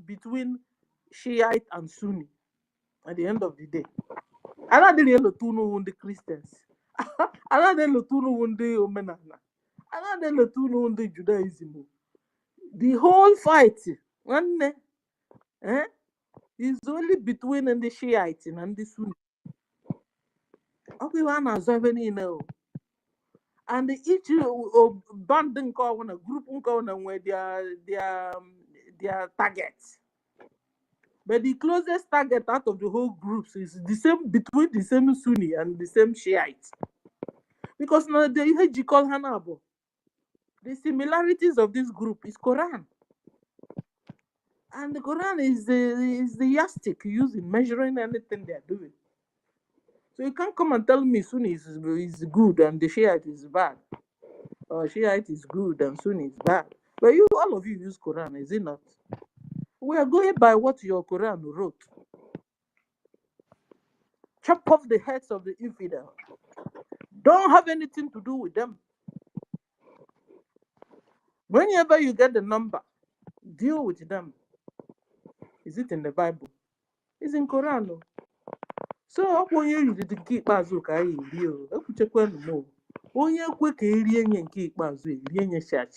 between Shiite and Sunni at the end of the day. Another the Christians. Another the Omenana. Another the Judaism. The whole fight is only between the Shiites and the Sunni. Okay, one has and each band group where their targets. But the closest target out of the whole groups is the same between the same Sunni and the same Shiite. Because now the call Hanabo. The similarities of this group is Quran. And the Quran is the yardstick used in measuring anything they are doing. So you can't come and tell me Sunni is good and the Shiite is bad. Or Shiite is good and Sunni is bad. But all of you use Quran, is it not? We are going by what your Quran wrote. Chop off the heads of the infidel. Don't have anything to do with them. Whenever you get the number, deal with them. Is it in the Bible? It's in Quran. No? So onye yiri nke ikpeazụ ka anyị eri o. Ekwuchekwanụ m. Onye kwe ka erie nye nke ikpeazụ erie nye sha.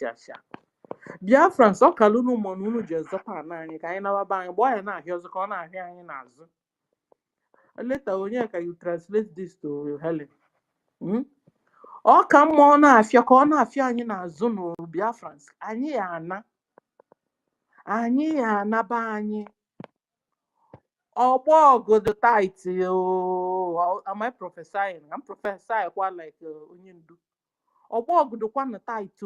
Biafrans ọ kalụ n'ụmụ unu ji ezọpa ana anyị ka anyị nawaba anyị gbaa ya na-ahịa ọzọ ka ọ na-ahịa anyị n'azụ. Later onye ka you translate this to Helen. Ọ ka mma ọ na-afịa ka ọ na-afịa anyị n'azụ na Biafrans. Anyị ya anaba anyị. Ogojo tight. Am I prophesying? I'm prophesying quite like onye ndu. Ogojo kwa na tight.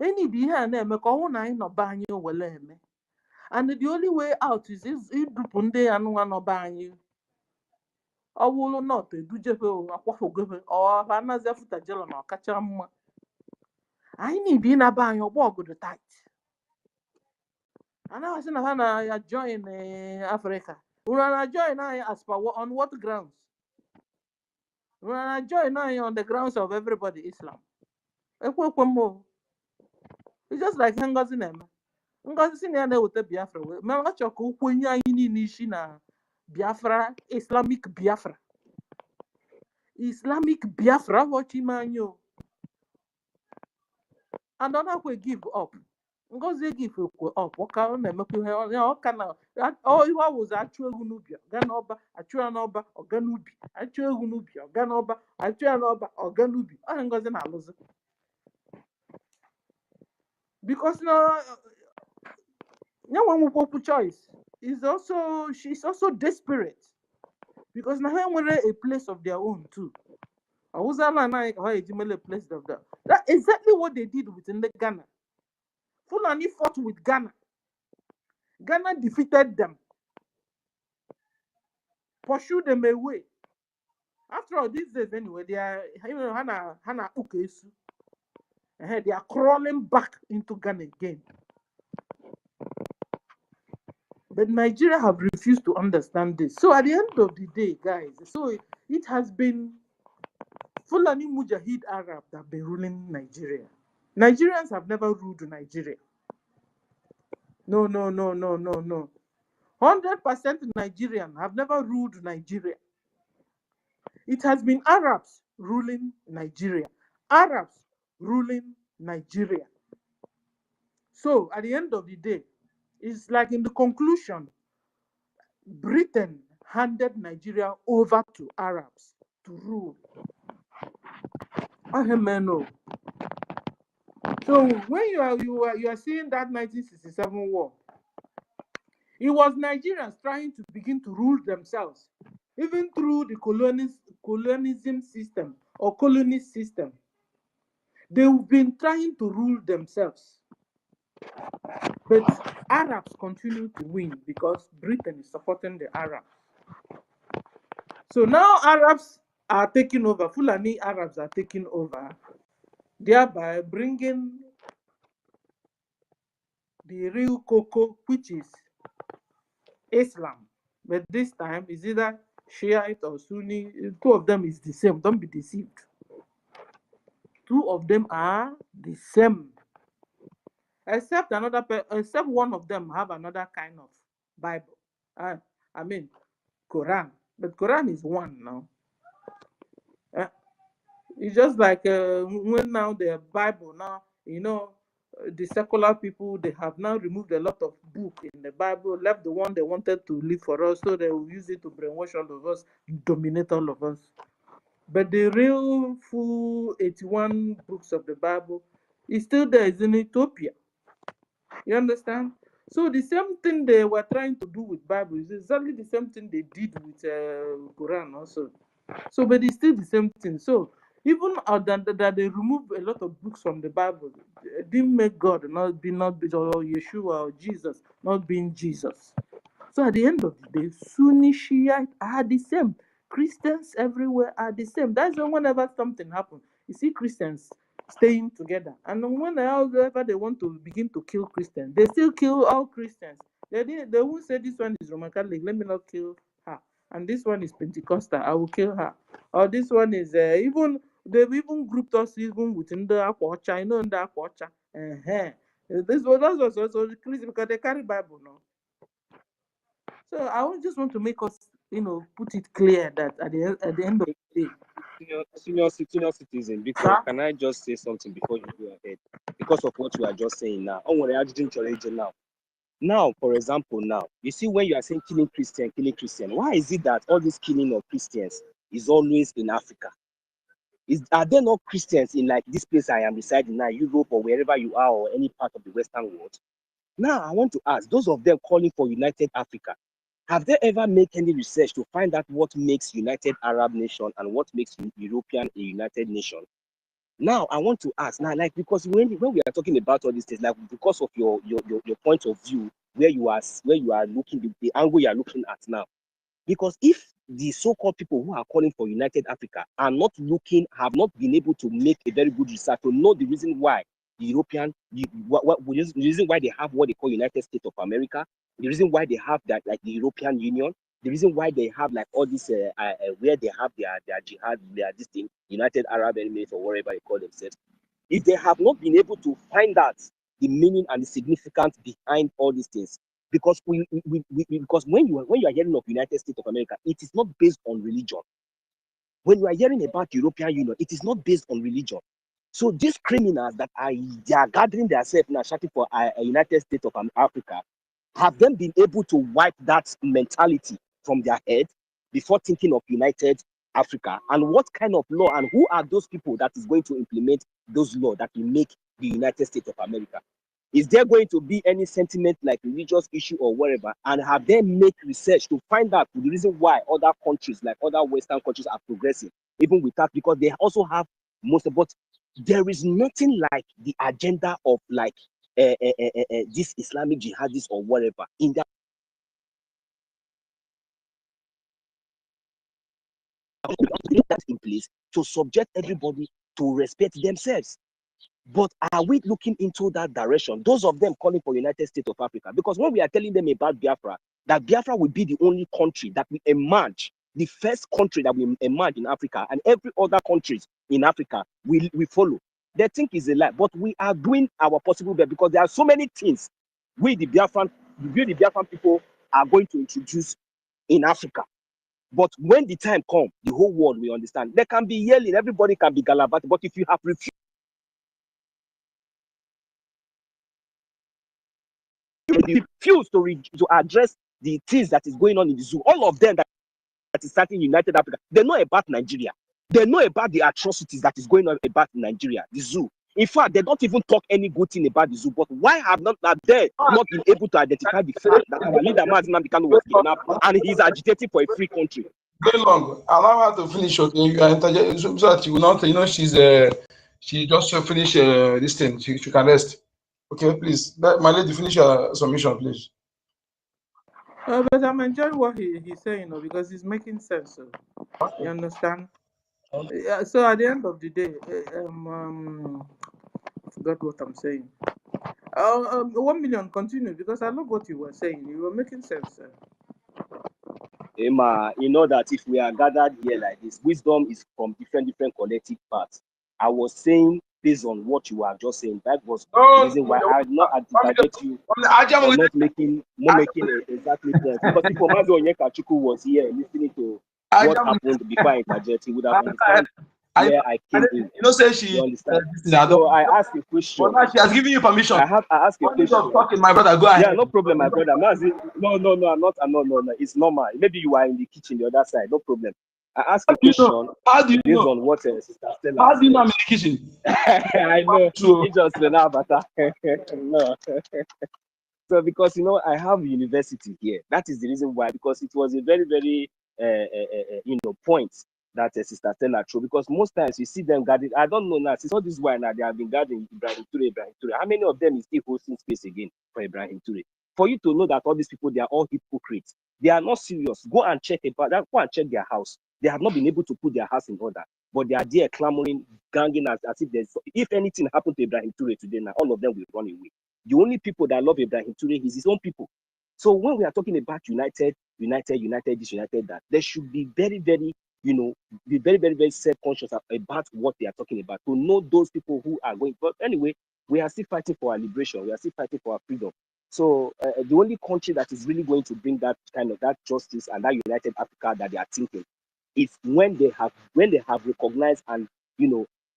Any di ihe na-eme ka ọ na anyị nọba anyị wele eme. And the only way out is idupu ndị anụnwa nọba anyị. Ọ wụrụ not edujebe akwafogebe ọ anaghị afuta jelo na ọkacha mma. Anyị na-ebi na-aba anyị ogojo tight. And I was in a join Africa. We are join as per on what grounds? We are join on the grounds of everybody Islam. It's just like NGOZI name. NGOZI senior with the Biafra. Remember choko kwenye ini nishi na Biafra, Islamic Biafra. Islamic Biafra what you and don't we give up. NGOZI give up. What can I make you he was actually Gunubia, Ganoba, Atuanoba, or Ganubi, actually Gunubia, Ganoba, Atuanoba, or Ganubi. I ain't got an because no one will put choice. She's also desperate. Because now a place of their own too. I was a place of that. That's exactly what they did within the Ghana. Fulani fought with Ghana. Ghana defeated them. Pursued them away. After all these days, anyway, they are Hana Ukesu. They are crawling back into Ghana again. But Nigeria have refused to understand this. So at the end of the day, guys, so it has been Fulani Mujahid Arab that have been ruling Nigeria. Nigerians have never ruled Nigeria. No. 100% Nigerian have never ruled Nigeria. It has been Arabs ruling Nigeria. Arabs ruling Nigeria. So at the end of the day, it's like in the conclusion, Britain handed Nigeria over to Arabs to rule. So when you are seeing that 1967 war, it was Nigerians trying to begin to rule themselves, even through the colonialism system or colonist system. They've been trying to rule themselves. But Arabs continue to win because Britain is supporting the Arabs. So now Arabs are taking over, Fulani Arabs are taking over, thereby bringing the real cocoa, which is Islam. But this time, is either Shiite or Sunni. Two of them is the same. Don't be deceived. Two of them are the same. except except one of them have another kind of Bible. I mean, Quran, but Quran is one now. Uh, it's just like when now the Bible now, the secular people, they have now removed a lot of book in the Bible, left the one they wanted to leave for us, so they will use it to brainwash all of us, dominate all of us. But the real full 81 books of the Bible is still there, is in Ethiopia. You understand? So the same thing they were trying to do with Bible is exactly the same thing they did with Quran also. So, but it's still the same thing. So even that they remove a lot of books from the Bible, didn't make God not be or Yeshua or Jesus not being Jesus. So at the end of the day, Sunni Shiite are the same. Christians everywhere are the same. That's why whenever something happens, you see Christians staying together. And whenever they want to begin to kill Christians, they still kill all Christians. They won't say this one is Roman Catholic, let me not kill her. And this one is Pentecostal, I will kill her. Or this one is even they've even grouped us even within the Aquacha, in the Aquacha. This one that's also Christian because they carry Bible now. So just want to make us, put it clear that at the end of the day, senior citizen, because can I just say something before you go ahead? Because of what you are just saying now. Now, for example, now you see when you are saying killing Christian, why is it that all this killing of Christians is always in Africa? Are there not Christians in like this place I am residing now, Europe or wherever you are, or any part of the Western world? Now I want to ask those of them calling for United Africa, have they ever made any research to find out what makes United Arab Nation and what makes European a United Nation? Now I want to ask now, like, because when we are talking about all these things, like because of your point of view, where you are looking, the angle you are looking at now, because if the so-called people who are calling for United Africa are not have not been able to make a very good research to know the reason why the reason why they have what they call United States of America, the reason why they have that, like the European Union, the reason why they have like all this where they have their jihad, this thing, United Arab Emirates or whatever they call themselves. If they have not been able to find out the meaning and the significance behind all these things, because because when you are hearing of United States of America, it is not based on religion. When you are hearing about European Union, it is not based on religion. So these criminals that they are gathering themselves now, shouting for a United States of Africa, have them been able to wipe that mentality from their head before thinking of United Africa? And what kind of law and who are those people that is going to implement those laws that will make the United States of America? Is there going to be any sentiment like religious issue or whatever? And have them make research to find out the reason why other countries, like other Western countries, are progressing, even with that, because they also have most of what. There is nothing like the agenda of like this Islamic jihadists or whatever in that in place to subject everybody to respect themselves. But are we looking into that direction? Those of them calling for United States of Africa, because when we are telling them about Biafra, that Biafra will be the only country that will emerge, the first country that will emerge in Africa, and every other countries in Africa will follow. They think is a lie, but we are doing our possible best, because there are so many things we the Biafran people are going to introduce in Africa. But when the time comes, the whole world will understand. There can be yelling, everybody can be gallivanting, but if you have refused to address the things that is going on in the zoo, all of them that is starting United Africa, they know about Nigeria. They know about the atrocities that is going on about Nigeria, the zoo. In fact, they don't even talk any good thing about the zoo. But why have they not been able to identify the fact that our leader Maziman Bikano was kidnapped and he's agitating for a free country? Very long. Allow her to finish. Okay, you are so that you will not. She just finished this thing. She can rest. Okay, please. My lady, finish your submission, please. But I'm enjoying what he's saying, because it's making sense. You understand? Yeah. So at the end of the day, I forgot what I'm saying. 1 million. Continue, because I love what you were saying. You were making sense. Emma, you know that if we are gathered here like this, wisdom is from different collective parts. I was saying based on what you are just saying. That was the No, reason why I did not interject you for not making exactly points. Because if Omazo Onyekachuku was here listening to what happened before I interject, he would have understood where I came in. You know, say she. You understand? So I asked a question. Well, now she has given you permission. I asked a question. Talking, my brother, go ahead. Yeah, no problem, my brother. No, I'm not. No. It's normal. Maybe you are in the kitchen, the other side. No problem. I asked a question. How do you based know? on what Sister Stella. How do you know I'm in the kitchen? I know. You just now, but no. So because I have university here. That is the reason why. Because it was a very, very point that Sister Stella threw. Because most times you see them guarding. I don't know now. Since all this while now they have been guarding Ibrahim Toure. How many of them is still hosting space again for Ibrahim Toure? For you to know that all these people, they are all hypocrites. They are not serious. Go and check about that. Go and check their house. They have not been able to put their house in order, but they are there clamoring, ganging as if there's. If anything happened to Ibrahim Toure today, now all of them will run away. The only people that love Ibrahim Toure is his own people. So when we are talking about united, this, united that, they should be very, very, be very, very, very self-conscious about what they are talking about, to know those people who are going. But anyway, we are still fighting for our liberation. We are still fighting for our freedom. So the only country that is really going to bring that kind of that justice and that united Africa that they are thinking is when they have recognized and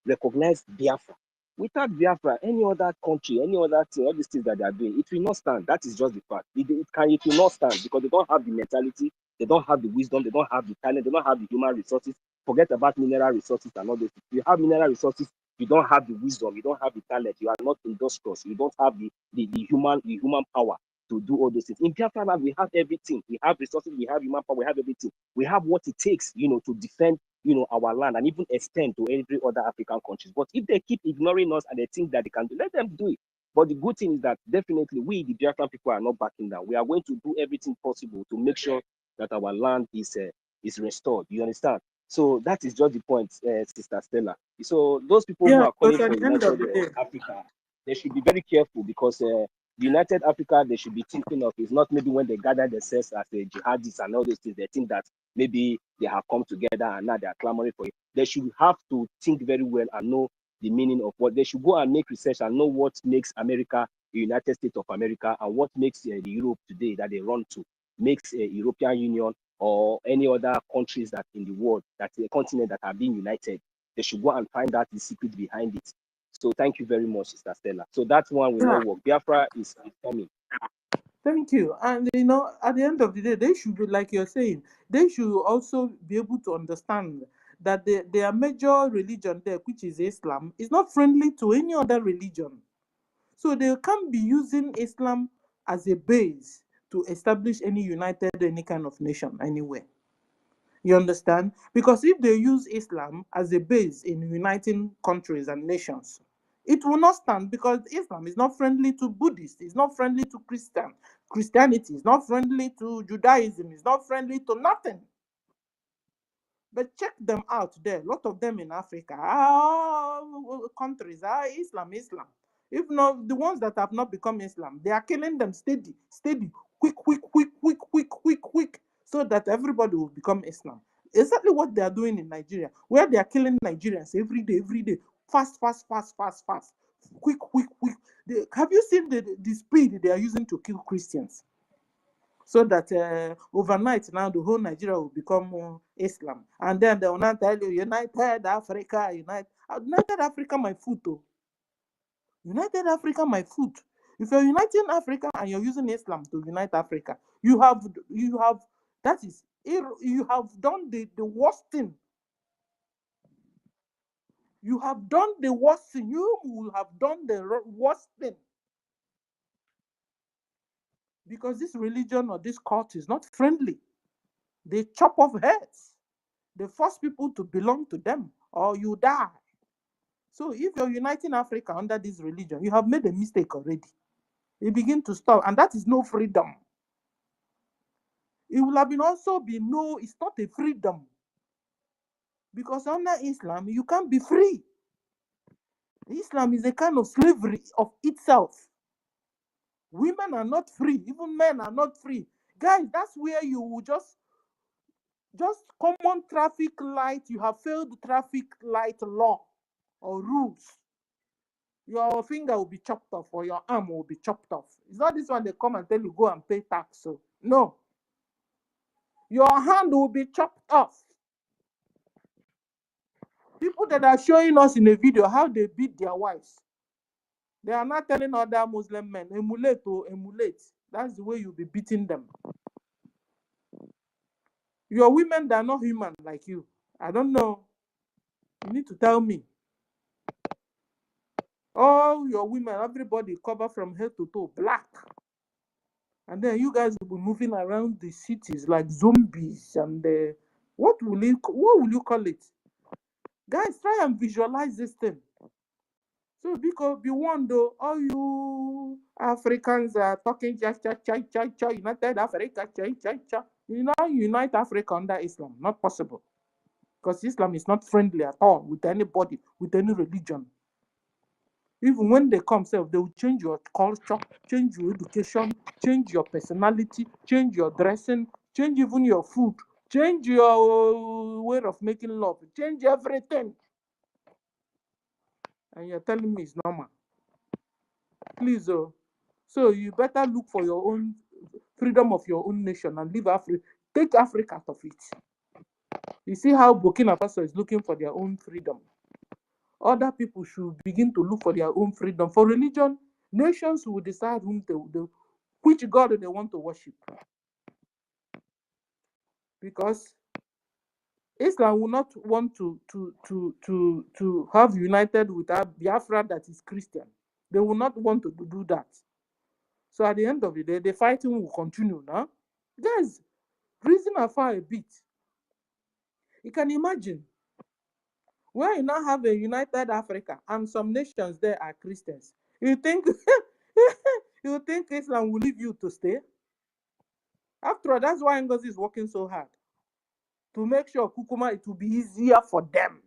recognized Biafra. Without Biafra, any other country, any other thing, all these things that they are doing, it will not stand. That is just the fact. It will not stand because they don't have the mentality, they don't have the wisdom, they don't have the talent, they don't have the human resources. Forget about mineral resources and all this. If you have mineral resources, you don't have the wisdom, you don't have the talent, you are not industrious, you don't have the human power to do all those things. In Biafra land, we have everything. We have resources, we have human power, we have everything. We have what it takes, to defend, our land and even extend to every other African countries. But if they keep ignoring us and they think that they can do, let them do it. But the good thing is that definitely we, the Biafran people, are not backing down. We are going to do everything possible to make sure that our land is restored. You understand? So that is just the point, Sister Stella. So those people who are calling for United Africa, they should be very careful because United Africa, they should be thinking of is not maybe when they gather themselves as the jihadists and all those things, they think that maybe they have come together and now they are clamoring for it. They should have to think very well and know the meaning of what they should go and make research and know what makes America the United States of America and what makes the Europe today that they run to, makes a European Union or any other countries that in the world, that's a continent that are being united. They should go and find out the secret behind it. So thank you very much, Sister Stella. So that one will not work. Biafra is coming. Thank you. And at the end of the day, they should be, like you're saying, they should also be able to understand that their major religion there, which is Islam, is not friendly to any other religion. So they can't be using Islam as a base to establish any kind of nation anywhere. You understand? Because if they use Islam as a base in uniting countries and nations, it will not stand because Islam is not friendly to Buddhists, it's not friendly to Christianity, it's not friendly to Judaism, it's not friendly to nothing. But check them out there. A lot of them in Africa, countries are Islam. If not, the ones that have not become Islam, they are killing them steady, quick, so that everybody will become Islam. Exactly what they are doing in Nigeria, where they are killing Nigerians every day, fast, quick. Have you seen the speed they are using to kill Christians? So that overnight now the whole Nigeria will become Islam, and then they will not tell you United Africa, United Africa, my foot. United Africa, my foot. If you're uniting Africa and you're using Islam to unite Africa, you have done the worst thing. You have done the worst thing. You will have done the worst thing. Because this religion or this cult is not friendly. They chop off heads. They force people to belong to them or you die. So if you're uniting Africa under this religion, you have made a mistake already. You begin to stop, and that is no freedom. It will have been also be no, it's not a freedom. Because under Islam, you can't be free. Islam is a kind of slavery of itself. Women are not free, even men are not free. Guys, that's where you will just common traffic light, you have failed traffic light law or rules. your finger will be chopped off or your arm will be chopped off. It's not this one they come and tell you go and pay tax. So no, your hand will be chopped off. People that are showing us in a video how they beat their wives, they are not telling other Muslim men, emulate to emulate. That's the way you'll be beating them. Your women that are not human like you. I don't know. You need to tell me. All your women, everybody cover from head to toe, black. And then you guys will be moving around the cities like zombies. And what will you call it? Guys, try and visualize this thing. So because be one though, all you Africans are talking United Africa, you know, unite Africa under Islam. Not possible. Because Islam is not friendly at all with anybody, with any religion. Even when they come, they will change your culture, change your education, change your personality, change your dressing, change even your food, change your way of making love, change everything. And you're telling me it's normal. Please, so you better look for your own freedom of your own nation and leave Africa. Take Africa out of it. You see how Burkina Faso is looking for their own freedom. Other people should begin to look for their own freedom. For religion, nations will decide which God they want to worship. Because Islam will not want to have united with a Biafra that is Christian. They will not want to do that. So at the end of the day, the fighting will continue now. Guys, reason afar a bit. You can imagine where you now have a united Africa and some nations there are Christians. You think Islam will leave you to stay? After all, that's why NGOZI is working so hard to make sure Kukuma, it will be easier for them.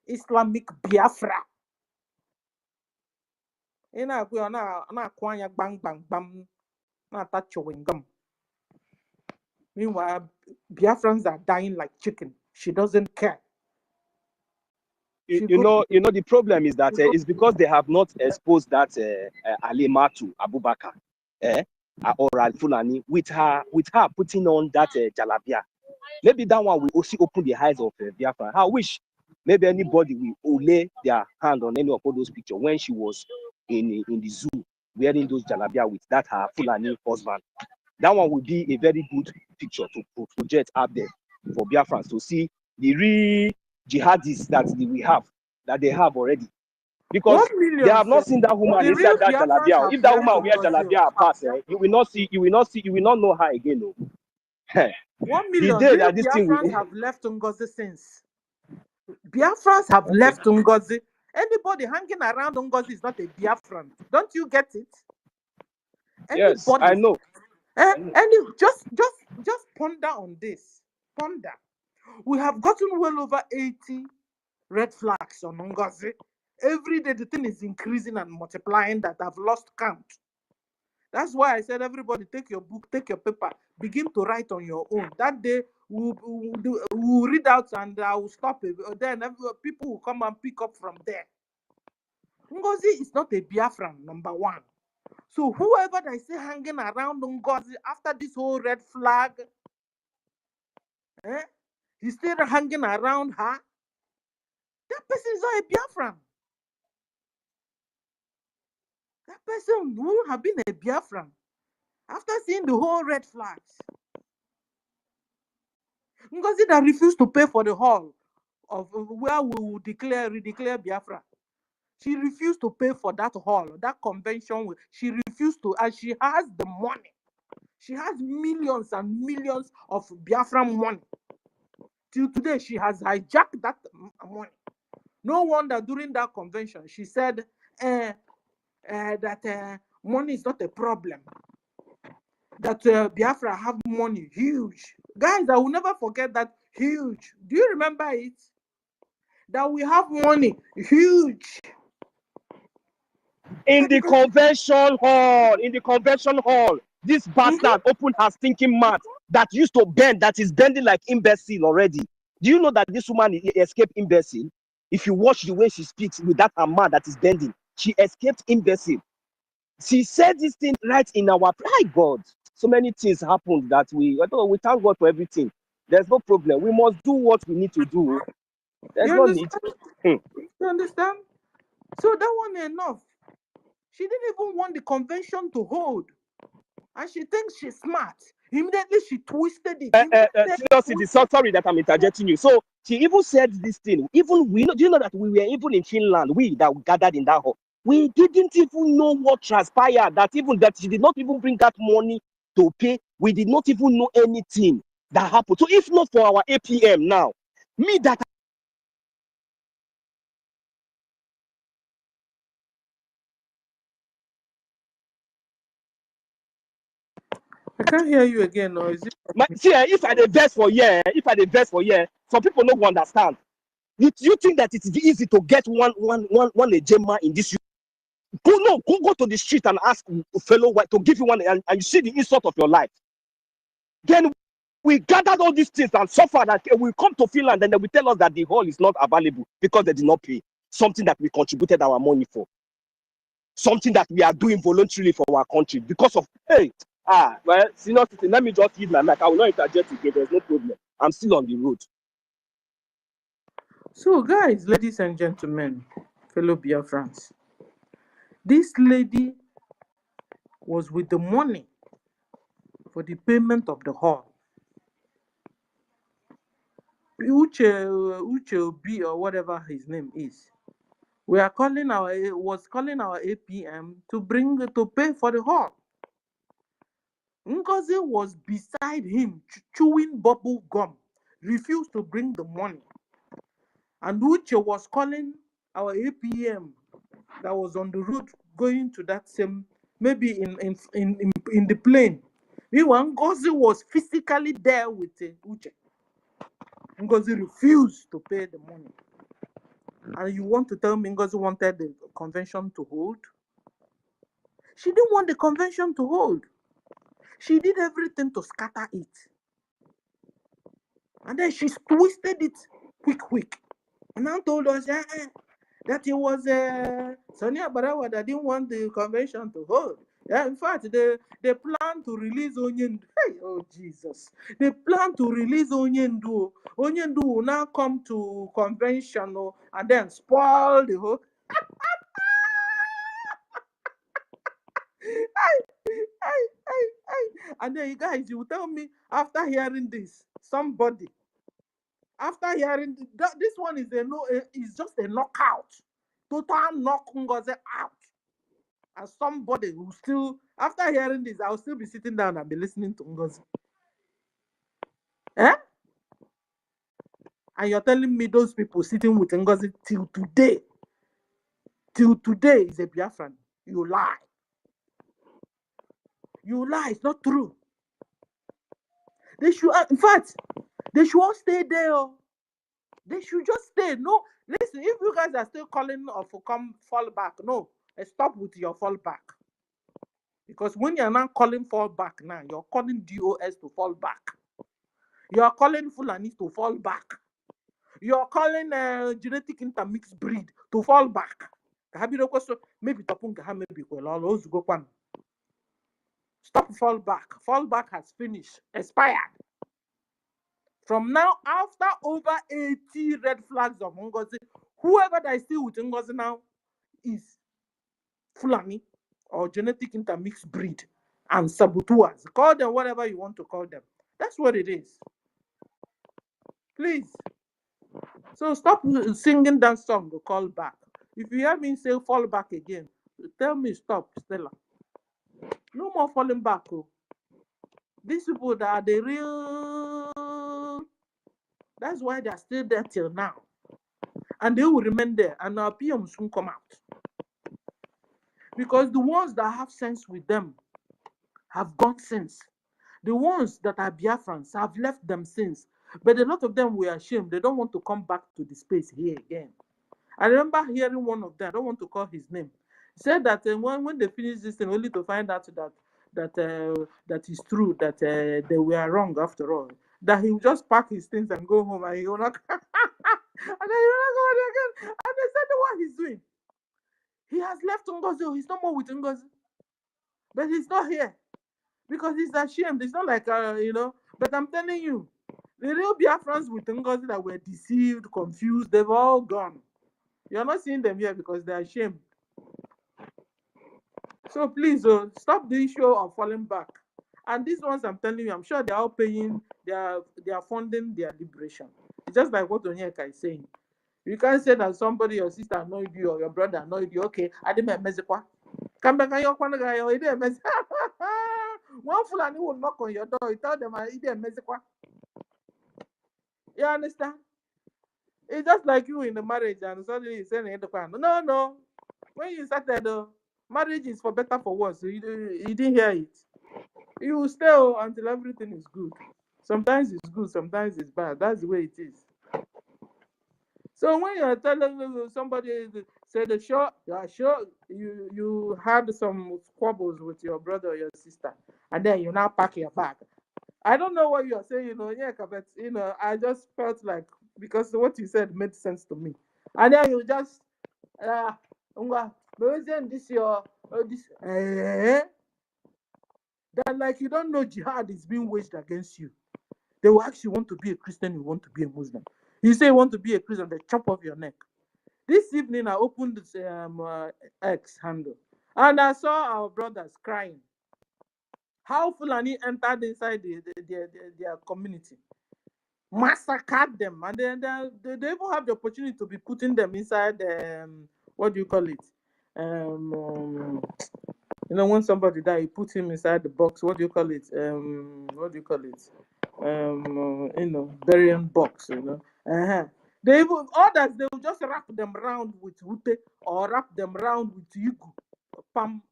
Islamic Biafra. Na kwanya bang bang bang na ta chewing gum. Meanwhile, Biafrans are dying like chicken. She doesn't care. You know, the problem is that it's because they have not exposed that Alimatu Abubakar or Al-Fulani with her putting on that jalabia. Maybe that one will also open the eyes of Biafra. I wish maybe anybody will lay their hand on any of those pictures when she was in the zoo wearing those jalabia with that her Fulani husband. That one would be a very good picture to project out there for Biafrans to see the real jihadists that they have already. Because they have not seen that woman inside that jalabia. If that woman wear jalabia apart, you will not know her again. No. 1 million Biafrans have left NGOZI since. Biafrans have left NGOZI. Anybody hanging around NGOZI is not a Biafran. Don't you get it? Anybody, yes, I know. Just ponder on this. Ponder. We have gotten well over 80 red flags on NGOZI. Every day the thing is increasing and multiplying that I've lost count. That's why I said, everybody, take your book, take your paper, begin to write on your own. That day, we'll read out and I will stop it. Then people will come and pick up from there. NGOZI is not a Biafran, number one. So whoever that is still hanging around NGOZI after this whole red flag, he's still hanging around her, that person is not a Biafran. That person would have been a Biafran after seeing the whole red flags. NGOZI that refused to pay for the hall of where we will redeclare Biafra. She refused to pay for that hall, that convention. She refused to, and she has the money. She has millions and millions of Biafran money. Till today, she has hijacked that money. No wonder during that convention, she said that money is not a problem. That Biafra have money, huge. Guys, I will never forget that, huge. Do you remember it? That we have money, huge. In the convention hall, this bastard opened her stinking mouth that used to bend, that is bending like imbecile already. Do you know that this woman escaped imbecile? If you watch the way she speaks with that her mouth that is bending, She escaped embassy. She said this thing right in our my God. So many things happened that we thank God for everything. There's no problem. We must do what we need to do. There's You no need. understand? You understand? So that one enough. She didn't even want the convention to hold. And she thinks she's smart. Immediately she twisted it. Seriously, sorry that I'm interjecting you. So she even said this thing. Even we know, do you know that we were even in Finland, we that gathered in that hall, we didn't even know what transpired. That she did not even bring that money to pay. We did not even know anything that happened. So if not for our APM now, me that I can't hear you again, or is it? if I dey vex for here, some people no go understand. You think that it is easy to get one agema in this? Go to the street and ask fellow white to give you one, and you see the insult of your life. Then we gathered all these things and suffered, and we come to Finland, and then we tell us that the hall is not available because they did not pay something that we contributed our money for, something that we are doing voluntarily for our country because of well, senior citizen, let me just use my mic. I will not interject again. There's no problem. I'm still on the road. So, guys, ladies and gentlemen, fellow Biafrans, this lady was with the money for the payment of the hall. Uche Obi, or whatever his name is, was calling our APM to pay for the hall. Ngozi was beside him chewing bubble gum, refused to bring the money. And Uche was calling our APM that was on the road going to that same, maybe in the plane. Meanwhile, Ngozi was physically there with Uche. Ngozi refused to pay the money. And you want to tell me Ngozi wanted the convention to hold? She didn't want the convention to hold. She did everything to scatter it. And then she twisted it quick. And now told us that it was Sonia Barawa that didn't want the convention to hold. Yeah, in fact, they plan to release Onyendu. Hey, oh Jesus. They plan to release Onyendu. Onyendu will now come to convention and then spoil the whole. And then you guys, you tell me after hearing this, somebody, after hearing this one is is just a knockout, total knock Ngozi out. And somebody who still, after hearing this, I'll still be sitting down and be listening to Ngozi. And you're telling me those people sitting with Ngozi till today is a Biafran. You lie. You lie. It's not true. They should, in fact, they should all stay there. They should just stay. No, listen, if you guys are still calling for fall back, no, stop with your fall back. Because when you're not calling fall back now, you're calling DOS to fall back. You're calling Fulani to fall back. You're calling genetic intermixed breed to fall back. Maybe stop fall back. Fall back has finished, expired. From now, after over 80 red flags of Ngozi, whoever that is still with Ngozi now is Fulani or genetic intermixed breed and saboteurs. Call them whatever you want to call them. That's what it is. Please. So stop singing that song, call back. If you hear me say fall back again, tell me stop, Stella. No more falling back. These people that are the real, that's why they're still there till now. And they will remain there, and our PM soon come out. Because the ones that have sense with them have gone since. The ones that are Biafrans have left them since. But a lot of them were ashamed. They don't want to come back to the space here again. I remember hearing one of them, I don't want to call his name, said that when they finished this thing, only to find out that is true, that they were wrong after all. That he would just pack his things and go home, and he will not and then he will not go on again. And they said what he's doing. He has left Ngozi. He's no more with Ngozi. But he's not here because he's ashamed. It's not like, but I'm telling you, the real Biafrans with Ngozi that were deceived, confused, they've all gone. You're not seeing them here because they're ashamed. So please, stop the issue of falling back. And these ones, I'm telling you, I'm sure they're all paying, they are funding their liberation. It's just like what Onyeka is saying. You can't say that somebody, your sister annoyed you or your brother annoyed you. Okay, I didn't mess with. Come back on your corner, guy, or didn't mess. One Fulani will knock on your door. You tell them I didn't mess with. You understand? It's just like you in the marriage and suddenly you say, no. When you started, marriage is for better for worse. You didn't hear it. You will stay until everything is good. Sometimes it's good, sometimes it's bad. That's the way it is. So when you're telling somebody, say the sure, yeah, sure, you had some squabbles with your brother or your sister, and then you now pack your bag. I don't know what you're saying, yeah, but I just felt like because what you said made sense to me, and then you just this your this that like you don't know jihad is being waged against you. They will ask you want to be a Christian, you want to be a Muslim. You say you want to be a Christian, they chop off your neck. This evening I opened this X handle and I saw our brothers crying. How Fulani entered inside their community, massacred them, and then they even have the opportunity to be putting them inside what do you call it? When somebody die, you put him inside the box. What do you call it? Burying box. They even others they will just wrap them round with ute or wrap them round with yugu, palm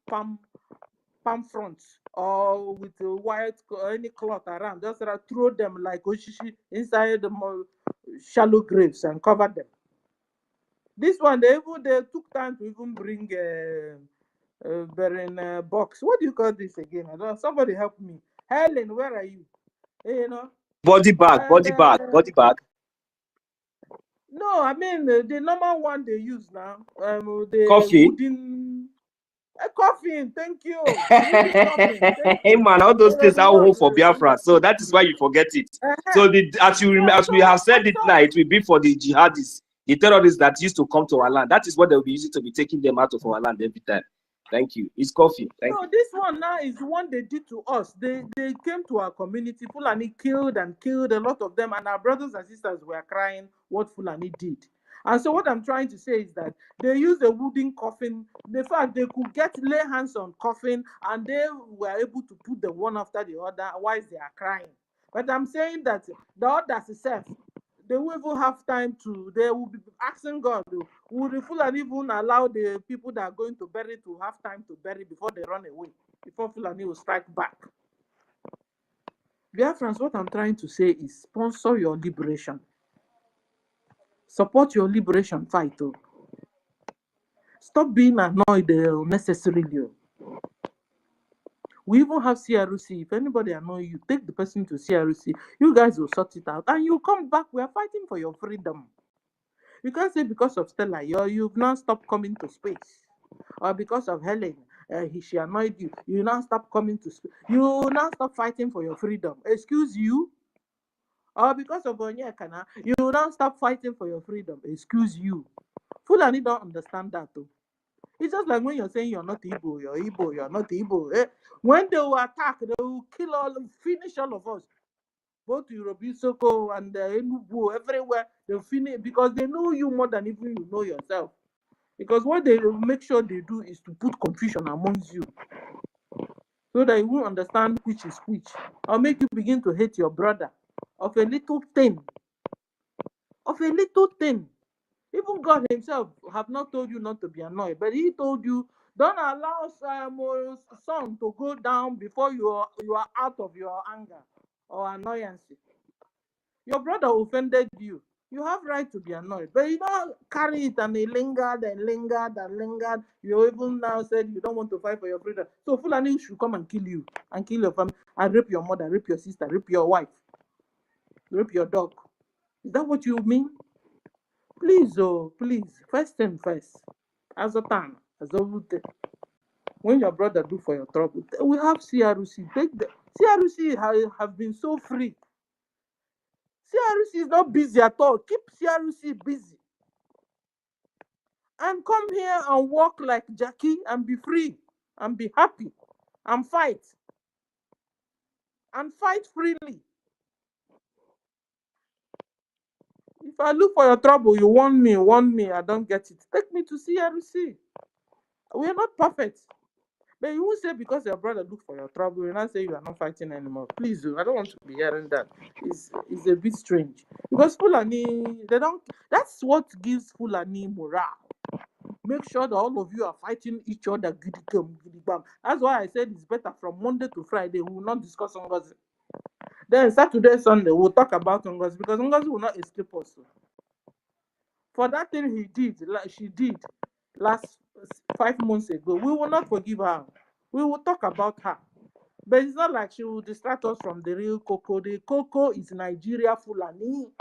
fronts, or with a white any cloth around. Just throw them like oshishi inside the shallow graves and cover them. This one they took time to even bring burying box. What do you call this again? I don't know. Somebody help me. Helen, where are you? Body bag. No, I mean the normal one they use now. The Coffee. wooden coffin. Thank you. Wooden coffin. Thank Hey you. man, all those things are hold for Biafra, so that is why you forget it. So as we have said it now, it will be for the jihadists, the terrorists that used to come to our land. That is what they will be using to be taking them out of our land every time. Thank you. It's coffee. Thank you. This one now is the one they did to us. They came to our community. Fulani killed a lot of them, and our brothers and sisters were crying what Fulani did. And so what I'm trying to say is that they used a wooden coffin. The fact they could lay hands on coffin, and they were able to put them one after the other while they are crying. But I'm saying that the others itself, they will even have time to, they will be asking God, would the Fulani even allow the people that are going to bury to have time to bury before they run away, before Fulani will strike back? Biafrans, what I'm trying to say is sponsor your liberation. Support your liberation fight. Stop being annoyed unnecessarily. We even have CRC. If anybody annoy you, take the person to CRC. You guys will sort it out. And you come back. We are fighting for your freedom. You can't say because of Stella, you've now stopped coming to space. Or because of Helen, she annoyed you. You now stop coming to space. You now stop fighting for your freedom. Excuse you. Or because of Onyekana, you now stop fighting for your freedom. Excuse you. Fulani don't understand that too. It's just like when you're saying you're not Igbo, you're not Igbo. When they will attack, they will finish all of us. Both Yoruba, Soko, and Enugu, everywhere, they'll finish because they know you more than even you know yourself. Because what they make sure they do is to put confusion amongst you so that you won't understand which is which, or make you begin to hate your brother of a little thing. Even God himself have not told you not to be annoyed, but he told you don't allow sun to go down before you are out of your anger or annoyance. Your brother offended you. You have right to be annoyed, but you don't carry it and it lingered and lingered and lingered. You even now said you don't want to fight for your freedom. So Fulani should come and kill you and kill your family and rape your mother, rape your sister, rape your wife, rape your dog. Is that what you mean? Please, please, first thing first. As a time. As everything. When your brother do for your trouble, we have CRC. Take the CRC have been so free. CRC is not busy at all. Keep CRC busy. And come here and walk like Jackie and be free and be happy and fight. And fight freely. If I look for your trouble, you warn me, I don't get it. Take me to CRC. We are not perfect. But you won't say because your brother look for your trouble, you not say you are not fighting anymore. Please do. I don't want to be hearing that. It's a bit strange. Because Fulani, they don't that's what gives Fulani morale. Make sure that all of you are fighting each other. Gidigam. That's why I said it's better from Monday to Friday. We will not discuss NGOZI. Then Saturday, Sunday, we'll talk about NGOZI because NGOZI will not escape us. For that thing she did last 5 months ago, we will not forgive her. We will talk about her. But it's not like she will distract us from the real Coco. The Coco is Nigeria Fulani.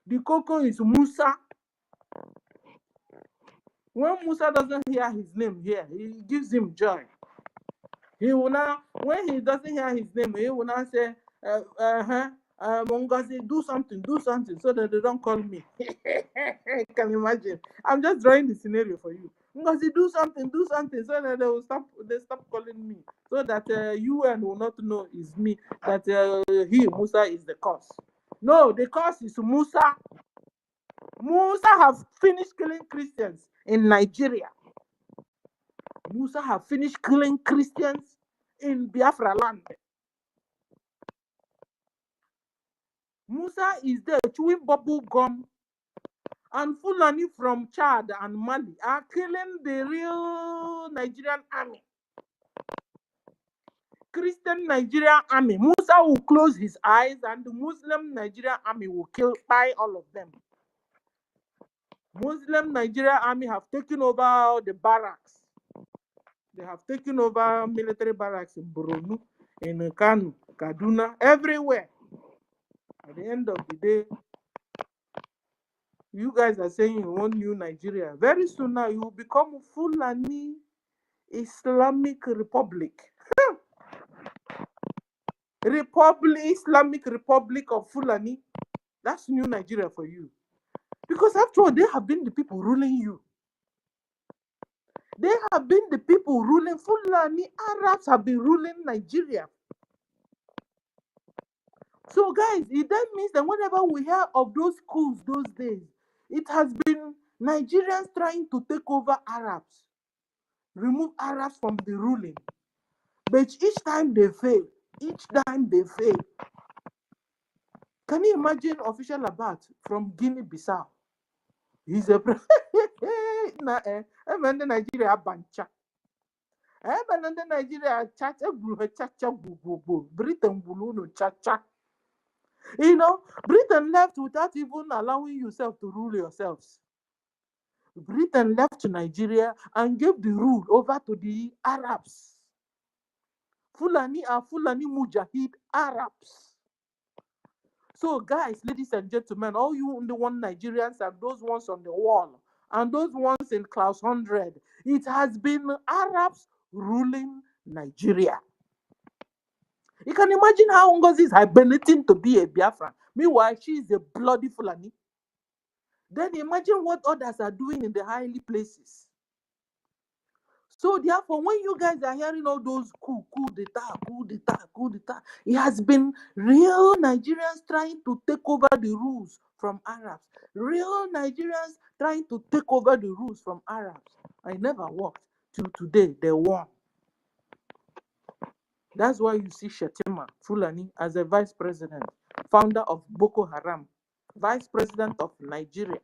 The Coco is Musa. When Musa doesn't hear his name here, he gives him joy. He will now, when he doesn't hear his name, he will now say, Ngozi, do something, so that they don't call me. Can you imagine? I'm just drawing the scenario for you. Ngozi, do something, so that they stop calling me. So that UN will not know it's me, that Musa is the cause. No, the cause is Musa. Musa have finished killing Christians in Nigeria. Musa have finished killing Christians in Biafra land. Musa is there chewing bubble gum, and Fulani from Chad and Mali are killing the real Nigerian army. Christian Nigerian army. Musa will close his eyes and the Muslim Nigerian army will buy all of them. Muslim Nigerian army have taken over the barracks. They have taken over military barracks in Borno, in Kano, Kaduna, everywhere. At the end of the day, you guys are saying you want new Nigeria. Very soon now, you will become Fulani Islamic Republic. Islamic Republic of Fulani. That's new Nigeria for you. Because after all, they have been the people ruling you. They have been the people ruling Fulani. Arabs have been ruling Nigeria. So guys, it then means that whenever we hear of those coups those days, it has been Nigerians trying to take over Arabs, remove Arabs from the ruling. But each time they fail. Can you imagine Official Abat from Guinea-Bissau? He's a Nigeria bancha. Nigeria chacha Britain chacha. You know, Britain left without even allowing yourself to rule yourselves. Britain left to Nigeria and gave the rule over to the Arabs. Fulani are Fulani Mujahid Arabs. So guys, ladies and gentlemen, all you the one Nigerians and those ones on the wall and those ones in class 100, it has been Arabs ruling Nigeria. You can imagine how Ngozi is hibernating to be a Biafran. Meanwhile, she is a bloody Fulani. Then imagine what others are doing in the highly places. So therefore, when you guys are hearing all those coup d'etat, it has been real Nigerians trying to take over the rules from Arabs. Real Nigerians trying to take over the rules from Arabs. I never worked till today. They won. That's why you see Shetima Fulani as a vice president, founder of Boko Haram, vice president of Nigeria,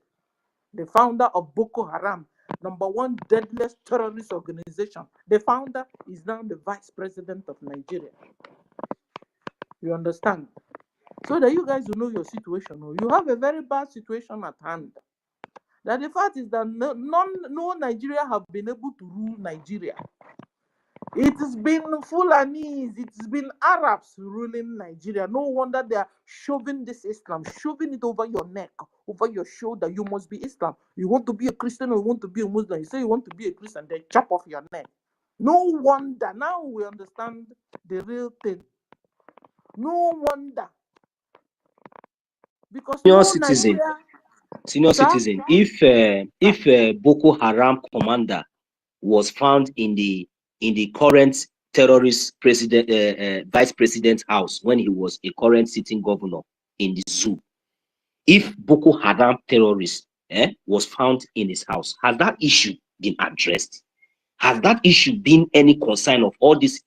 the founder of Boko Haram, #1 deadliest terrorist organization. The founder is now the vice president of Nigeria. You understand? So that you guys will know your situation. You have a very bad situation at hand. That the fact is that no Nigeria have been able to rule Nigeria. It has been Fulanis, it's been Arabs ruling Nigeria. No wonder they are shoving this Islam, shoving it over your neck, over your shoulder. You must be Islam. You want to be a Christian or you want to be a Muslim. You say you want to be a Christian, they chop off your neck. No wonder. Now we understand the real thing. No wonder. Because Senior no citizen, Nigeria. senior Sir? citizen, if Boko Haram commander was found in the current terrorist president vice president's house when he was a current sitting governor in the zoo, if Boko Haram terrorist was found in his house, has that issue been addressed? Has that issue been any concern of all this,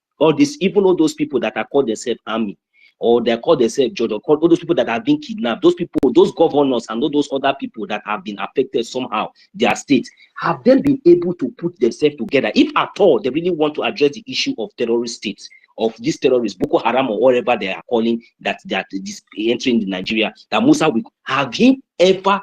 even all those people that are called themselves army, or they're called themselves judge, or called all those people that have been kidnapped, those people, those governors, and all those other people that have been affected somehow, their states, have they been able to put themselves together, if at all they really want to address the issue of terrorist states, of these terrorists, Boko Haram or whatever they are calling that this entering in Nigeria, that Musa will have him ever,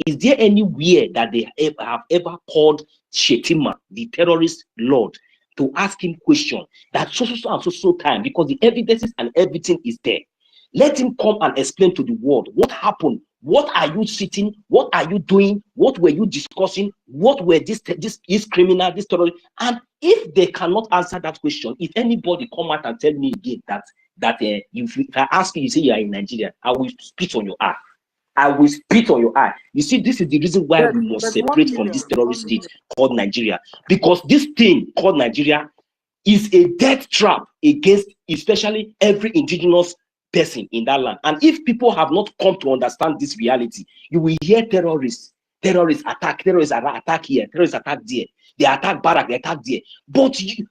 is there anywhere that they have ever called Shetima, the terrorist lord, to ask him question that so time, because the evidences and everything is there? Let him come and explain to the world what happened. What are you sitting? What are you doing? What were you discussing? What were this criminal, this terrorist? And if they cannot answer that question, if anybody come out and tell me again that if I ask you say you are in Nigeria, I will spit on your eye. I will spit on your eye. You see, this is the reason why we must separate from this terrorist state called Nigeria. Because this thing called Nigeria is a death trap against especially every indigenous person in that land. And if people have not come to understand this reality, you will hear terrorists attack here, terrorists attack there. They attack Barak, they attack there. But you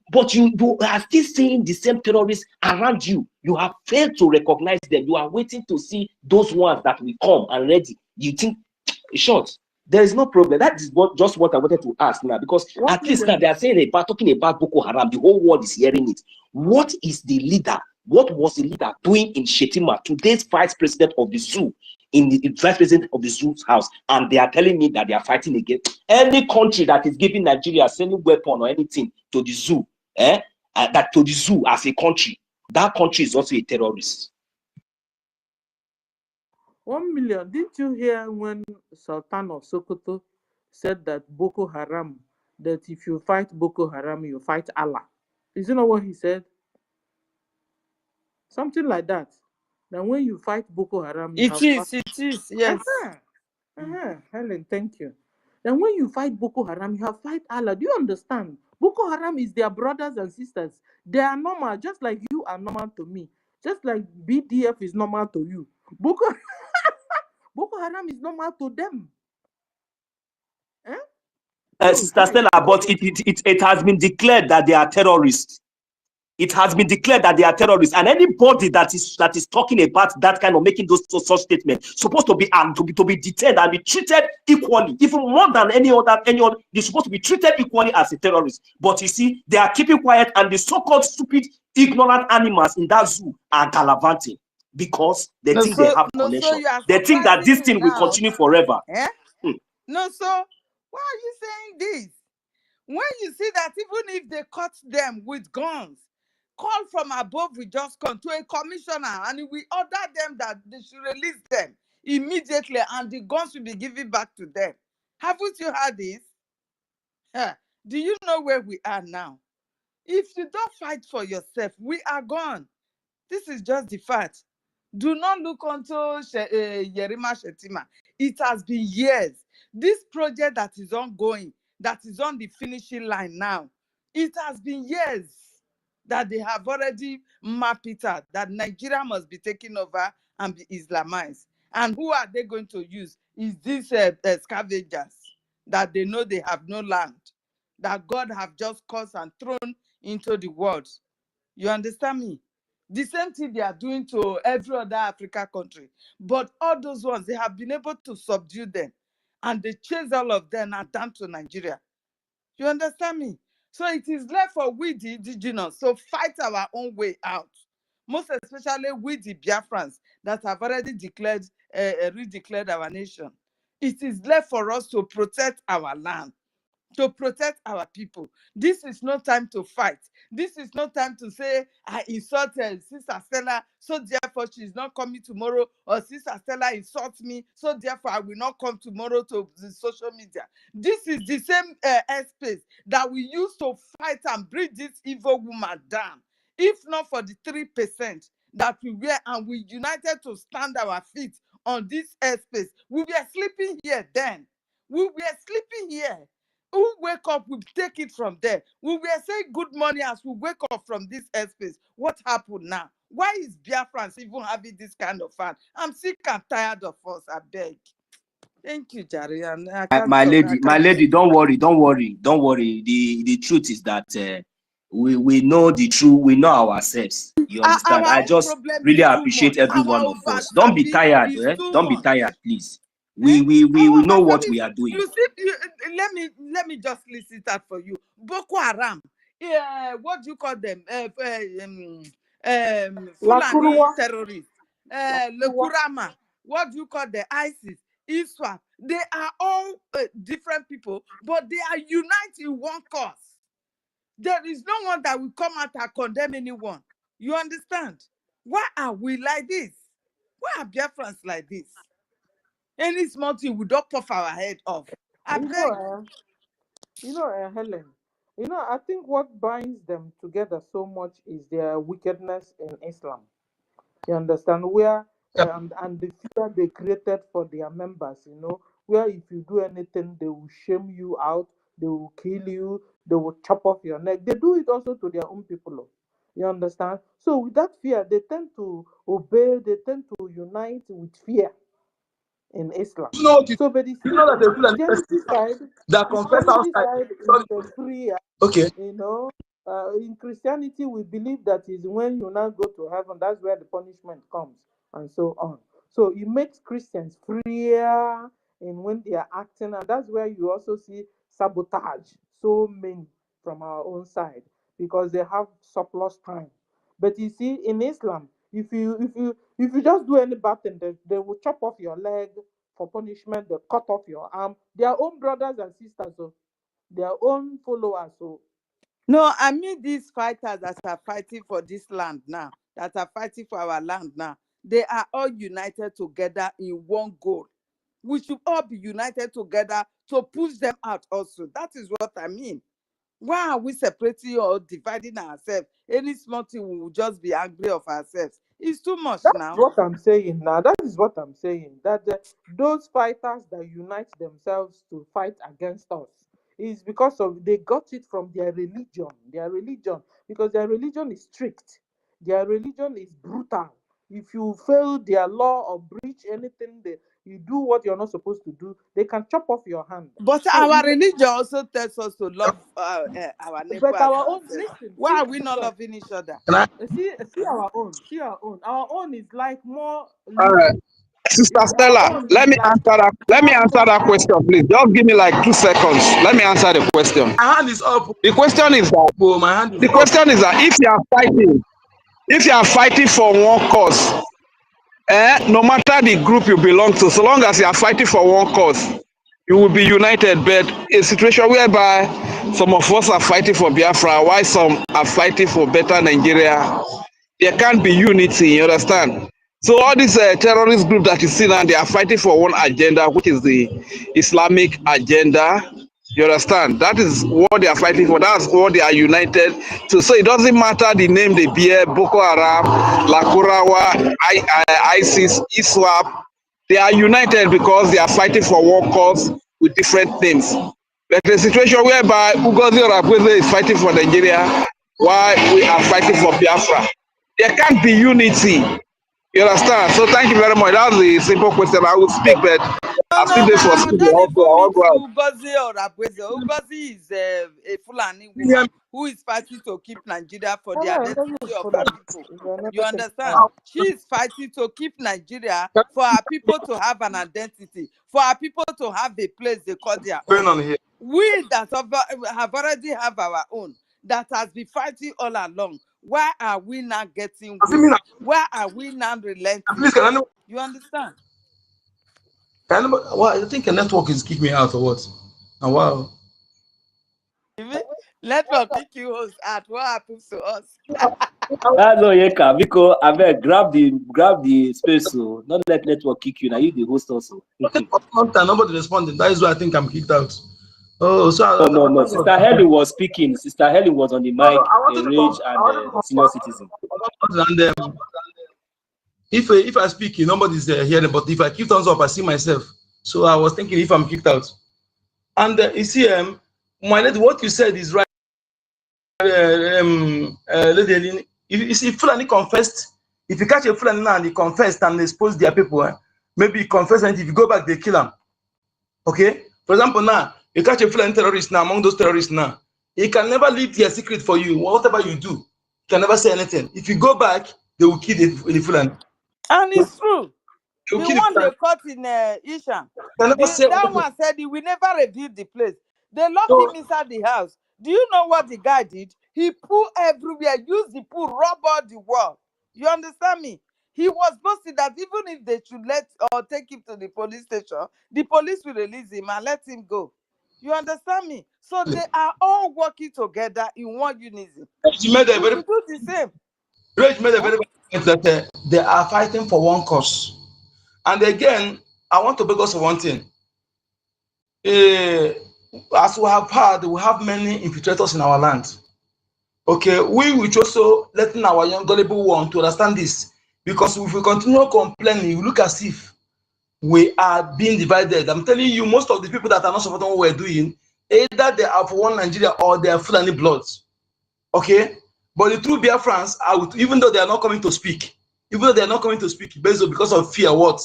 are still seeing the same terrorists around you. You have failed to recognize them. You are waiting to see those ones that will come and ready. You think, short, there is no problem. That is just what I wanted to ask now, because at least now they are saying talking about Boko Haram. The whole world is hearing it. What is the leader? What was the leader doing in Shetima, today's vice president of the zoo, in the vice president of the zoo's house? And they are telling me that they are fighting against any country that is giving Nigeria sending weapon or anything to the zoo, that to the zoo as a country. That country is also a terrorist. 1 million. Didn't you hear when Sultan of Sokoto said that Boko Haram, that if you fight Boko Haram, you fight Allah? Isn't that what he said? Something like that. Then when you fight Boko Haram, you It is, yes. Helen, thank you. Then when you fight Boko Haram, you have fight Allah. Do you understand? Boko Haram is their brothers and sisters. They are normal, just like you are normal to me. Just like BDF is normal to you. Boko Haram is normal to them. Sister Stella, but it has been declared that they are terrorists. It has been declared that they are terrorists, and anybody that is talking about that kind of making those such statements supposed to be detained and be treated equally, even more than any other. They're supposed to be treated equally as a terrorist. But you see, they are keeping quiet, and the so-called stupid, ignorant animals in that zoo are gallivanting because they think they have connection. They think that this thing will continue forever. No, so why are you saying this? When you see that even if they caught them with guns, call from above will just come to a commissioner and we order them that they should release them immediately and the guns will be given back to them. Haven't you heard this? Do you know where we are now? If you don't fight for yourself, we are gone. This is just the fact. Do not look onto Yerima Shetima. It has been years. This project that is ongoing, that is on the finishing line now, it has been years that they have already mapped it out, that Nigeria must be taken over and be Islamized. And who are they going to use? Is these scavengers that they know they have no land, that God have just caused and thrown into the world. You understand me? The same thing they are doing to every other African country. But all those ones, they have been able to subdue them. And they chase all of them and down to Nigeria. You understand me? So it is left for we, the indigenous, to fight our own way out. Most especially with the Biafrans that have already redeclared our nation. It is left for us to protect our land. to protect our people. This is no time to fight. This is no time to say, I insulted Sister Stella, so therefore she is not coming tomorrow, or Sister Stella insults me, so therefore I will not come tomorrow to the social media. This is the same airspace that we used to fight and bring this evil woman down. If not for the 3% that we were, and we united to stand our feet on this airspace, we were sleeping here then. We were sleeping here. Who wake up, we take it from there. We were saying good morning as we wake up from this airspace. What happened now? Why is BIAFRANS even having this kind of fun? I'm sick and tired of us, I beg. Thank you, Jerry. And I can't My talk, lady, don't worry. The truth is that we know the truth. We know ourselves. You understand? Our I own just problem really is too appreciate much. every one Our of us. Don't be tired. Don't be much. tired, please. Eh? We Our know what overstanding we is- are doing. You see, let me just list it out for you. Boko Haram. What do you call them? Fulani Lakurwa. terrorists. Lakurwa. Lekurama. What do you call the ISIS? ISWAP. They are all different people, but they are united in one cause. There is no one that will come out and condemn anyone. You understand? Why are we like this? Why are Biafrans like this? Any small thing we don't puff our head off. I You beg. know, Helen, I think what binds them together so much is their wickedness in Islam. You understand? Where and the fear they created for their members, where if you do anything, they will shame you out, they will kill you, they will chop off your neck. They do it also to their own people. You understand? So with that fear, they tend to obey, they tend to unite with fear in Islam. You know what So, but you see, you know that on the the Fulani Christianity side, that confess outside. is free. Okay. In Christianity, we believe that is when you now go to heaven, that's where the punishment comes, and so on. So it makes Christians freer in when they are acting, and that's where you also see sabotage so many from our own side because they have surplus time. But you see, in Islam, if you just do any bad thing, they will chop off your leg for punishment, they cut off your arm. Their own brothers and sisters, so their own followers. So No, I mean these fighters that are fighting for this land now, that are fighting for our land now, they are all united together in one goal. We should all be united together to push them out also. That is what I mean. Why are we separating or dividing ourselves? Any small thing, we will just be angry of ourselves. It's too much that's now. what I'm saying now. That is what I'm saying. That those fighters that unite themselves to fight against us is because of they got it from their religion. Their religion, because their religion is strict. Their religion is brutal. If you fail their law or breach anything, you do what you're not supposed to do, they can chop off your hand. But So our religion also tells us to love our neighbor but as our own, ourselves. listen, Why are we not loving each other? Can I? see our own. See our own. Our own is like more All right. loose. Sister Our Stella, own let is me like answer that. Let me more answer that soft. question, please. Just give me like 2 seconds. Let me answer the question. My hand is up. The question is that. Oh, my hand is the up. Question is that if you are fighting for one cause, no matter the group you belong to, so long as you are fighting for one cause, you will be united. But a situation whereby some of us are fighting for Biafra, while some are fighting for better Nigeria, there can't be unity, you understand? So all these terrorist groups that you see now, they are fighting for one agenda, which is the Islamic agenda. You understand? That is what they are fighting for. That's what they are united to. So it doesn't matter the name they bear, Boko Haram, Lakurawa, ISIS, ISWAP. They are united because they are fighting for one cause with different names. But the situation whereby Ugozi or Abweze is fighting for Nigeria, while we are fighting for Biafra, there can't be unity. You understand? So thank you very much. That's the simple question. I will speak, but No, I still no, there for no. speaking. Don't even I'll meet go out. Ugozi or Abweze. Ugozi is a Fulani Yeah. woman who is fighting to keep Nigeria for the Hello, identity hello, of for her that. people. You're not You taking understand? time. She is fighting to keep Nigeria for our people to have an identity, for our people to have a place they call their Going own. on here. We that have already have our own, that has been fighting all along. Why are we not getting I weak? mean, Why are we not relenting? please, You understand? well, I think a network is kicking me out or what? And wow. Network kick you host at what happens to us. No, Yeka, because I bet grab the space, so not let network kick you. Now you the host also. Nobody responded. That is why I think I'm kicked out. Oh, so No. Sister Helen was speaking. Sister Helen was on the mic, Rage and Senior Citizen. And if I speak, nobody's hearing. But if I keep thumbs up, I see myself. So I was thinking if I'm kicked out. And you see, my lady, what you said is right. Lady Eileen, you see, Fulani confessed. If you catch a Fulani now and he confessed and expose their people, maybe he confessed, and if you go back, they kill him. Okay? For example, now, you catch a Fulani terrorist now, among those terrorists now, he can never leave their secret for you. Whatever you do, he can never say anything. If you go back, they will kill the Fulani. And it's true. They The will kill one the they Fulani. caught in Ishan, They never say that anything. one said he will never reveal the place. They locked So, him inside the house. Do you know what the guy did? He poo everywhere, used the poo, rub all the wall. You understand me? He was boasting that even if they should let or take him to the police station, the police will release him and let him go. You understand me? So they are all working together in one unison. you made a We very should do the same. Rage made a very point that they are fighting for one cause. And again, I want to beg us for one thing. As we have heard, we have many infiltrators in our land. Okay, we will also letting our young gullible one to understand this. Because if we continue complaining, we look as if we are being divided. I'm telling you, most of the people that are not supporting what we're doing, either they are for one Nigeria or they are Fulani bloods. Okay? But the true Biafrans are, even though they are not coming to speak, based on because of fear, what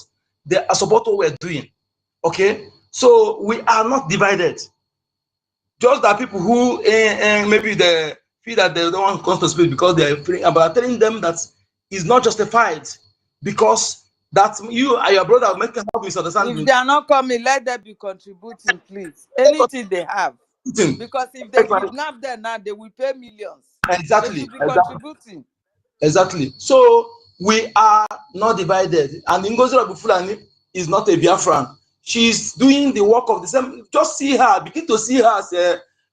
they are support what we're doing. Okay, so we are not divided. Just that people who maybe they feel that they don't want to come to speak because they are feeling, but I'm telling them that it's not justified because that you and your brother make have misunderstanding. If they are not coming, let them be contributing, please. Anything they have. Because if they kidnap them now, they will pay millions. Exactly. They should be contributing. Exactly. So we are not divided. And NGOZI Fulani is not a Biafran. She's doing the work of the same. Just see her. Begin to see her as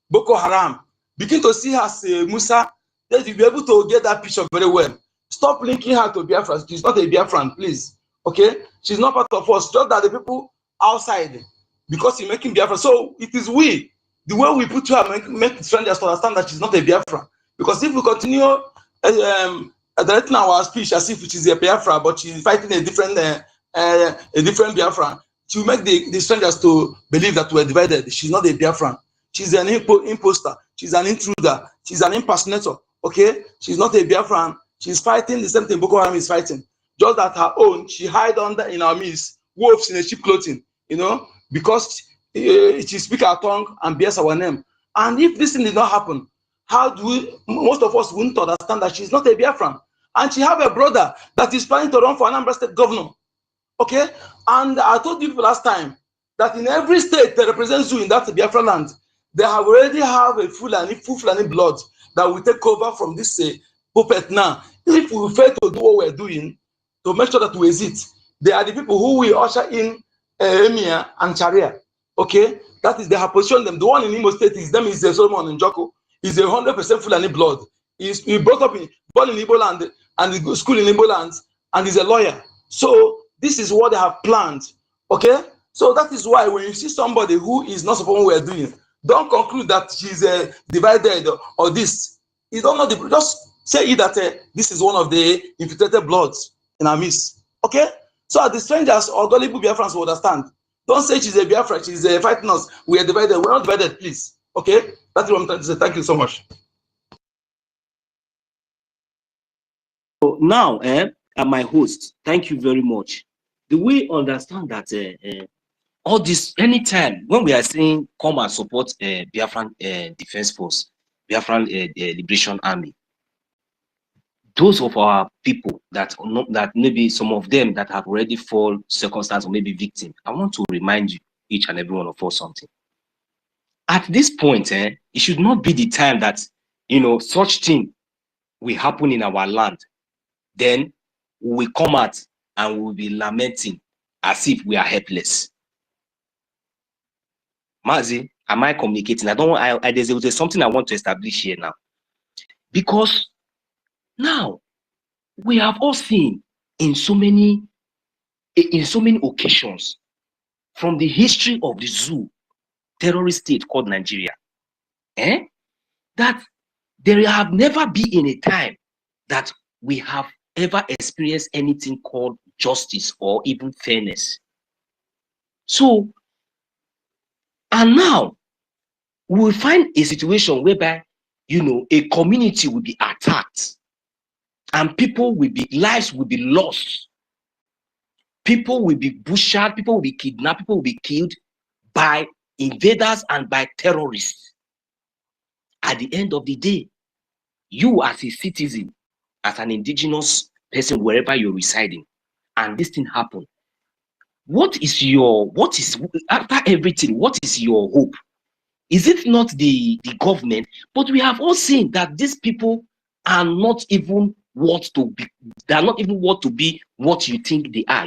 Boko Haram. Begin to see her as Musa. Then you'll be able to get that picture very well. Stop linking her to Biafra. She's not a Biafran, please. Okay? She's not part of us. Just that the people outside, because you're making Biafra. So it is we. The way we put her, make strangers to understand that she's not a Biafran. Because if we continue directing our speech as if it is a Biafra, but she's fighting a different Biafra, she will make the strangers to believe that we're divided. She's not a Biafran. She's an imposter. She's an intruder. She's an impersonator. Okay? She's not a Biafran. She's fighting the same thing Boko Haram is fighting. Just that her own, she hide under in our midst, wolves in a sheep clothing, because she speaks our tongue and bears our name. And if this thing did not happen, how do we, most of us wouldn't understand that she's not a Biafran. And she have a brother that is planning to run for Anambra State governor. Okay? And I told you last time that in every state that represents you in that Biafra land, they have already have a full Fulani blood that will take over from this puppet now. If we fail to do what we're doing, to make sure that we exit, they are the people who will usher in Emir and Sharia. Okay? That is, they have positioned them. The one in Imo State is Solomon Njoko. He's 100% Fulani blood. He brought up born in Igbo land and he school in Igbo land, and he's a lawyer. So this is what they have planned. Okay? So that is why when you see somebody who is not supporting what we're doing, don't conclude that she's divided or this. You don't know just say that this is one of the infiltrated bloods in our midst. Okay? So the strangers or gullible Biafrans will understand. Don't say she's a Biafra, she's fighting us. We are divided. We're not divided, please. Okay? That's what I'm trying to say. Thank you so much. So now, my host, thank you very much. Do we understand that all this, anytime when we are saying come and support Biafran Defense Force, Biafran Liberation Army, those of our people that maybe some of them that have already fallen circumstance or maybe victim, I want to remind you, each and every one of us, something. At this point, it should not be the time that such thing will happen in our land. Then we come out and we will be lamenting as if we are helpless. Mazi, Am I communicating? There's something I want to establish here now. Because now we have all seen in so many occasions from the history of the zoo terrorist state called Nigeria, that there have never been in a time that we have ever experienced anything called justice or even fairness. So, and now we will find a situation whereby, a community will be attacked and lives will be lost. People will be butchered, people will be kidnapped, people will be killed by invaders and by terrorists. At the end of the day, you as a citizen, as an indigenous person, wherever you're residing, and this thing happened, after everything, what is your hope? Is it not the government? But we have all seen that these people are not even what to be. They are not even what you think they are.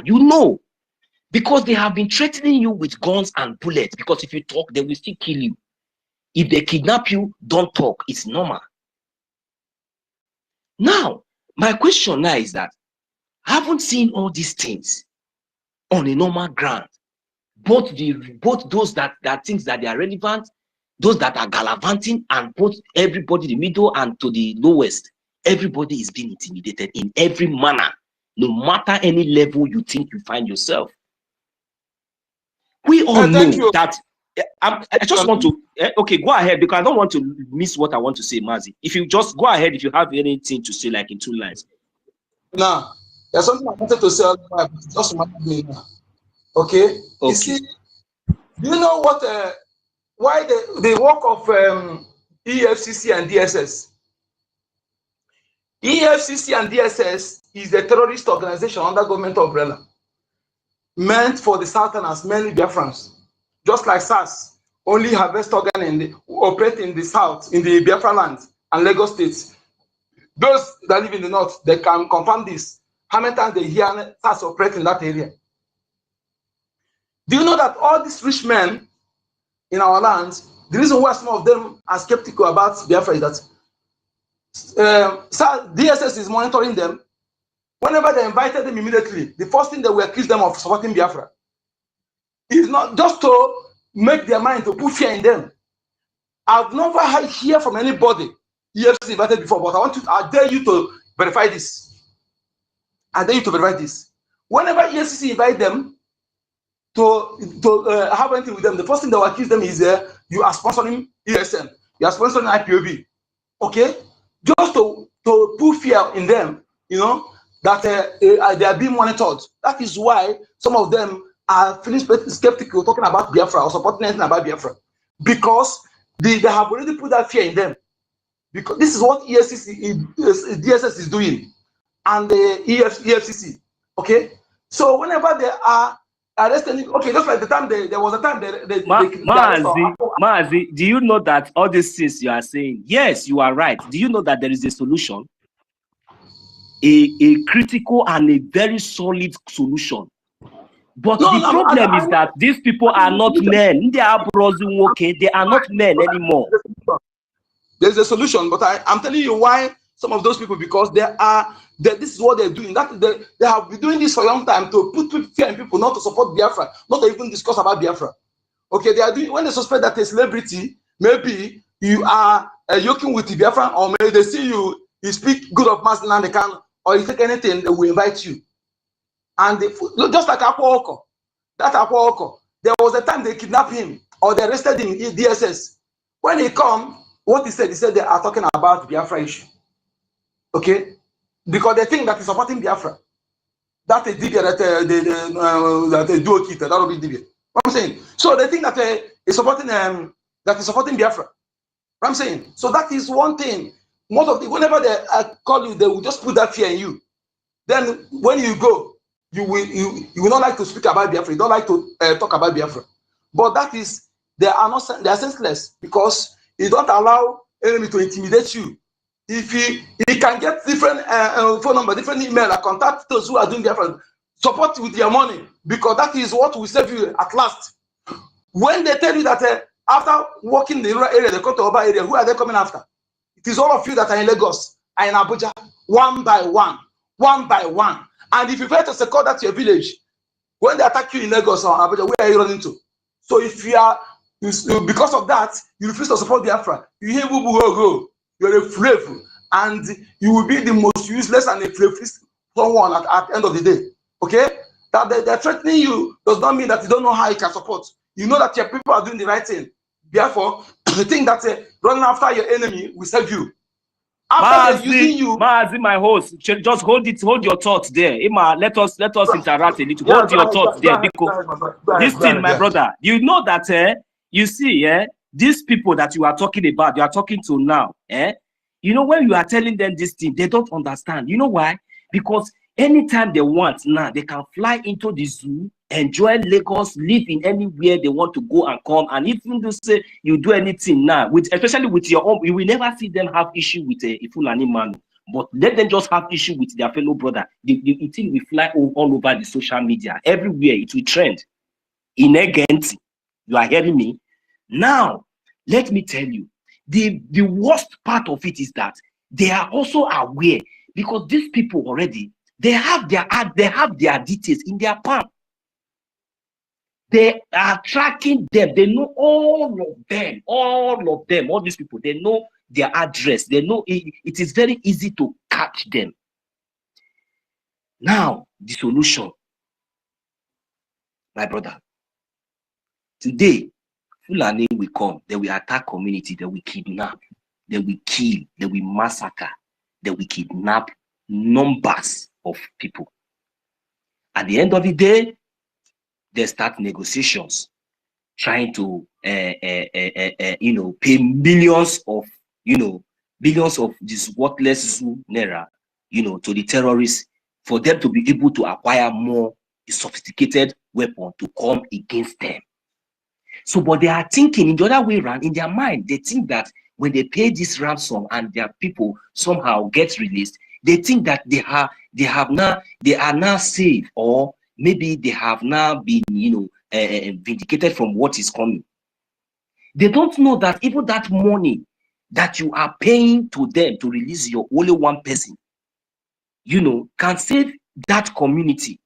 Because they have been threatening you with guns and bullets. Because if you talk, they will still kill you. If they kidnap you, don't talk. It's normal. Now, my question now is that I haven't seen all these things on a normal ground. Both those that things that they are relevant, those that are gallivanting, and both everybody, the middle and to the lowest, everybody is being intimidated in every manner, no matter any level you think you find yourself. We all know that. I just want to okay, go ahead, because I don't want to miss what I want to say, Mazi. If you just go ahead, if you have anything to say, like in 2 lines. Now, there's something I wanted to say, just remind me now. Okay. You see, do you know what? Why the work of EFCC and DSS? EFCC and DSS is a terrorist organization under government umbrella, meant for the Southerners, mainly Biafrans. Just like SARS, only harvest organ operate in the South, in the Biafra lands and Lagos states. Those that live in the North, they can confirm this. How many times they hear SARS operate in that area? Do you know that all these rich men in our lands, the reason why some of them are skeptical about Biafra is that DSS is monitoring them. Whenever they invited them immediately, the first thing they will accuse them of supporting Biafra is not just to make their mind, to put fear in them. I've never heard from anybody EFCC invited before, but I dare you to verify this. I dare you to verify this. Whenever EFCC invite them to have anything with them, the first thing they will accuse them is you are sponsoring ESN, you are sponsoring IPOB. Okay? Just to put fear in them, that they are being monitored. That is why some of them are feeling skeptical talking about Biafra or supporting anything about Biafra, because they have already put that fear in them. Because this is what DSS is doing, and the EFCC. Okay, so whenever they are arresting, okay, just like the time there was a time Mazi, do you know that all these things you are saying? Yes, you are right. Do you know that there is a solution, a critical and a very solid solution? But the problem is that these people are not men. They are okay. They are not men anymore. There's a solution, but I'm telling you why some of those people, because this is what they're doing. They have been doing this for a long time to put fear in people, not to support Biafra, not to even discuss about Biafra. Okay, they are doing, when they suspect that a celebrity, maybe you are yoking with the Biafra, or maybe they see you speak good of mass and they can, or you take anything, they will invite you. And just like Akwa Oko, there was a time they kidnapped him or they arrested him in DSS. When he come, what he said they are talking about Biafra issue. Okay, because they think that he's supporting Biafra. That is Dibia that they do it. That will be Dibia. What I'm saying. So they think that is supporting Biafra. What I'm saying. So that is one thing. Whenever they call you, they will just put that fear in you. Then when you go, you will not like to speak about Biafra. You don't like to talk about Biafra. But they are senseless, because you don't allow enemy to intimidate you. If he can get different phone number, different email, and contact those who are doing Biafra, support with your money, because that is what will save you at last. When they tell you that After walking the rural area, they come to Oba area, who are they coming after? It is all of you that are in Lagos and in Abuja, one by one, one by one. And if you try to secure that to your village, when they attack you in Lagos or Abuja, where are you running to? So if you are, because of that, you refuse to support Biafra, you hear boo boo go, you're a slave, and you will be the most useless and a slave someone at the end of the day. Okay? That they're threatening you does not mean that you don't know how you can support. You know that your people are doing the right thing. Therefore, the thing that running after your enemy will save you. After they're using you, Maazi, my host, just hold your thoughts there. Ima, let us interact a little. Hold your thoughts there, because this thing, my brother, you know that you see, these people that you are talking about, you are talking to now, you know, when you are telling them this thing, they don't understand. You know why? Because anytime they want now, they can fly into the zoo, enjoy Lagos, live in anywhere they want to go and come. And even to say you do anything now, especially with your own, you will never see them have issue with a Fulani man. But let them just have issue with their fellow brother. The thing will fly all over the social media. Everywhere it will trend. In Egenti, you are hearing me? Now, let me tell you, the worst part of it is that they are also aware, because these people already, they have their details in their palm. They are tracking them. They know all of them, all these people. They know their address. They know it is very easy to catch them. Now, the solution, my brother. Today, Fulani will come. They will attack community. They will kidnap. They will kill. They will massacre. They will kidnap numbers of people. At the end of the day, they start negotiations, trying to pay billions of this worthless zoo naira, to the terrorists, for them to be able to acquire more sophisticated weapon to come against them. So, but they are thinking in the other way around. In their mind, they think that when they pay this ransom and their people somehow get released, they think that they are now safe, or maybe they have now been, vindicated from what is coming. They don't know that even that money that you are paying to them to release your only one person, can save that community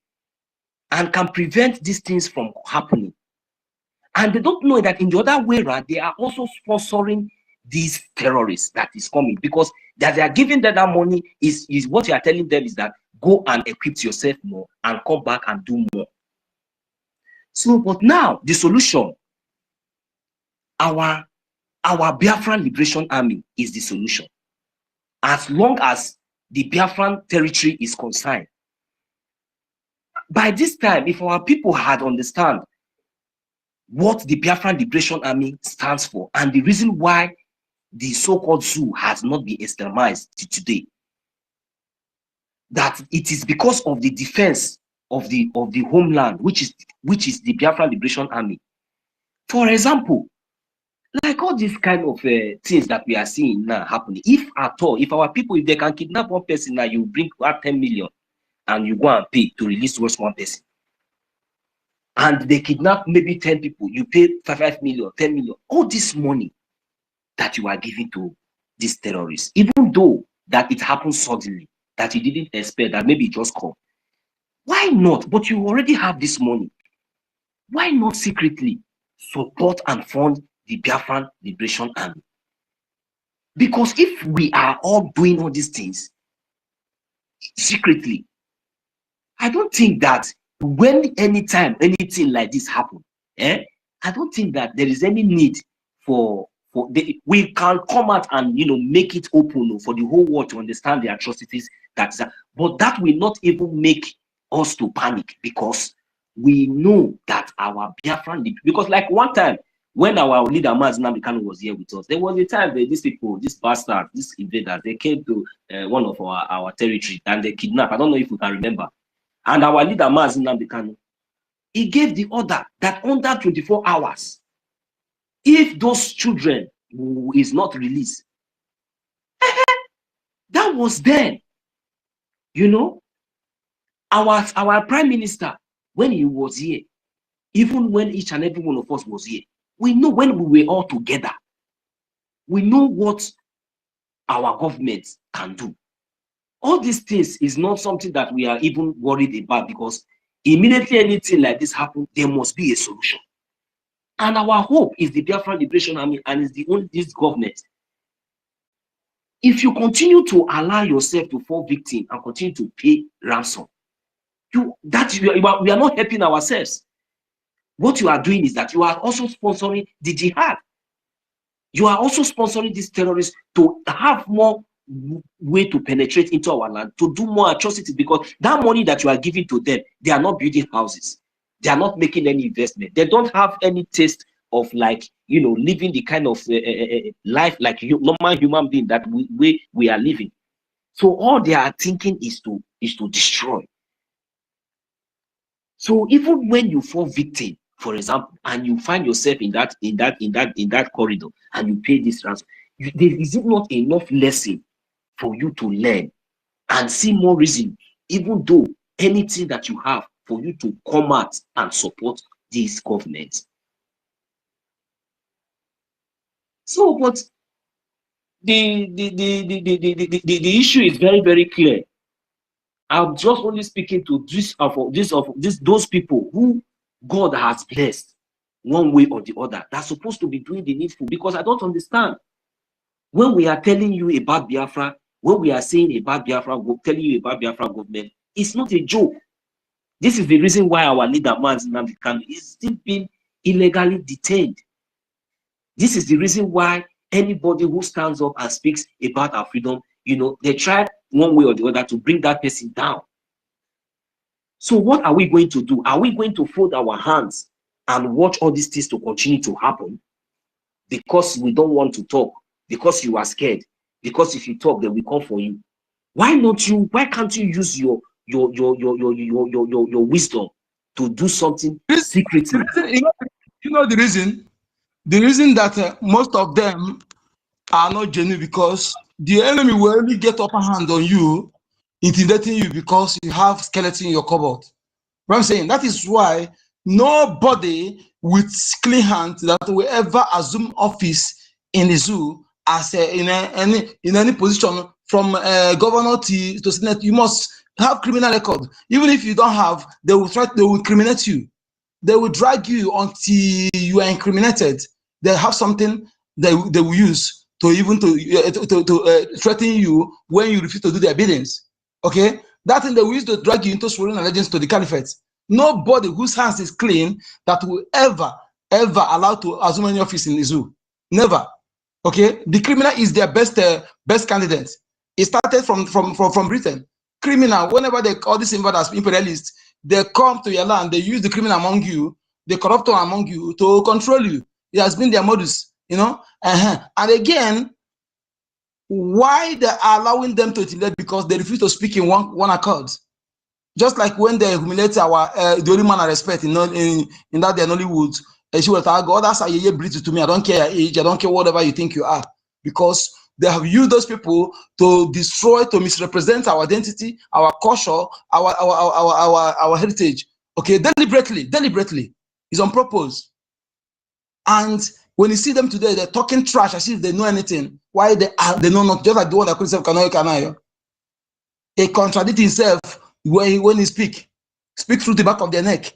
and can prevent these things from happening. And they don't know that in the other way around, they are also sponsoring these terrorists that is coming, because that they are giving them that money is what you are telling them is that go and equip yourself more and come back and do more. So, but now the solution, our Biafran Liberation Army is the solution. As long as the Biafran territory is concerned. By this time, if our people had understand what the Biafran Liberation Army stands for and the reason why the so-called zoo has not been exterminated to today, that it is because of the defense of the homeland, which is the Biafran Liberation Army. For example, like all these kind of things that we are seeing now happening, if at all, if our people, if they can kidnap one person now, you bring out 10 million and you go and pay to release just one person. And they kidnap maybe 10 people, you pay 5 million, 10 million. All this money that you are giving to these terrorists, even though that it happens suddenly, that you didn't expect, that maybe it just come. Why not? But you already have this money. Why not secretly support and fund the Biafran Liberation Army? Because if we are all doing all these things secretly, I don't think that when anytime anything like this happen, I don't think that there is any need for we can come out and make it open for the whole world to understand the atrocities but that will not even make us to panic, because we know that our Biafran, because like one time when our leader Nnamdi Kanu was here with us, there was a time that these people, these bastards, these invaders, they came to one of our territory and they kidnapped. I don't know if you can remember. And our leader Nnamdi Kanu, he gave the order that under 24 hours, if those children who is not released, that was then, our prime minister, when he was here, even when each and every one of us was here, We know when we were all together, we know what our government can do. All these things is not something that we are even worried about, because immediately anything like this happens, there must be a solution. And our hope is the Biafran Liberation Army and is the only this government. If you continue to allow yourself to fall victim and continue to pay ransom, we are not helping ourselves. What you are doing is that you are also sponsoring the jihad. You are also sponsoring these terrorists to have more way to penetrate into our land, to do more atrocities, because that money that you are giving to them, they are not building houses. They are not making any investment. They don't have any taste of, like, you know, living the kind of life like normal human being that we are living. So all they are thinking is to destroy. So even when you fall victim, for example, and you find yourself in that corridor and you pay this ransom, is it not enough lesson for you to learn and see more reason, even though anything that you have, for you to come out and support this government? So, but the issue is very, very clear. I'm just only speaking to those people who God has blessed one way or the other. That's supposed to be doing the needful, because I don't understand. When we are telling you about Biafra, when we are saying about Biafra, telling you about Biafra government, it's not a joke. This is the reason why our leader, Nnamdi Kanu, is still being illegally detained. This is the reason why anybody who stands up and speaks about our freedom, you know, they try one way or the other to bring that person down. So what are we going to do? Are we going to fold our hands and watch all these things to continue to happen because we don't want to talk, because you are scared, because if you talk, they will come for you? Why can't you use your wisdom to do something secretly? You know the reason? The reason that most of them are not genuine, because the enemy will only get upper hand on you, intimidating you, because you have skeleton in your cupboard. What I'm saying, that is why nobody with clean hands that will ever assume office in the zoo as in any position, from governor to senate, you must have criminal record. Even if you don't have, they will incriminate you. They will drag you until you are incriminated. They have something they will use to even to threaten you when you refuse to do their biddings. Okay, that thing they will use to drag you into sworn allegiance to the caliphate. Nobody whose hands is clean that will ever allow to assume any office in the zoo. Never. Okay, the criminal is their best candidate. It started from Britain. Criminal, whenever they call this invaders imperialists, they come to your land, they use the criminal among you, the corrupt one among you to control you. It has been their modus, you know. And again, why they are allowing them to intimidate? Because they refuse to speak in one accord. Just like when they humiliate our the only man I respect in that their Nollywood, she will tell God, that's how you breathe to me. I don't care your age, I don't care whatever you think you are, because they have used those people to destroy, to misrepresent our identity, our culture, our heritage. Okay, deliberately. It's on purpose. And when you see them today, they're talking trash as if they know anything. Why they know not, just like the one that calls himself Kanayo. He contradicts himself when he speak through the back of their neck.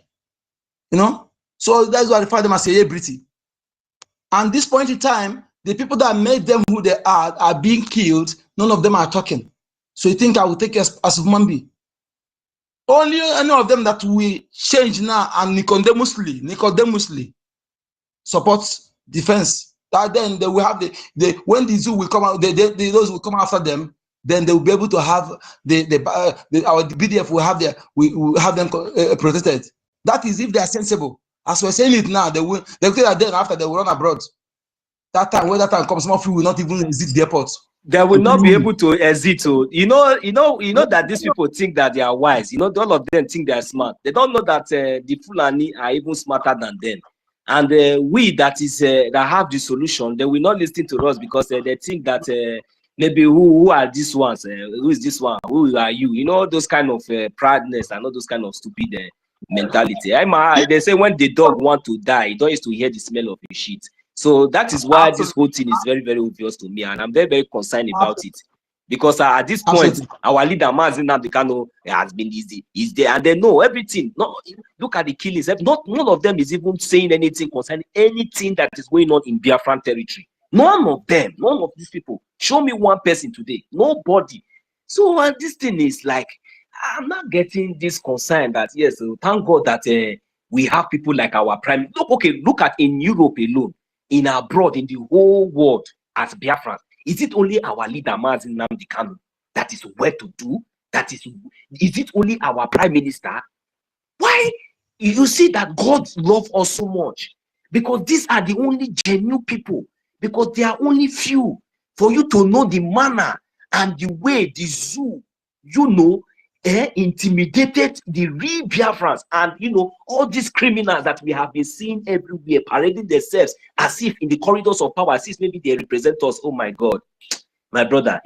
You know? So that's why I refer them as celebrity. And this point in time, the people that made them who they are being killed. None of them are talking. So you think I will take as human being? Only any of them that we change now and Nicodemusly support defense. That then they will have when the zoo will come out, those will come after them. Then they will be able to have our BDF will have them protected. That is if they are sensible. As we're saying it now, they will say that then after they will run abroad. That time, when that time comes, some of you will not even visit the airport. They will not be able to exit. So you know that these people think that they are wise. You know, all of them think they are smart. They don't know that the Fulani are even smarter than them. And we that have the solution, they will not listen to us, because they think that maybe who are these ones? Who is this one? Who are you? You know, those kind of proudness and all those kind of stupid mentality. They say when the dog want to die, you don't used to hear the smell of his shit. So that is why this whole thing is very, very obvious to me, and I'm very, very concerned about it. Because at this point, our leader Mazi Nnamdi Kanu has been easy. Is there, and they know everything. No, look at the killings. None of them is even saying anything concerning anything that is going on in Biafran territory. None of them, none of these people. Show me one person today. Nobody. So this thing is like, I'm not getting this concern that yes, thank God that we have people like our prime. Look at in Europe alone, in abroad, in the whole world as Biafrans. Is it only our leader Mazi Nnamdi Kanu that is well to do? Is it only our prime minister? Why? You see that God loves us so much because these are the only genuine people, because they are only few. For you to know the manner and the way the zoo, intimidated the real Biafrans, and all these criminals that we have been seeing everywhere parading themselves as if in the corridors of power, as if maybe they represent us. Oh my God, my brother,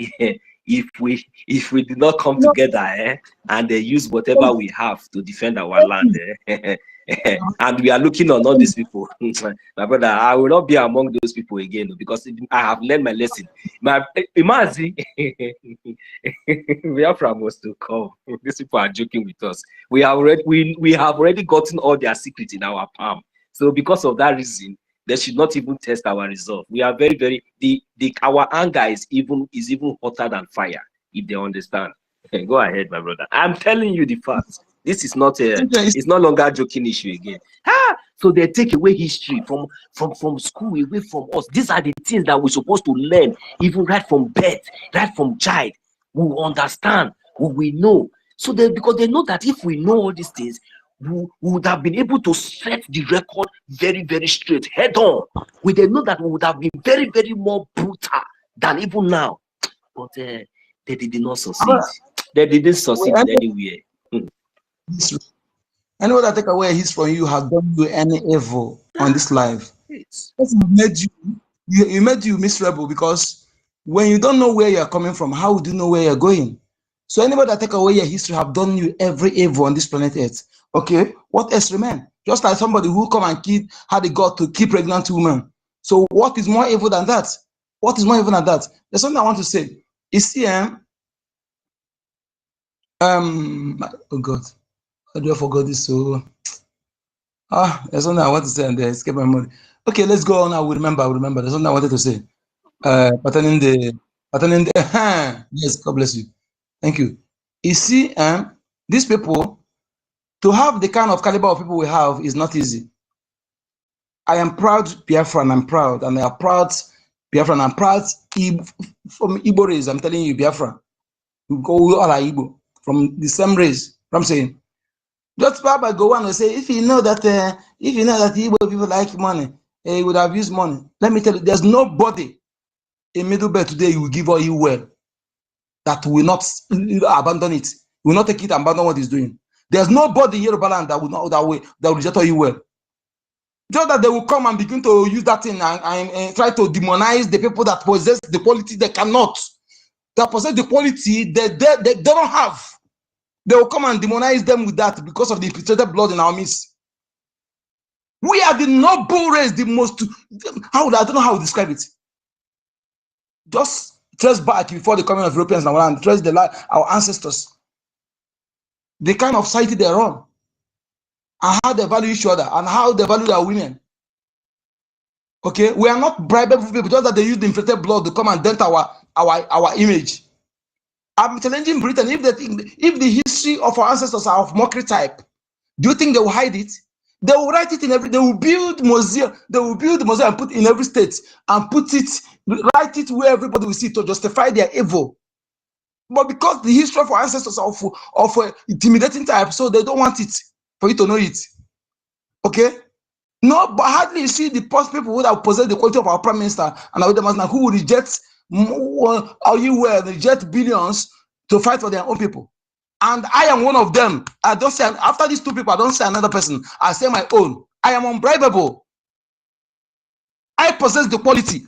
if we did not come together and use whatever we have to defend our land, and we are looking on all these people, my brother, I will not be among those people again because I have learned my lesson. Imagine Biafra was to come. These people are joking with us. We have already gotten all their secrets in our palm. So because of that reason, they should not even test our resolve. We are very, very our anger is even hotter than fire, if they understand. Go ahead, my brother. I'm telling you the facts. This is not it's no longer a joking issue again. So they take away history from school, away from us. These are the things that we're supposed to learn, even right from birth, right from child. We will understand, we know. So because they know that if we know all these things, we would have been able to set the record very, very straight, head on. We did know that we would have been very, very more brutal than even now. But they did not succeed. They didn't succeed in anywhere. Anyone that take away his from you has done you any evil on this life. You made you miserable, because when you don't know where you're coming from, how would you know where you're going? So anybody that take away your history have done you every evil on this planet Earth. Okay, what else remain? Just like somebody who come and had the God to keep pregnant women. So what is more evil than that? What is more evil than that? There's something I want to say. You see, oh God, how do I forget this? So there's something I want to say and they escape my memory. Okay, let's go on. I will remember. There's something I wanted to say. Pertaining the yes, God bless you. Thank you. You see, these people, to have the kind of caliber of people we have is not easy. I am proud Biafran, I'm proud, and I am proud Biafran, I'm proud from Igbo race. I'm telling you, Biafran. We all are Igbo from the same race. I'm saying, just Baba go on and say, if you know that Igbo people like money, he would have used money. Let me tell you, there's nobody in Middlebelt today who will give all you well that will not abandon it, will not take it and abandon what he's doing. There's nobody in Yoruba land that will reject all you well. Just that they will come and begin to use that thing and try to demonize the people that possess the quality they cannot. That possess the quality they don't have. They will come and demonize them with that because of the infiltrated blood in our midst. We are the noble race, the most, I don't know how to describe it. Just trace back before the coming of Europeans and land, trace our ancestors, the kind of society they're on, and how they value each other, and how they value their women. Okay, we are not bribable people, just that they use the infiltrated blood to come and dent our image. I'm challenging Britain, if the history of our ancestors are of mockery type, do you think they will hide it? They will write it in they will build museum, and put in every state and write it where everybody will see it to justify their evil. But because the history of our ancestors are of intimidating type, so they don't want it for you to know it. Okay? No, but hardly you see the post people who have possessed the quality of our prime minister and our demands, who will reject reject billions to fight for their own people. And I am one of them. I don't say, after these two people, I don't say another person. I say my own. I am unbribable. I possess the quality.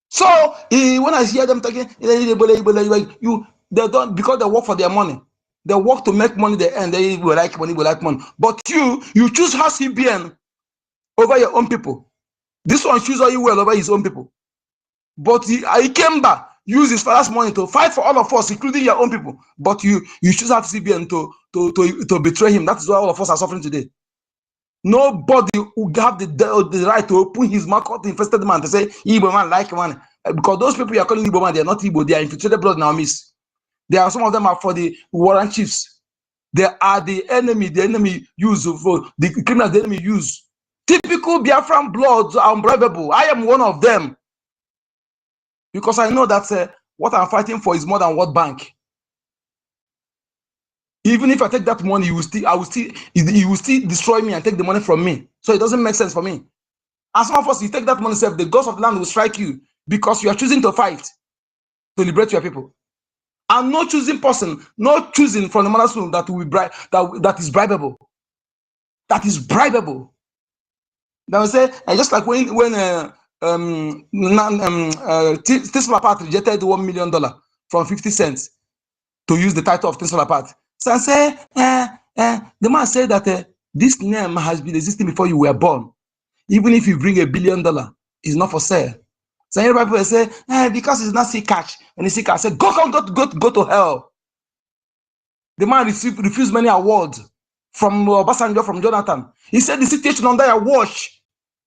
So when I hear them talking, they don't, because they work for their money. They work to make money, they earn, they will like money, will like money. But you choose house CBN over your own people. This one choose oil well over his own people. But he came back, use his father's money to fight for all of us, including your own people. But you choose house CBN to betray him. That is why all of us are suffering today. Nobody who have the right to open his mouth to infested man to say Igbo man like man. Because those people you are calling Igbo man, they are not Igbo, they are infiltrated blood in our midst. They are, some of them are for the warrant chiefs. They are the enemy use for the criminals the enemy use. Typical Biafran bloods are unbribable. I am one of them. Because I know that what I'm fighting for is more than World Bank. Even if I take that money, he will still destroy me and take the money from me. So it doesn't make sense for me. As some of us, you take that money, the gods of the land will strike you because you are choosing to fight to liberate your people. And no choosing person, no choosing from the mother's womb that will be that is bribable. That is bribable. Now say, just like when Tesla Part rejected $1 million from 50 cents to use the title of Tesla Part. So I say, the man said that this name has been existing before you were born. Even if you bring $1 billion, it's not for sale. So everybody will say, because it's not see catch. When you see catch, say, go to hell. The man refused many awards from Obasanjo, from Jonathan. He said the situation under your watch,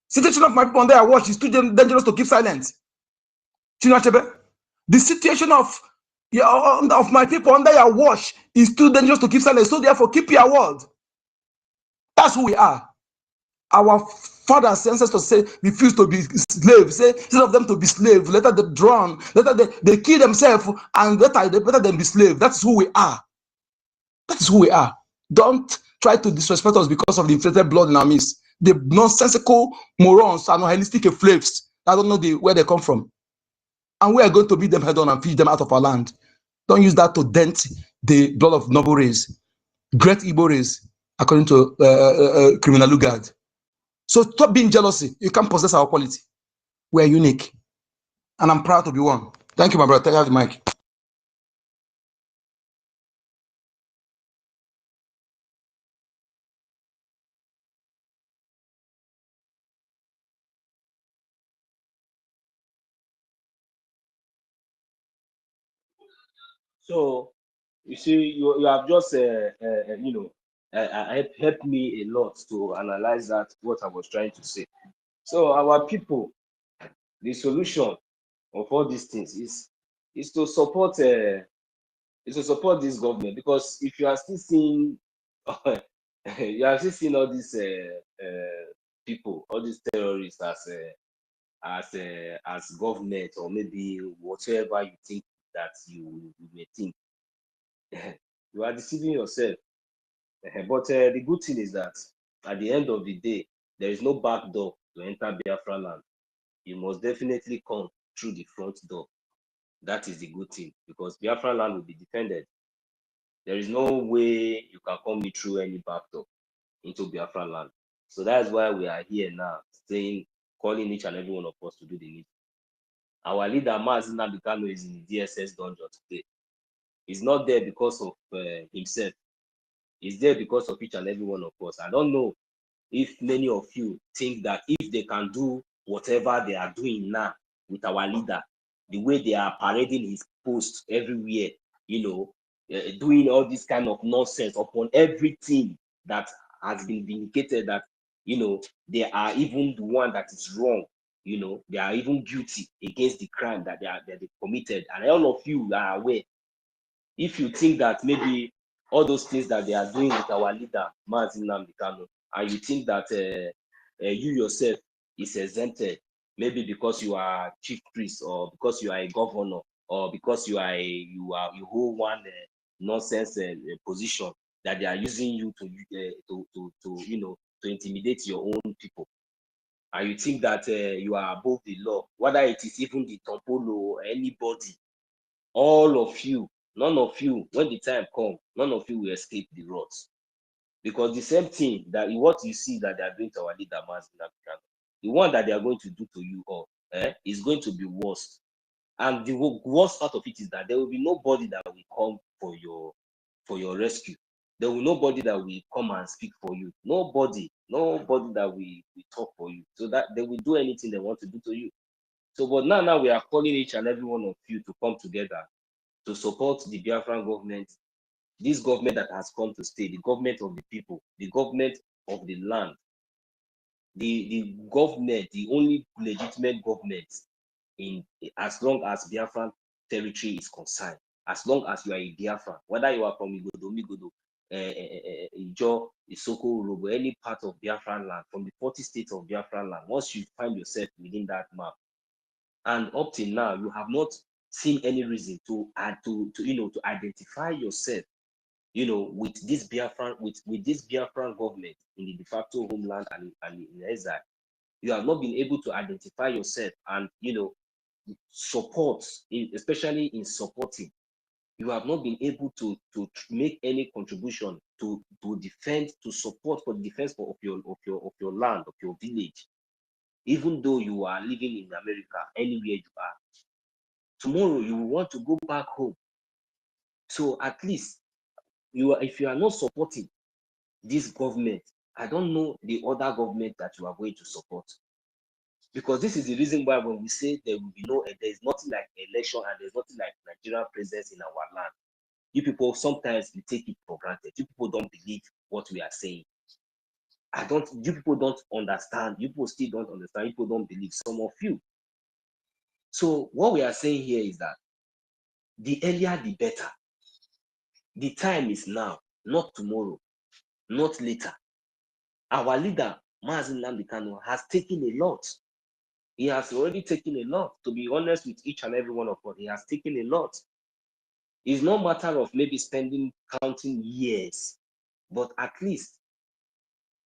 situation of my people under your watch is too dangerous to keep silent. The situation of my people under your watch is too dangerous to keep silent. So therefore, keep your word. That's who we are. Our fathers, ancestors say, refuse to be slaves. Say, instead of them to be slaves, let them drown, let they kill themselves, and let them be slaves. That's who we are. That is who we are. Don't try to disrespect us because of the inflated blood in our midst. The nonsensical morons and holistic slaves. I don't know where they come from. And we are going to beat them head on and feed them out of our land. Don't use that to dent the blood of noble race, great Igbo race, according to Criminal Lugard. So stop being jealousy. You can't possess our quality. We are unique. And I'm proud to be one. Thank you, my brother. Take out the mic. So you see, you have just helped me a lot to analyze that what I was trying to say. So our people, the solution of all these things is to support this government, because if you are still seeing you are still seeing all these people, all these terrorists as government, or maybe whatever you think that you may think, you are deceiving yourself. But the good thing is that at the end of the day, there is no back door to enter Biafra land. You must definitely come through the front door. That is the good thing, because Biafra land will be defended. There is no way you can come through any back door into Biafra land. So that's why we are here now, calling each and every one of us to do the need. Our leader, Mazi Nnamdi Kanu, is in the DSS dungeon today. He's not there because of himself. He's there because of each and every one of us. I don't know if many of you think that if they can do whatever they are doing now with our leader, the way they are parading his post everywhere, doing all this kind of nonsense upon everything that has been vindicated, that they are even the one that is wrong, they are even guilty against the crime that they committed, and all of you are aware. If you think that maybe all those things that they are doing with our leader, Mazi Nnamdi Kanu, and you think that you yourself is exempted, maybe because you are chief priest, or because you are a governor, or because you hold one nonsense position that they are using you to intimidate your own people, and you think that you are above the law, whether it is even the Tompolo or anybody, all of you, none of you, when the time comes, none of you will escape the wrath. Because the same thing that what you see that they are doing to our leader, Mazi Nnamdi Kanu, the one that they are going to do to you all is going to be worse. And the worst part of it is that there will be nobody that will come for your for your rescue. There will nobody that will come and speak for you. Nobody that will talk for you. So that they will do anything they want to do to you. So, but now we are calling each and every one of you to come together to support the Biafran government, this government that has come to stay, the government of the people, the government of the land, the government, the only legitimate government in as long as Biafran territory is concerned, as long as you are a Biafran, whether you are from Migodo, Ijo, Isoko, Urobo, any part of Biafran land, from the 40 states of Biafran land, once you find yourself within that map, and up till now, you have not seen any reason to identify yourself, with this Biafran, with this Biafran government in the de facto homeland and in exile. You have not been able to identify yourself and support, especially in supporting. You have not been able to make any contribution to defend, to support for the defense of your land, of your village, even though you are living in America, anywhere you are. Tomorrow you will want to go back home. So at least if you are not supporting this government, I don't know the other government that you are going to support. Because this is the reason why when we say there will be there's nothing like election and there's nothing like Nigerian presence in our land. You people, sometimes we take it for granted. You people don't believe what we are saying. You people don't understand. You people still don't understand. You people don't believe, some of you. So what we are saying here is that the earlier, the better. The time is now, not tomorrow, not later. Our leader, Mazi Nnamdi Kanu, has taken a lot. He has already taken a lot. To be honest with each and every one of us, he has taken a lot. It's no matter of maybe counting years, but at least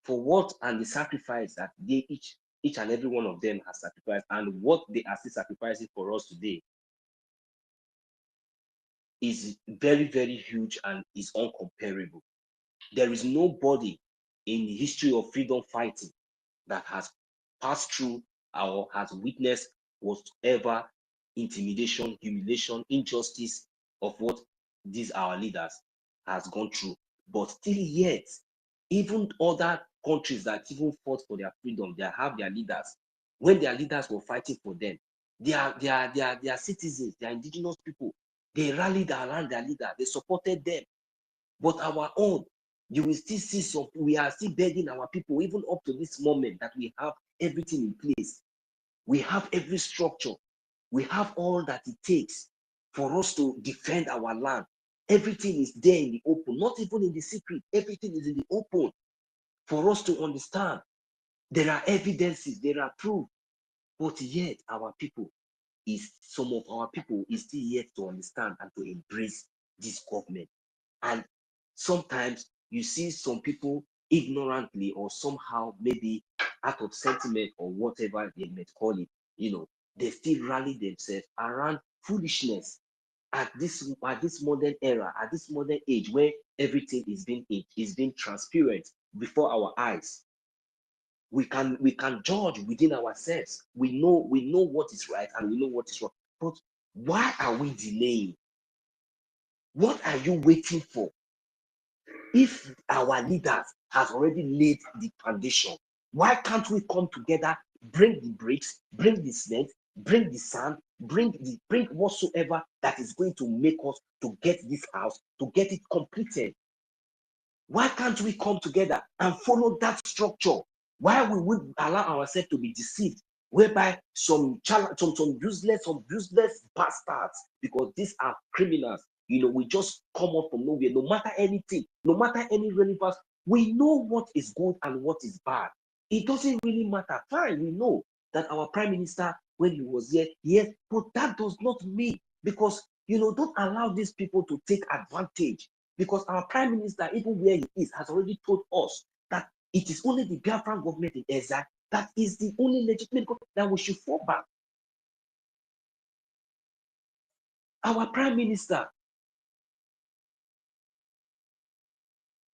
for what and the sacrifice that they each and every one of them has sacrificed, and what they are still sacrificing for us today, is very, very huge and is uncomparable. There is nobody in the history of freedom fighting that has passed through or has witnessed whatever intimidation, humiliation, injustice of what these our leaders has gone through. But still yet, even other countries that even fought for their freedom, they have their leaders. When their leaders were fighting for them, their citizens, their indigenous people, they rallied around their leader, they supported them. But our own, you will still see we are still begging our people, even up to this moment, that we have everything in place. We have every structure. We have all that it takes for us to defend our land. Everything is there in the open, not even in the secret. Everything is in the open for us to understand. There are evidences, there are proof. But yet some of our people is still yet to understand and to embrace this government. And sometimes you see some people ignorantly or somehow, maybe out of sentiment or whatever they might call it, they still rally themselves around foolishness at this modern era, at this modern age, where everything is being transparent before our eyes. We can judge within ourselves. We know what is right and we know what is wrong. But why are we delaying? What are you waiting for? If our leaders has already laid the foundation, why can't we come together, bring the bricks, bring the cement, bring the sand, bring whatsoever that is going to make us to get this house, to get it completed? Why can't we come together and follow that structure? Why will we allow ourselves to be deceived, whereby some useless bastards, because these are criminals, we just come up from nowhere, no matter anything, no matter any relevance, we know what is good and what is bad. It doesn't really matter. Fine, we know that our prime minister, when he was here, yes, but that does not mean, because don't allow these people to take advantage. Because our prime minister, even where he is, has already told us that it is only the Biafran government in exile that is the only legitimate government that we should fall back. Our prime minister,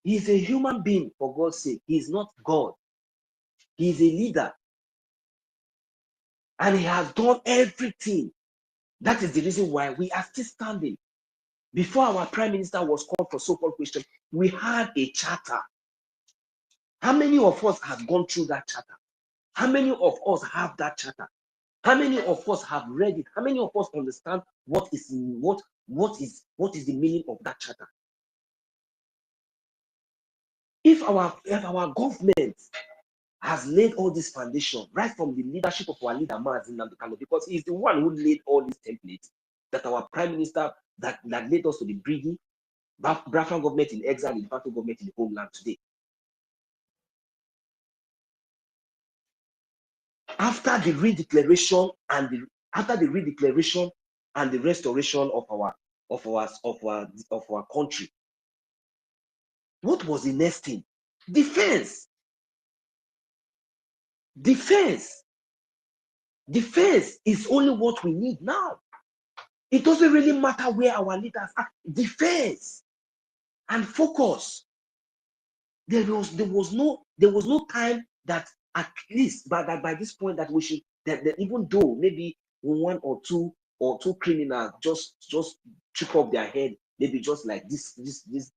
he is a human being, for God's sake. He is not God. He is a leader. And he has done everything. That is the reason why we are still standing. Before our prime minister was called for so-called question, we had a charter. How many of us have gone through that charter? How many of us have that charter? How many of us have read it? How many of us understand what is the meaning of that charter? If our government has laid all this foundation right from the leadership of our leader Mazi Nnamdi Kanu, because he's the one who laid all these templates that our prime minister that led us to the BRGIE, Biafran government in exile, the de facto government in the homeland today. After the redeclaration and the restoration of our country, what was the next thing? Defense. Defense is only what we need now. It doesn't really matter where our leaders are. Defense and focus. There was no time that at least by this point that we should that even though maybe one or two criminals just trick up their head, maybe just like this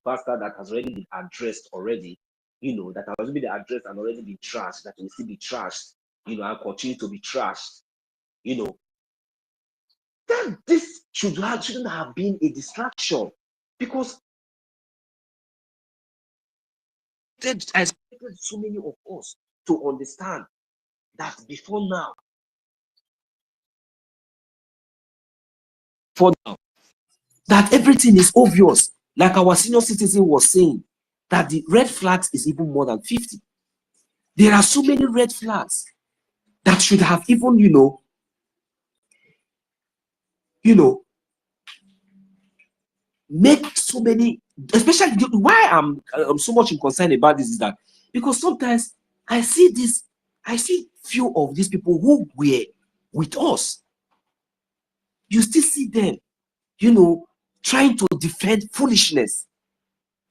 bastard that has already been addressed already, that has already been addressed and already been trashed, that will still be trashed, and continue to be trashed, then this shouldn't have been a distraction, because I expected so many of us to understand that before now, that everything is obvious, like our senior citizen was saying, that the red flags is even more than 50. There are so many red flags that should have even, make so many, especially why I'm so much concerned about this is that because sometimes I see few of these people who were with us. You still see them, trying to defend foolishness.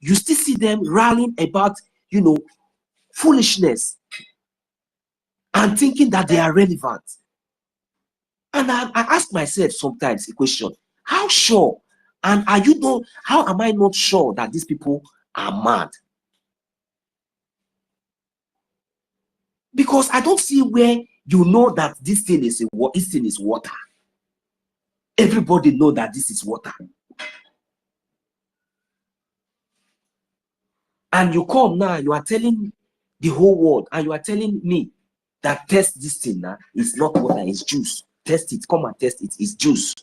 You still see them rallying about, foolishness and thinking that they are relevant. And I ask myself sometimes a question: how sure? And how am I not sure that these people are mad? Because I don't see where that this thing is water. Everybody know that this is water. And you come now, you are telling the whole world, and you are telling me that test this thing now, it's not water, it's juice. Test it, come and test it, it's juice.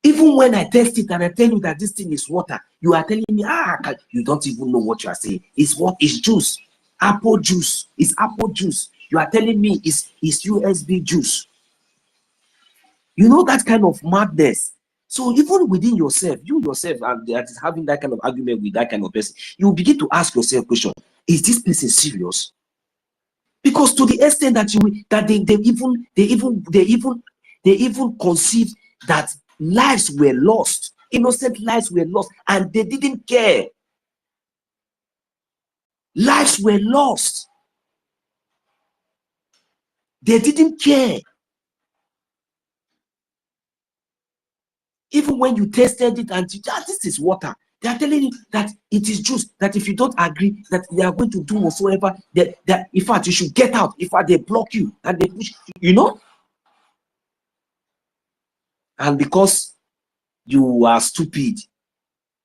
Even when I test it and I tell you that this thing is water, you are telling me, you don't even know what you are saying. It's what is juice. Apple juice. It's apple juice. You are telling me it's USB juice. That kind of madness. So even within yourself, you yourself that is having that kind of argument with that kind of person, you begin to ask yourself a question: is this person serious? Because to the extent that they even conceived that lives were lost, innocent lives were lost, and they didn't care. Lives were lost. They didn't care. Even when you tested it and this is water, they are telling you that it is juice, that if you don't agree, that they are going to do whatsoever, that in fact you should get out. In fact, they block you and they push, And because you are stupid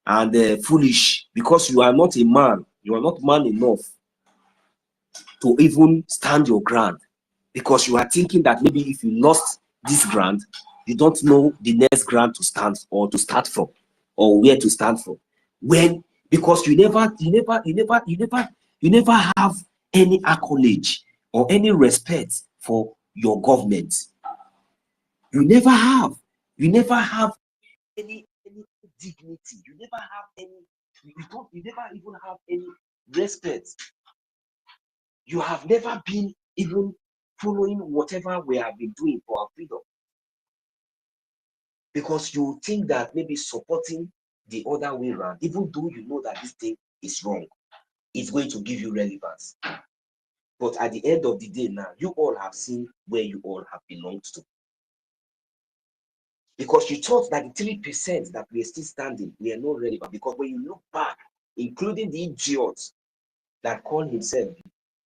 and foolish, because you are not a man, you are not man enough to even stand your ground, because you are thinking that maybe if you lost this ground, you don't know the next ground to stand or to start from, or where to stand from. Because you never have any accolade or any respect for your government. You never have any dignity. You never have any. You never even have any respect. You have never been even following whatever we have been doing for our freedom, because you think that maybe supporting the other way around, even though you know that this thing is wrong, is going to give you relevance. But at the end of the day now, you all have seen where you all have belonged to. Because you thought that the 3% that we are still standing, we are not relevant. Because when you look back, including the idiots that call himself,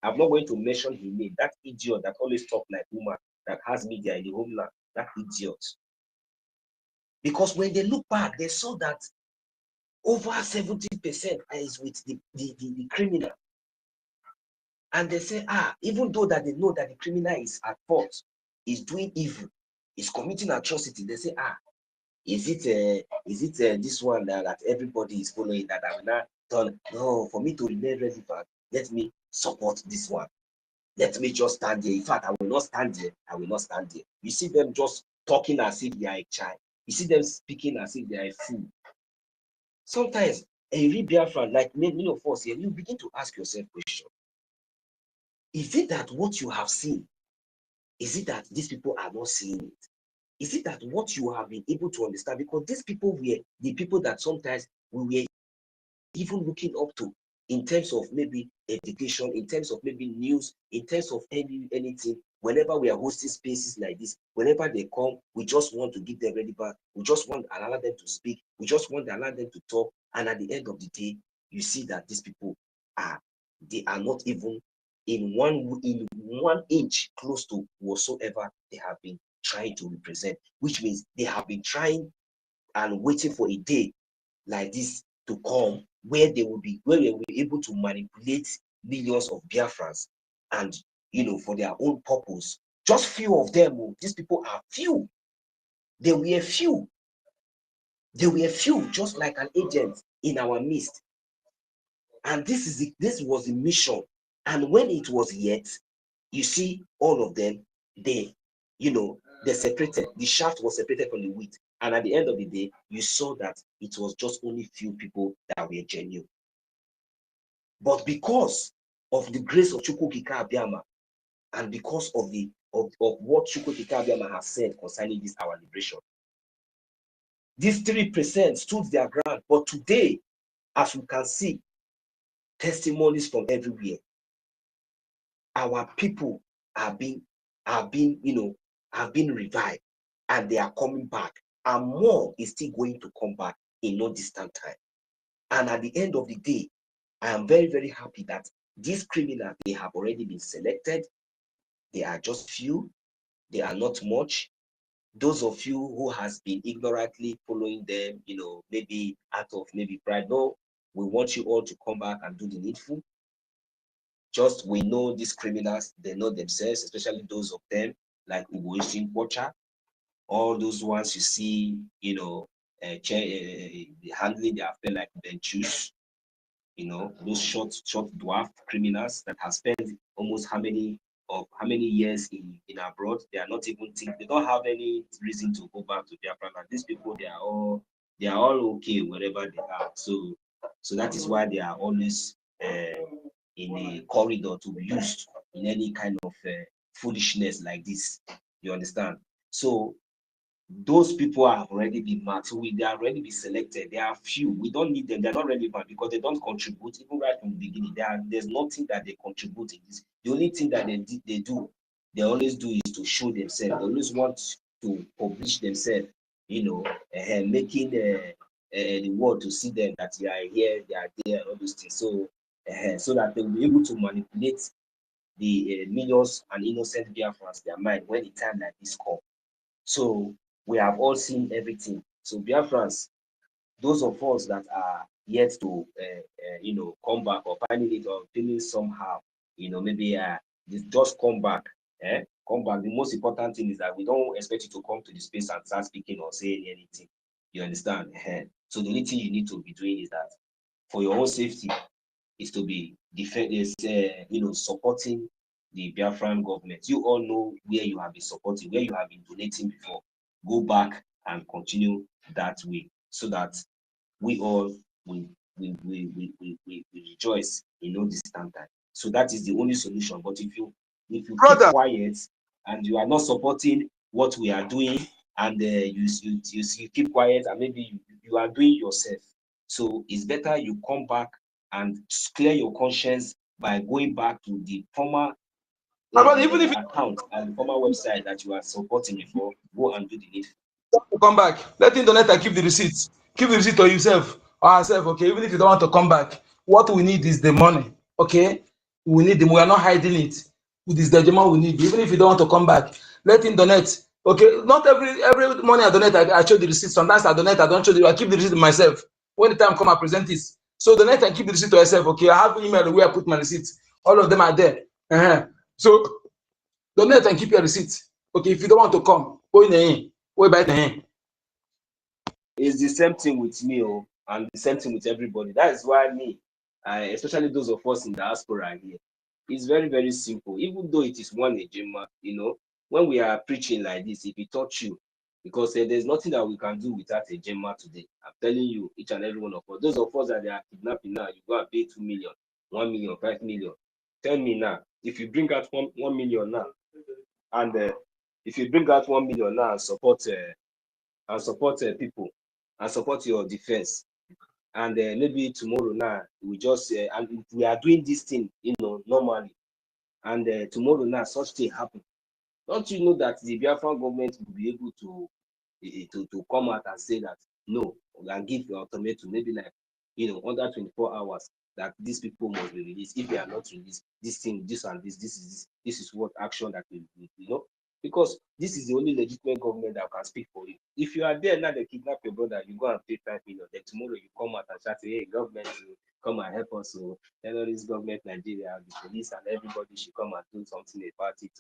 I'm not going to mention his name, that idiot that always talk like woman, that has media in the homeland, that idiot. Because when they look back, they saw that over 70% is with the criminal. And they say, even though that they know that the criminal is at fault, is doing evil, is committing atrocity, they say, is it this one that everybody is following that I will not turn? No, for me to remain relevant, let me support this one. Let me just stand there. In fact, I will not stand there. I will not stand there. You see them just talking as if they are a child. You see them speaking as if they are a fool. Sometimes, a real Biafran, like many of us here, you begin to ask yourself questions. Is it that what you have seen, is it that these people are not seeing it? Is it that what you have been able to understand? Because these people were the people that sometimes we were even looking up to in terms of maybe education, in terms of maybe news, in terms of anything. Whenever we are hosting spaces like this, whenever they come, we just want to give them relevant. We just want to allow them to speak. We just want to allow them to talk. And at the end of the day, you see that these people they are not even in one inch close to whatsoever they have been trying to represent, which means they have been trying and waiting for a day like this to come where they will be able to manipulate millions of Biafrans and for their own purpose. Just few of them. These people are few. They were few. They were few, just like an agent in our midst. And this was the mission. And when it was yet, you see all of them, they separated. The shaft was separated from the wheat. And at the end of the day, you saw that it was just only few people that were genuine. But because of the grace of Chukwuka and because of what Chukwuka has said concerning this our liberation, these 3% stood their ground. But today, as we can see, testimonies from everywhere, our people have been revived, and they are coming back, and more is still going to come back in no distant time. And at the end of the day, I am very, very happy that these criminals, they have already been selected. They are just few. They are not much. Those of you who has been ignorantly following them, maybe out of maybe pride, no, we want you all to come back and do the needful. Just we know these criminals, they know themselves, especially those of them like OGOJA, all those ones you see, handling their affair like benchus, those short dwarf criminals that have spent almost how many years in abroad. They are not even they don't have any reason to go back to Biafra. And these people, they are all okay wherever they are. So that is why they are always in a corridor to be used in any kind of foolishness like this. You understand? So those people have already been marked. So they are already been selected. They are few. We don't need them. They're not relevant because they don't contribute. Even right from the beginning, there's nothing that they contribute in this. The only thing that they always do is to show themselves. They always want to publish themselves, making the world to see them that they are here, they are there, all those things. So that they will be able to manipulate the millions and innocent Biafrans, their mind when the time like this comes. So we have all seen everything. So Biafrans, those of us that are yet to come back or finding it or feeling somehow, maybe just come back. Come back. The most important thing is that we don't expect you to come to the space and start speaking or saying anything. You understand? So the only thing you need to be doing is that for your own safety is to be supporting the Biafran government. You all know where you have been supporting, where you have been donating before. Go back and continue that way, so that we all will rejoice in no distant time. So that is the only solution. But if you keep quiet and you are not supporting what we are doing, and you keep quiet and maybe you are doing yourself, so it's better you come back and clear your conscience by going back to the former account and the former website that you are supporting before. Go and do the needful. to come back, let him donate and keep the receipts. Keep the receipt to himself or herself, okay? Even if you don't want to come back, what we need is the money, okay? We need them. We are not hiding it. It is the amount we need. Even if you don't want to come back, let him donate. Okay, not every money I donate, I show the receipt. Sometimes I donate, I don't show the. I keep the receipt myself. When the time come, I present this. So donate and keep the receipt to yourself. Okay, I have email where I put my receipts. All of them are there. So donate and keep your receipt. Okay, if you don't want to come, go in the end. Go by the hand. It's the same thing with me, and the same thing with everybody. That is why me, especially those of us in the diaspora here, it's very, very simple. Even though it is one agenda, when we are preaching like this, if it touch you, because there's nothing that we can do without a agenda today. I'm telling you, each and every one of us. Those of us that they are kidnapping now, you go and pay 2 million, 1 million, 5 million. Tell me now, if you bring out 1 million now, and if you bring out 1 million now and support people and support your defense, and maybe tomorrow now we just and if we are doing this thing normally, and tomorrow now such thing happen, don't you know that the Biafran government will be able to come out and say that no, and give the ultimatum, maybe like under 24 hours, that these people must be released. If they are not released, this thing, this and this is what action that we because this is the only legitimate government that can speak for you. If you are there now, they kidnap your brother, you go and pay 5 million. Then tomorrow you come out and shout, hey, government, come and help us. So terrorist government Nigeria, the police and everybody should come and do something about it.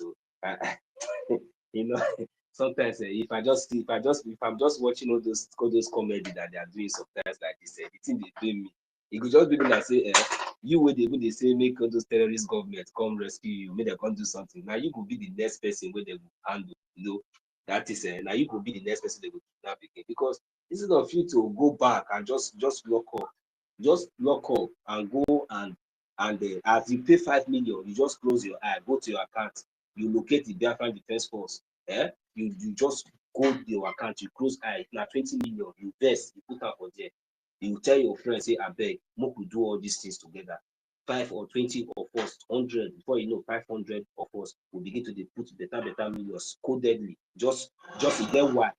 Sometimes if I'm just watching all those comedy that they are doing sometimes like this, the thing they do me, it could just be like say, you would they say make all those terrorist governments come rescue you, make them come do something. Now you could be the next person where they will handle. That is now you could be the next person they will kidnap again, because instead of you to go back and just lock up and go and as you pay 5 million, you just close your eye, go to your account, you locate the Biafran Defense Force. You just go to your account, you close eye, now 20 million, you invest, you put out for there. You tell your friends, say, I beg, we could do all these things together. 5 or 20 of us, 100, before you know, 500 of us will begin to put better millions codedly. Just again why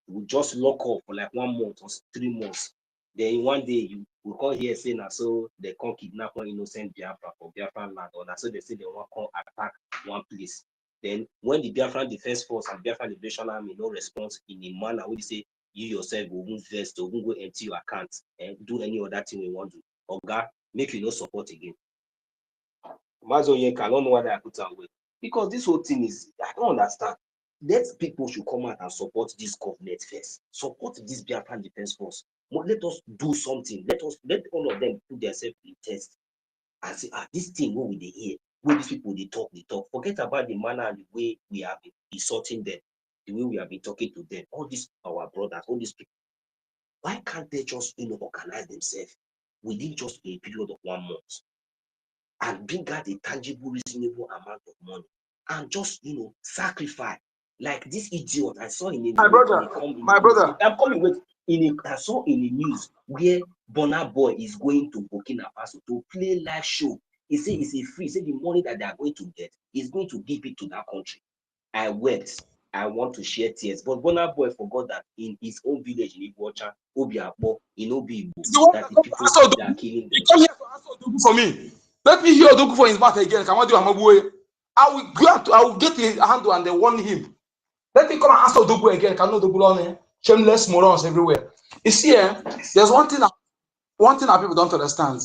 we just lock up for like 1 month or 3 months. Then one day you will come here saying that so they can't kidnap one innocent Biafra for Biafran land, or so they say they want to attack one place. Then when the Biafran Defense Force and Biafran Liberation Army no response in a manner where they say you yourself will invest or will go empty your account and do any other thing we want to, Oga, make you no support again. Mazoye cannot know what I put away. Because this whole thing is, I don't understand. Let people should come out and support this government first. Support this Biafran Defense Force. Let us do something. Let all of them put themselves in test and say, this thing what we they hear, where these people they talk. Forget about the manner and the way we have been insulting them, the way we have been talking to them. All these our brothers, all these people. Why can't they just organize themselves within just a period of 1 month and bring out a tangible, reasonable amount of money and just sacrifice like this idiot I saw in My brother. I'm coming with I saw in the news where Burna Boy is going to Burkina Faso to play live show. He said it's a free. He said the money that they are going to get is going to give it to that country. I wept. I want to share tears, but Burna Boy forgot that in his own village in Igbocha, Obiakpo, in Obi Igbo, that the people that are killing them. Come here to ask Odogu for me. Let me hear Odogu for his mouth again. Can I do Amabuwe? I will get his handle and they warn him. Let me come and ask Odogu again. Can Odogu on shameless morons everywhere? You see, there's one thing that people don't understand.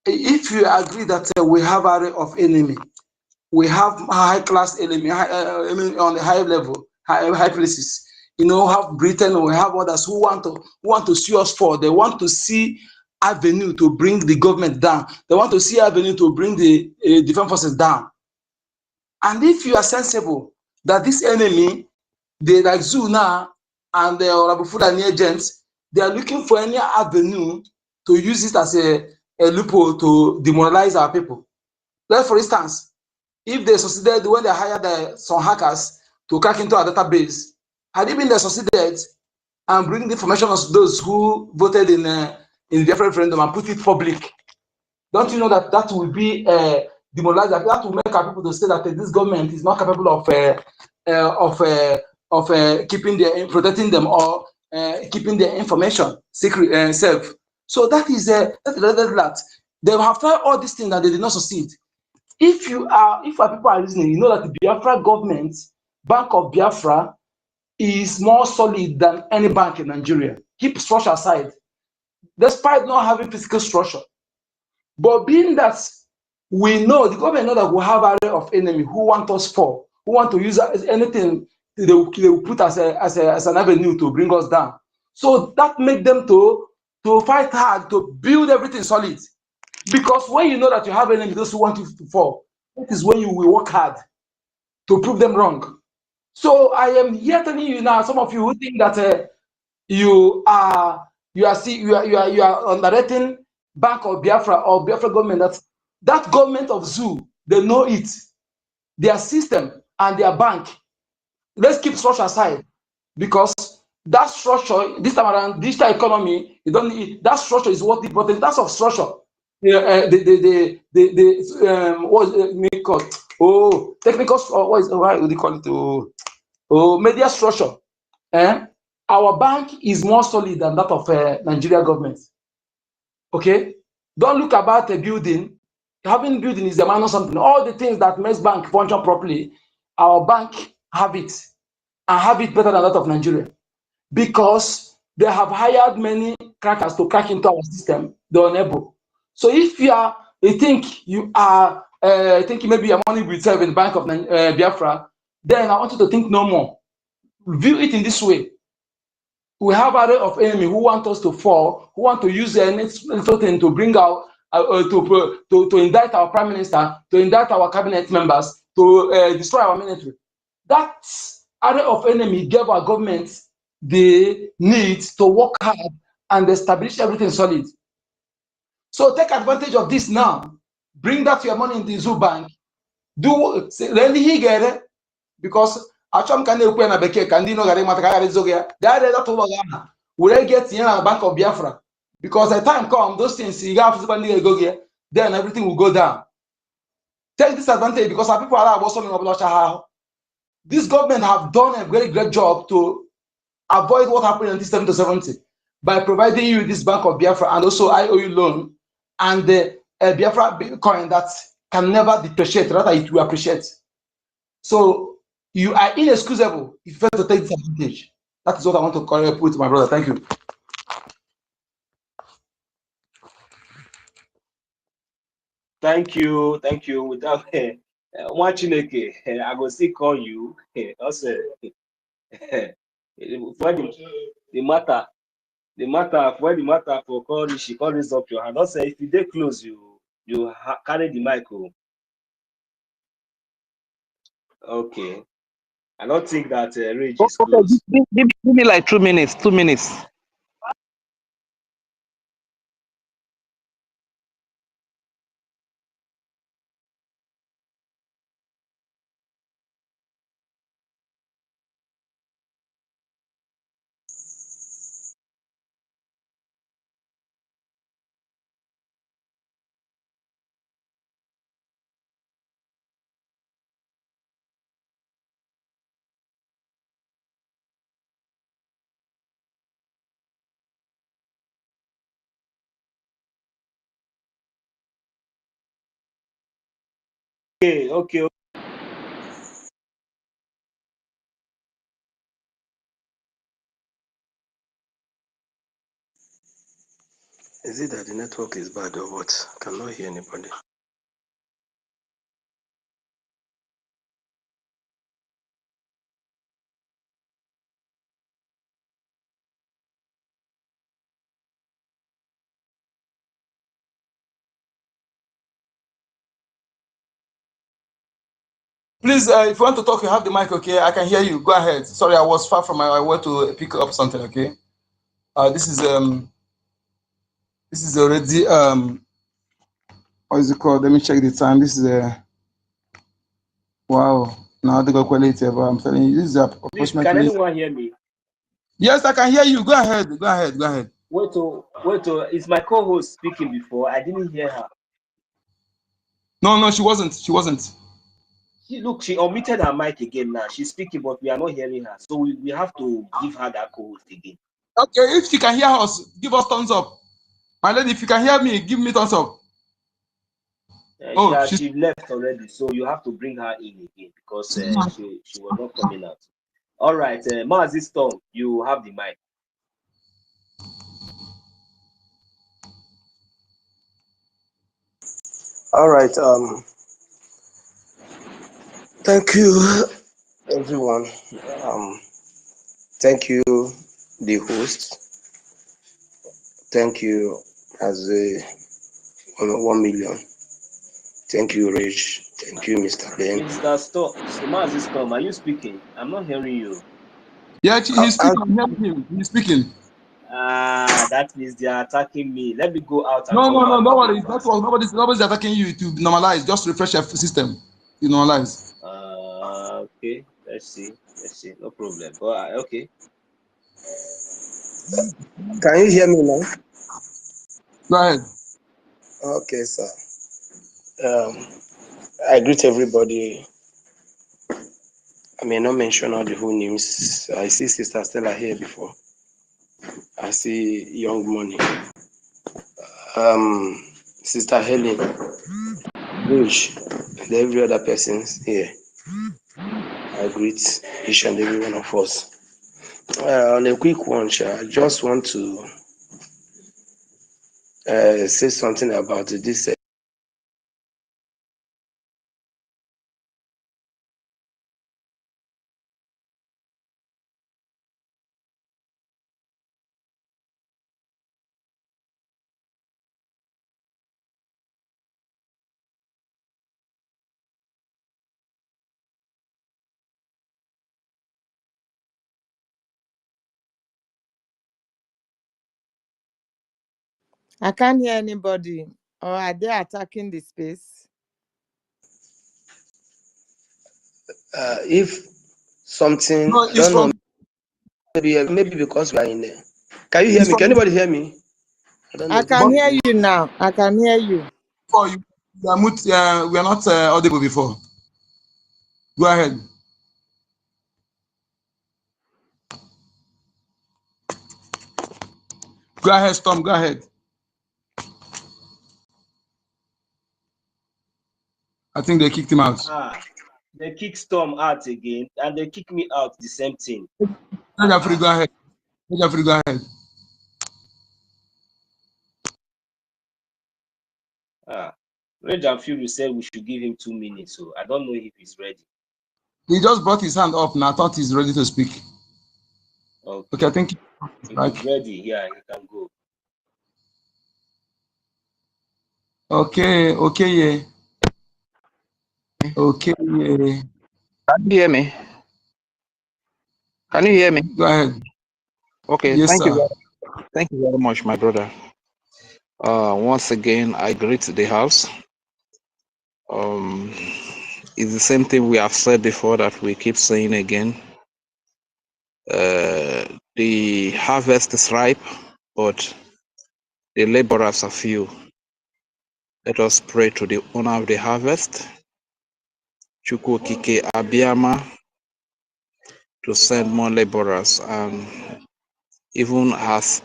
If you agree that we have array of enemy, we have high class enemy, on the high level, high places. Have Britain, we have others who want to see us fall. They want to see avenue to bring the government down. They want to see avenue to bring the defense forces down. And if you are sensible that this enemy, they like Zuna and the Fulani agents, they are looking for any avenue to use it as a loophole to demoralize our people. Like for instance, if they succeeded when they hired some hackers to crack into our database, had it been they succeeded and bring the information of those who voted in the referendum and put it public, don't you know that will be demoralized? That will make our people to say that this government is not capable of of protecting them or keeping their information secret safe. So that is that. They have tried all these things and they did not succeed. If our people are listening, you know that the Biafra government, Bank of Biafra, is more solid than any bank in Nigeria. Keep structure aside, despite not having physical structure. But being that we know, the government know that we have an array of enemy who want us for, who want to use anything they will put as an avenue to bring us down. So that make them to fight hard to build everything solid. Because when you know that you have enemies, those who want you to fall, that is when you will work hard to prove them wrong. So I am here telling you now, some of you who think that you are underrating Bank of Biafra or Biafra government, that government of Zoo, they know it. Their system and their bank. Let's keep structure aside, because that structure, this time around, digital economy, you don't need that structure is what important. That's of structure. What technical, what do you call it? Media structure. Our bank is more solid than that of Nigeria government. Okay, don't look about a building. Having building is a minor something. All the things that makes bank function properly, our bank have it, and have it better than that of Nigeria, because they have hired many crackers to crack into our system. They're unable. So if you think you are thinking maybe your money will serve in the Bank of Biafra, then I want you to think no more. View it in this way. We have an array of enemy who want us to fall, who want to use anything to bring out, to indict our prime minister, to indict our cabinet members, to destroy our military. That array of enemy gave our government the need to work hard and establish everything solid. So take advantage of this now. Bring that your money in the Zoo Bank. Do really he get it, because achọm ka na-ekwu na bekee ka ndị no gara mata ka gara ezogo ya. That over Ghana. Will I get in a Bank of Biafra? Because the time come, those things you have to go here, then everything will go down. Take this advantage, because our people are also in this government have done a very great job to avoid what happened in 1970 by providing you this Bank of Biafra and also IOU loan and the Biafra coin that can never depreciate, rather it will appreciate. So you are inexcusable if you fail to take this advantage. That is what I want to put to my brother. Thank you. Thank you. Without watching it, I will still call you. Also, for the matter for call, she call this up your hand. Also, if you dey close, you carry the mic. Okay. I don't think that Rage is close. Give me like 2 minutes. 2 minutes. Okay. Is it that the network is bad or what? I cannot hear anybody. Please, if you want to talk, you have the mic, okay? I can hear you. Go ahead. Sorry, I was far from my way to pick up something, okay? This is already what is it called? Let me check the time. This is wow. Now they go quality, but I'm telling you, this is Please, can anyone hear me? Yes, I can hear you. Go ahead. Wait, is my co-host speaking before? I didn't hear her. No, she wasn't. Look, she omitted her mic again now. She's speaking, but we are not hearing her. So we have to give her that co-host again. Okay, if you can hear us, give us thumbs up. My lady, if you can hear me, give me thumbs up. She left already, so you have to bring her in again because she was not coming out. All right, Mazi Storm, you have the mic. All right. Thank you, everyone. Thank you, the host. Thank you, as a 1 million. Thank you, Rich. Thank you, Mr. Ben. Mr. Storm, Mazi Storm, are you speaking? I'm not hearing you. Yeah, he's speaking. I'm hearing him. He's speaking. That means they are attacking me. Let me go out and No, come back. don't worry. That was nobody's attacking you to normalize. Just refresh your system. You normalize. Okay. Let's see. No problem. But okay. Can you hear me now? Go ahead. Okay, sir. I greet everybody. I may not mention all the whole names. I see Sister Stella here before. I see Young Money. Sister Helen, Rich, and every other person here. I greet each and every one of us. On a quick one, I just want to say something about this. I can't hear anybody. Or are they attacking the space? If something, No, I it's don't know, from. maybe because we are in there. Can you hear It's me? from. Can anybody hear me? I don't know I if it's can But hear me. you now. I can hear you. for you, we are not audible before. Go ahead. Go ahead, Storm. Go ahead. I think they kicked him out. They kick Storm out again, and they kick me out the same thing. Jeffrey, go ahead. Jeffrey, go ahead. Rage and Fury said we should give him 2 minutes, so I don't know if he's ready. He just brought his hand up now. I thought he's ready to speak. Okay, I think if he's ready, yeah, he can go. Okay, yeah. Okay, yeah. Can you hear me? Can you hear me? Go ahead. Okay, yes, thank sir. you. Thank you very much, my brother. Once again, I greet the house. It's the same thing we have said before that we keep saying again. The harvest is ripe, but the laborers are few. Let us pray to the owner of the harvest, Chukwu Okike Abiyama, to send more laborers, and even as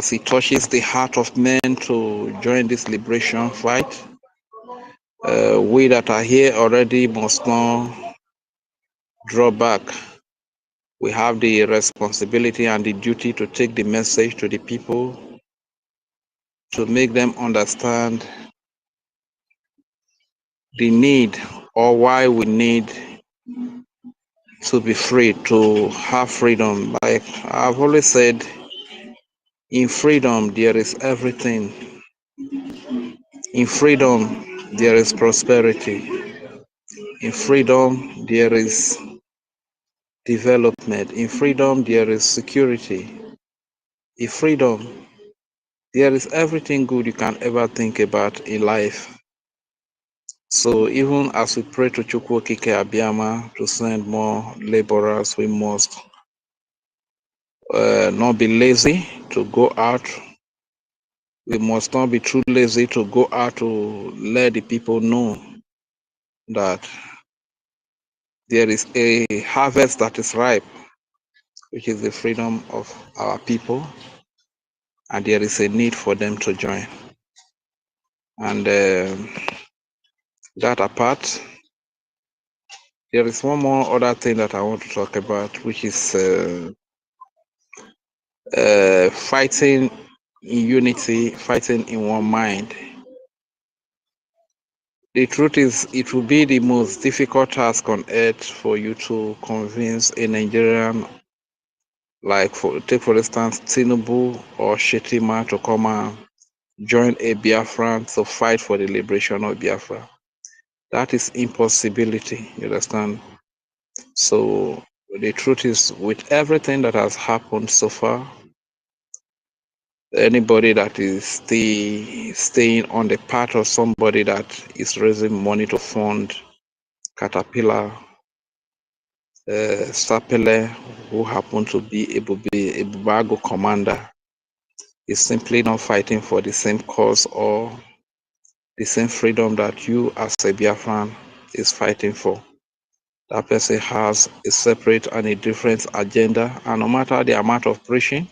he touches the heart of men to join this liberation fight, we that are here already must not draw back. We have the responsibility and the duty to take the message to the people, to make them understand the need or why we need to be free, to have freedom. Like I've always said, in freedom there is everything. In freedom there is prosperity. In freedom there is development. In freedom there is security. In freedom there is everything good you can ever think about in life. So even as we pray to Chukwu Okike Abiyama to send more laborers, we must not be lazy to go out. We must not be too lazy to go out to let the people know that there is a harvest that is ripe, which is the freedom of our people, and there is a need for them to join. And that apart, there is one more other thing that I want to talk about, which is fighting in unity, fighting in one mind. The truth is, it will be the most difficult task on earth for you to convince a Nigerian, like take for instance Tinubu or Shetima, to come and join a Biafran to fight for the liberation of Biafra. That is impossibility, you understand? So the truth is, with everything that has happened so far, anybody that is staying on the path of somebody that is raising money to fund Caterpillar, Sapele, who happen to be a Bubago commander, is simply not fighting for the same cause or the same freedom that you as a Biafran is fighting for. That person has a separate and a different agenda, and no matter the amount of preaching,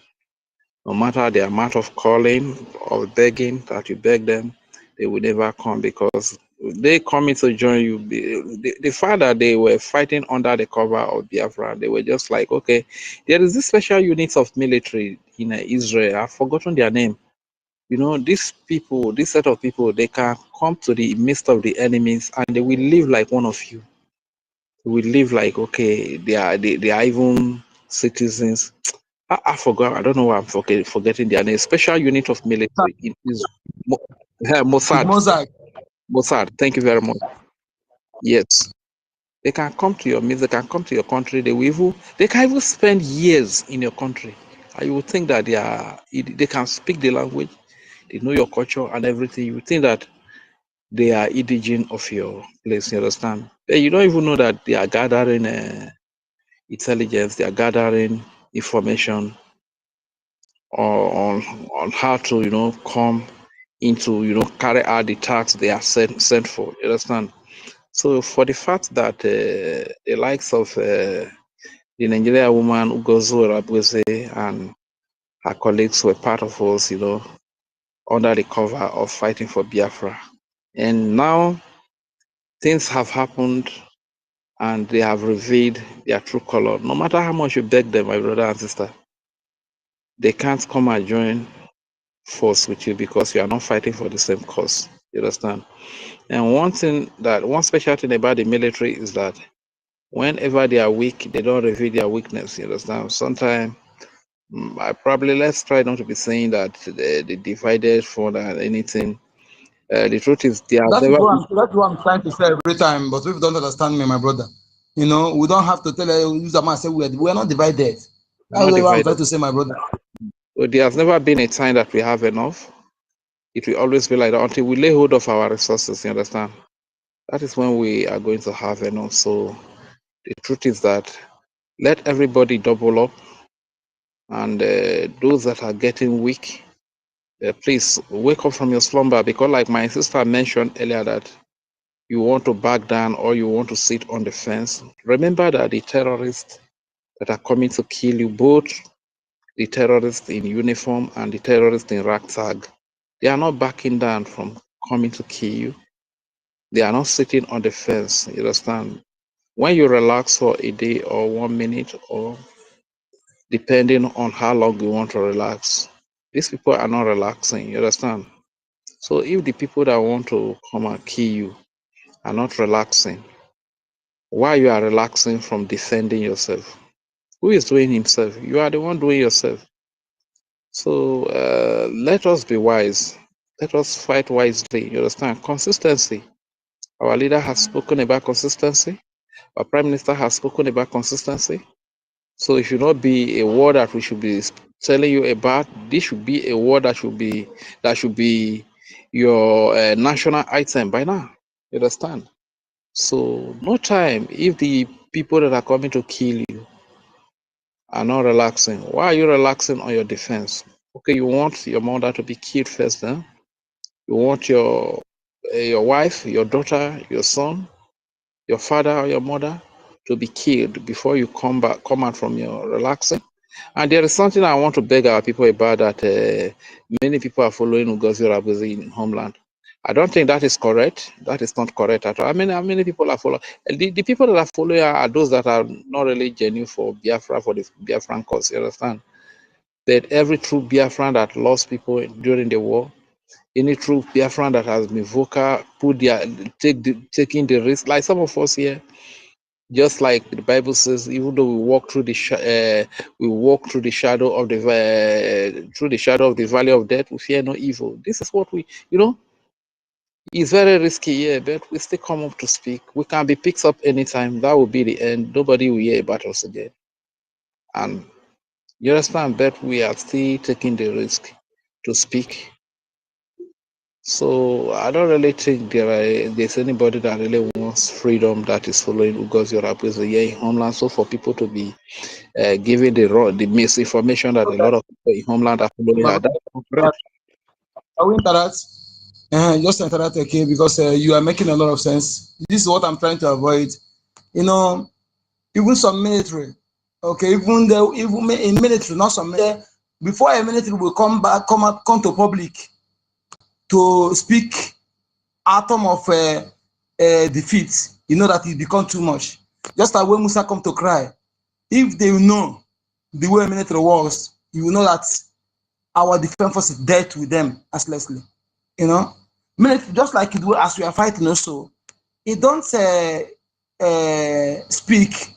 no matter the amount of calling or begging that you beg them, they will never come, because they coming to join you. The fact that they were fighting under the cover of Biafra, they were just like, okay, there is this special units of military in Israel. I've forgotten their name. You know, these people, this set of people, they can come to the midst of the enemies and they will live like one of you. They will live like, okay, they are even citizens. I forgot. I don't know why I'm forgetting their name. Special unit of military in Israel. It's Mossad. Mosaic. Mossad. Thank you very much. Yes, they can come to your midst. They can come to your country. They can even spend years in your country. And you would think that they can speak the language. They know your culture and everything. You would think that they are indigene of your place. You understand? You don't even know that they are gathering intelligence. They are gathering information on how to come into carry out the tasks they are sent for. You understand? So for the fact that the likes of the Nigerian woman OGOJA and her colleagues were part of us, under the cover of fighting for Biafra, and now things have happened and they have revealed their true color. No matter how much you beg them, my brother and sister, they can't come and join force with you because you are not fighting for the same cause. You understand? And one special thing about the military is that whenever they are weak, they don't reveal their weakness. You understand? Sometimes let's try not to be saying that they divided for anything. The truth is, they have never That's what I'm trying to say every time, but people don't understand me, my brother. You know, we don't have to tell use a man say we're not divided. they're That's not what I'm divided. trying to say, my brother. So there has never been a time that we have enough. It will always be like that until we lay hold of our resources. You understand? That is when we are going to have enough. So the truth is that let everybody double up, and those that are getting weak, please wake up from your slumber, because like my sister mentioned earlier, that you want to back down or you want to sit on the fence. Remember that the terrorists that are coming to kill you, both the terrorists in uniform and the terrorists in ragtag, they are not backing down from coming to kill you. They are not sitting on the fence. You understand? When you relax for a day or 1 minute, or depending on how long you want to relax, these people are not relaxing. You understand? So if the people that want to come and kill you are not relaxing, why you are relaxing from defending yourself? Who is doing himself? You are the one doing yourself. So let us be wise. Let us fight wisely. You understand? Consistency. Our leader has spoken about consistency. Our prime minister has spoken about consistency. So it should not be a word that we should be telling you about. This should be a word that should be your national item by now. You understand? So no time. If the people that are coming to kill you are not relaxing, why are you relaxing on your defense? Okay, you want your mother to be killed first, then you want your wife, your daughter, your son, your father or your mother to be killed before you come out from your relaxing. And there is something I want to beg our people about, that many people are following Ngozi Rabuzi in homeland. I don't think that is correct. That is not correct at all. I mean, how many people are following? The people that are following are those that are not really genuine for Biafra, for the Biafran cause. You understand? That every true Biafran that lost people during the war, any true Biafran that has been vocal, taking the risk, like some of us here, just like the Bible says, even though we walk through the shadow of the valley of death, we fear no evil. This is what we, it's very risky, yeah, but we still come up to speak. We can be picked up anytime. That will be the end. Nobody will hear about us again. And you understand, but we are still taking the risk to speak. So I don't really think there's anybody that really wants freedom that is following Ngozi Rabuzi here in homeland. So for people to be giving the misinformation that a lot of people in homeland are following her, that's not correct. I will interact. Just interact, okay, because you are making a lot of sense. This is what I'm trying to avoid. Even some military, okay, even in military, not some military, before a military will come to public to speak atom of defeat, that it become too much. Just like when Musa come to cry, if they know the way military works, you will know that our defense force is dealt with them mercilessly. Military, just like it will, as we are fighting also, it don't speak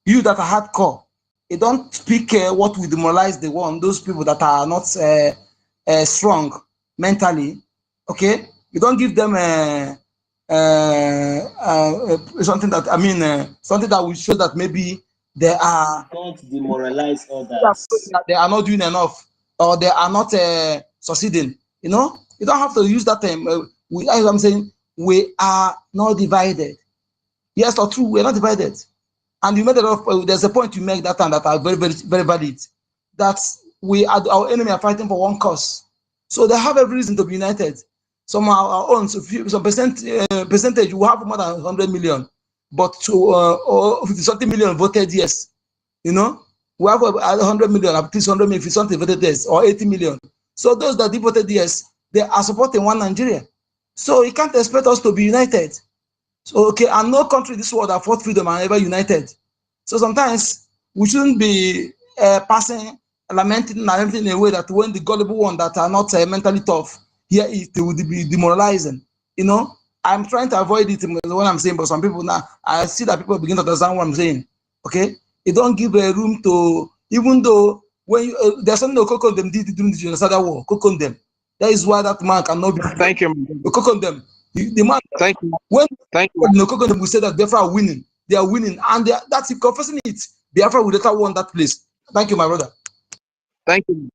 you that are hardcore. It don't speak what will demoralize the one, those people that are not strong mentally. Okay, you don't give them something that something that will show that maybe they are Don't demoralize others. that they are not doing enough or they are not succeeding. You don't have to use that term. As I'm saying, we are not divided. Yes, or true, we are not divided. And you made a lot of, there's a point you make that time that are very, very, very valid. That our enemy are fighting for one cause. So they have every reason to be united. Some are our own, some percentage, we have more than 100 million, but 50-something million voted yes. We have 100 million, at least 100 million, 50-something voted yes, or 80 million. So those that voted yes, they are supporting one Nigeria. So you can't expect us to be united. So, okay, and no country in this world that fought freedom are ever united. So sometimes we shouldn't be lamenting and everything in a way that when the gullible one that are not mentally tough, here they would be demoralizing. I'm trying to avoid it when I'm saying, but some people now, I see that people begin to understand what I'm saying. Okay, it don't give a room to, even though when there's something that Kokon them did during the genocidal war, Kokon them. That is why that man cannot be. Thank you. Kokon them. The man. Thank you. When Thank you. Kokon them will say that Biafra are winning, they are winning, and that's if confessing it. Biafra will later won that place. Thank you, my brother. Thank you,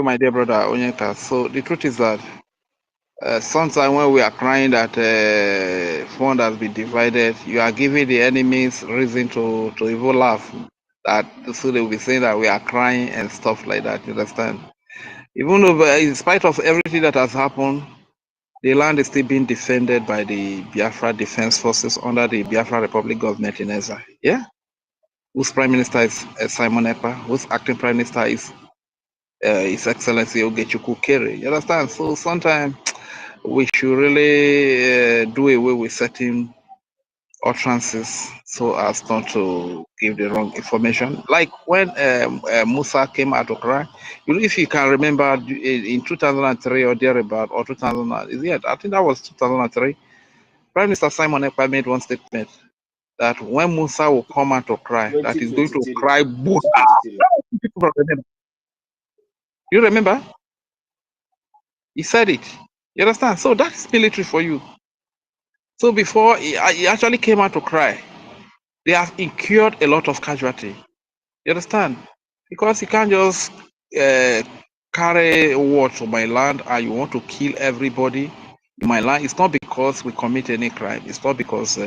my dear brother Onyeka. So the truth is that sometimes when we are crying that fund has been divided, you are giving the enemies reason to even laugh. That so they will be saying that we are crying and stuff like that. You understand? Even though, in spite of everything that has happened, the land is still being defended by the Biafra Defense Forces under the Biafra Republic government in Ezra. Yeah, whose prime minister is Simon Ekpa, whose acting prime minister is His Excellency Ogechukwu Kere. You understand? So sometimes we should really do away with certain utterances so as not to give the wrong information. Like when Musa came out to cry, if you can remember in 2003 or thereabout, or 2000, I think that was 2003, Prime Minister Simon Ekpa made one statement that when Musa will come out to cry, that he's going to cry. You remember? He said it. You understand? So that's military for you. So before he actually came out to cry, they have incurred a lot of casualty. You understand? Because you can't just carry war to my land and you want to kill everybody in my land. It's not because we commit any crime. It's not because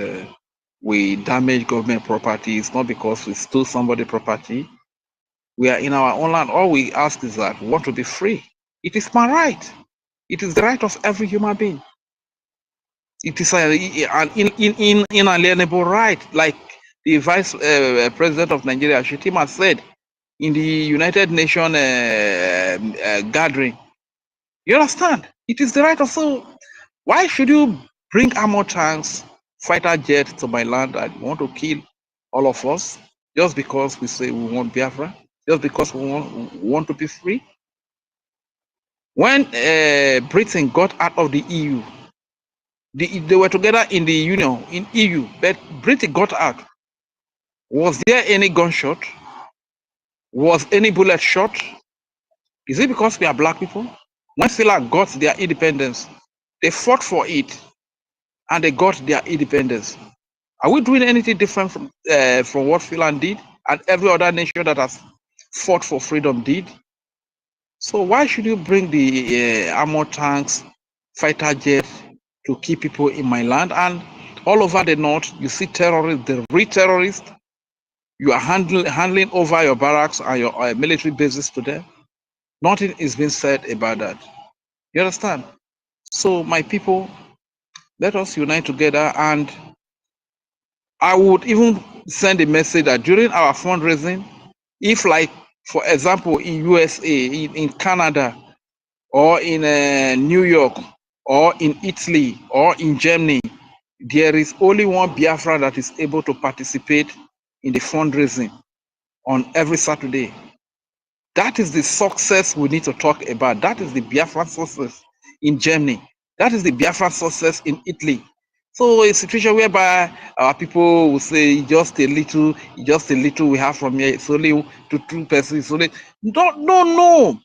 we damage government property. It's not because we stole somebody's property. We are in our own land. All we ask is that we want to be free. It is my right. It is the right of every human being. It is an inalienable right. Like the vice president of Nigeria, Shetima, said in the United Nations gathering. You understand? It is the right of so. Why should you bring armor tanks, fighter jets to my land and want to kill all of us just because we say we want Biafra, just because we want to be free? When Britain got out of the EU, they were together in the Union, in EU, but Britain got out. Was there any gunshot? Was any bullet shot? Is it because we are black people? When Silla got their independence, they fought for it and they got their independence. Are we doing anything different from what Finland did and every other nation that has fought for freedom did? So why should you bring the armor tanks, fighter jets to keep people in my land? And all over the north, you see terrorists, the real terrorists. You are handling over your barracks and your military bases to them. Nothing is being said about that. You understand? So my people, let us unite together. And I would even send a message that during our fundraising, if like, for example, in USA, in Canada, or in New York, or in Italy, or in Germany, there is only one Biafra that is able to participate in the fundraising on every Saturday. That is the success we need to talk about. That is the Biafran success in Germany. That is the Biafran success in Italy. So a situation whereby our people will say just a little we have from here. It's only to 2%. It's only no.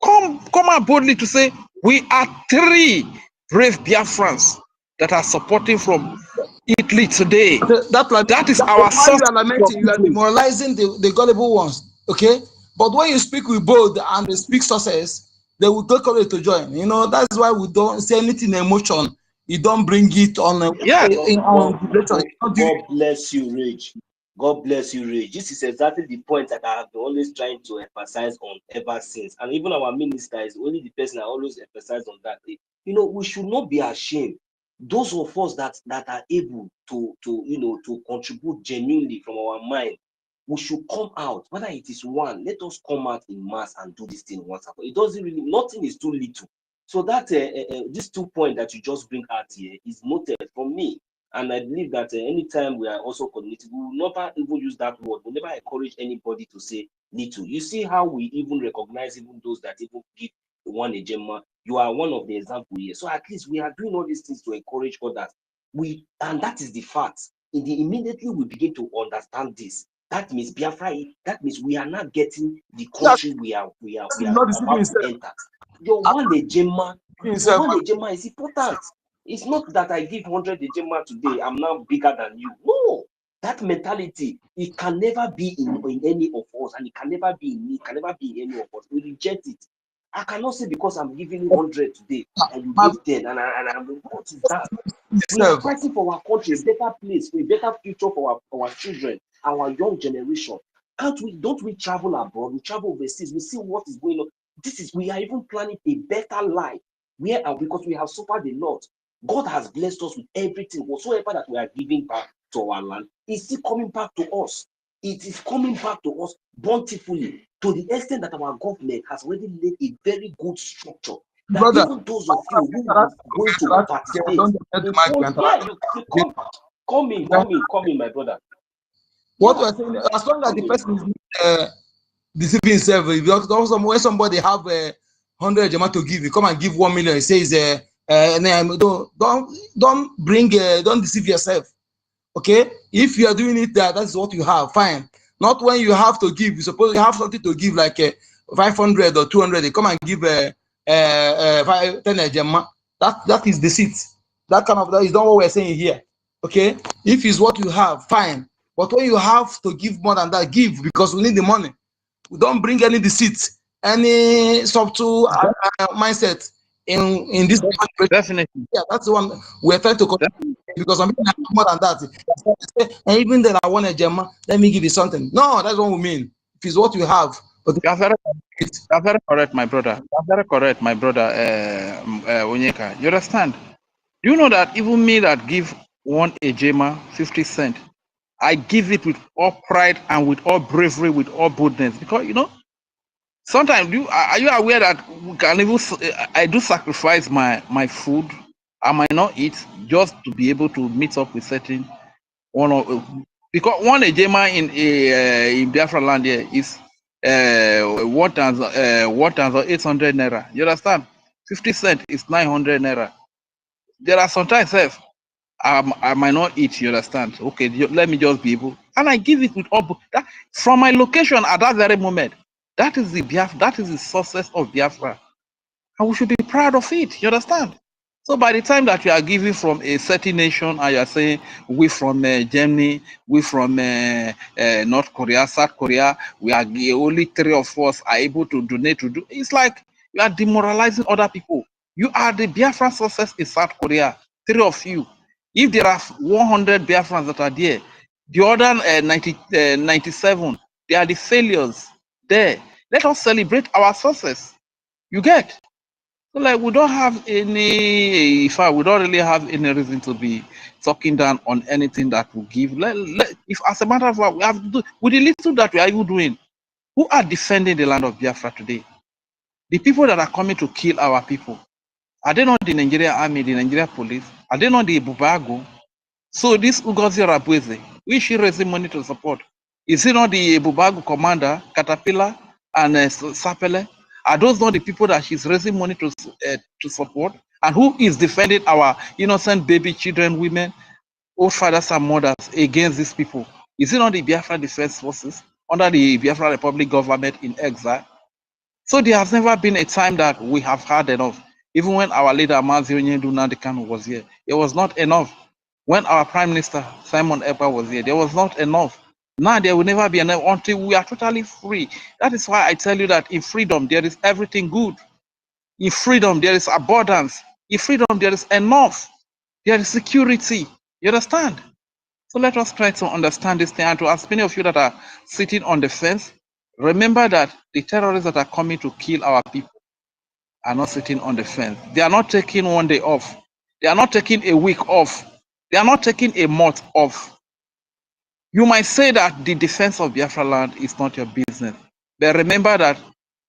Come out boldly to say we are 3 brave Biafrans that are supporting from Italy today. That is our why you source. are lamenting, you are demoralizing the gullible ones, okay? But when you speak with bold and they speak success, they will take courage to join. You know, that's why we don't say anything in emotion. You don't bring it on God bless you, Rich. God bless you, Rich. This is exactly the point that I have been always trying to emphasize on ever since. And even our minister is only the person I always emphasize on that. You know, we should not be ashamed. Those of us that are able to contribute genuinely from our mind, we should come out. Whether it is one, let us come out in mass and do this thing once. It doesn't really, nothing is too little. So that these 2 points that you just bring out here is noted from me. And I believe that anytime we are also coordinated, we will never even use that word. We'll never encourage anybody to say little. You see how we even recognize even those that even give one a gemma. You are one of the examples here. So at least we are doing all these things to encourage others. And that is the fact. Immediately we begin to understand this. That means Biafra. That means we are not getting the country we are about to enter. Your one ejema is important. It's not that I give 100 ejema today, I'm now bigger than you. No, that mentality, it can never be in any of us, and it can never be in me, it can never be in any of us. We reject it. I cannot say because I'm giving you 100 today and you give 10, and I'm what is that? We are fighting for our country, a better place, a better future for our children, our young generation. Don't we travel abroad? We travel overseas, we see what is going on. We are even planning a better life because we have suffered a lot. God has blessed us with everything. Whatsoever that we are giving back to our land is still coming back to us. It is coming back to us bountifully, to the extent that our government has already laid a very good structure. That brother, even those of you who are going to participate come in, my brother. What we're saying, as long as the person is deceiving himself, because when somebody have 100 jama to give, you come and give 1 million. He says, don't deceive yourself. Okay, if you are doing it that's what you have, fine. Not when you have to give. You suppose you have something to give, like 500 or 200. They come and give 10 jama. That is deceit. That is not what we're saying here. Okay, if it's what you have, fine. But when you have to give more than that, give, because we need the money. We don't bring any deceit, any subtle mindset in this. Definitely. Yeah, that's the one we're trying to control, because some people have more than that. And even then, I want a gem, let me give you something. No, that's what we mean. If it's what you have. But You're very correct, my brother. You're very correct, my brother, Onyeka. You understand? Do you know that even me that give one ejema 50 cents, I give it with all pride and with all bravery, with all boldness. Because sometimes are you aware that we can even I do sacrifice my food. I might not eat just to be able to meet up with certain one of because one ejema in Biafra land here is 1,800 naira. You understand? 50 cent is 900 naira. There are sometimes I might not eat. You understand? Okay, let me just be able, and I give it with all that from my location at that very moment. That is the Biafra. That is the success of Biafra, and we should be proud of it. You understand? So by the time that you are giving from a certain nation and you are saying we from Germany, we from North Korea, South Korea, we are only three of us are able to donate to do. It's like you are demoralizing other people. You are the Biafran success in South Korea, three of you. If there are 100 Biafrans that are there, the other 97, they are the failures there. Let us celebrate our success. You get? So like we don't have any, in fact, we don't really have any reason to be talking down on anything that we give. If as a matter of fact, we have to do with the little that we are even doing. Who are defending the land of Biafra today? The people that are coming to kill our people. Are they not the Nigerian army, the Nigerian police? Are they not the Bubago? So this Ugozi Rabweze, we should raise money to support. Is it not the Bubago commander, Caterpillar, and Sapele? Are those not the people that she's raising money to support? And who is defending our innocent baby children, women, old fathers and mothers against these people? Is it not the Biafra Defense Forces under the Biafra Republic government in exile? So there has never been a time that we have had enough. Even when our leader Mazi Onyedu Nandekano was here, it was not enough. When our Prime Minister Simon Ekpa was here, there was not enough. Now there will never be enough until we are totally free. That is why I tell you that in freedom there is everything good. In freedom there is abundance. In freedom there is enough. There is security. You understand? So let us try to understand this thing. And to as many of you that are sitting on the fence, remember that the terrorists that are coming to kill our people are not sitting on the fence. They are not taking one day off. They are not taking a week off. They are not taking a month off. You might say that the defense of Biafra land is not your business. But remember that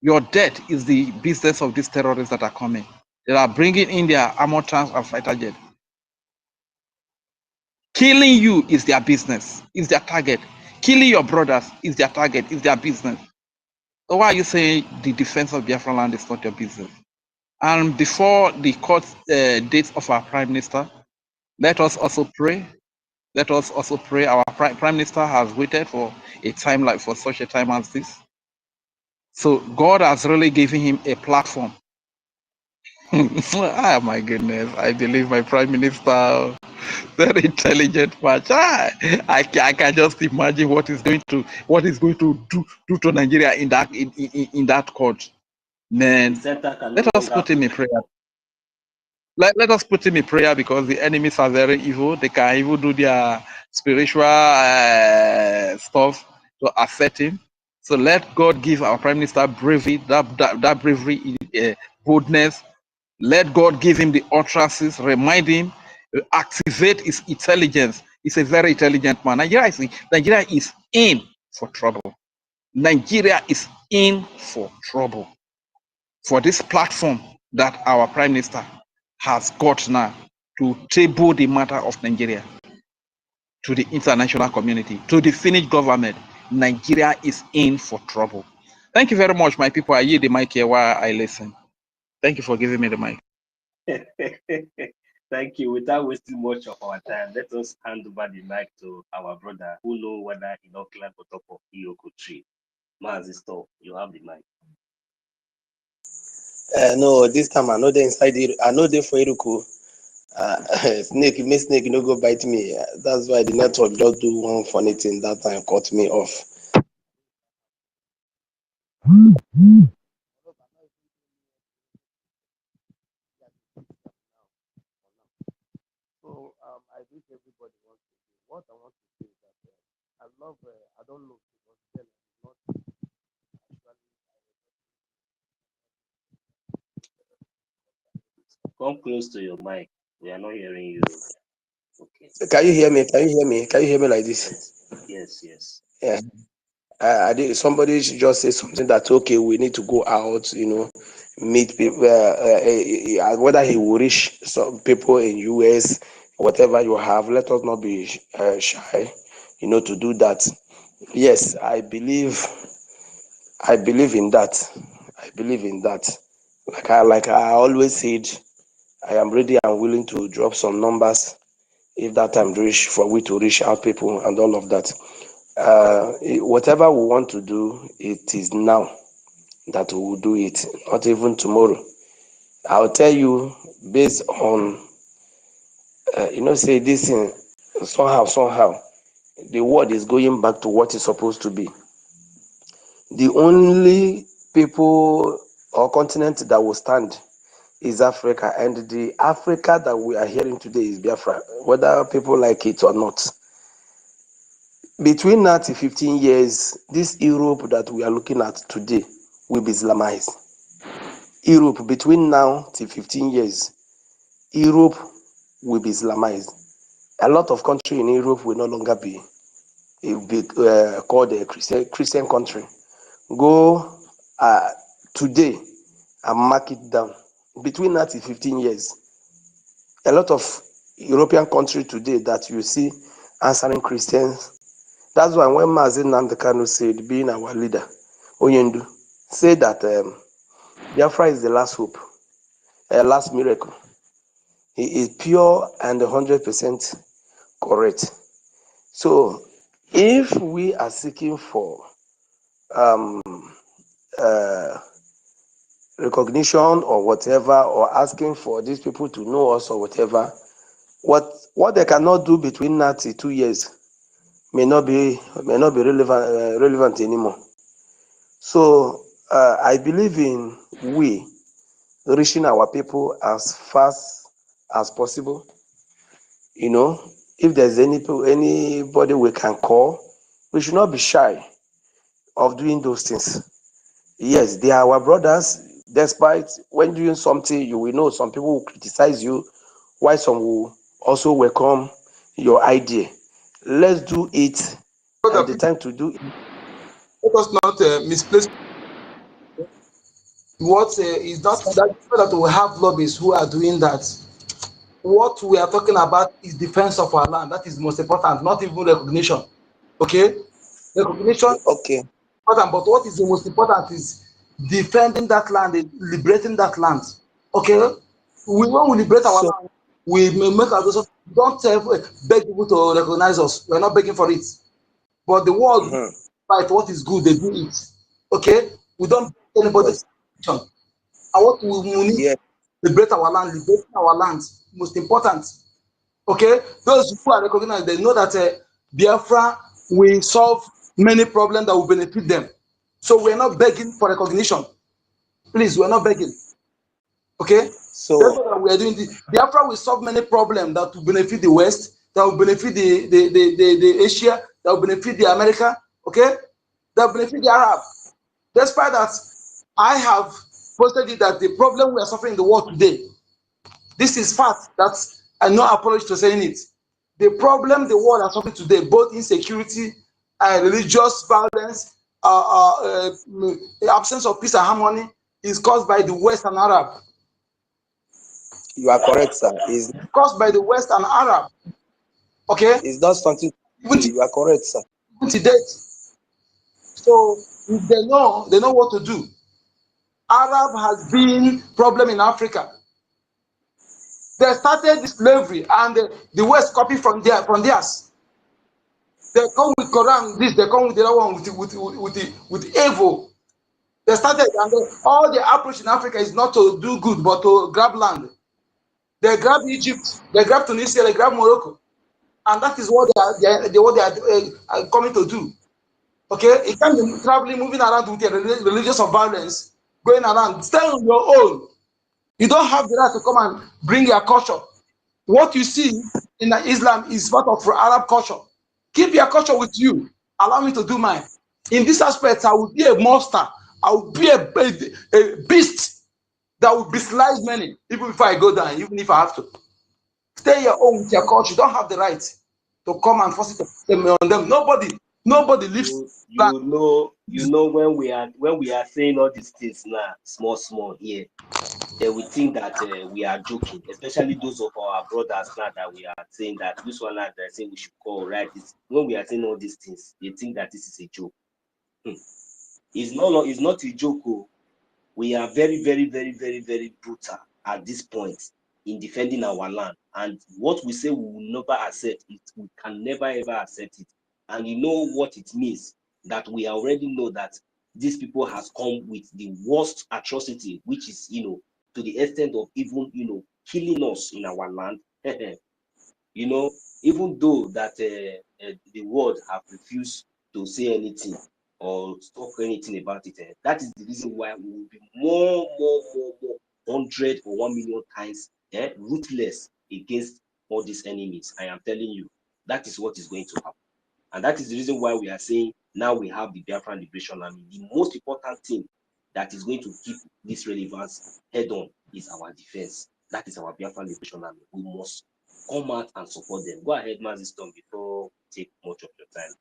your death is the business of these terrorists that are coming. They are bringing in their armored tanks and fighter jets. Killing you is their business, is their target. Killing your brothers is their target, is their business. So why are you saying the defense of Biafra land is not your business? And before the court dates of our Prime Minister, let us also pray. Let us also pray. Our Prime Minister has waited for a time like for such a time as this. So God has really given him a platform. Oh my goodness, I believe my Prime Minister, very intelligent man. I can just imagine what is going to do to Nigeria in that court. Man, let us put him in prayer. Let us put him in prayer because the enemies are very evil. They can even do their spiritual stuff to affect him. So let God give our Prime Minister bravery, that bravery, boldness. Let God give him the utterances, remind him, activate his intelligence. He's a very intelligent man. Nigeria is in for trouble. Nigeria is in for trouble. For this platform that our Prime Minister has got now to table the matter of Nigeria to the international community, to the Finnish government, Nigeria is in for trouble. Thank you very much, my people. I yield the mic here while I listen. Thank you for giving me the mic. Thank you. Without wasting much of our time, let us hand over the mic to our brother who know whether he not climb on top of Iyoko tree. Mazi Store, you have the mic. No, this time I know they inside it. I know they for Iruku. Snake, you snake, you no go bite me. That's why the network just do one funny thing that time, cut me off. So I wish everybody wants to do. What I want to say is that I love. I don't know because then not Come close to your mic. We are not hearing you. Can you hear me? Can you hear me? Can you hear me like this? Yes. Yeah. I did, somebody just say something that okay, we need to go out, meet people. Whether he will reach some people in US, whatever you have, let us not be shy, to do that. Yes, I believe in that. I believe in that. Like I always said, I am ready and willing to drop some numbers if that time reach for we to reach out people and all of that. Whatever we want to do, it is now that we will do it, not even tomorrow. I'll tell you based on, say this thing, somehow, the world is going back to what it's supposed to be. The only people or continent that will stand is Africa, and the Africa that we are hearing today is Biafra, whether people like it or not. Between now to 15 years, this Europe that we are looking at today will be Islamized. Europe, between now to 15 years, Europe will be Islamized. A lot of countries in Europe will no longer be called a Christian country. Go today and mark it down. Between now to 15 years, a lot of European countries today that you see answering Christians. That's why when Mazi Nnamdi Kanu said, being our leader, Onyendu, said that Biafra is the last hope, last miracle. He is pure and 100% correct. So if we are seeking for recognition or whatever, or asking for these people to know us or whatever, what they cannot do between 92 years may not be relevant anymore. So I believe in we reaching our people as fast as possible. If there's anybody we can call, we should not be shy of doing those things. Yes, they are our brothers. Despite when doing something, you will know some people will criticize you, while some will also welcome your idea. Let's do it, and the time to do it. Let us not misplace what is not that we have lobbyists who are doing that. What we are talking about is defense of our land. That is most important, not even recognition. Okay? Recognition is Okay. important, but what is the most important is defending that land, liberating that land. Okay? When we liberate our So land, we may make our decision. Don't beg people to recognize us. We're not begging for it. But the world fight what is good, they do it. Okay? We don't beg anybody. yes, And what we need yes. liberate our land, liberating our land, most important. Okay, those who are recognized, they know that Biafra will solve many problems that will benefit them. So we're not begging for recognition. Please, we're not begging. Okay, So that's what we are doing. Biafra will solve many problems that will benefit the West, that will benefit the Asia, that will benefit the America. Okay, that will benefit the Arab. Despite that, I have posted it that the problem we are suffering in the world today, this is fact. That's no apology to saying it. The problem the world are suffering today, both insecurity and religious violence, the absence of peace and harmony, is caused by the West and Arab. you are correct, sir. It's Caused by the West and Arab. Okay? not something. Even You are correct, sir. to date. So if they know what to do. Arab has been problem in Africa. They started slavery and the West copied from theirs. They come with Quran, this, they come with the other one with evil. They started, and all the approach in Africa is not to do good, but to grab land. They grab Egypt, they grab Tunisia, they grab Morocco, and that is what they are coming to do. Okay, you can't be traveling, moving around with your religious of violence, going around. Stay on your own. You don't have the right to come and bring your culture. What you see in Islam is part of Arab culture. Keep your culture with you. Allow me to do mine. In this aspect, I will be a monster. I will be a beast that will beastlize many, even if I go down, even if I have to. Stay your own with your culture. You don't have the right to come and force it on them. Nobody lives. You know when we are saying all these things now, small here, they will think that we are joking, especially those of our brothers now that we are saying that this one that they're saying we should call right. When we are saying all these things, they think that this is a joke. It's not a joke. Oh. We are very, very, very, very, very brutal at this point in defending our land. And what we say we will never accept it, we can never ever accept it. And you know what it means, that we already know that these people has come with the worst atrocity, which is, to the extent of even, killing us in our land. Even though that the world have refused to say anything or talk anything about it, that is the reason why we will be more 100 or 1 million times ruthless against all these enemies. I am telling you, that is what is going to happen. And that is the reason why we are saying now we have the Biafran Liberation Army. The most important thing that is going to keep this relevance head on is our defense. That is our Biafran Liberation Army. We must come out and support them. Go ahead, Maziston, before we take much of your time.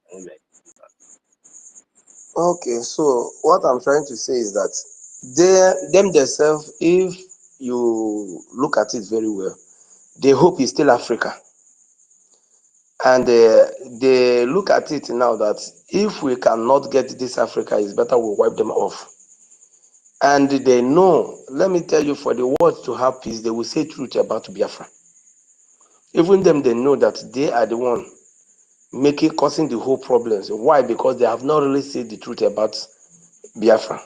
Okay, so what I'm trying to say is that them themselves, if you look at it very well, they hope is still Africa. And they look at it now that if we cannot get this Africa, it's better we wipe them off. And they know, let me tell you, for the world to have peace, they will say truth about Biafra. Even them, they know that they are the one causing the whole problems. Why? Because they have not really said the truth about Biafra.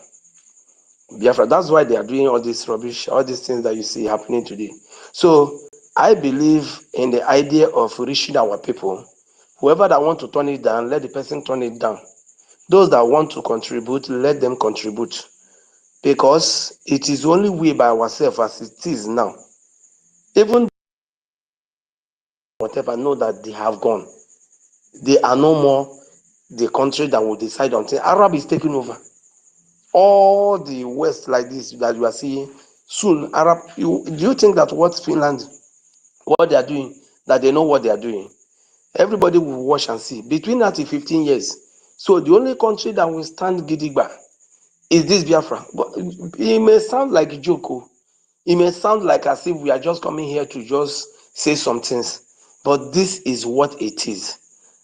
That's why they are doing all this rubbish, all these things that you see happening today. So I believe in the idea of reaching our people. Whoever that want to turn it down, let the person turn it down. Those that want to contribute, let them contribute. Because it is only we by ourselves as it is now. Even whatever know that they have gone. They are no more the country that will decide on things. Arab is taking over. All the West like this that you are seeing, soon Arab, do you think that what Finland, what they are doing, that they know what they are doing? Everybody will watch and see. Between that and 15 years. So the only country that will stand gidigba is this Biafra. But it may sound like a joke. It may sound like as if we are just coming here to just say some things. But this is what it is.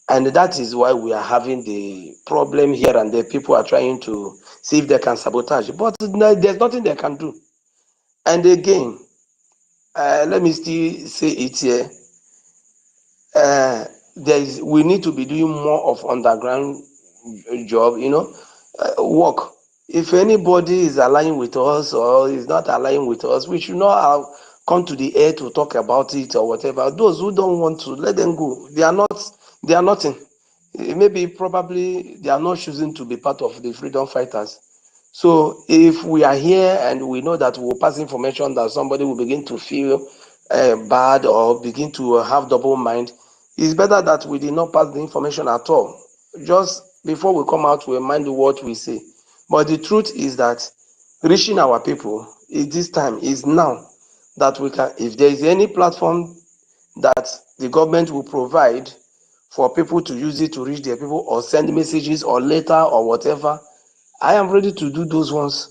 And that is why we are having the problem here and there. People are trying to see if they can sabotage. But there's nothing they can do. And again, let me still say it here. We need to be doing more of underground job, work. If anybody is aligning with us or is not aligning with us, we should not come to the air to talk about it or whatever. Those who don't want to, let them go. They are nothing. Maybe probably they are not choosing to be part of the freedom fighters. So if we are here and we know that we'll pass information that somebody will begin to feel bad or begin to have double mind, it's better that we did not pass the information at all. Just before we come out, we mind what we say. But the truth is that reaching our people this time is now that we can, if there is any platform that the government will provide for people to use it to reach their people or send messages or letter or whatever, I am ready to do those ones,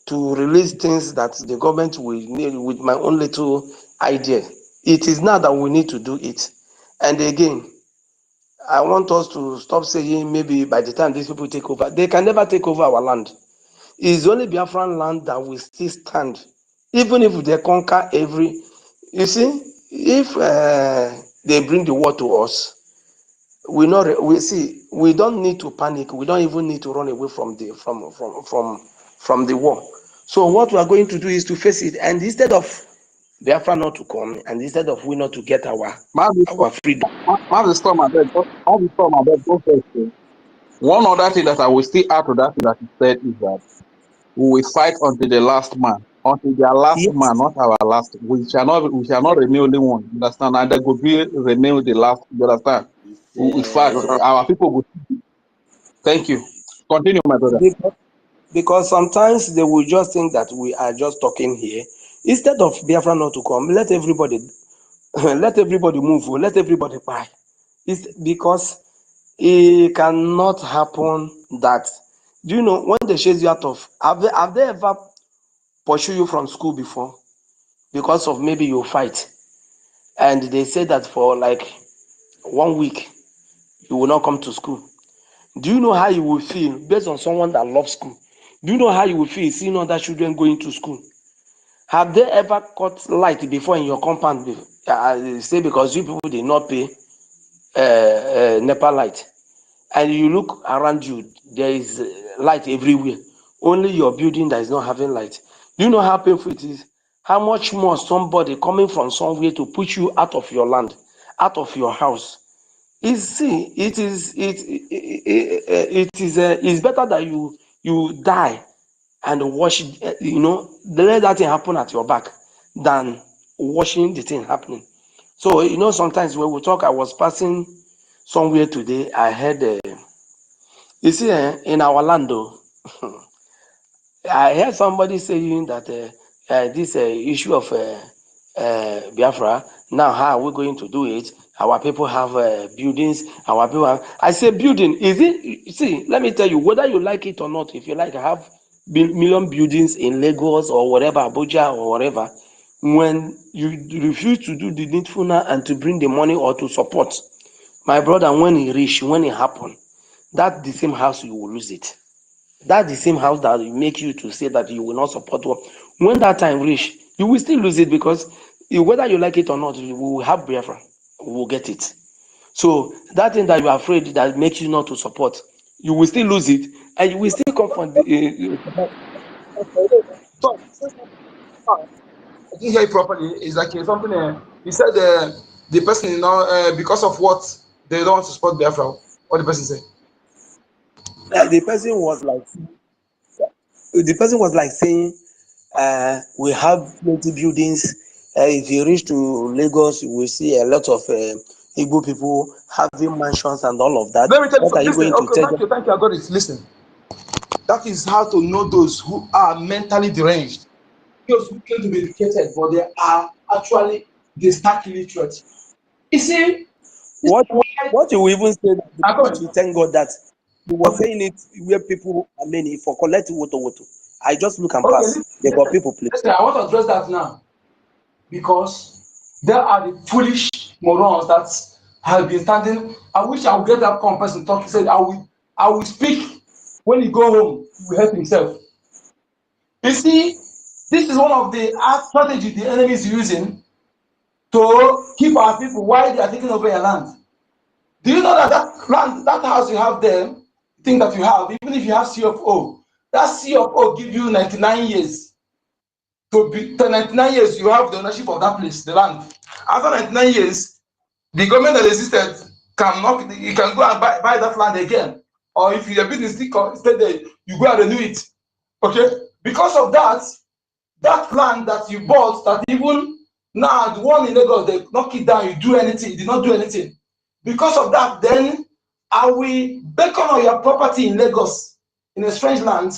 to release things that the government will need with my own little idea. It is now that we need to do it. And again, I want us to stop saying maybe by the time these people take over, they can never take over our land. It's only Biafran land that will still stand, even if they conquer every. You see, if they bring the war to us, we don't need to panic. We don't even need to run away from the war. So what we are going to do is to face it, and instead of Biafra not to come, and instead of we not to get our freedom. One other thing that I will still add to that thing that you said is that we will fight until the last man, until their last man, not our last. We shall not remain only one. You understand? And they could be remain the last. You understand? We fight. Our people will. Thank you. Continue, my brother. Because sometimes they will just think that we are just talking here. Instead of Biafra not to come, let everybody let everybody move, let everybody buy. It's because it cannot happen that. Do you know when they chase you out of? Have they ever pursue you from school before because of maybe you fight, and they say that for like 1 week you will not come to school? Do you know how you will feel based on someone that loves school? Do you know how you will feel seeing other children going to school? Have they ever cut light before in your compound? Say because you people did not pay NEPA light, and you look around you, there is light everywhere. Only your building that is not having light. Do you know how painful it is? How much more somebody coming from somewhere to push you out of your land, out of your house? It's better that you die and watch, let that thing happen at your back than watching the thing happening. So, sometimes when we talk, I was passing somewhere today, I heard, you see, in our land, though, I heard somebody saying that this issue of Biafra, now how are we going to do it? Our people have buildings, our people have, I say building, is it, see, let me tell you, whether you like it or not, if you like have million buildings in Lagos or whatever, Abuja or whatever, when you refuse to do the needful now and to bring the money or to support, my brother, when it happen, that's the same house you will lose it. That's the same house that will make you to say that you will not support one. When that time reach, you will still lose it because whether you like it or not, we will have Biafra. We will get it. So that thing that you are afraid that makes you not to support, you will still lose it, and you will still come from the. So, I didn't hear it properly. It's like something. You said the person, because of what they don't want to support Biafra. What the person say? The person was like saying, we have plenty buildings. If you reach to Lagos, you will see a lot of Igbo people having mansions and all of that. Let me tell you What are something. you Listen, going to okay, tell them? thank you, I got it. Listen. That is how to know those who are mentally deranged. Those who claim to be educated, but they are actually they stark illiterate. You see, this What is why what you will even say that I'm because coming. you thank God that you were Okay, saying it where people are many for collecting woto. I just look and okay, pass. They got people play. listen, I want to address that now because there are the foolish morons that have been standing. I wish I would get that common person talk. He said, I will speak when he go home, he will help himself. You see, this is one of the strategies the enemy is using to keep our people while they are taking over your land. Do you know that that land, that house you have there, thing that you have, even if you have CFO, that CFO give you 99 years. To 99 years, you have the ownership of that place, the land. After 99 years, the government that existed you can go and buy that land again. Or if your business stay there, you go and renew it. Okay? Because of that, that land that you bought, that even now the one in Lagos, they knock it down, you did not do anything. Because of that, then I will beckon on your property in Lagos, in a strange land,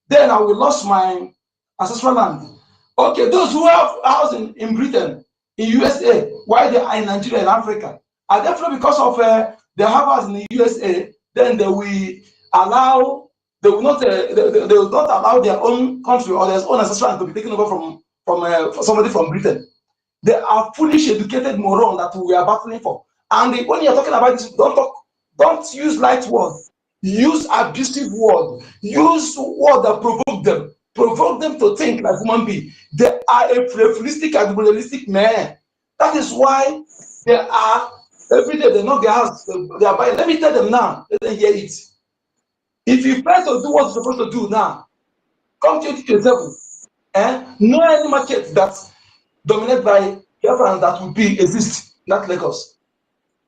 then I will lose my ancestral land. Okay, those who have house in Britain, in USA, while they are in Nigeria and Africa, and definitely because of they have house in the USA, then they will allow they will not allow their own country or their own ancestral land to be taken over from somebody from Britain. They are foolish, educated moron that we are battling for. And when you're talking about this, don't use light words. Use abusive words. Use words that provoke them. Provoke them to think like human beings. They are a realistic and realistic man. That is why they are every day they knock their house. They are buying. Let me tell them now. Let them hear it. If you try to do what you're supposed to do now, come 2027, no any market that's dominated by Biafrans that will exist in that Lagos.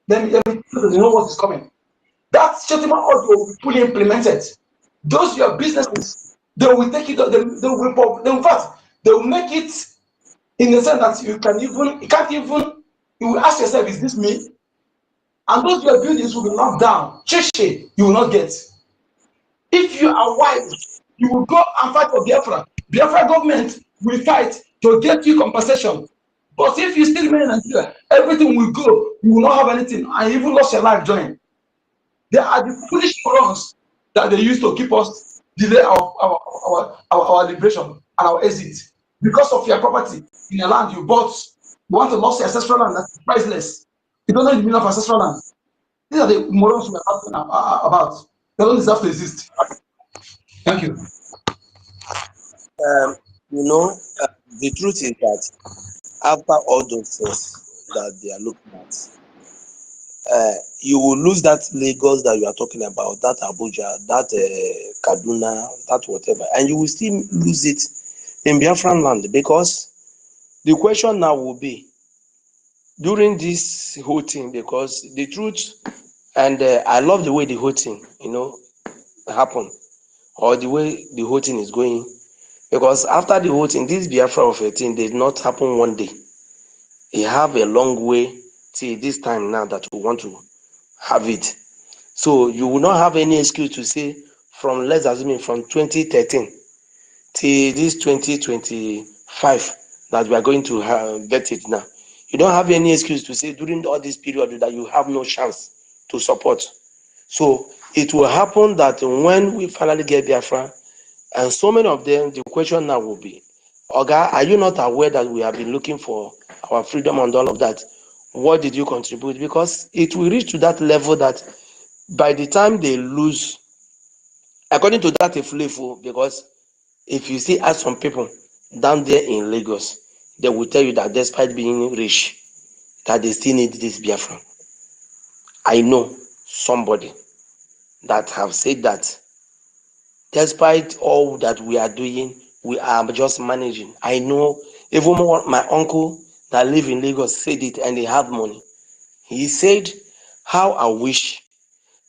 Let me you know what is coming. That settlement order will be fully implemented. Those your businesses, they will take it, in fact, they will make it in the sense that you will ask yourself, is this me? And those your buildings will be knocked down. Chiche, you will not get. If you are wise, you will go and fight for Biafra. Biafra government will fight to get you compensation. But if you still remain in Nigeria, everything will go. You will not have anything, and you even lost your life joining. They are the foolish morons that they use to keep us delay our liberation and our exit because of your property in a land you bought. You want to lose your ancestral land that's priceless. You don't know the meaning of ancestral land. These are the morons we are talking about. They don't deserve to exist. Thank you. You know, the truth is that after all those things that they are looking at, you will lose that Lagos that you are talking about, that Abuja, that Kaduna, that whatever, and you will still lose it in Biafran land, because the question now will be during this whole thing, because the truth, and I love the way the whole thing, happen, or the way the whole thing is going, because after the whole thing, this Biafra of a thing did not happen one day. It have a long way till this time now that we want to have it. So you will not have any excuse to say from, let's assume, from 2013 till this 2025 that we are going to get it now. You don't have any excuse to say during all this period that you have no chance to support. So it will happen that when we finally get Biafra, and so many of them, the question now will be, Oga, are you not aware that we have been looking for our freedom and all of that? What did you contribute? Because it will reach to that level that by the time they lose, according to that level, because if you see ask some people down there in Lagos, they will tell you that despite being rich, that they still need this Biafra. I know somebody that have said that despite all that we are doing, we are just managing. I know even my uncle that live in Lagos said it, and they have money. He said, how I wish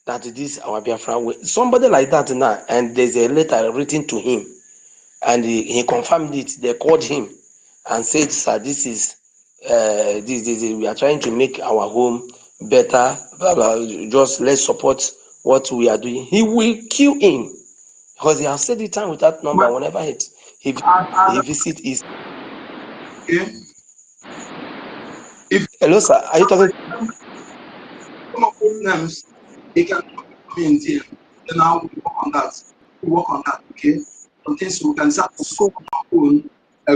that this our Biafra, somebody like that now, and there's a letter written to him, and he confirmed it. They called him and said, sir, this is this we are trying to make our home better, blah, blah, just let's support what we are doing. He will kill him, because he has said the time with that number whenever he visit his. Okay. If Hello, sir, are you talking? some of those names, they can come in here, then now we work on that. We work on that, okay? Some things we can start to solve on our own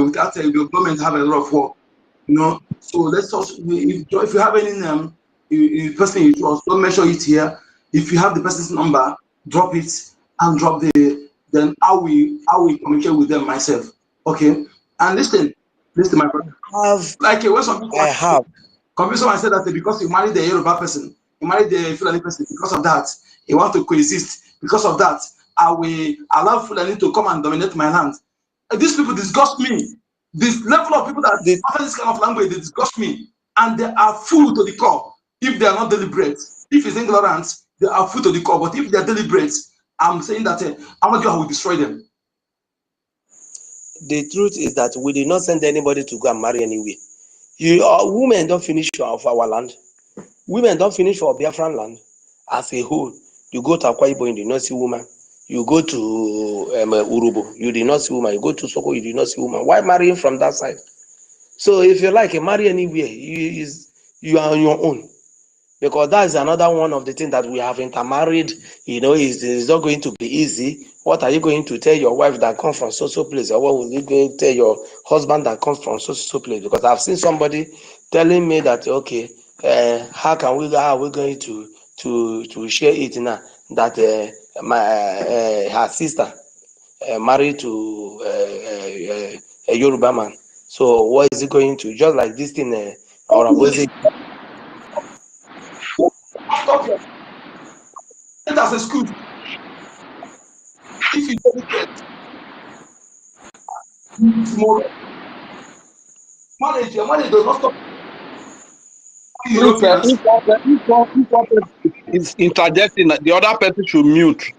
without the government have a lot of work, So let's also, if you have any name, person you trust, don't mention it here. If you have the person's number, drop it and drop then I will communicate with them myself, okay? And listen, my brother. Like when some people someone said that because you married the Yoruba person, you married the Fulani person, because of that, you want to coexist. Because of that, I will allow Fulani to come and dominate my land. These people disgust me. This level of people that offer this kind of language, they disgust me. And they are full to the core if they are not deliberate. If it's ignorant, they are full to the core. But if they are deliberate, I'm saying that Amadioha will destroy them. The truth is that we did not send anybody to go and marry anywhere. Women don't finish of our land. Women don't finish for Biafran land as a whole. You go to Akwa-Ibom, you did not see woman. You go to Urubo, you did not see woman. You go to Soko, you did not see woman. Why marrying from that side? So if you like, marry anywhere, you are on your own. Because that is another one of the things that we have intermarried, is not going to be easy. What are you going to tell your wife that comes from so place? Or what will you going to tell your husband that comes from so place? Because I've seen somebody telling me that, okay, how are we going to share it now that her sister married to a Yoruba man? So what is it going to, just like this thing, or was it? Stop it. It as a school. If you dedicate tomorrow, marriage does not stop. If one person is interjecting, the other person should mute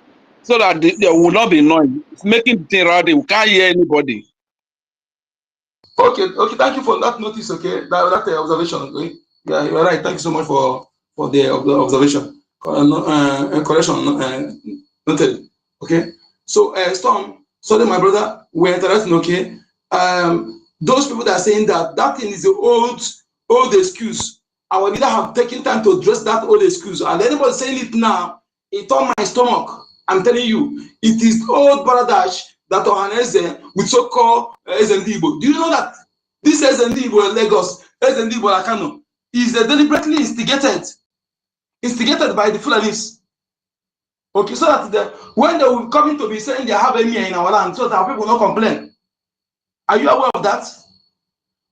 so that there will not be noise. It's making the thing rowdy. We can't hear anybody. Okay. Thank you for that notice. Okay, that observation. Okay? Yeah, you're right. Thank you so much for the observation. Correction noted. Okay. So Storm, sorry, my brother, we're interested. Okay. those people that are saying that that thing is the old excuse. Our leader have taken time to address that old excuse, and anybody saying it now, it on my stomach. I'm telling you, it is old baradash that Ohaneze with so-called Ezendibo. Do you know that this Ezendibo in Lagos, Ezendibo Akano, is deliberately instigated by the Fulanis? Okay, so that when they will come in to be saying they have emir in our land, so that people will not complain. Are you aware of that?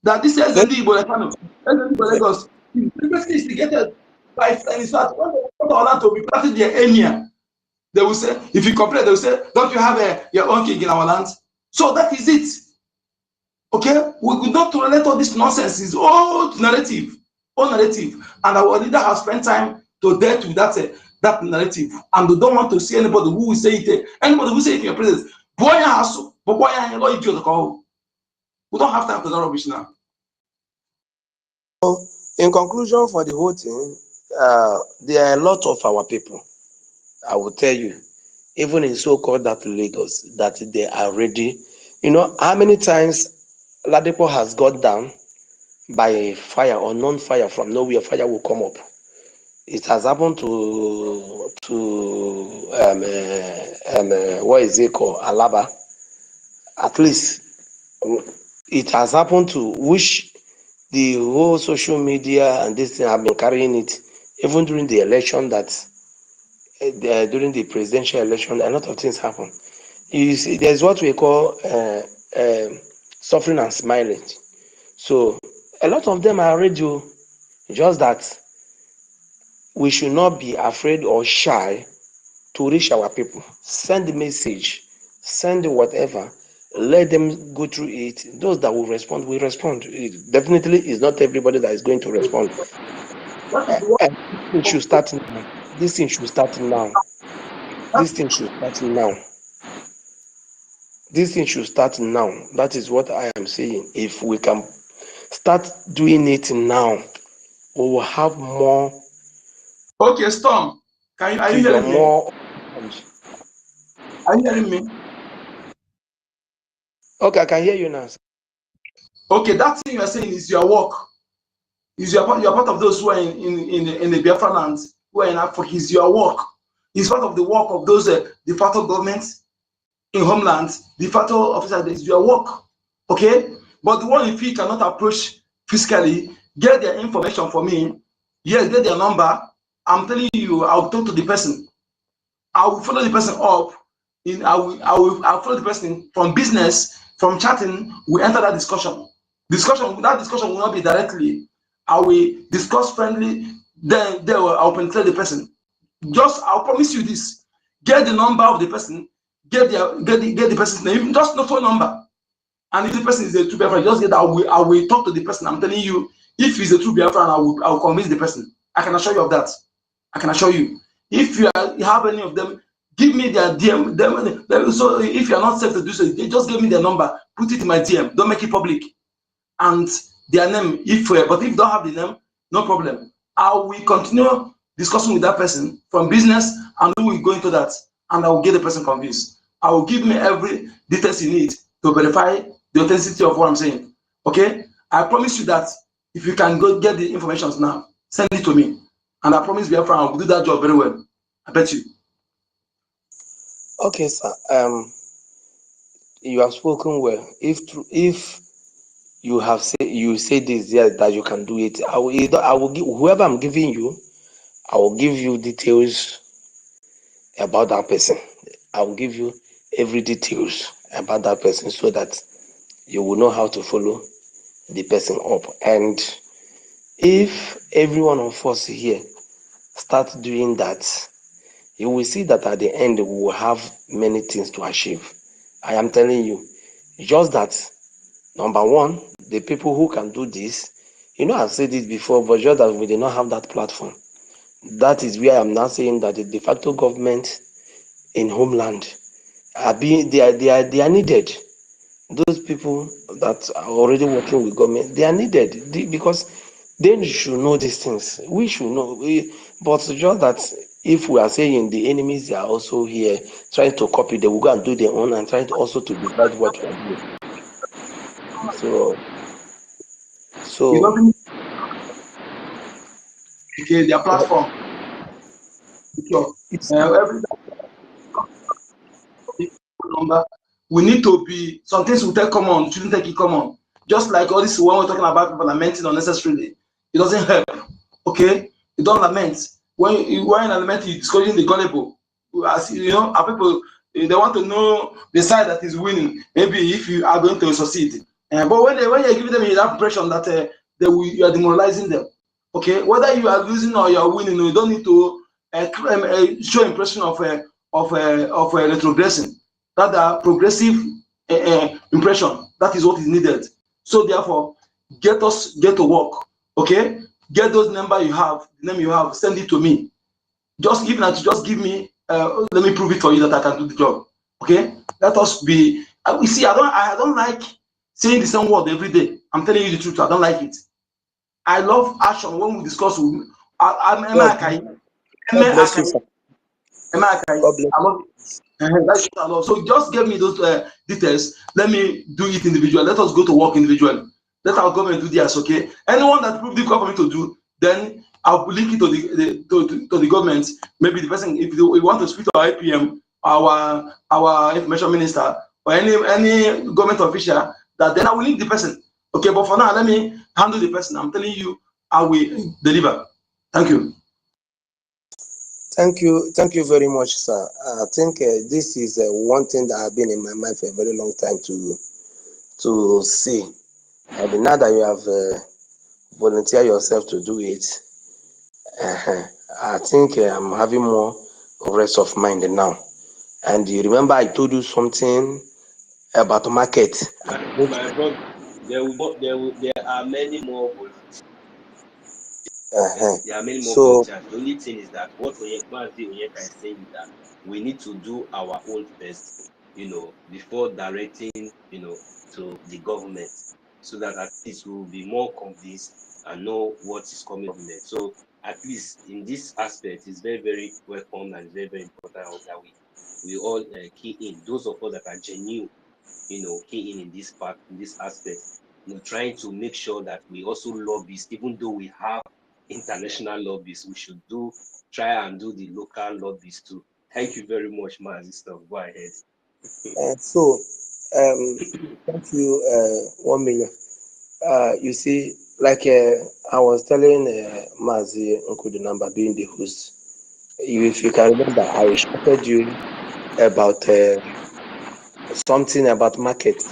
That this Ezendibo Akano, Ezendibo Lagos, is deliberately instigated by Fulanis. So that when they come to our land to be planting their emir, they will say, if you complain, they will say, don't you have your own king in our land? So that is it. Okay? We don't tolerate all this nonsense. It's old narrative. And our leader has spent time to deal with that narrative. And we don't want to see anybody who will say it. Anybody who will say it in your presence. We don't have time for that rubbish now. So, in conclusion, for the whole thing, there are a lot of our people, I will tell you, even in so-called that Lagos, that they are ready. You know, how many times Ladipo has got down by fire or non-fire from nowhere, fire will come up. It has happened to what is it called, Alaba. At least it has happened to which the whole social media and this thing have been carrying it, even during the election that during the presidential election, a lot of things happen. You see, there's what we call suffering and smiling. So a lot of them are ready, just that we should not be afraid or shy to reach our people. Send the message, send whatever, let them go through it. Those that will respond, will respond. It definitely is not everybody that is going to respond. And this thing should start now. This thing should start now. This thing should start now. This thing should start now. That is what I am saying. If we can start doing it now, we will have more. Okay, Storm. Are you hearing me? More. Are you hearing me? Okay, I can hear you now. Okay, that thing you are saying is your work. You're part of those who are in the Biafra lands, who are in Africa. It's your work. It's part of the work of those de facto governments in homelands, de facto officers. It's your work. Okay? But the one if he cannot approach physically, get their information for me. Yes, get their number. I'm telling you, I'll talk to the person. I will follow the person up. I'll follow the person from business, from chatting. We enter that discussion. That discussion will not be directly. I will discuss friendly. Then I'll penetrate the person. I'll promise you this: get the number of the person, get the person's name, just no phone number. And if the person is a true Biafran, just get that. I will talk to the person. I'm telling you, if he's a true Biafran, I will convince the person. I can assure you of that. I can assure you. If you have any of them, give me their DM. So if you are not safe to do so, just give me their number. Put it in my DM. Don't make it public. And their name, but if you don't have the name, no problem. I will continue discussing with that person from business, and we will go into that, and I will get the person convinced. I will give me every details you need to verify the authenticity of what I'm saying. Okay? I promise you that if you can go get the information now, send it to me. And I promise Biafra, I will do that job very well. I bet you. Okay, sir. You have spoken well. If you say this, yeah, that you can do it, I will give whoever I'm giving you, I will give you details about that person. I will give you every details about that person so that you will know how to follow the person up. And if every one of us here start doing that, you will see that at the end we will have many things to achieve. I am telling you, just that, number one, the people who can do this, I've said it before, but just that we did not have that platform. That is where I'm now saying that the de facto government in homeland they are needed. Those people that are already working with government, they are needed because they should know these things. We should know. But just that if we are saying the enemies are also here trying to copy, they will go and do their own and trying to also to divide what we are doing. So You so don't okay, their platform. Because, it's every number, we need to be, some things will take common, shouldn't take it common. Just like all this when we're talking about people lamenting unnecessarily, it doesn't help. Okay, you don't lament. When you lament, you're discouraging the gullible. As you know, our people, they want to know the side that is winning. Maybe if you are going to succeed. But when you're giving them that impression that you are demoralizing them. Okay, whether you are losing or you are winning, you don't need to show impression of retrogressing. That progressive impression. That is what is needed. So therefore, get to work. Okay, get those number you have, the name you have, send it to me. Just give me. Let me prove it for you that I can do the job. Okay, let us be. We see. I don't like saying the same word every day. I'm telling you the truth. I don't like it. I love action. When we discuss, God bless you, sir. God bless I love it. That's what I love. So just give me those details. Let me do it individually. Let us go to work individually. Let our government do theirs. Okay. Anyone that prove difficult for me to do, then I'll link it to the government. Maybe the person, if we want to speak to our IPM, our information minister, or any government official, that then I will link the person. Okay. But for now, let me handle the person. I'm telling you, I will deliver. Thank you. Thank you very much, sir. I think this is one thing that has been in my mind for a very long time to see. And now that you have volunteered yourself to do it, I think I'm having more of rest of mind now. And you remember I told you something about market. My brother, there are many more volunteers. There are many more So volunteers. The only thing is that what Onyeka is saying is that we need to do our own first, before directing, to the government, so that at least we will be more convinced and know what is coming from government. So at least in this aspect, it's very, very welcome and very, very important that we all key in. Those of us that are genuine, key in this part, in this aspect, trying to make sure that we also lobbies, even though we have international lobbies, we should try and do the local lobbies too. Thank you very much, Mazister. Go ahead. thank you, 1 million. You see, like I was telling Mazi Uncle number being the host, if you can remember, I shouted you about something about market.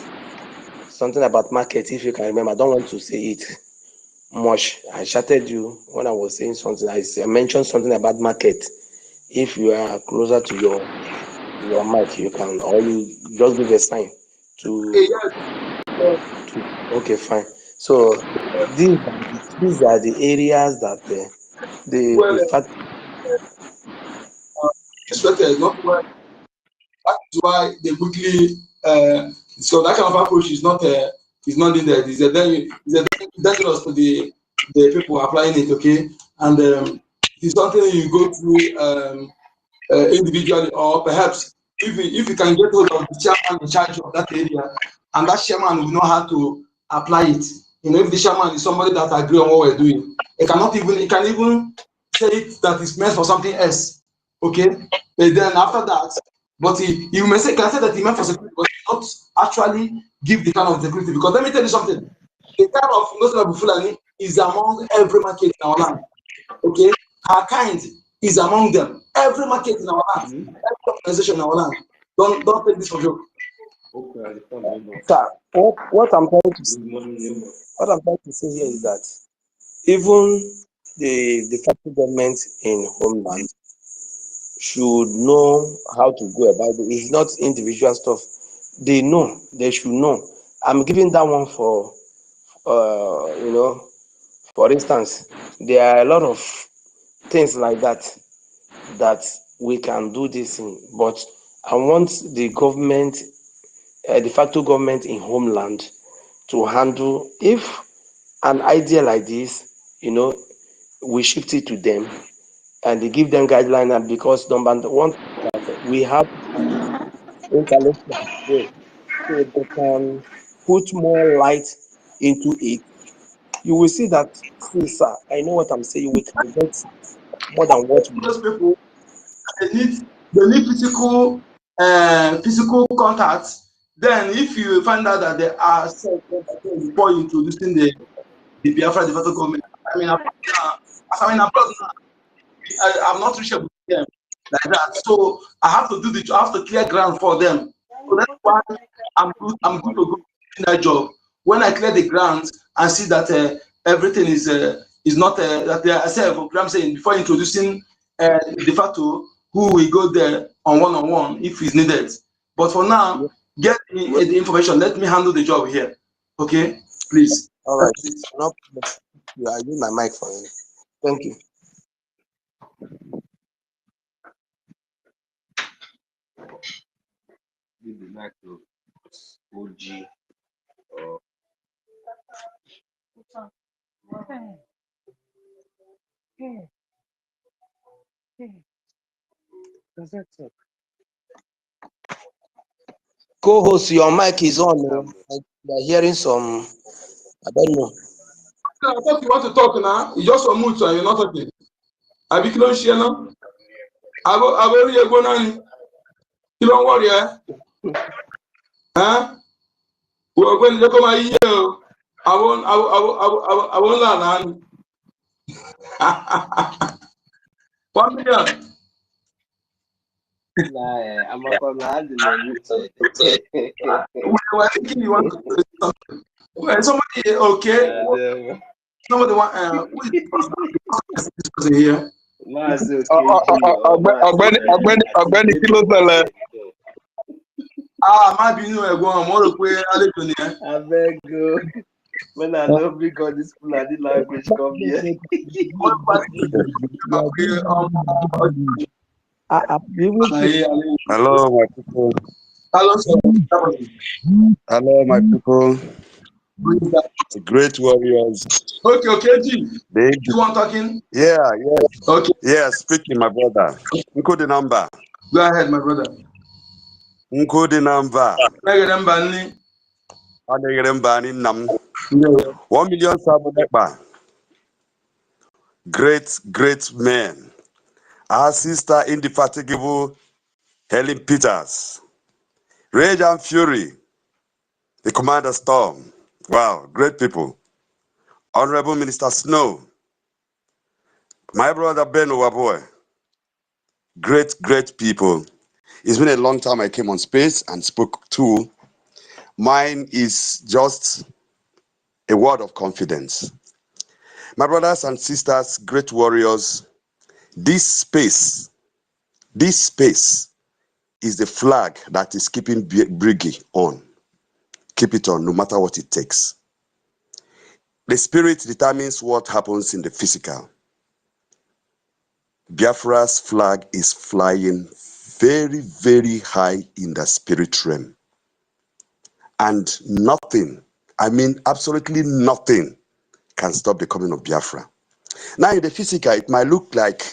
Something about market, if you can remember. I don't want to say it much. I shouted you when I was saying something. I mentioned something about market. If you are closer to your mic, you can, or you just give a sign to okay, fine. So these are the areas that the Well, fact expected, not well. That is why they quickly. So that kind of approach is not needed. It's dangerous to the people applying it. Okay, and it's something you go through individually, or perhaps if you can get hold of the chairman in charge of that area, and that chairman will know how to apply it. If the chairman is somebody that agree on what we're doing, he can even say it that is meant for something else. Okay, but then after that, but he can say that he meant for security, but not actually give the kind of security. Because let me tell you something, the kind of Muslim Fulani is among every market in our land. Okay, her kind is among them. Every market in our land, every organization in our land. Don't take this for joke. sir, what I'm trying to say, here is that even the federal government in homeland should know how to go about it. It's not individual stuff. They should know. I'm giving that one for for instance, there are a lot of things like that we can do this in, but I want the government, de facto government in homeland to handle. If an idea like this, we shift it to them and they give them guideline, and because number one, we have intellectual, so they can put more light into it, you will see that, see, sir, I know what I'm saying. We can get more than what we. Those people, they need physical contact. Then, if you find out that they are before introducing the Biafra development government, I mean, I'm not reachable with them like that. So I have to clear ground for them. So that's why I'm good to go in that job. When I clear the ground and see that everything is not that they are safe, I'm saying before introducing de facto, who will go there on one-on-one if it's needed. But for now, get me the information. Let me handle the job here. Okay, please. All right. No, I use my mic for you. Thank you. Give the mic to OG or does that talk? Co-host, your mic is on. They're hearing some. I don't know. I thought you want to talk now. You just unmute and you're not talking. I be close here now. I will hear go now. You don't worry, huh? We're going to come out here. I won't learn. 1 million. Nah, I'm up on the hand in We're thinking you want to do something. Well, somebody, okay. Somebody want who is this person here? Ọ̀gbẹ́ni kí ló ṣẹlẹ̀? Má bínú ẹ̀gbọ́n, mo rò pé àlejò ni ẹ. I beg you. When I don't bring all this bloody language come here. Hello, my people. Hello, sir. Hello, my people. The great warriors. Okay, G. You want talking? Yeah. Okay. Yeah, speaking, my brother. Include the number. Go ahead, my brother. Include the number. 1 million Sabonekba. Great men. Our sister indefatigable Helen Peters. Rage and Fury. The Commander Storm. Wow, great people. Honorable Minister Snow. My brother Ben Owaboy. Great people. It's been a long time I came on space and spoke too. Mine is just a word of confidence. My brothers and sisters, great warriors, this space is the flag that is keeping BRGIE on. Keep it on, no matter what it takes. The spirit determines what happens in the physical. Biafra's flag is flying very high in the spirit realm. And nothing, I mean absolutely nothing, can stop the coming of Biafra. Now in the physical, it might look like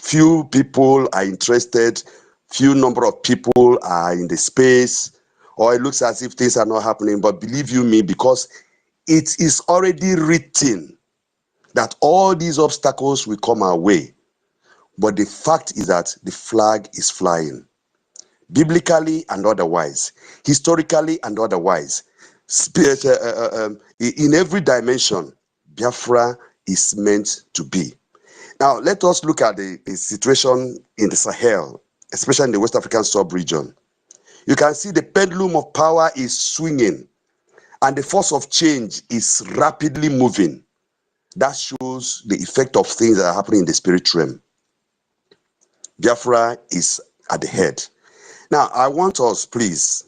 few people are interested, few number of people are in the space, or it looks as if things are not happening. But believe you me, because it is already written that all these obstacles will come our way. But the fact is that the flag is flying. Biblically and otherwise, historically and otherwise, in every dimension, Biafra is meant to be. Now, let us look at the situation in the Sahel, especially in the West African sub-region. You can see the pendulum of power is swinging, and the force of change is rapidly moving. That shows the effect of things that are happening in the spirit realm. Biafra is at the head. Now, I want us, please,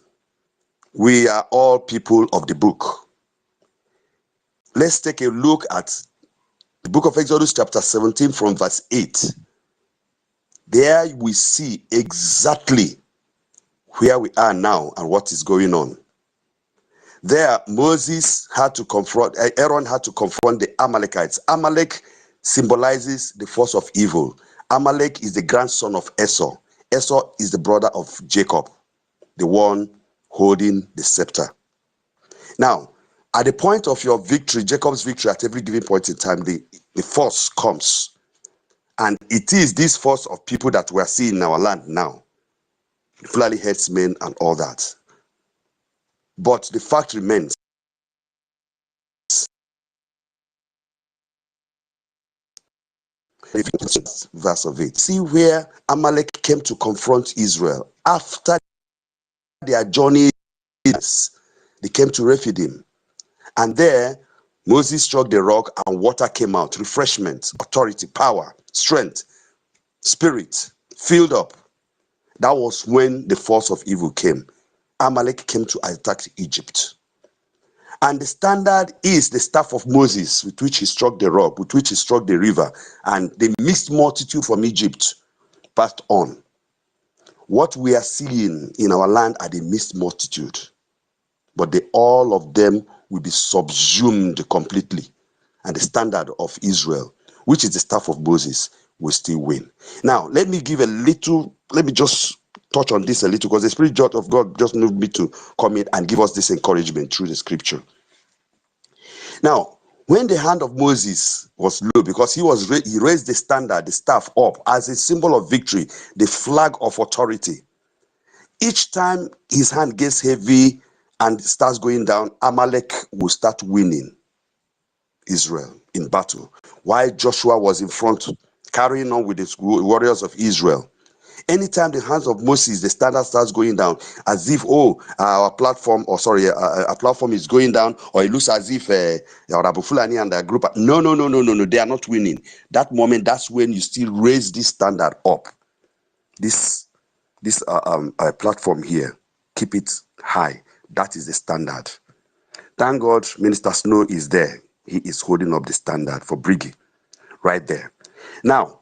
we are all people of the book. Let's take a look at the book of Exodus chapter 17 from verse 8. There we see exactly where we are now and what is going on. There, Moses had to confront, Aaron had to confront the Amalekites. Amalek symbolizes the force of evil. Amalek is the grandson of Esau. Esau is the brother of Jacob, the one holding the scepter. Now, at the point of your victory, Jacob's victory, at every given point in time, the force comes. And it is this force of people that we are seeing in our land now. Fulani headsmen and all that. But the fact remains, verse of 8. See where Amalek came to confront Israel. After their journey, they came to Rephidim. And there, Moses struck the rock and water came out. Refreshment, authority, power, strength, spirit, filled up. That was when the force of evil came. Amalek came to attack Egypt. And the standard is the staff of Moses, with which he struck the rock, with which he struck the river, and the mixed multitude from Egypt passed on. What we are seeing in our land are the mixed multitude, but all of them will be subsumed completely, and the standard of Israel, which is the staff of Moses, will still win. Now, let me just touch on this a little, because the Spirit of God just moved me to come in and give us this encouragement through the scripture. Now, when the hand of Moses was low, because he raised the standard, the staff up as a symbol of victory, the flag of authority. Each time his hand gets heavy and starts going down, Amalek will start winning Israel in battle, while Joshua was in front, carrying on with the warriors of Israel. Anytime the hands of Moses, the standard starts going down, as if, our platform is going down, or it looks as if Rabu Fulani and their group, no, they are not winning. That moment, that's when you still raise this standard up. This platform here, keep it high. That is the standard. Thank God, Minister Snow is there. He is holding up the standard for BRGIE, right there. Now,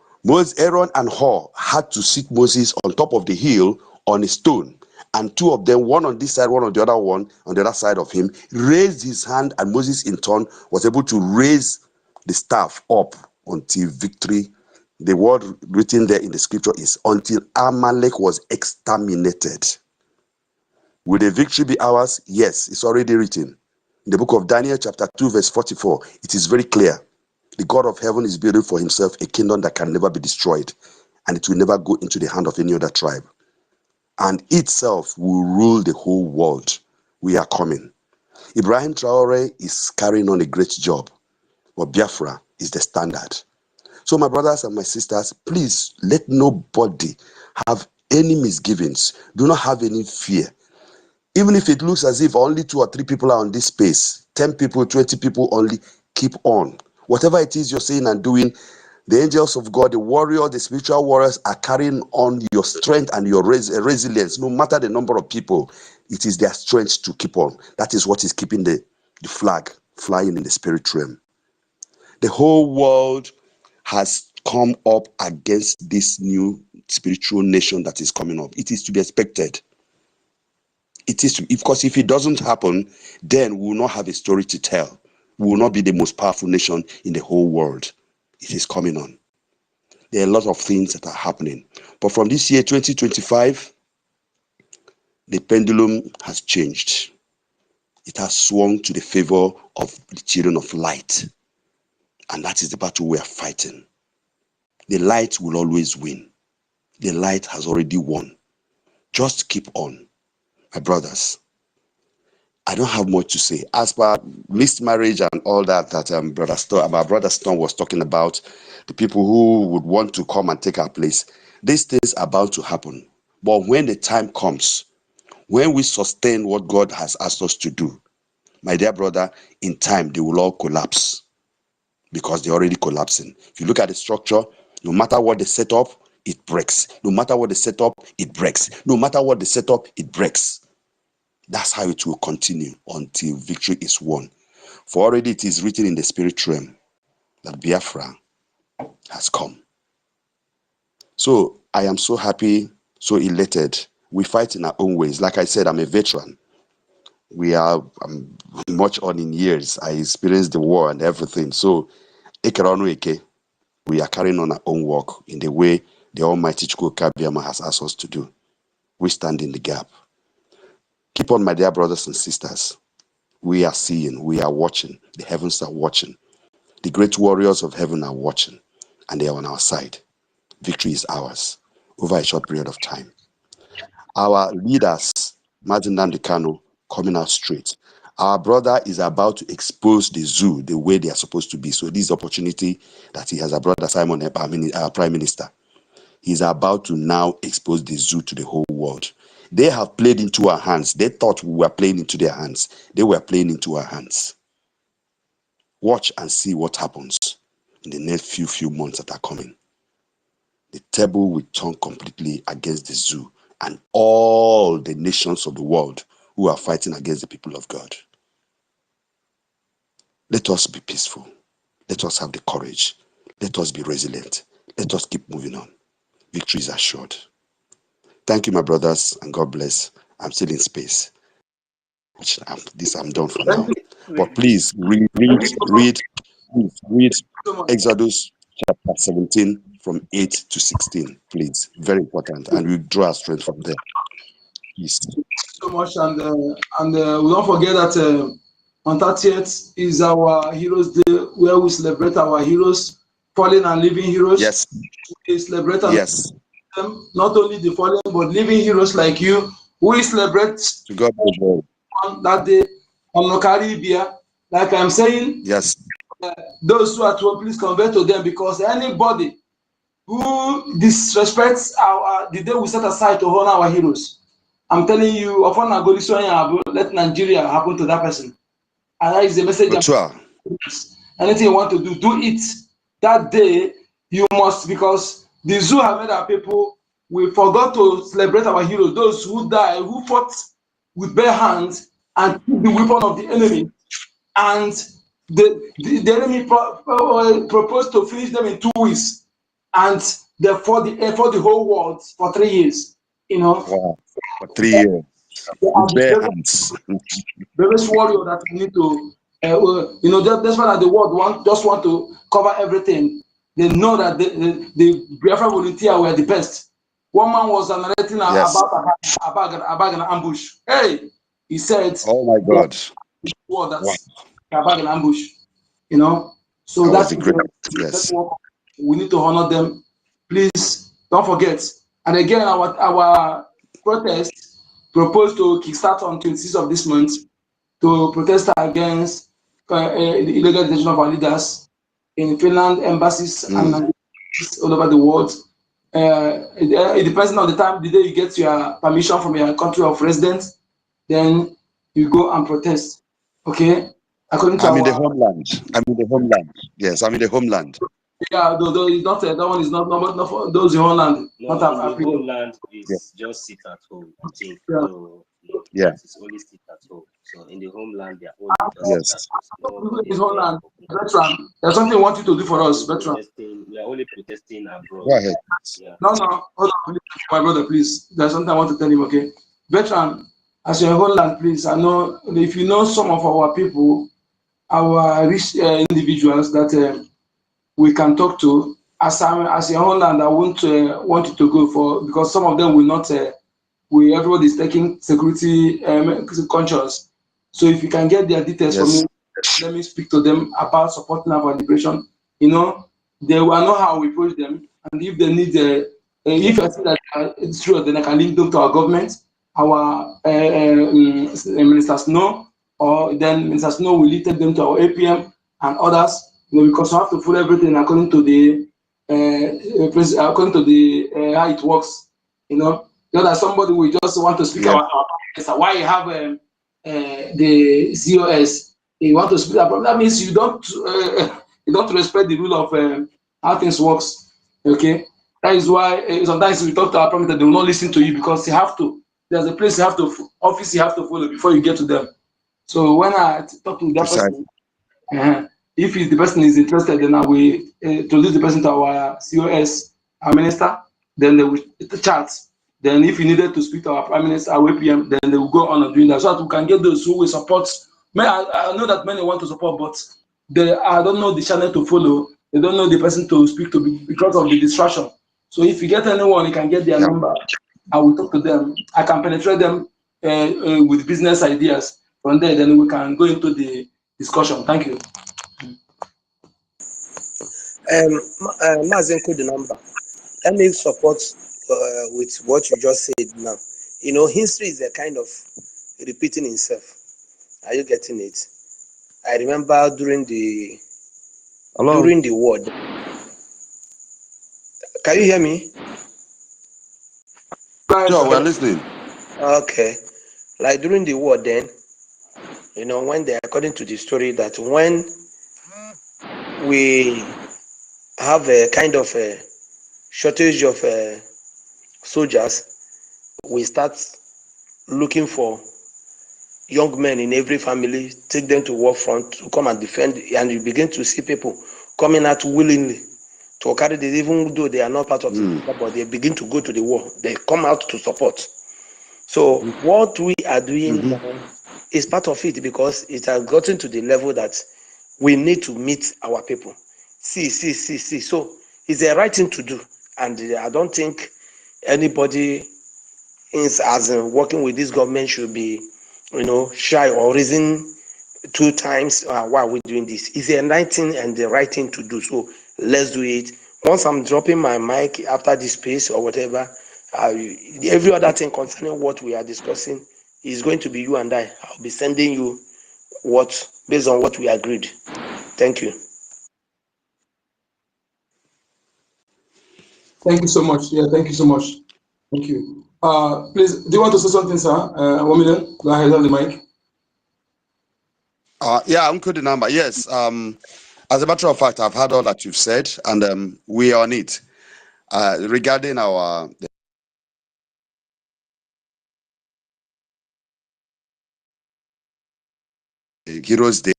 Aaron and Hur had to sit Moses on top of the hill on a stone, and two of them, one on this side, one on the other one, on the other side of him, raised his hand, and Moses in turn was able to raise the staff up until victory. The word written there in the scripture is until Amalek was exterminated. Will the victory be ours? Yes, it's already written. In the book of Daniel chapter 2 verse 44, it is very clear. The God of heaven is building for himself a kingdom that can never be destroyed, and it will never go into the hand of any other tribe. And itself will rule the whole world. We are coming. Ibrahim Traore is carrying on a great job, but Biafra is the standard. So my brothers and my sisters, please let nobody have any misgivings. Do not have any fear. Even if it looks as if only 2 or 3 people are on this space, 10 people, 20 people only, keep on. Whatever it is you're saying and doing, the angels of God, the warrior, the spiritual warriors are carrying on your strength and your resilience. No matter the number of people, it is their strength to keep on. That is what is keeping the flag flying in the spirit realm. The whole world has come up against this new spiritual nation that is coming up. It is to be expected. It is because if it doesn't happen, then we will not have a story to tell. We will not be the most powerful nation in the whole world. It is coming on. There are a lot of things that are happening. But from this year, 2025, the pendulum has changed. It has swung to the favor of the children of light. And that is the battle we are fighting. The light will always win. The light has already won. Just keep on, my brothers. I don't have much to say. As per mixed marriage and all that my brother Stone was talking about, the people who would want to come and take our place, these things are about to happen. But when the time comes, when we sustain what God has asked us to do, my dear brother, in time they will all collapse, because they're already collapsing. If you look at the structure, no matter what they set up, it breaks. No matter what they set up, it breaks. No matter what they set up, it breaks. That's how it will continue until victory is won. For already it is written in the spirit realm that Biafra has come. So I am so happy, so elated. We fight in our own ways. Like I said, I'm a veteran. I'm much on in years. I experienced the war and everything. So we are carrying on our own work in the way the Almighty Chukwuka has asked us to do. We stand in the gap. Keep on, my dear brothers and sisters. We are seeing, we are watching. The heavens are watching. The great warriors of heaven are watching, and they are on our side. Victory is ours over a short period of time. Our leaders, Martin Nandekano, coming out straight. Our brother is about to expose the zoo the way they are supposed to be. So this opportunity that he has, a brother Simon, our Prime Minister, he's about to now expose the zoo to the whole world. They have played into our hands. They thought we were playing into their hands. They were playing into our hands. Watch and see what happens in the next few months that are coming. The table will turn completely against the zoo and all the nations of the world who are fighting against the people of God. Let us be peaceful. Let us have the courage. Let us be resilient. Let us keep moving on. Victory is assured. Thank you, my brothers, and God bless. I'm still in space. I'm done for now. But please read Exodus chapter 17 from 8 to 16, please. Very important. And we draw our strength from there. Please. So much, and we don't forget that on 30th is our Heroes Day, where we celebrate our heroes, fallen and living heroes. Yes. We celebrate yes. them, not only the fallen, but living heroes like you. We celebrate to God be glory. On that day on EKID. Like I'm saying, yes. Those who are to please convert to them, because anybody who disrespects the day we set aside to honor our heroes, I'm telling you, let Nigeria happen to that person. And that is the message. Anything you want to do it. That day, you must, because the zoo have made our people, we forgot to celebrate our heroes, those who died, who fought with bare hands and took the weapon of the enemy. And the enemy proposed to finish them in 2 weeks. And they fought the whole world for 3 years. You know, wow. For 3 years. With bare hands. Various warrior that we need to, that's why the world just want to cover everything. They know that the Biafra volunteer were the best. One man was narrating about an ambush. Hey, he said, "Oh my God, that's about an ambush." You know, so that's great. Yes, we need to honor them. Please don't forget. And again, our protest proposed to kickstart on 26th of this month to protest against the illegal detention of our leaders in Finland, embassies, and all over the world. It depends on the time, the day you get your permission from your country of residence, then you go and protest. Okay? According to I'm in the homeland. Yes, I'm in the homeland. Yeah, though it's not that one is not for those in homeland. No, not in the homeland is just sit at home, I think. So, it's only sit at home. So in the homeland, they are only just sit at home. In homeland, veteran, there's something I want you to do for us, veteran. We are only protesting abroad. Go ahead. Yeah. No, hold on, my brother, please. There's something I want to tell him, okay? Veteran, as your homeland, please, I know if you know some of our people, our rich individuals that we can talk to, as your homeland, I want you to go for, because some of them will not, everybody is taking security conscious. So if you can get their details from me, let me speak to them about supporting our liberation. You know, they will know how we approach them, and if they need, if I see that it's true, then I can link them to our government, our ministers know, or then ministers know we take them to our APM and others. You know, because we have to put everything according to the how it works. You know, that somebody will just want to speak about why you have the COS. You want to speak about that means you don't respect the rule of how things works. Okay, that is why sometimes we talk to our prominent, they will not listen to you because you have to. There's a place you have to, office you have to follow before you get to them. So when I talk to that person, if the person is interested, then I will introduce the person to our COS, our minister. Then they will chat. Then if you needed to speak to our prime minister, our APM, then they will go on and doing that, so that we can get those who will support. I know that many want to support, but I don't know the channel to follow. They don't know the person to speak to because of the distraction. So if you get anyone, you can get their number. I will talk to them. I can penetrate them with business ideas. From there, then we can go into the discussion. Thank you. Mazenko, the number. Let me support with what you just said now. You know, history is a kind of repeating itself. Are you getting it? I remember during the war. Can you hear me? Sure, we're listening. Okay. Like during the war then, you know, when they, according to the story, that when we have a kind of a shortage of soldiers, we start looking for young men in every family, take them to war front to come and defend, and you begin to see people coming out willingly to carry this, even though they are not part of the war, but they begin to go to the war. They come out to support. So what we are doing now is part of it, because it has gotten to the level that we need to meet our people. See. So it's the right thing to do, and I don't think anybody is as working with this government should be, you know, shy or reason two times why are we doing this. It's the right thing and the right thing to do. So let's do it. Once I'm dropping my mic after this space or whatever, every other thing concerning what we are discussing is going to be you and I. I'll be sending you what based on what we agreed. Thank you. Thank you so much. Yeah, thank you so much. Thank you. Please, do you want to say something, sir? 1 million. Go ahead, have the mic. Yeah, Uncle the number. Yes. As a matter of fact, I've heard all that you've said, and we are on it. Regarding our Heroes Day,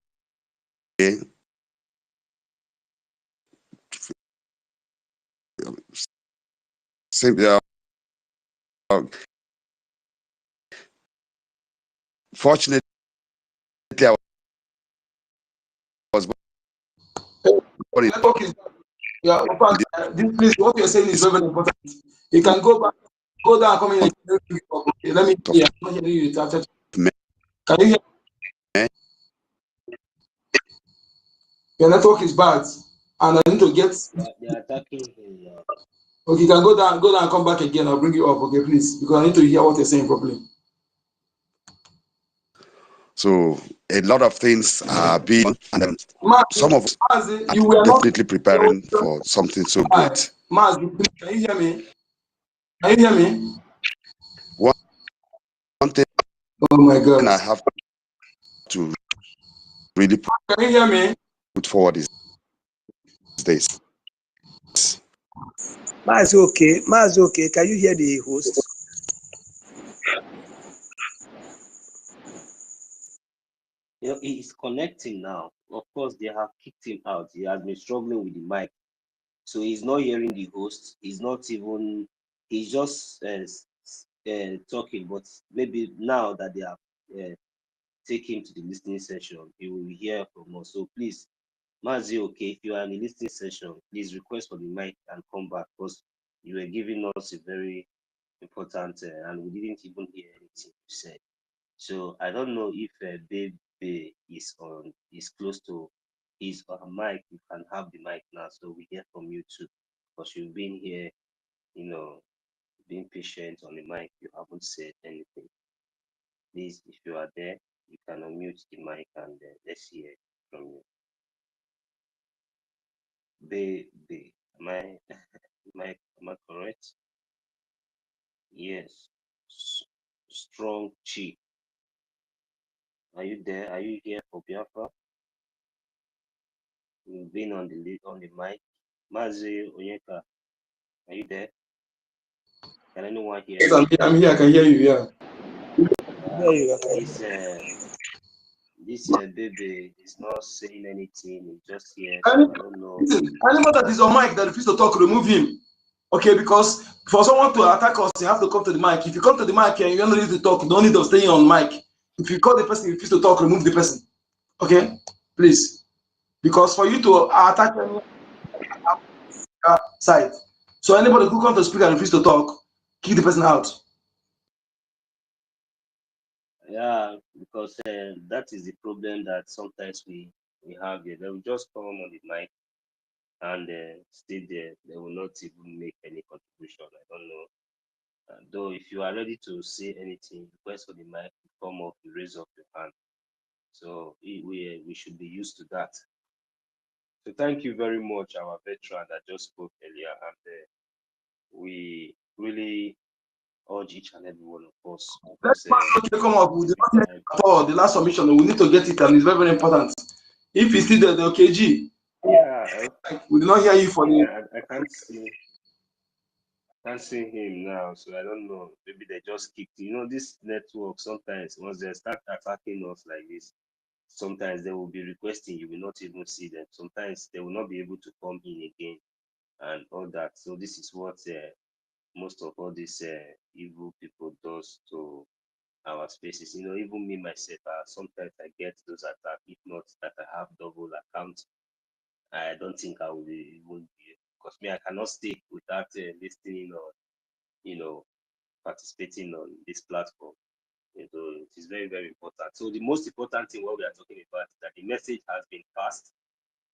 fortunately, I was born in Yeah, in fact, please, what you're saying is very, very important. You can go back, go down, come in. Okay, let me hear. I'm not hearing you. Can you hear? Your network is bad, and I need to get. They're attacking him. Okay, you can go down, and come back again. I'll bring you up, okay, please, because I need to hear what you're saying properly. So a lot of things are being done, and some of us are you were definitely preparing for something so great. Maz, can you hear me? Can you hear me? One thing, oh my God, I have to really can you hear me? Put forward is this. Mazi, okay. Can you hear the host? You know, he is connecting now. Of course, they have kicked him out. He has been struggling with the mic. So he's not hearing the host. He's not even, he's just talking. But maybe now that they have taken him to the listening session, he will hear from us. So please, Mazi, okay, if you are in the listening session, please request for the mic and come back, because you were giving us a very important, and we didn't even hear anything you said. So I don't know if Babe is close to his or her mic. You can have the mic now, so we hear from you too, because you've been here, you know, being patient on the mic. You haven't said anything. Please, if you are there, you can unmute the mic and let's hear from you. Babe, am I correct? Yes. Strong Chi. Are you there? Are you here for Biafra? You've been on the mic. Mazi Onyeka, are you there? Can anyone hear Yes, I'm here. I can hear you. Yeah. This baby is not saying anything. He's just here, so I don't know. Anyone that is on mic that refuses to talk, remove him. Okay, because for someone to attack us, you have to come to the mic. If you come to the mic and you don't need to talk, you don't need to stay on mic. If you call the person, you refuse to talk, remove the person. Okay, please. Because for you to attack any side, so anybody who comes to speak and refuse to talk, kick the person out. Yeah, because that is the problem that sometimes we have here. They will just come on the mic and stay there. They will not even make any contribution. I don't know. Though if you are ready to say anything, request for the mic, you come up, you raise up your hand. So we should be used to that. So thank you very much, our veteran that just spoke earlier, and we really urge each and every one of us because Come up with the last submission. We need to get it, and it's very, very important. If it's still the OKG, yeah, we did not hear you for the. I can't see him now, so I don't know. Maybe they just kicked. You know, this network sometimes once they start attacking us like this, sometimes they will be requesting, you will not even see them. Sometimes they will not be able to come in again and all that. So this is what most of all these evil people does to our spaces. You know, even me myself, sometimes I get those attacks. If not that I have double account, I don't think I will even be, because me, I cannot stay without listening or, you know, participating on this platform. You know, it is very, very important. So the most important thing what we are talking about is that the message has been passed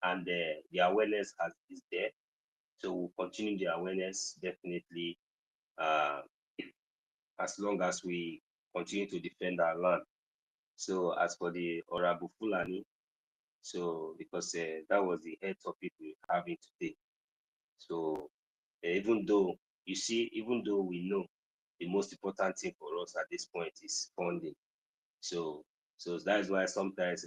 and the awareness is there. So we'll continue the awareness definitely as long as we continue to defend our land. So as for the Honorable Fulani, so because that was the head topic we're having today. So even though you see, even though we know the most important thing for us at this point is funding. So that's why sometimes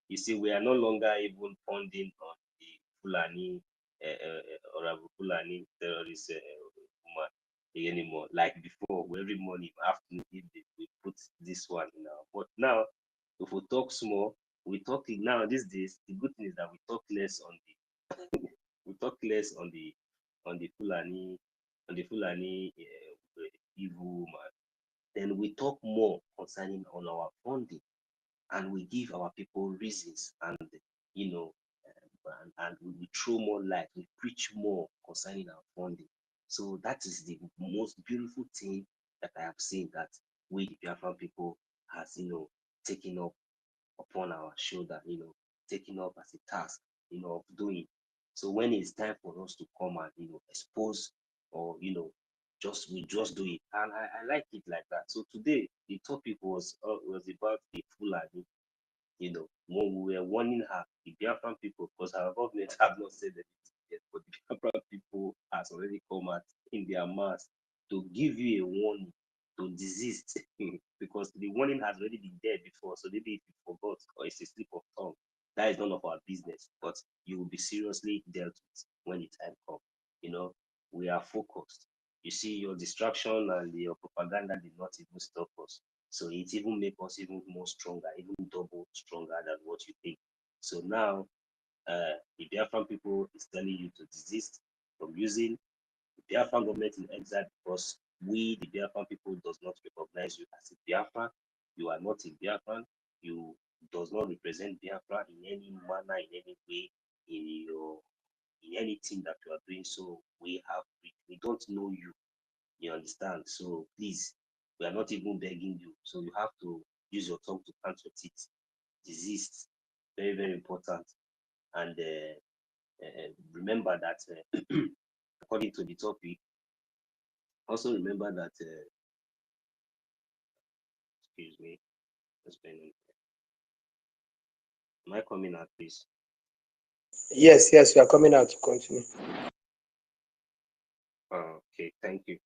you see we are no longer even funding on the Fulani or Fulani terrorist woman anymore. Like before, every morning afternoon we put this one in our. But now, if we talk small, we talk now these days. The good thing is that we talk less on the we talk less on the Fulani evil woman. Then we talk more concerning on our funding, and we give our people reasons, and you know, and we throw more light, we preach more concerning our funding. So that is the most beautiful thing that I have seen, that we the Biafran people has, you know, taken up upon our shoulder, you know, taking up as a task, you know, of doing. So when it's time for us to come and, you know, expose, or, you know, we just do it. And I like it like that. So today the topic was about the Fulani, you know, when we were warning her, the Biafran people, because our government have not said anything yet, but the Biafran people has already come out in their mass to give you a warning to desist because the warning has already been there before. So maybe if you forgot or it's a slip of tongue, that is none of our business, but you will be seriously dealt with when the time comes. You know, we are focused. You see, your distraction and your propaganda did not even stop us. So it even make us even more stronger, even double stronger than what you think. So now, the Biafran people is telling you to desist from using the Biafran government in exile, because we, the Biafran people, does not recognize you as a Biafran. You are not a Biafran. You does not represent Biafra in any manner, in any way, in anything that you are doing. So we don't know you. You understand? So please, we are not even begging you. So you have to use your tongue to count your teeth. Desist. Very, very important. And remember that according to the topic, also remember that, excuse me, am I coming out, please? Yes, we are coming out to continue. Okay, thank you.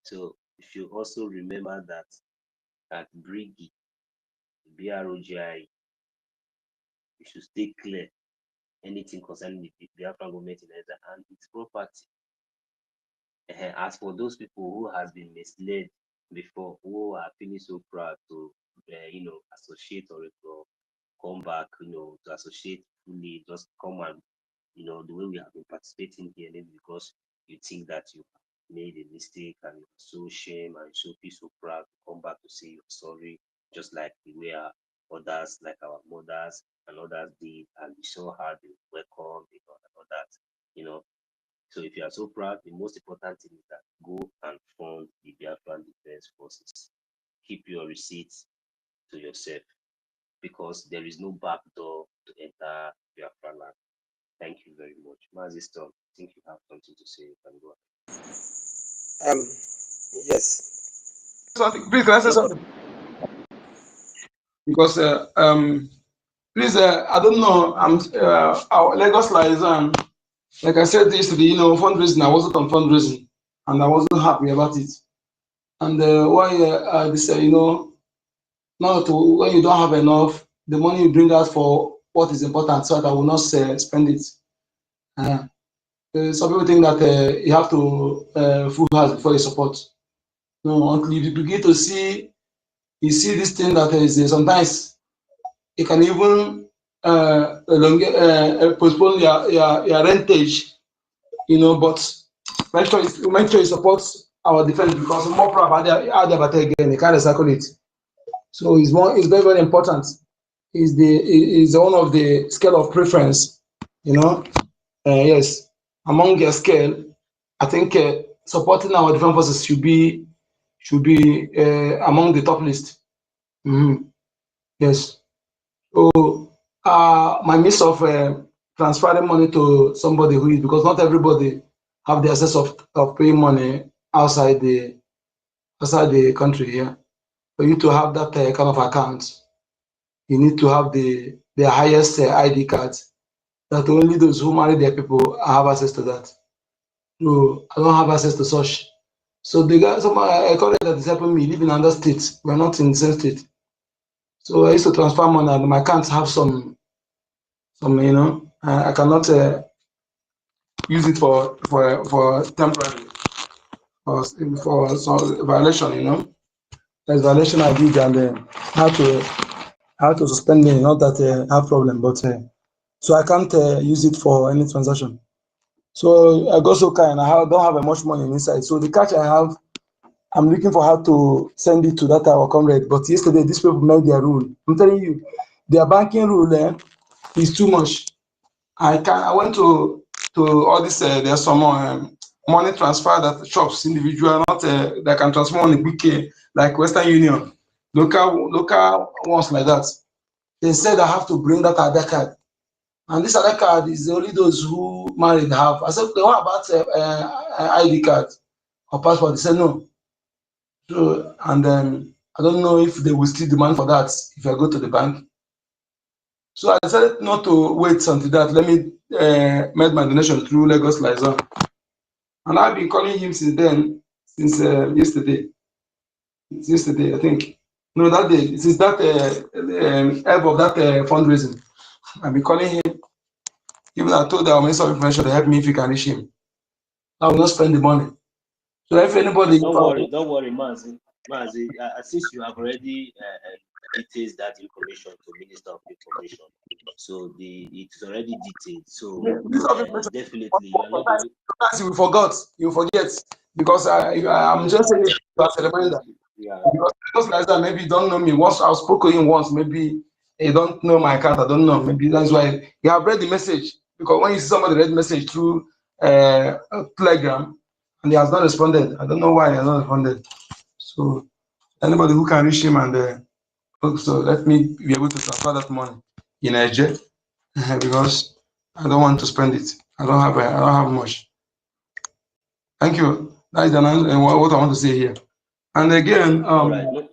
So if you also remember that at BRGIE, BRGIE, you should stay clear anything concerning the Biafran government in Nigeria and its property. As for those people who has been misled before, who are feeling so proud to, you know, associate or come back, you know, to associate fully, just come and, you know, the way we have been participating here, maybe because you think that you made a mistake and you're so shame and so feel so proud to come back to say you're sorry, just like the way others, like our mothers and others did, and we saw how they welcome, you know, and all that, you know. So if you are so proud, the most important thing is that go and fund the Biafran Defense Forces. Keep your receipts, to yourself, because there is no back door to enter Biafra land. Thank you very much. Mazi Storm, I think you have something to say. You can go ahead. Yes. Something, please, can I say something? Because please, I don't know. Our Lagos liaison, like I said yesterday, fundraising. I wasn't on fundraising, and I wasn't happy about it. And why they say, now when you don't have enough, the money you bring out for what is important, so that I will not spend it. Some people think that you have to full house before you support. No, until you begin to see, you see this thing that is sometimes it can even postpone your rentage, but make sure you support our defense, because more probably add again, they can't recycle it. So it's very, very important. Is one of the scale of preference, yes. Among your scale, I think supporting our defense forces should be among the top list. Yes. So my miss of transferring money to somebody who is, because not everybody have the access of paying money outside the country here. For you to have that kind of account, you need to have the highest ID cards, that only those who marry their people have access to that. No, I don't have access to such. So the guy, a colleague that is helping me, live in another state. We're not in the same state. So I used to transfer money, and my accounts have some, I cannot use it for temporary, for some violation, There's violation I did, and how to suspend me, not that I have problem, but so I can't use it for any transaction. So I got so kind, I don't have much money inside. So the cash I have, I'm looking for how to send it to that our comrade. But yesterday, these people made their rule. I'm telling you, their banking rule is too much. I went to all this. There's some money transfer that shops individual not that can transfer money quickly, like Western Union, local ones like that. They said I have to bring that other card, and this other card is only those who married have. I said, what about ID card or passport? They said no. So, and then I don't know if they will still demand for that if I go to the bank. So I decided not to wait until that. Let me make my donation through Lagos Liaison. And I've been calling him since then, since yesterday. It's yesterday, I think. No, that day, since that help of that fundraising. I've been calling him. Even I told our Minister of Information to help me if you can reach him. I will not spend the money. So if anybody... Don't worry, Mazi. Since you have already detailed that information to Minister of Information, so it's already detailed. So definitely you are not going. Sometimes you forget, because I'm just saying it as a reminder. Yeah. Because like that, maybe you don't know me. Once I've spoken to him once, maybe you don't know my account. I don't know. Maybe that's why you have read the message. Because when you see somebody read message through Telegram and he has not responded, I don't know why he has not responded. So anybody who can reach him and so let me be able to transfer that money in Niger because I don't want to spend it. I don't have much. Thank you. That is what I want to say here. And again, all right, no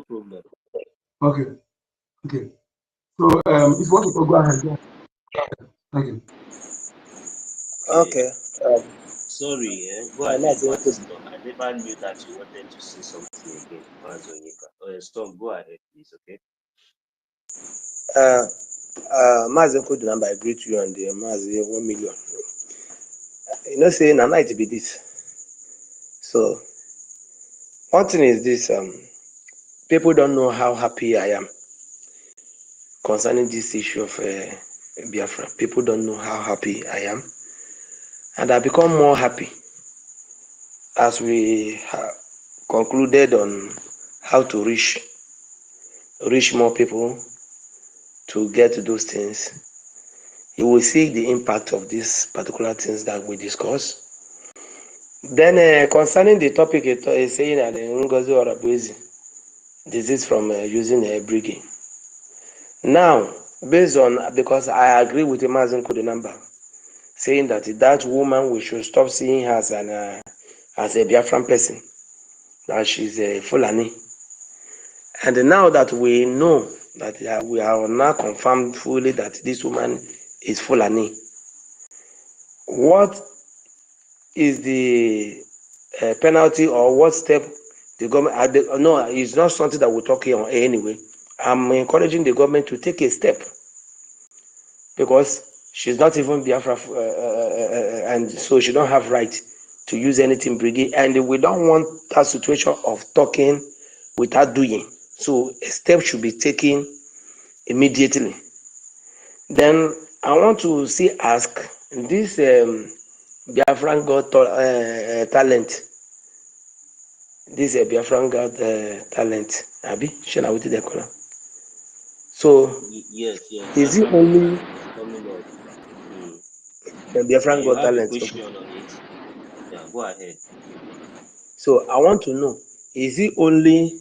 problem. Okay. So if you want to go ahead, thank you. Okay. Sorry, go ahead, Mazi Storm. I never knew that you wanted to say something again, Mazi Onyeka. Storm, go ahead, please, okay? Mazi Nkodu number, I greet you on the Mazi 1 million. You know, saying a night be this. So one thing is this: people don't know how happy I am concerning this issue of Biafra. People don't know how happy I am, and I become more happy as we concluded on how to reach more people to get those things. You will see the impact of these particular things that we discuss. Then concerning the topic, it is saying that the NGOZI or BRGIE, disease from using a BRGIE. Now, based on, because I agree with Imazin Kudenamba, saying that that woman, we should stop seeing her as a Biafran person, that she's a Fulani. And now that we know that we are now confirmed fully that this woman is Fulani, what is the penalty or what step the government? No, it's not something that we're talking on anyway. I'm encouraging the government to take a step, because she's not even Biafra, and so she don't have right to use anything BRGIE, and we don't want that situation of talking without doing. So a step should be taken immediately. Then I want to ask this Biafran got talent. This Biafran got talent. Abi, shall with the color. So Yes, is it Biafra Got only Talent is coming up. Mm. Biafran You got have a talent? Okay. question on it? Yeah, go ahead. So I want to know, is it only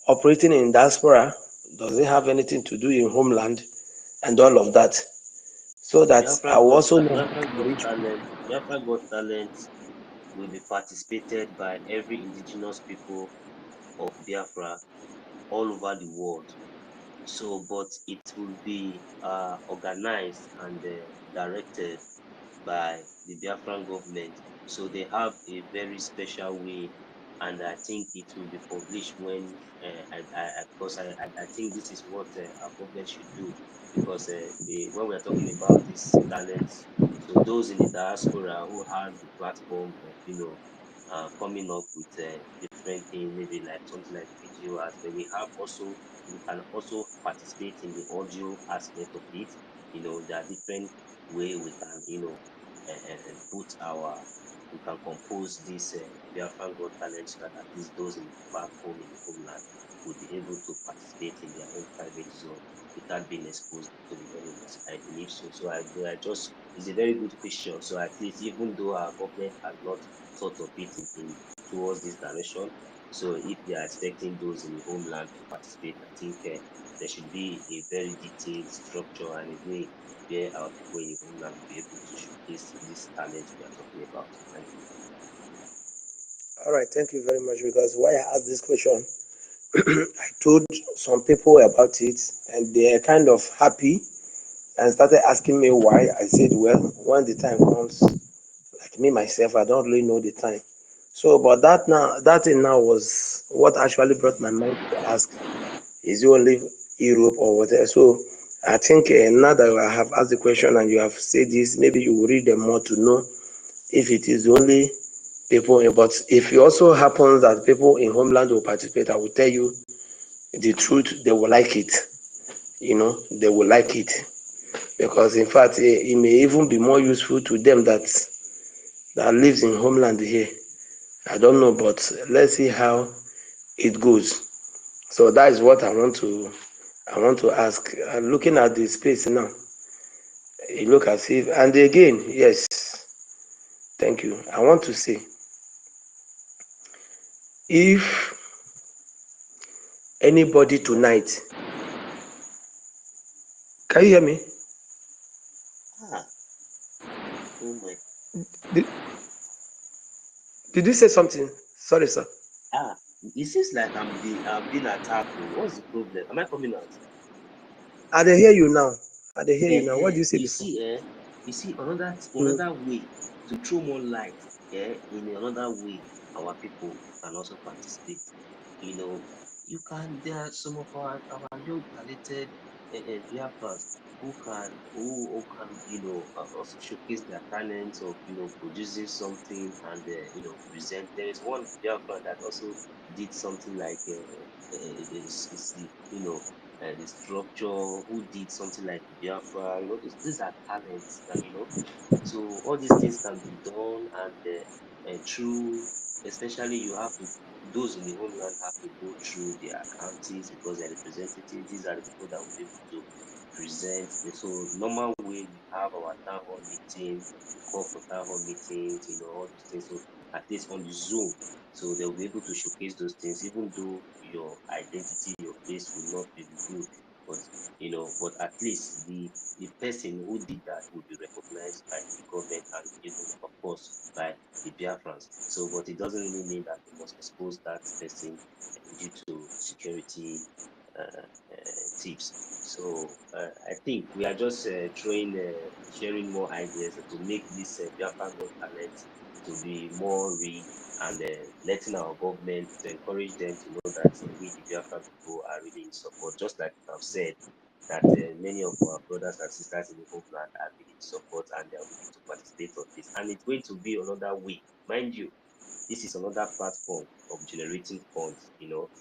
operating in diaspora? Does it have anything to do in homeland and all of that? So that I will also know. Biafra Got Talent will be participated by every indigenous people of Biafra all over the world. So, but it will be organized and directed by the Biafran government. So they have a very special way, and I think it will be published when because I think this is what our government should do, because when we are talking about these talents, so those in the diaspora who have the platform of coming up with different things, maybe like something like video as well. We can also participate in the audio aspect of it. There are different way we can put we can compose this Biafran Got Talent, so that at least those back home in the homeland will be able to participate in their own private zone without being exposed to the enemies. I believe so. So I just it's a very good question. So at least, even though our government has not thought of it in towards this direction, so if they are expecting those in the homeland to participate, I think there should be a very detailed structure and a way where our people in the homeland will be able to showcase this talent we are talking about. Thank you. All right, thank you very much. Because why I asked this question, I told some people about it, and they are kind of happy and started asking me why. I said, well, when the time comes, like me myself, I don't really know the time. So, but that thing now was what actually brought my mind to ask: is it only Europe or whatever? So, I think now that I have asked the question and you have said this, maybe you will read them more to know if it is only people. But if it also happens that people in homeland will participate, I will tell you the truth. They will like it. They will like it, because in fact it may even be more useful to them that lives in homeland here. I don't know, but let's see how it goes. So that is what I want to ask. Looking at the space now, it look as if, and again, yes, thank you. I want to say, if anybody tonight, can you hear me? Ah, oh my. Did, did you say something? Sorry, sir. It seems like I'm being attacked. What's the problem? Am I coming out? I dey hear you now. I dey hear you now. What did you say You before? see, you see Mm. another way to throw more light, in another way our people can also participate. You know, there are some of our young talented Biafrans who can also showcase their talents of producing something and present. There is one Biafran that also did something like is the the structure, who did something like Biafra. These are talents that So all these things can be done, and through, especially you have to, those in the homeland have to go through their counties because they're representatives. These are the people that will be able to present. So normal way we have our town hall meeting call for town hall meetings, all those things. So at least on the Zoom, so they'll be able to showcase those things, even though your identity, your face will not be revealed. But but at least the person who did that will be recognized by the government and even, of course, by the Biafrans. So, but it doesn't really mean that we must expose that person due to security tips. So I think we are just sharing more ideas to make this Biafran Got Talent to be more real, and letting our government to encourage them to know that we, the Biafran people, are really in support. Just like I've said, that many of our brothers and sisters in the homeland are really in support and they are willing to participate on this. And it's going to be another way, mind you. This is another platform of generating funds,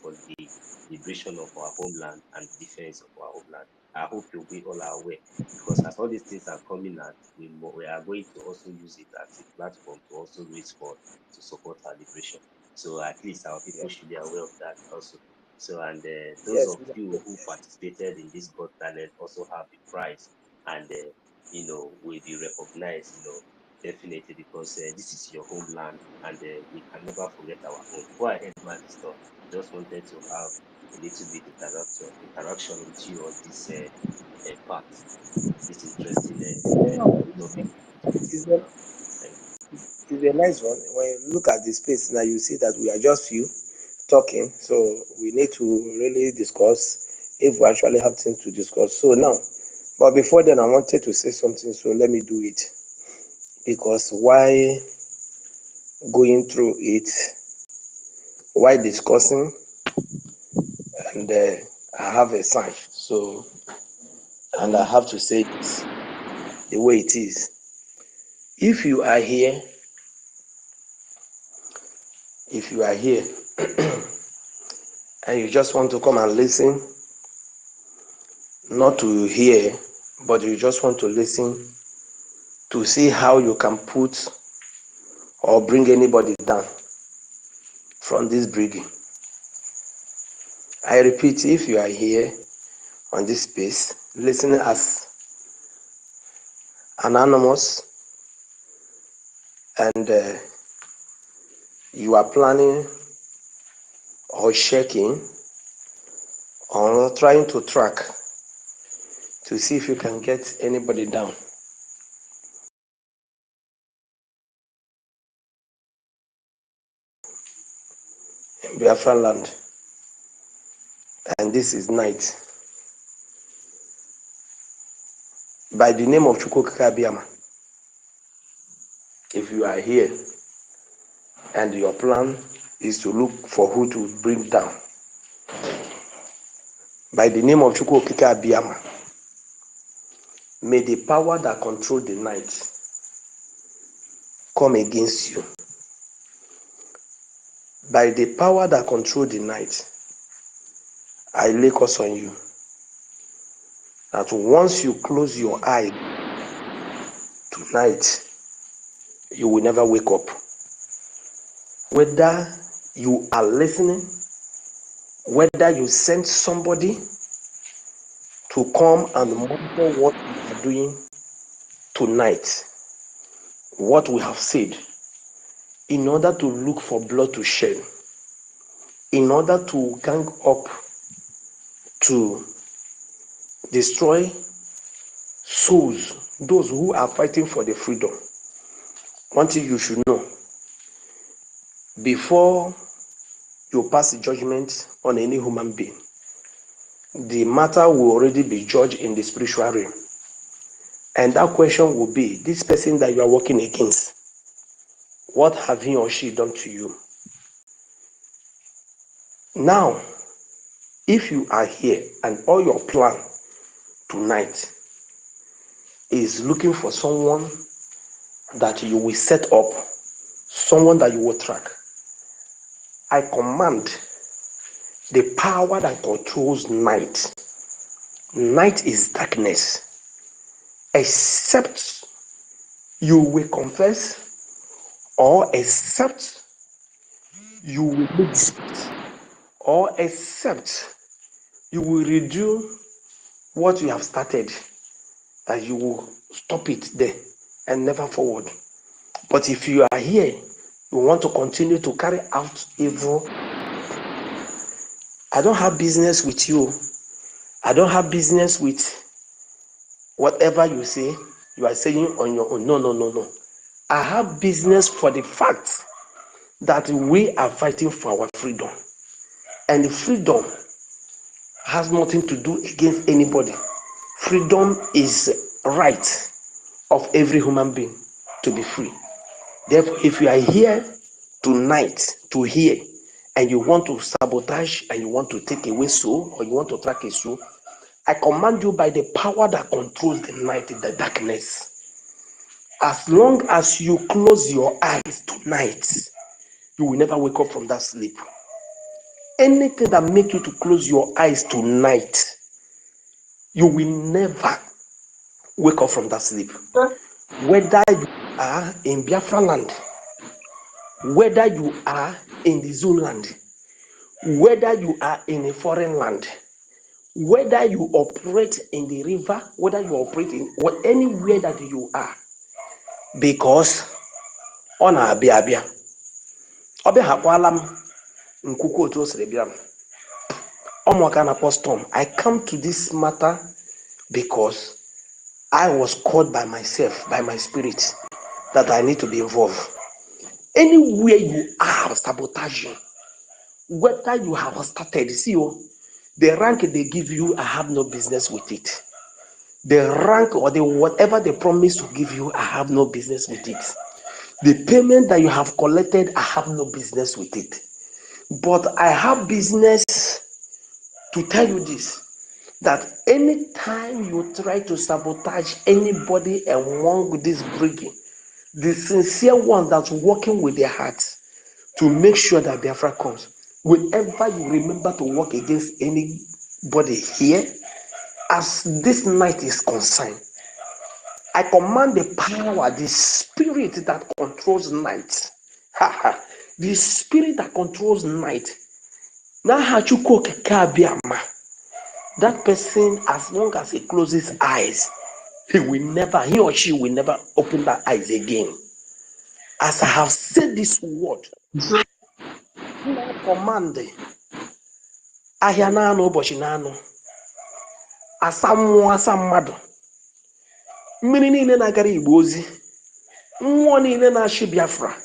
for the liberation of our homeland and defense of our homeland. I hope we all are aware, because as all these things are coming out, we are going to also use it as a platform to also raise funds to support our liberation. So at least our people should be aware of that also. So, and those Yes. of you who participated in this Got Talent also have a prize, and will be recognized, definitely, because this is your homeland, and we can never forget our home. Go ahead, man, Victor. Just wanted to have a little bit interaction with you on this part, this interesting topic we want to It's discuss a, now. Thank you. it's a nice one. When you look at the space now, you see that we are just few talking. So we need to really discuss if we actually have things to discuss. So now, but before then, I wanted to say something. So let me do it, because why going through it, why discussing, and I have a sign. So, and I have to say this the way it is. If you are here, if you are here, and you just want to come and listen, not to hear, but you just want to listen to see how you can put or bring anybody down from this BRGIE. I repeat, if you are here on this space, listening as anonymous, and you are planning or checking or trying to track to see if you can get anybody down, in Biafra land, and this is night, by the name of Chukwukabiyama. If you are here and your plan is to look for who to bring down, by the name of Chukwukabiyama, may the power that controls the night come against you. By the power that controls the night, I lay curse on you, that once you close your eye tonight, you will never wake up. Whether you are listening, whether you send somebody to come and monitor what we are doing tonight, what we have said, in order to look for blood to shed, in order to gang up to destroy souls, those who are fighting for the freedom. One thing you should know, before you pass the judgment on any human being, the matter will already be judged in the spiritual realm. And that question will be, this person that you are working against, what have he or she done to you? Now, if you are here and all your plan tonight is looking for someone that you will set up, someone that you will track, I command the power that controls night. Night is darkness, except you will confess or except you will make dispute, or except you will redo what you have started, that you will stop it there. and never forward. But if you are here, you want to continue to carry out evil, I don't have business with you. I don't have business with whatever you say. You are saying on your own. No, no, no, no. I have business for the fact that we are fighting for our freedom. And freedom has nothing to do against anybody. Freedom is right of every human being to be free. Therefore, if you are here tonight to hear and you want to sabotage and you want to take away soul or you want to track a soul, I command you by the power that controls the night in the darkness. As long as you close your eyes tonight, you will never wake up from that sleep. Anything that makes you to close your eyes tonight, you will never wake up from that sleep. Whether you are in Biafra land, whether you are in the Zulu land, whether you are in a foreign land, whether you operate in the river, whether you operate in anywhere that you are, because ọ na-abịa abịa ọ bịahakwala m nkwukwu otu o siri bịa m ọmụaka na storm. I come to this matter because I was called by myself, by my spirit, that I need to be involved. Anywhere you are sabotaging, whether you have started, see you, the rank they give you, I have no business with it. The rank or the whatever they promise to give you, I have no business with it. The payment that you have collected, I have no business with it. But I have business to tell you this, that anytime you try to sabotage anybody among this BRGIE, the sincere ones that's working with their hearts to make sure that Biafra comes, whenever you remember to work against anybody here, as this night is concerned, I command the power, the spirit that controls night, the spirit that controls night. Now, that person, as long as he closes his eyes, he or she will never open that eyes again. As I have said this word, command ahịa na-anọ ụbọchị na-anọ asa mmụọ asa mmadụ mmiri niile na-agara Igbo ozi mmụọ niile na-achị Biafra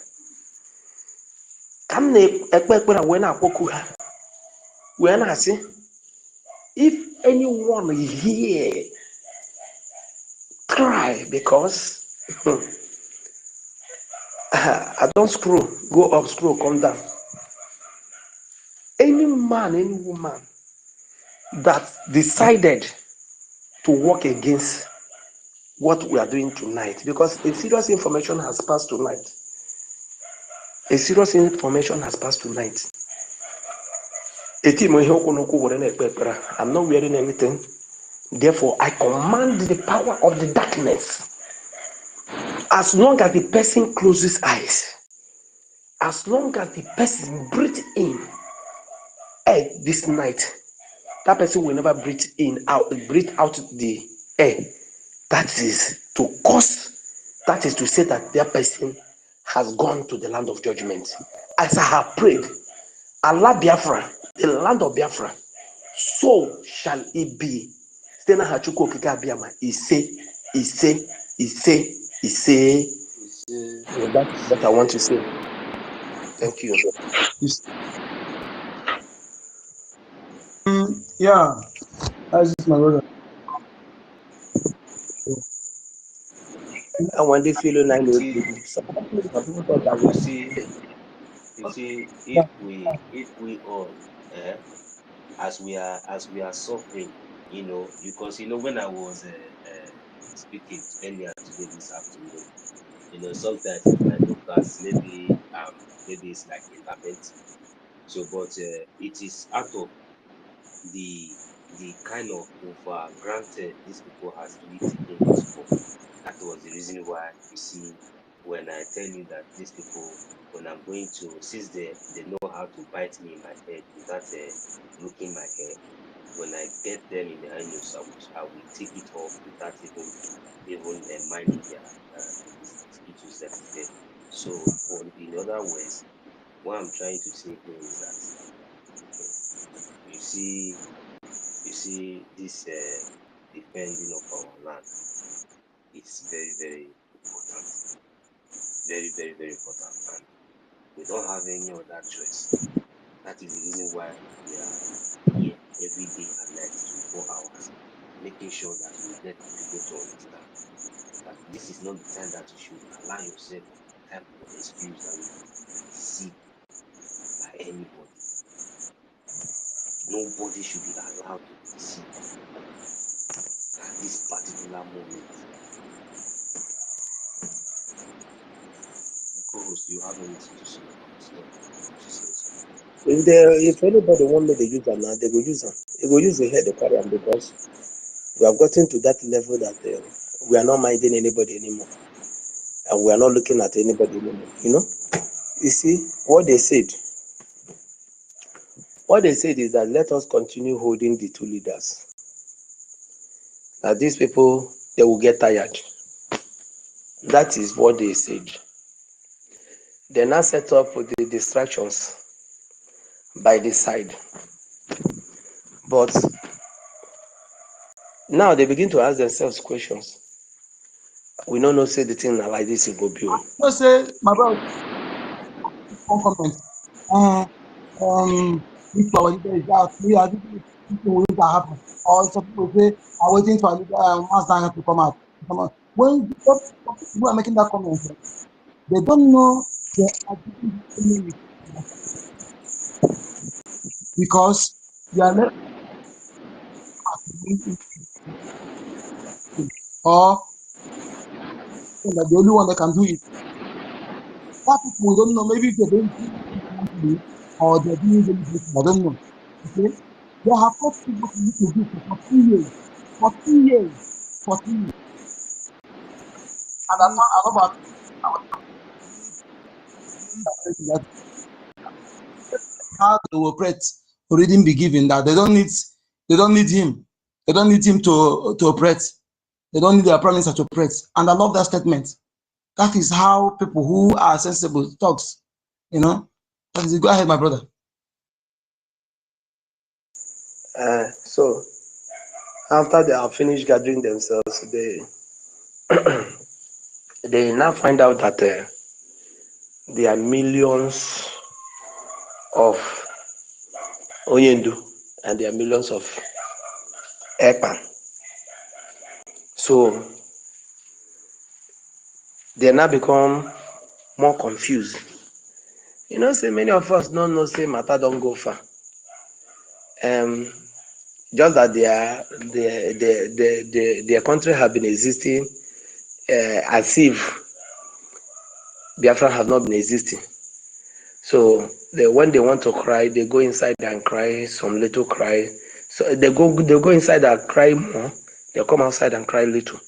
ka m na-ekpe ekpere wee na-akpọku ha wee na-asị, if anyone here cry because I don't scroll, go up, scroll, come down. Any man, any woman that decided to work against what we are doing tonight, because a serious information has passed tonight. A serious information has passed tonight. I'm not wearing anything. Therefore, I command the power of the darkness. As long as the person closes eyes, as long as the person breathes in air this night, that person will never breathe out the air. That is to cause, that is to say that that person has gone to the land of judgment. As I have prayed, Allah Biafra, the land of Biafra, so shall it be. Stena Hachuko Kika Biama, he say. That's what I want to say. Thank you. Yeah, that's just my brother. And when they feel like Some people thought that you see, if we all, as we are suffering, because when I was speaking earlier today this afternoon, sometimes it might look as maybe it's like a lament. So, but it is out of the kind of over granted these people has really taken us for. That was the reason why you see when I tell you that these people, when I'm going to, since they know how to bite me in my head without looking my hair, when I get them in the news, I will take it off without even minding their mosquitoes that is there. So, in other words, what I'm trying to say here is that you see this defending of our land is very, very important, very, very, very important, and we don't have any other choice. That is the reason why we are here every day and night, 24 hours, making sure that we get people to understand that this is not the time that you should allow yourself type of excuse that you will be deceived by anybody. Nobody should be allowed to be deceived at this particular moment. Co-host, do you have anything to say about this? If anybody want me to use them now, they go use them. They go use the head to carry them, because we have gotten to that level that we are not minding anybody anymore, and we are not looking at anybody anymore. You know, you see what they said. What they said is that let us continue holding the two leaders. That these people, they will get tired. That is what they said. They now set up the distractions by the side. But now they begin to ask themselves questions. We don't know, say the thing like this will go build. No, say, my brother, one comment. If our leader is out, we are people that happen. Or some people say, are waiting for Master to come out. When people are making that comment, they don't know they are giving because you are left or that the only one that can do it. That people don't know, maybe they don't do it or they're doing it, I don't know. Okay? They have got people to do for 2 years. For 2 years. For 2 years. And I'm not about that how they operate already be given, that they don't need him. They don't need him to operate. They don't need their prime minister to operate. And I love that statement. That is how people who are sensible talks. You know? That is it. Go ahead, my brother. So after they have finished gathering themselves, they now find out that there are millions of Onyendu and there are millions of Ekpan. So they now become more confused. You know, say many of us don't know, say matter don't go far. Just that their country have been existing as if Biafra have not been existing. So when they want to cry, they go inside and cry some little cry. So they go inside and cry more. They come outside and cry little.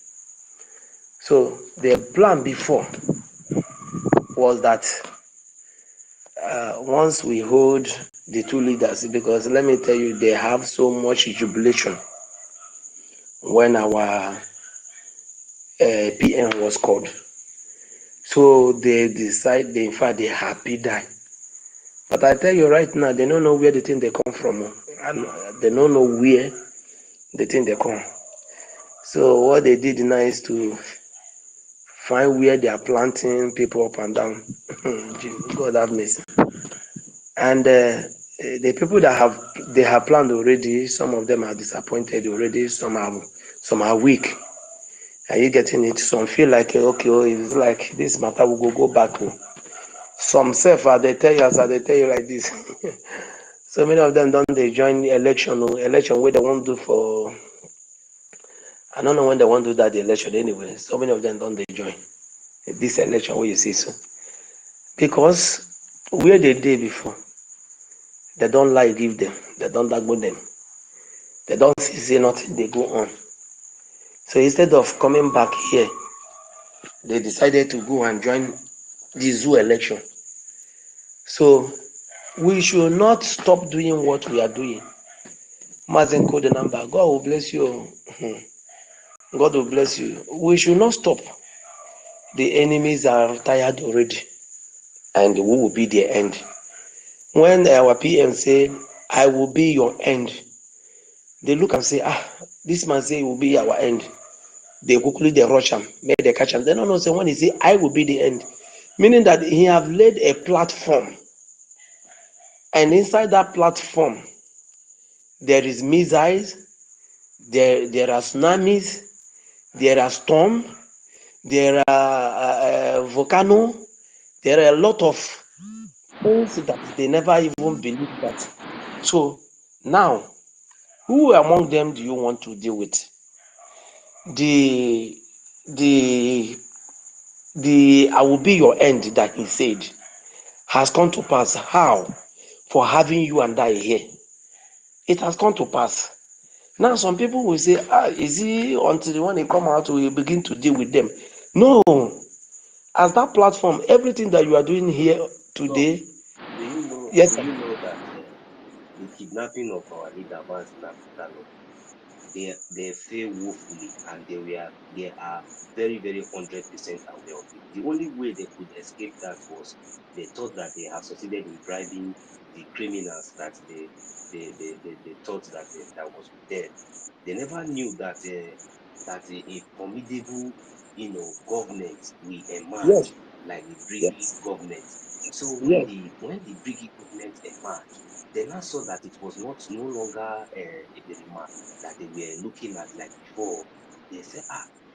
So their plan before was that once we hold the two leaders, because let me tell you, they have so much jubilation when our PM was called. So they decide, in fact, they happy die. But I tell you right now, they don't know where the thing they come from, and they don't know where the thing they come. So what they did now is to find where they are planting people up and down. God have mercy. And the people that they have planned already, some of them are disappointed already, some are weak. Are you getting it? Some feel like, okay, it's like this matter will go back. Some self, they tell you like this. So many of them don't they join the election where they won't do for, I don't know when they won't do that the election anyway. So many of them don't they join this election where you see so. Because where they did before, they don't like give them, they don't like with them. They don't see nothing, they go on. So instead of coming back here, they decided to go and join the zoo election. So we should not stop doing what we are doing. Mazen code the number. God will bless you. God will bless you. We should not stop. The enemies are tired already, and we will be their end. When our PM say, "I will be your end," they look and say, this man say he will be our end. They quickly they rush him, make they catch him. They don't know. Say when he say, "I will be the end," meaning that he have laid a platform, and inside that platform, there is missiles, there are tsunamis, there are storm, there are volcano, there are a lot of things that they never even believe that. So now, who among them do you want to deal with? The I will be your end that he said has come to pass. How? For having you and I here. It has come to pass. Now some people will say, is he until when they come out we begin to deal with them? No. As that platform, everything that you are doing here today. Do you know? Yes, Do sir. you know that the kidnapping of our leader Vance Nabitano, they fail woefully, and they are very 100% aware of it. The only way they could escape that was they thought that they have succeeded in bribing the criminals that they thought that that was with them. They never knew that a formidable government will Yes, emerge like the BRGIE yes, government. So when yes, the BRGIE government emerged, they now saw that it was no longer a Berima that they were looking at like before. They said,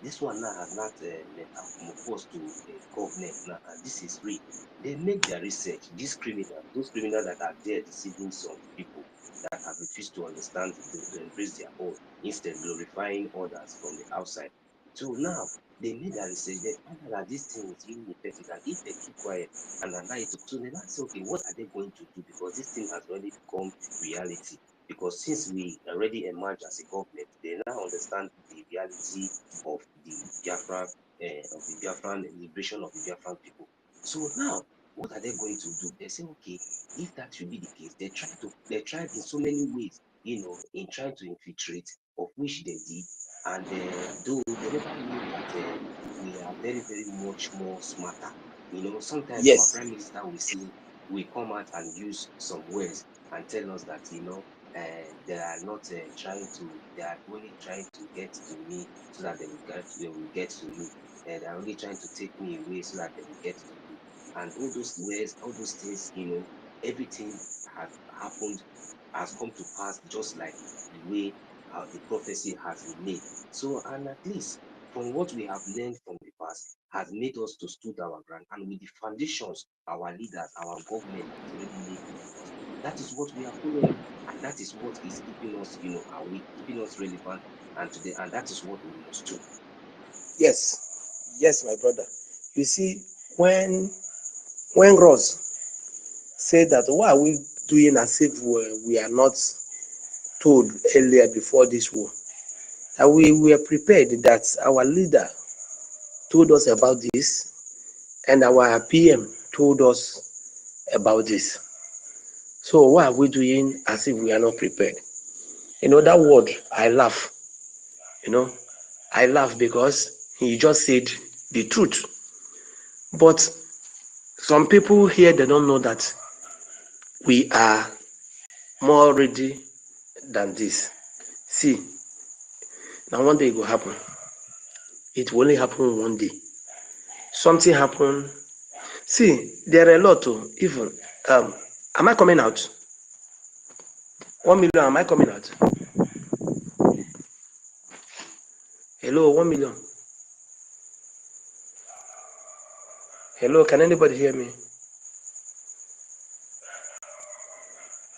this one now has not metamorphosed to a government now, and this is real. They make their research. These criminals, those criminals that are there deceiving some people that have refused to understand, to embrace their own, instead glorifying others from the outside. So now they made their research. They found out that this thing is really effective, and if they keep quiet and allow it to, so they now say, okay, what are they going to do? Because this thing has already become reality. Because since we already emerged as a government, they now understand the reality of the Biafran liberation of the Biafran people. So now, what are they going to do? They say, okay, if that should be the case, they tried in so many ways, in trying to infiltrate, of which they did, and though they never knew that we are very much more smarter. Sometimes our yes, prime minister will say, we come out and use some words and tell us that they are not they are only trying to get to me so that they will get to me, and they are only trying to take me away so that they will get to you. And all those words, all those things, everything has happened, has come to pass just like the way the prophecy has been made. So, and at least from what we have learned from the past has made us to stood our ground, and with the foundations our leaders, our government has already laid before us, that is what we are following, and that is what is keeping us, awake, keeping us relevant, and today, and that is what we must do. yes, yes, my brother. You see, when Ross said that, why are we doing as if we are not told earlier before this war? That we were prepared, that our leader told us about this, and our PM told us about this. So why are we doing as if we are not prepared? That word, I laugh. I laugh because he just said the truth. But some people here, they don't know that we are more ready than this. See, now one day it will happen. It will only happen one day. Something happen. See, there are a lot of even. Am I coming out? 1 million, am I coming out? Hello, 1 million. Hello, can anybody hear me?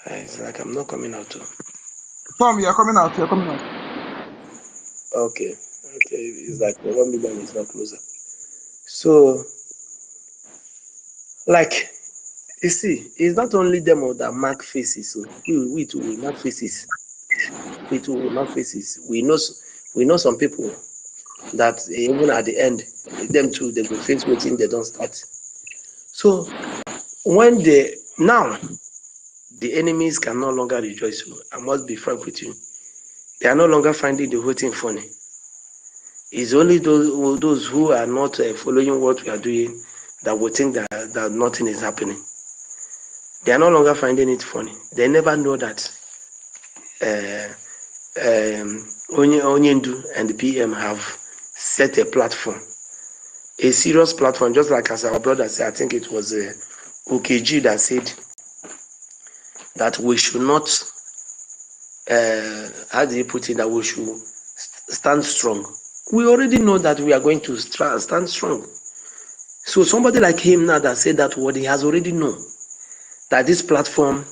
It's like I'm not coming out too. Tom, you're coming out. You're coming out. Okay. It's like 1 million is not closer. So, like, you see, it's not only them that mark faces. So we too will mark faces. We too will mark faces. We know some people that even at the end, them too, they will face waiting, they don't start. So when they now the enemies can no longer rejoice. I must be frank with you. They are no longer finding the whole thing funny. It's only those who are not following what we are doing that will think that nothing is happening. They are no longer finding it funny. They never know that Onyendu and the PM have set a platform, a serious platform, just like as our brother said, I think it was OGOJA that said that we should not, how do you put it, that we should stand strong. We already know that we are going to stand strong. So somebody like him now that said that word, he has already known that this platform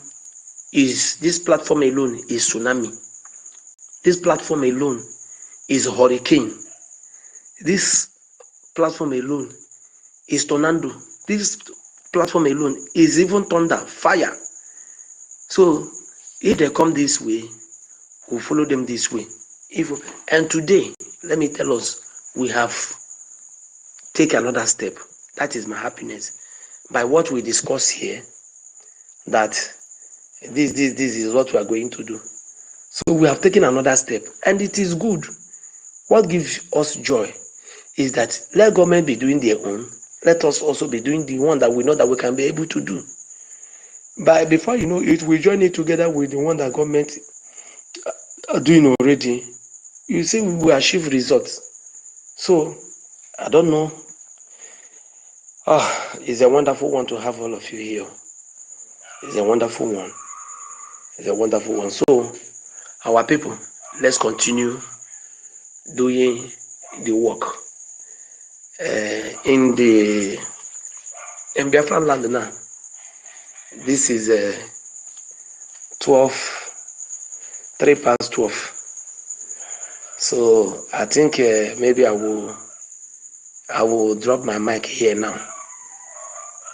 alone is tsunami. This platform alone is hurricane. This platform alone is tornado. This platform alone is even thunder, fire. So if they come this way, we'll follow them this way. And today, let me tell us, we have taken another step. That is my happiness. By what we discuss here, that this is what we are going to do. So we have taken another step, and it is good. What gives us joy is that let government be doing their own. Let us also be doing the one that we know that we can be able to do. But before you know it, we join it together with the one that government are doing already. You see, we will achieve results. So I don't know. It's a wonderful one to have all of you here. It's a wonderful one. It's a wonderful one. So our people, let's continue doing the work in Biafran land now. This is 3 past 12. So I think maybe I will drop my mic here now.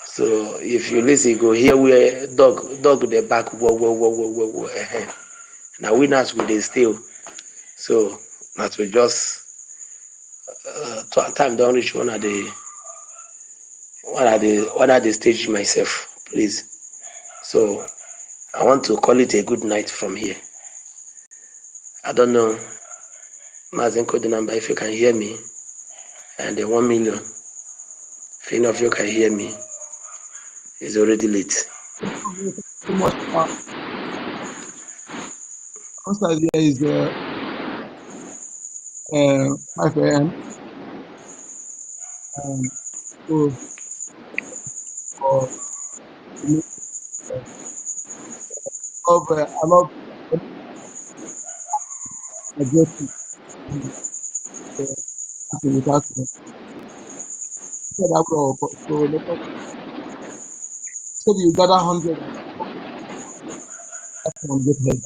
So if you listen, go here where dog the back whoa. Now we not with the still. So that we just time don't reach one at the stage myself, please. So I want to call it a good night from here. I don't know, Mazen code the number if you can hear me, and the 1 million. If any of you can hear me, it's already late. So much. First idea is 5 a.m. So I love addressing without so let us say you gather 100 and get head.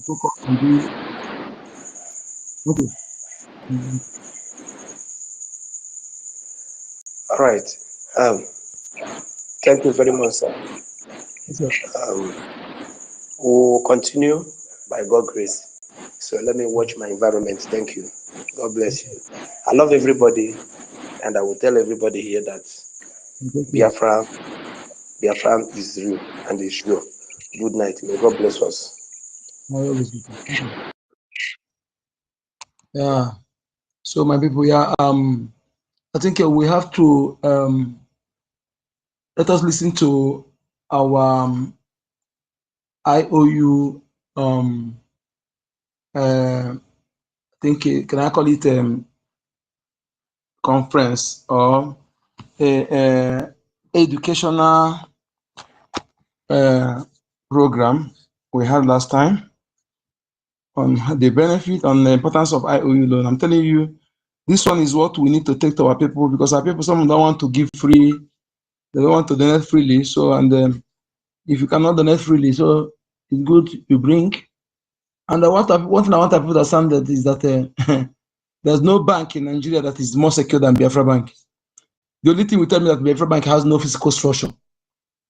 Focus and do okay. All right. Thank you very much, sir. Yes, sir. We'll continue by God's grace. So let me watch my environment. Thank you. God bless you. I love everybody, and I will tell everybody here that Biafran is real and is sure. Good night. May God bless us. Yeah. So my people, yeah. I think we have to let us listen to our IOU. I think can I call it conference or educational program we had last time on the benefit, on the importance of IOU loan. I'm telling you, this one is what we need to take to our people, because our people, some don't want to give free, they don't want to donate freely. So, and if you cannot donate freely, so it's good you bring. And one thing I want people to understand that is that there's no bank in Nigeria that is more secure than Biafra Bank. The only thing will tell me that Biafra Bank has no physical structure,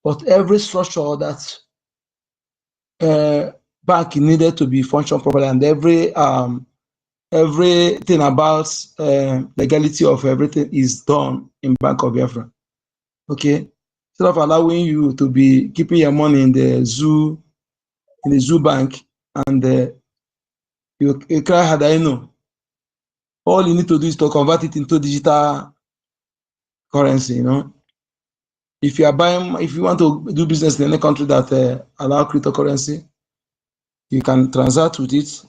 but every structure that bank needed to be functional properly, and everything about legality of everything is done in Bank of Biafra. Okay, instead of allowing you to be keeping your money in the zoo bank, and you cry hard, I know. All you need to do is to convert it into digital currency, you know. If you want to do business in any country that allow cryptocurrency, you can transact with it.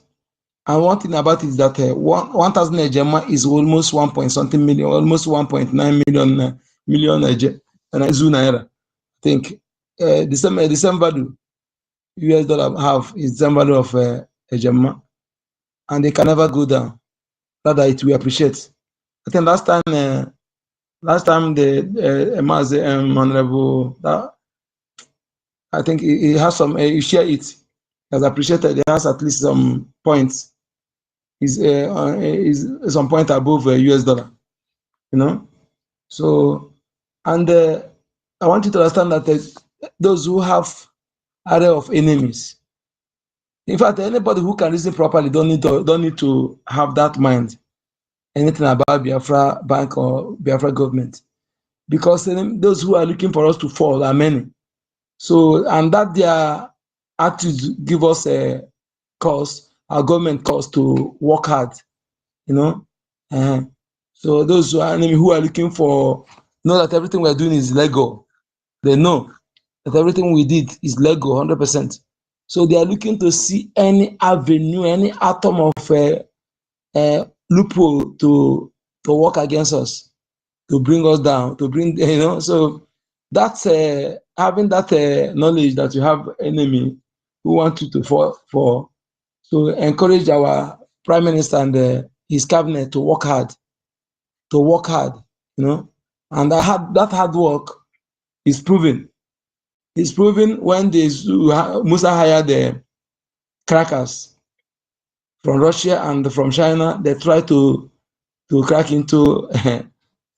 And one thing about it is that 1,000 ejema is almost 1 point something million, almost 1.9 million naira. I think the same value US dollar have is the same value of ejema, and they can never go down. Rather, it will appreciate. I think last time the honorable, I think he has some. You share it. He has appreciated. He has at least some points. Is some point above US dollar. You know. So, and I want you to understand that those who have area of enemies. In fact, anybody who can reason properly don't need to have that mind anything about Biafra bank or Biafra government, because those who are looking for us to fall are many. So, and that their attitude give us a cause, our government cause to work hard, you know. So those who are enemy who are looking for know that everything we're doing is legal. They know that everything we did is legal 100%. So they are looking to see any avenue, any atom of loophole to work against us, to bring us down, to bring, you know. So that's having that knowledge that you have enemy who want you to fall for. So encourage our prime minister and his cabinet to work hard, you know. And that hard work is proven. It's proven when Musa hired the crackers from Russia and from China. They tried to crack into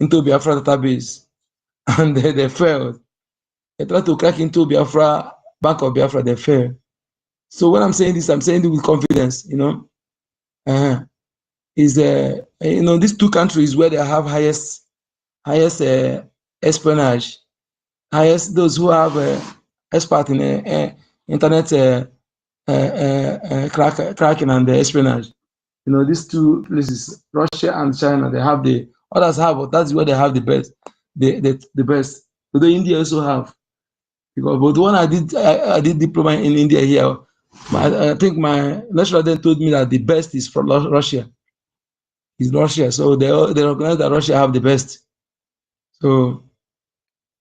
Biafra database, and they failed. They tried to crack into Biafra Bank of Biafra. They failed. So when I'm saying this, I'm saying it with confidence. You know, you know, these two countries where they have highest espionage, highest those who have expert in internet cracking and espionage. You know, these two places, Russia and China, they have the others have, but that's where they have the best. The best. Although India also have, because but the one I did diploma in India here. I think my lecturer then told me that the best is from Russia. Is Russia, so they recognize that Russia have the best. So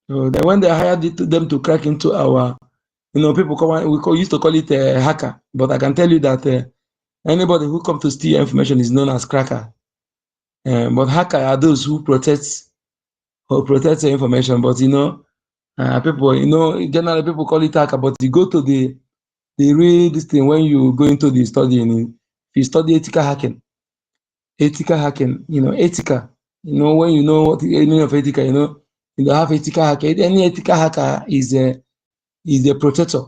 then when they hired them to crack into our, you know, people used to call it a hacker, but I can tell you that anybody who comes to steal information is known as cracker. But hacker are those who protect the information. But you know, people, you know, generally people call it hacker. But you go to the real this thing when you go into the studying. If you study ethical hacking, you know, ethical. You know, when you know what the meaning of ethical, you know, you have ethical hacker. Any ethical hacker is a protector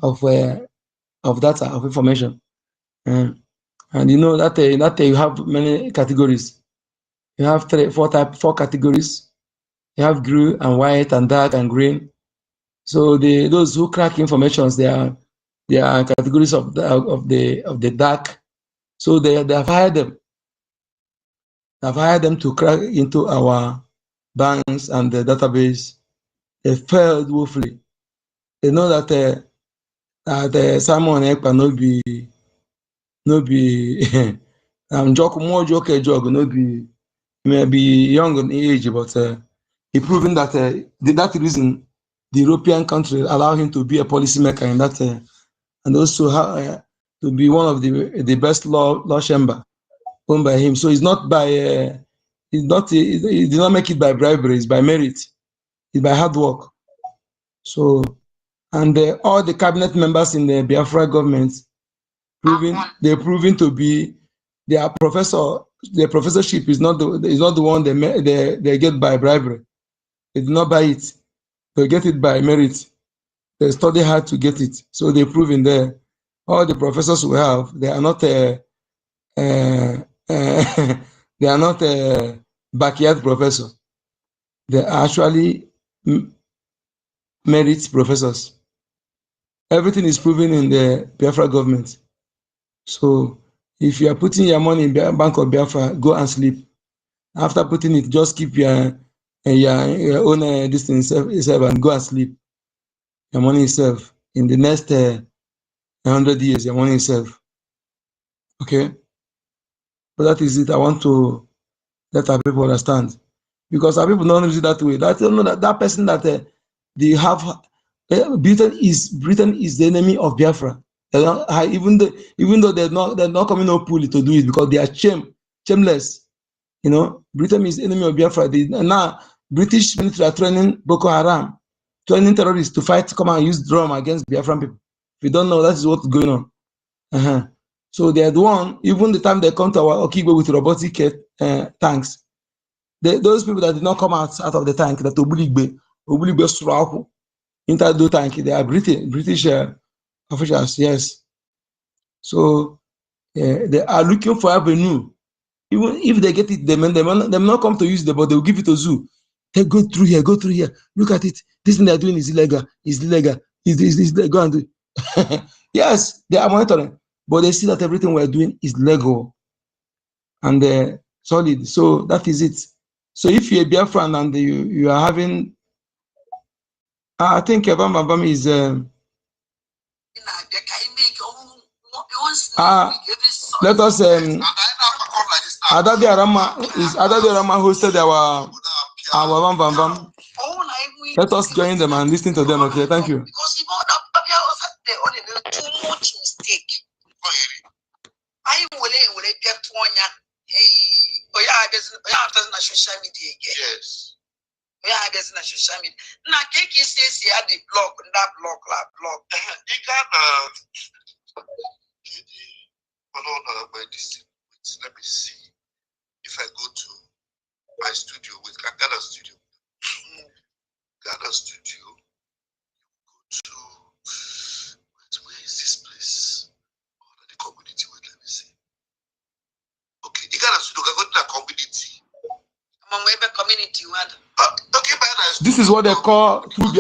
of data, of information. And you know that you have many categories. You have 4 categories. You have blue and white and dark and green. So those who crack informations, they are categories of the dark. So they have hired them. They've hired them to crack into our banks and the database. They failed woefully. They know that Simon Ekpa no be more joke no be, may be young in age, but he proven that that reason the European country allow him to be a policymaker in that, and also to be one of the best law chamber owned by him. So it's not by he did not make it by bribery. It's by merit. It's by hard work. So, and all the cabinet members in the Biafra government they're proving to be their professorship is not the one they get by bribery. They do not buy it. They get it by merit. They study hard to get it. So they're proving there. All the professors we have, they are not they are not backyard professor. They are actually merit professors. Everything is proven in the Biafra government. So if you are putting your money in Bank of Biafra, go and sleep. After putting it, just keep your own distance and go and sleep. Your money is safe. In the next 100 years, your money is safe. Okay? But that is it. I want to let our people understand. Because our people don't use it that way. That person that they have, Britain is the enemy of Biafra. Even though they're not coming up fully to do it because they are shameless. You know, Britain is the enemy of Biafra. Now British military are training Boko Haram, training terrorists to come and use drum against Biafran people. If you don't know, that is what's going on. So they are the one, even the time they come to our Okigwe with robotic tanks, those people that did not come out of the tank, that Obuligbe Suraku, into the tank, they are British officials, yes. So they are looking for avenue. Even if they get it, they may not come to use it, but they will give it to zoo. Hey, go through here, look at it. This thing they're doing is illegal, is go and do it. Yes, they are monitoring, but they see that everything we're doing is legal and solid. So that is it. So if you're a Biafran and you are having, I think Bam is let us Adadi Arama hosted our Bam. Let us join them and listen to them. Okay, thank you. Because too much mistake. I will get social media again. Yes. There's no social media. Now, Kiki says he had the blog, that blog. You can let me see if I go to my studio with Ghana Studio. Ghana Studio. Go to where is this place? The community. Wait, let me see. Okay, the Ghana Studio. Go to the community. Community. This is what they call true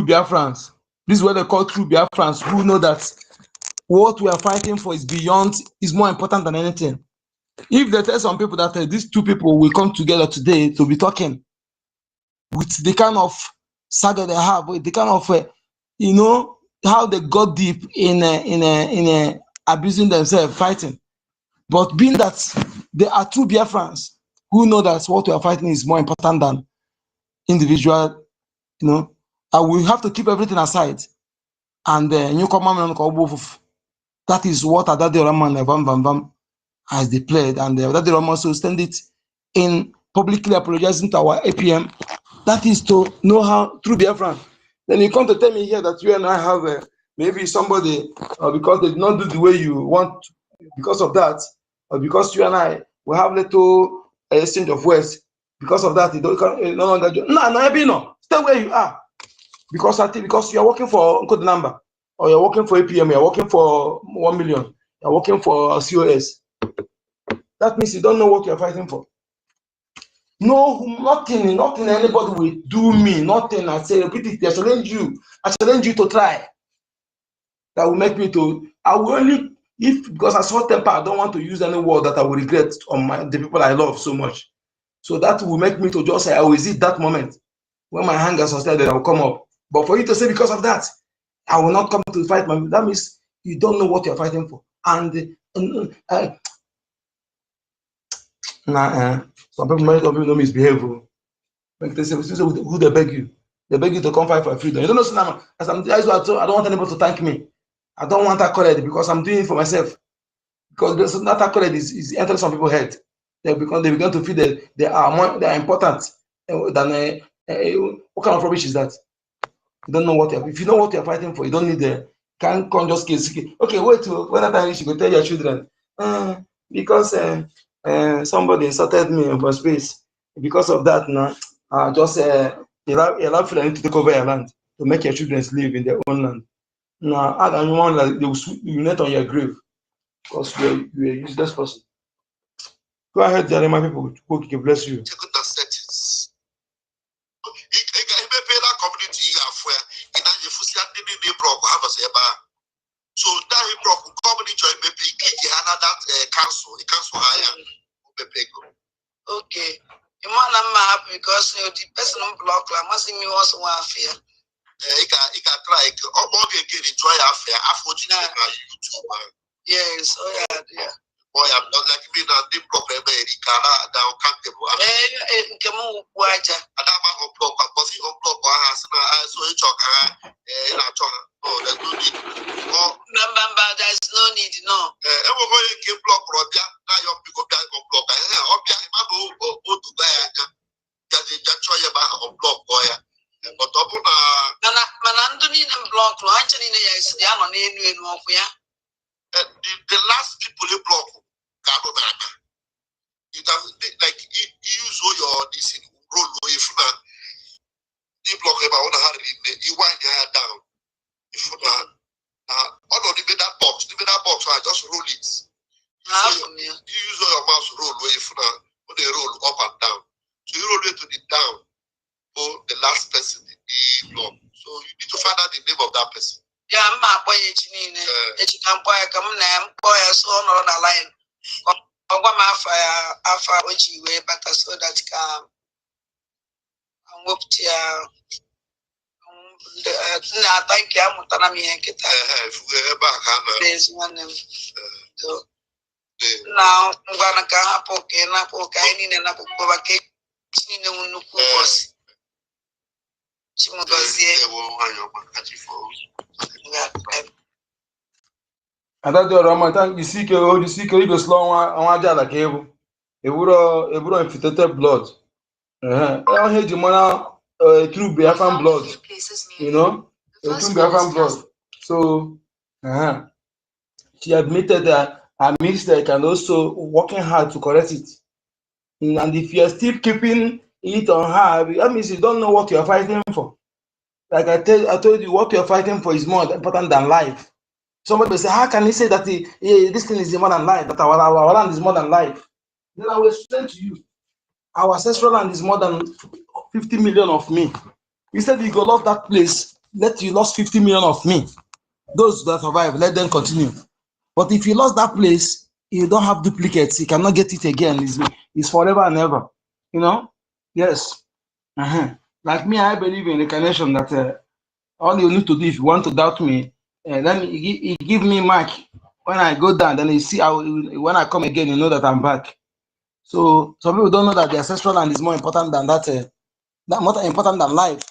Biafrans. This is what they call true Biafrans who know that what we are fighting for is more important than anything. If they tell some people that these two people will come together today to be talking with the kind of saga they have, with the kind of how they got deep in abusing themselves, fighting, but being that they are true Biafrans who know that what we are fighting is more important than individual, and we have to keep everything aside. And you come on, that is what Adadi Rahman and Bam has declared, and Adadi Rahman also stand it in publicly apologizing to our APM. That is to know how true Biafran. Then you come to tell me here that you and I have maybe somebody because they did not do the way you want, because of that, or because you and I will have little exchange of words. Because of that, you don't no longer no, stay where you are. Because you are working for code number, or you're working for APM, you're working for 1 million, you're working for COS. That means you don't know what you're fighting for. No, nothing anybody will do me, nothing. I say, repeat it, I challenge you to try. That will make me to, I will only, because I saw temper, I don't want to use any word that I will regret on the people I love so much. So that will make me to just say, I will see that moment when my hunger is sustained, I will come up. But for you to say because of that, I will not come to fight, that means you don't know what you're fighting for. And some people don't misbehave. They say, who they beg you? They beg you to come fight for freedom. You don't know, I don't want anybody to thank me. I don't want accolade because I'm doing it for myself. Because that accolade is entering some people's head. They begin to feel that they are important than what kind of rubbish is that? You don't know what if you know what you're fighting for, you don't need can't come just okay, wait till when that time you go tell your children, because somebody insulted me over space. Because of that now, just allow Fulani to take over your land to make your children live in their own land. Now, I don't want like they will unite on your grave because you're a useless person. Go ahead, Jeremiah, people. God bless you. Community So that he block company join maybe another council, the council hire. Okay. You want to map because the person on block, I must me also one fear. It can try. Oh, again, enjoy affair. YouTube. Yes, oh yeah. Boy, I'm not like me now. Deep block America down countable. Come on, watch. Adama on block, because he on block has so you talk. In our talk. Oh, there's no need. Oh, Remember, there's no need, no. Everybody can block Robia. Now you're big up on block. Obia, I'm going to buy that try about on block boy. But Manandoni and block, launching in the on any of ya. The last people you block, you have like use all your this role if not you block about you wind your hair down. If not, all of the that box, I just roll it. You use all your mouse roll if not, when they roll up and down. So you roll it to the down for the last person in the block. So you need to find out the name of that person. Yeah, my boy, it's can buy a common name, boy, so on a line. I want my fire, Alpha, which you way better so that can whoop thank you, I'm not me and get there's one name. Now, I'm gonna come up, okay, and up, okay, and up, okay, you seek you go slow on like a eburo infiltrated blood. I heard you through Biafran blood, you know, through Biafran blood. So she admitted that her mistake and also working hard to correct it. And if you're still keeping it on her, that means you don't know what you're fighting for. Like I told you, what you're fighting for is more important than life. Somebody will say, how can you say that this thing is more than life, that our land is more than life? Then I will explain to you. Our ancestral land is more than 50 million of me. Instead, you go love that place, let you lost 50 million of me. Those that survive, let them continue. But if you lost that place, you don't have duplicates. You cannot get it again. It's forever and ever. You know? Yes. Like me, I believe in reincarnation that all you need to do if you want to doubt me, then you give me mark. When I go down, then you see when I come again, you know that I'm back. So some people don't know that the ancestral land is more important than that more important than life.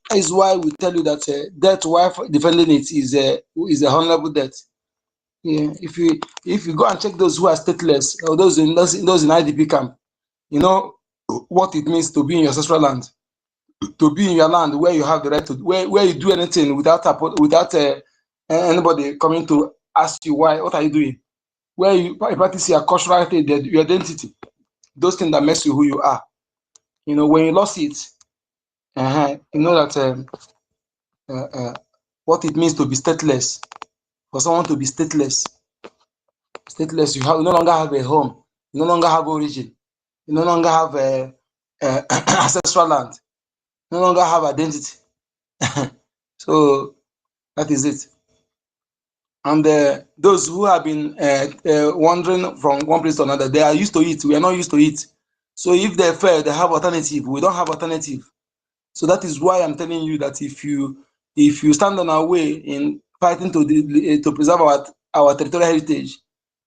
That is why we tell you that death while defending it is a honorable death. Yeah. If you go and check those who are stateless or those in IDP camp, you know what it means to be in your ancestral land, to be in your land where you have the right to where you do anything without anybody coming to ask you why. What are you doing? Where you practice your cultural heritage, your identity, those things that makes you who you are. You know, when you lost it, you know that what it means to be stateless. For someone to be stateless, you no longer have a home, you no longer have origin, you no longer have a ancestral land, you no longer have identity. So that is it. And those who have been wandering from one place to another, they are used to it. We are not used to it. So if they fail, they have alternative. We don't have alternative. So that is why I'm telling you that if you stand on our way in fighting to preserve our territorial heritage,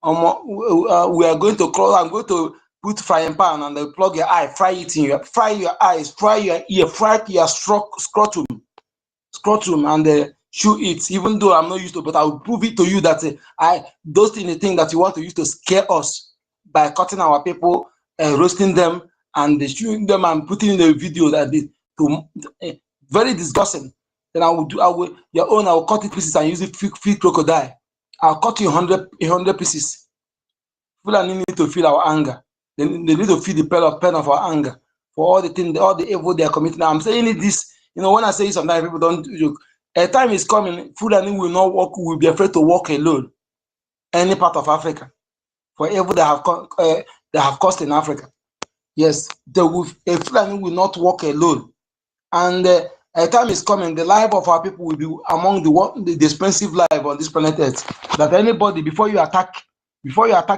we are going to crawl. I'm going to put frying pan and plug your eye, fry your eyes, fry your ear, fry your scrotum, and chew it. Even though I'm not used to, but I will prove it to you that those things, the thing that you want to use to scare us by cutting our people, roasting them, and chewing them and putting in the video that very disgusting. Then I will cut it pieces and use it feed crocodile. I'll cut you 100 pieces. Fulani need to feel our anger. They need to feel the pain of our anger for all the evil they are committing. Now, I'm saying this, you know, when I say it, sometimes people don't joke. A time is coming, Fulani will not walk, will be afraid to walk alone any part of Africa for evil they have caused in Africa. Yes, Fulani will not walk alone. And A time is coming, the life of our people will be among the expensive life on this planet Earth. That anybody, before you attack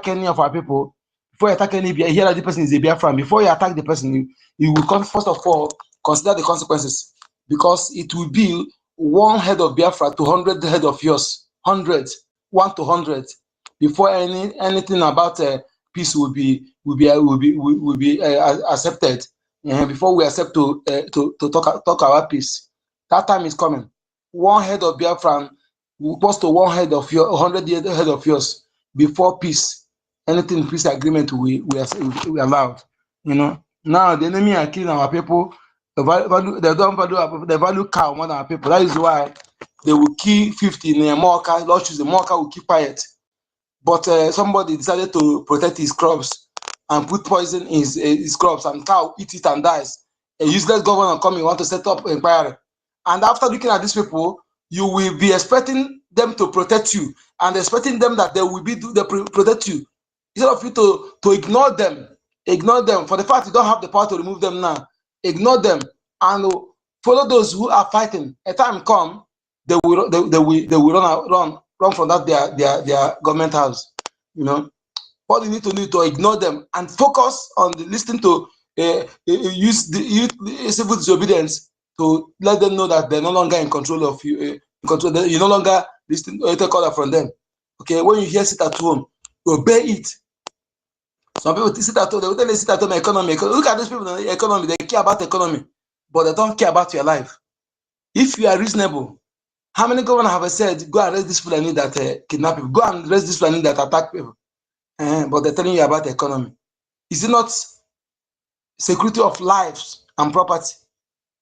any of our people, before you attack any, here that the person is a Biafran, before you attack the person, you will first of all consider the consequences, because it will be one head of Biafra to 100 head of yours, 100, 1 to 100, before anything about peace will be accepted. Before we accept to talk about peace, that time is coming. One head of Biafran will close to one head of your 100 head of yours before peace. Anything peace agreement we allowed. Now the enemy are killing our people. They don't value they value cow more than our people. That is why they will kill 50 in a Morka. Lord choose the Morka will keep quiet. But somebody decided to protect his crops and put poison in his crops, and cow eat it and dies. A useless governor coming want to set up inquiry. And after looking at these people, you will be expecting them to protect you and expecting them that they will protect you. Instead of you to ignore them for the fact you don't have the power to remove them now. Ignore them and follow those who are fighting. A time come, they will run from that their government house. What you need to do to ignore them and focus on listening to use civil disobedience to let them know that they're no longer in control of you. You no longer listen or take order from them. Okay, when you hear sit at home, obey it. Some people sit at home, they will tell you sit at home economy. Look at these people in the economy, they care about the economy, but they don't care about your life. If you are reasonable, how many governors have said, go and arrest this Fulani that kidnap people, go and arrest this Fulani that attack people? But they're telling you about the economy. Is it not security of lives and property?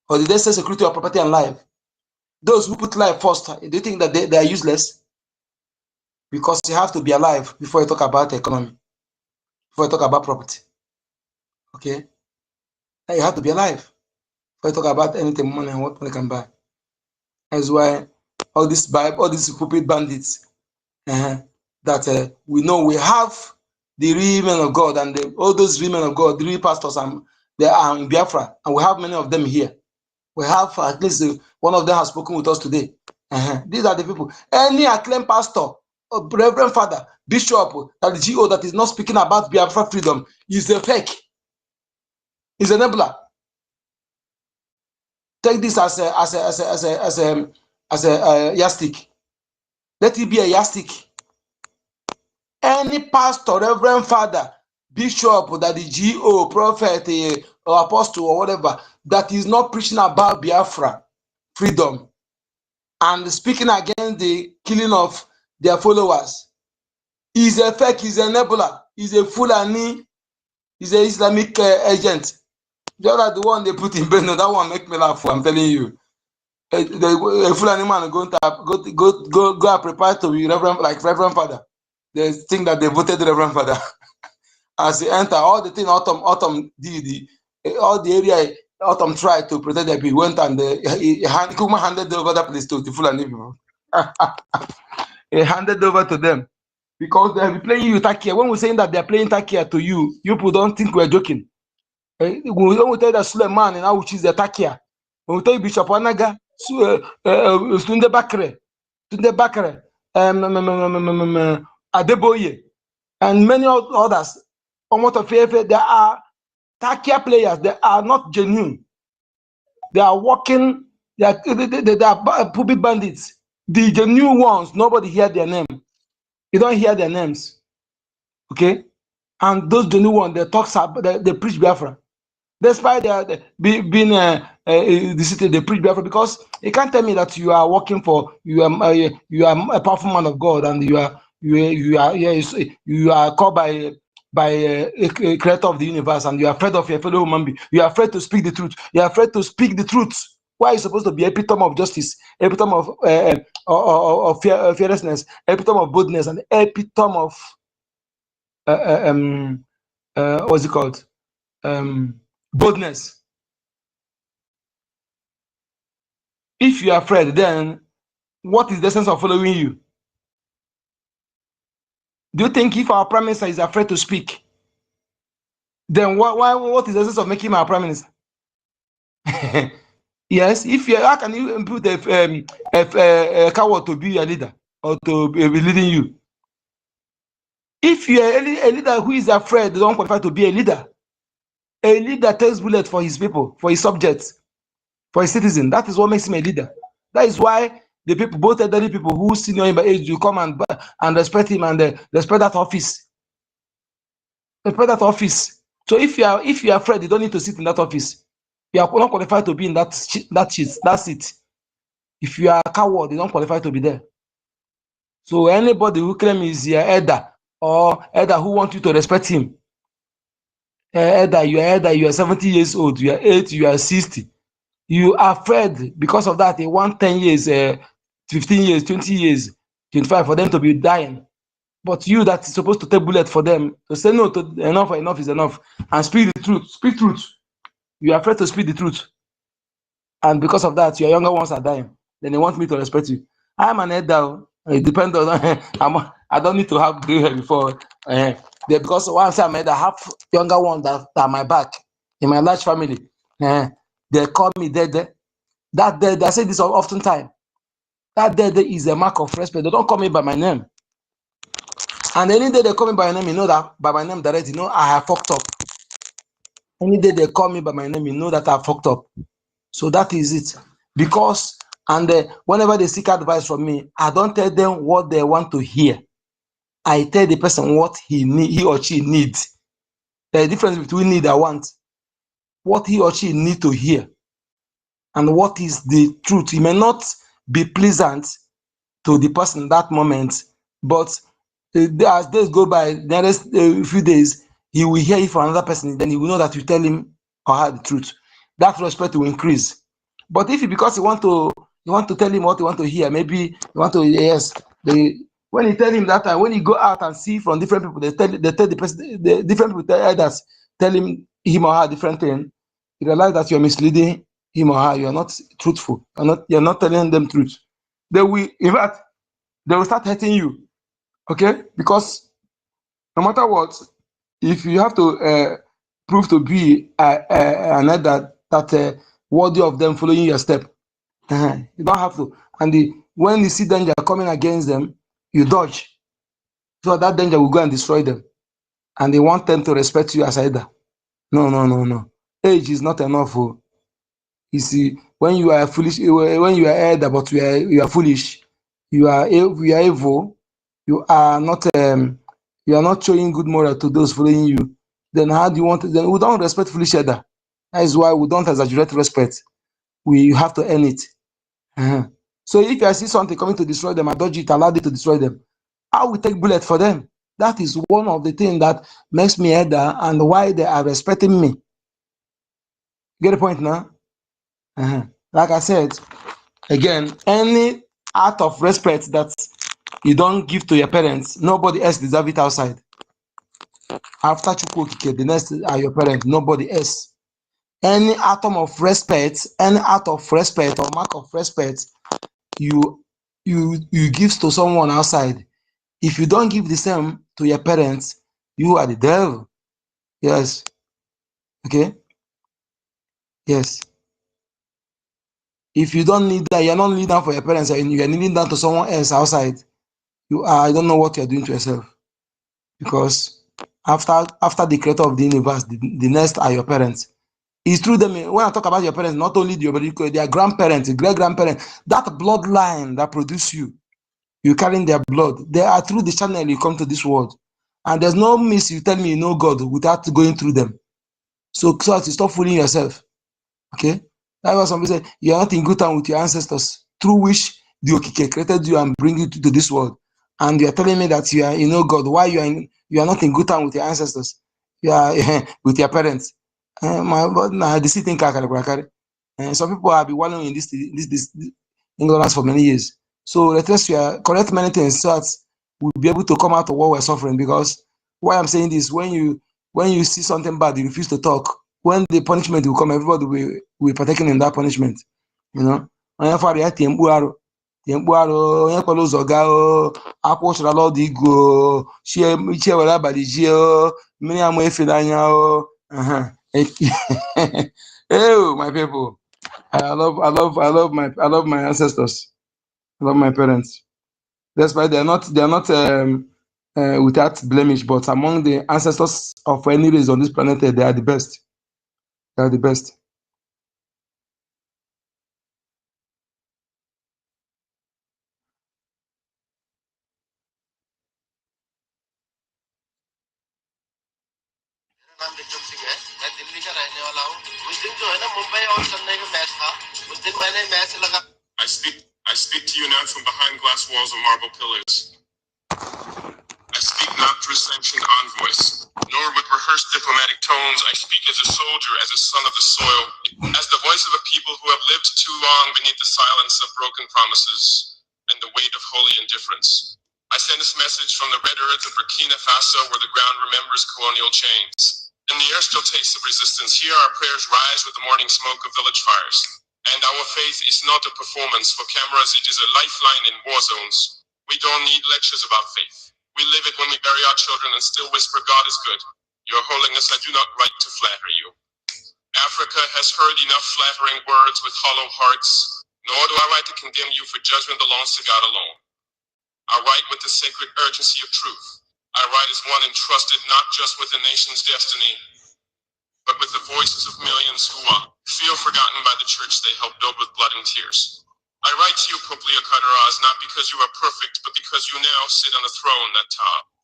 Or did they say security of property and life? Those who put life first, do you think that they are useless? Because you have to be alive before you talk about the economy, before you talk about property. Okay? And you have to be alive before you talk about anything, money and what money can buy. That's why all these stupid bandits that we know we have the real men of God and all those real men of God, the real pastors, they are in Biafra, and we have many of them here. We have at least one of them has spoken with us today. These are the people. Any acclaimed pastor, reverend father, bishop, that the GO that is not speaking about Biafra freedom is a fake. Is an enabler. Take this as a yardstick. Let it be a yardstick. Any pastor, reverend father, bishop, that the GO, prophet, or apostle, or whatever, that is not preaching about Biafra freedom and speaking against the killing of their followers is a fake, is an enabler, is a Fulani, is an Islamic agent. The other the one they put in Beno, that one make me laugh. I'm telling you, a Fulani man go and prepare to be reverend father. They think that they voted the reverend father. As he enter, all the thing Autumn did, all the area Autumn tried to protect them. He went and he handed over that place to the Fulani people. He handed over to them because they be playing you Takia. When we're saying that they're playing Takia to you, you people don't think we're joking. When we tell that Suleiman and which is the Takia, when we tell you Bishop Anaga, Tunde Bakre, Adeboye, and many others, there are Takia players. They are not genuine. They are working. They are puppet bandits. The new ones, nobody hear their name. You don't hear their names. Okay? And those the new ones, they preach Biafra. Despite being the city, they preach Biafra, because you can't tell me that you are working for you are a powerful man of God and you are called by a creator of the universe, and you are afraid of your fellow human being. You are afraid to speak the truth. You are afraid to speak the truth. Why are you supposed to be epitome of justice, epitome of fearlessness, epitome of boldness, and epitome of what's it called? Boldness. If you are afraid, then what is the sense of following you? Do you think if our prime minister is afraid to speak, then what is the sense of making him our prime minister? Yes, if you how can you put a coward to be a leader or to be leading you? If you are a leader who is afraid, they don't qualify to be a leader. A leader takes bullet for his people, for his subjects, for his citizen. That is what makes him a leader. That is why the people, both elderly people who senior him by age, you come and respect him and respect that office. Respect that office. So if you are afraid, you don't need to sit in that office. You are not qualified to be in that seat. If you are a coward, you don't qualify to be there. So anybody who claims is your elder or elder who want you to respect him, elder, you are 70 years old, you are 80, you are 60. You are afraid because of that. They want 10 years, 15 years, 20 years, 25 for them to be dying. But you that is supposed to take bullet for them to say no to enough is enough and speak the truth. Speak truth. You are afraid to speak the truth. And because of that, your younger ones are dying. Then they want me to respect you. I'm an elder. It depends on I don't need to have gray hair before. Because once I'm elder, I have younger ones that are my back in my large family. They call me Dede. That Dede, I say this often time. That Dede is a mark of respect. They don't call me by my name. And any day they call me by my name, you know that by my name direct, you know I have fucked up. Any day they call me by my name, you know that I fucked up. So that is it. Because whenever they seek advice from me, I don't tell them what they want to hear. I tell the person what he or she needs. There's a difference between need and want. What he or she needs to hear, and what is the truth. It may not be pleasant to the person in that moment, but as days go by, the next few days, he will hear it from another person. Then he will know that you tell him or her the truth. That respect will increase. But if because you want to tell him what you want to hear, maybe you want to when you tell him that time, when you go out and see from different people, they tell the person, the different people tell others, tell him or her different thing. You realize that you're misleading him or her. You are not truthful. You're not telling them truth. They will, in fact, they will start hurting you. Okay, because no matter what, if you have to prove to be an elder that worthy of them following your step, you don't have to. And when you see danger coming against them, you dodge, so that danger will go and destroy them. And they want them to respect you as elder. No. Age is not enough. You see, when you are foolish, when you are elder, but you are foolish, you are evil. You are not showing good moral to those following you. Then how do you want to? Then we don't respect foolish elder. That is why we don't exaggerate respect. We have to earn it. So if I see something coming to destroy them, I dodge it, allow it to destroy them. I will take bullet for them. That is one of the things that makes me elder and why they are respecting me. Get the point now? Like I said, again, any act of respect that you don't give to your parents, nobody else deserves it outside. After Chukwokike, the next are your parents, nobody else. Any atom of respect, any act of respect or mark of respect you give to someone outside, if you don't give the same to your parents, you are the devil. Yes. Okay? Yes. If you don't need that, you're not kneeling down for your parents, and you're kneeling down to someone else outside, I don't know what you're doing to yourself. Because after the creator of the universe, the next are your parents. It's through them. When I talk about your parents, not only their grandparents, great-grandparents, that bloodline that produce you carrying their blood. They are through the channel you come to this world. And there's no miss you tell me you know God without going through them. So as to stop fooling yourself. Okay? That's why somebody said you are not in good time with your ancestors, through which the Okike created you and bring you to this world. And you are telling me that you know God. Why you are not in good time with your ancestors? You are with your parents. Some people have been wallowing in this ignorance for many years. So let us correct many things so that we'll be able to come out of what we're suffering. Because why I'm saying this, when you see something bad, you refuse to talk. When the punishment will come, everybody will partake in that punishment. You know. Onye kwala ụzọ gaa akwụ ụchara ọdụ igo chie were abalị jie mmiri ama efe n'anya. Oh, my people. I love my ancestors. I love my parents. That's why they're not without blemish, but among the ancestors of any race on this planet, they are the best. They are the best. I speak to you now from behind glass walls and marble pillars. I speak not through sanctioned envoys, nor with rehearsed diplomatic tones. I speak as a soldier, as a son of the soil, as the voice of a people who have lived too long beneath the silence of broken promises and the weight of holy indifference. I send this message from the red earth of Burkina Faso, where the ground remembers colonial chains, and the air still tastes of resistance. Here our prayers rise with the morning smoke of village fires. And our faith is not a performance for cameras, it is a lifeline in war zones. We don't need lectures about faith. We live it when we bury our children and still whisper, God is good. Your Holiness, I do not write to flatter you. Africa has heard enough flattering words with hollow hearts, nor do I write to condemn you, for judgment belongs to God alone. I write with the sacred urgency of truth. I write as one entrusted not just with the nation's destiny, but with the voices of millions who feel forgotten by the church they helped build with blood and tears. I write to you, Pope Leo Kaderaz, not because you are perfect, but because you now sit on a throne that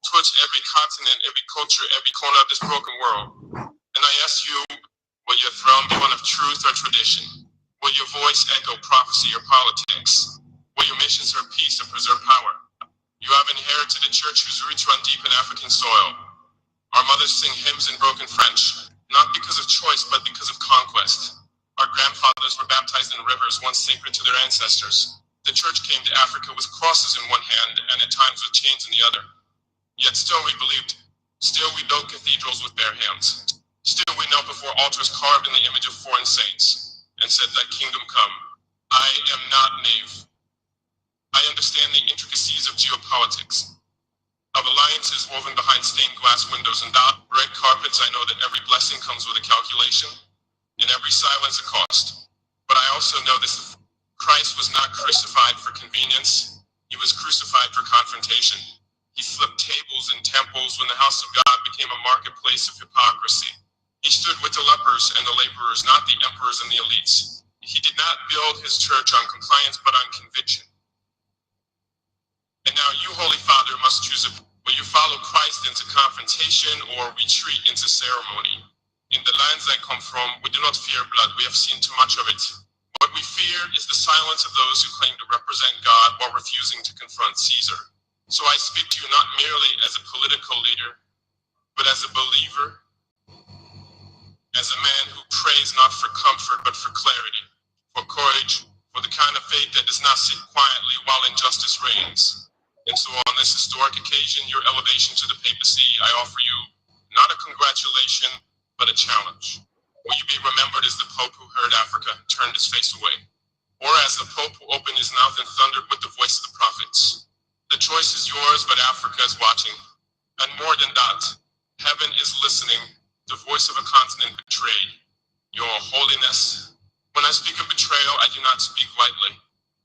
touch every continent, every culture, every corner of this broken world. And I ask you, will your throne be one of truth or tradition? Will your voice echo prophecy or politics? Will your mission serve peace or preserve power? You have inherited a church whose roots run deep in African soil. Our mothers sing hymns in broken French, not because of choice, but because of conquest. Our grandfathers were baptized in rivers once sacred to their ancestors. The church came to Africa with crosses in one hand and at times with chains in the other. Yet still we believed, still we built cathedrals with bare hands. Still we knelt before altars carved in the image of foreign saints and said, thy kingdom come. I am not naive. I understand the intricacies of geopolitics, of alliances woven behind stained glass windows and red carpets. I know that every blessing comes with a calculation, and every silence a cost. But I also know this: Christ was not crucified for convenience. He was crucified for confrontation. He flipped tables in temples when the house of God became a marketplace of hypocrisy. He stood with the lepers and the laborers, not the emperors and the elites. He did not build his church on compliance, but on conviction. And now you, Holy Father, must choose will you follow Christ into confrontation or retreat into ceremony? In the lands I come from, we do not fear blood. We have seen too much of it. What we fear is the silence of those who claim to represent God while refusing to confront Caesar. So I speak to you not merely as a political leader, but as a believer, as a man who prays not for comfort, but for clarity, for courage, for the kind of faith that does not sit quietly while injustice reigns. And so on this historic occasion, your elevation to the papacy, I offer you not a congratulation, but a challenge. Will you be remembered as the Pope who heard Africa, turned his face away? Or as the Pope who opened his mouth and thundered with the voice of the prophets? The choice is yours, but Africa is watching. And more than that, heaven is listening, the voice of a continent betrayed. Your Holiness, when I speak of betrayal, I do not speak lightly.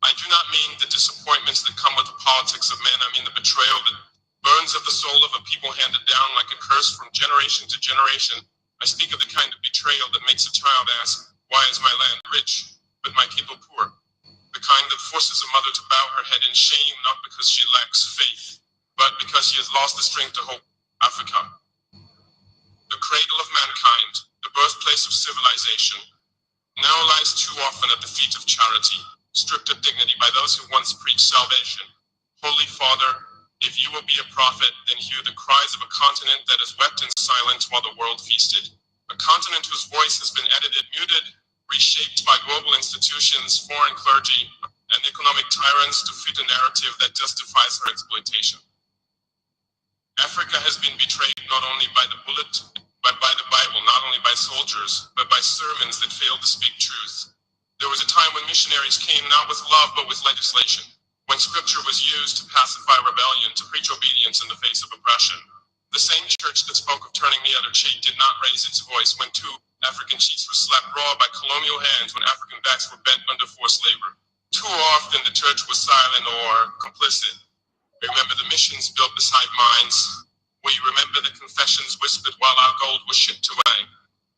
I do not mean the disappointments that come with the politics of men. I mean the betrayal that burns at the soul of a people, handed down like a curse from generation to generation. I speak of the kind of betrayal that makes a child ask, why is my land rich, but my people poor? The kind that forces a mother to bow her head in shame, not because she lacks faith, but because she has lost the strength to hope. Africa, the cradle of mankind, the birthplace of civilization, now lies too often at the feet of charity, stripped of dignity by those who once preached salvation. Holy Father, if you will be a prophet, then hear the cries of a continent that has wept in silence while the world feasted. A continent whose voice has been edited, muted, reshaped by global institutions, foreign clergy, and economic tyrants to fit a narrative that justifies her exploitation. Africa has been betrayed not only by the bullet, but by the Bible, not only by soldiers, but by sermons that failed to speak truth. There was a time when missionaries came not with love, but with legislation, when scripture was used to pacify rebellion, to preach obedience in the face of oppression. The same church that spoke of turning the other cheek did not raise its voice when two African chiefs were slapped raw by colonial hands when African backs were bent under forced labor. Too often the church was silent or complicit. We remember the missions built beside mines. We remember the confessions whispered while our gold was shipped away.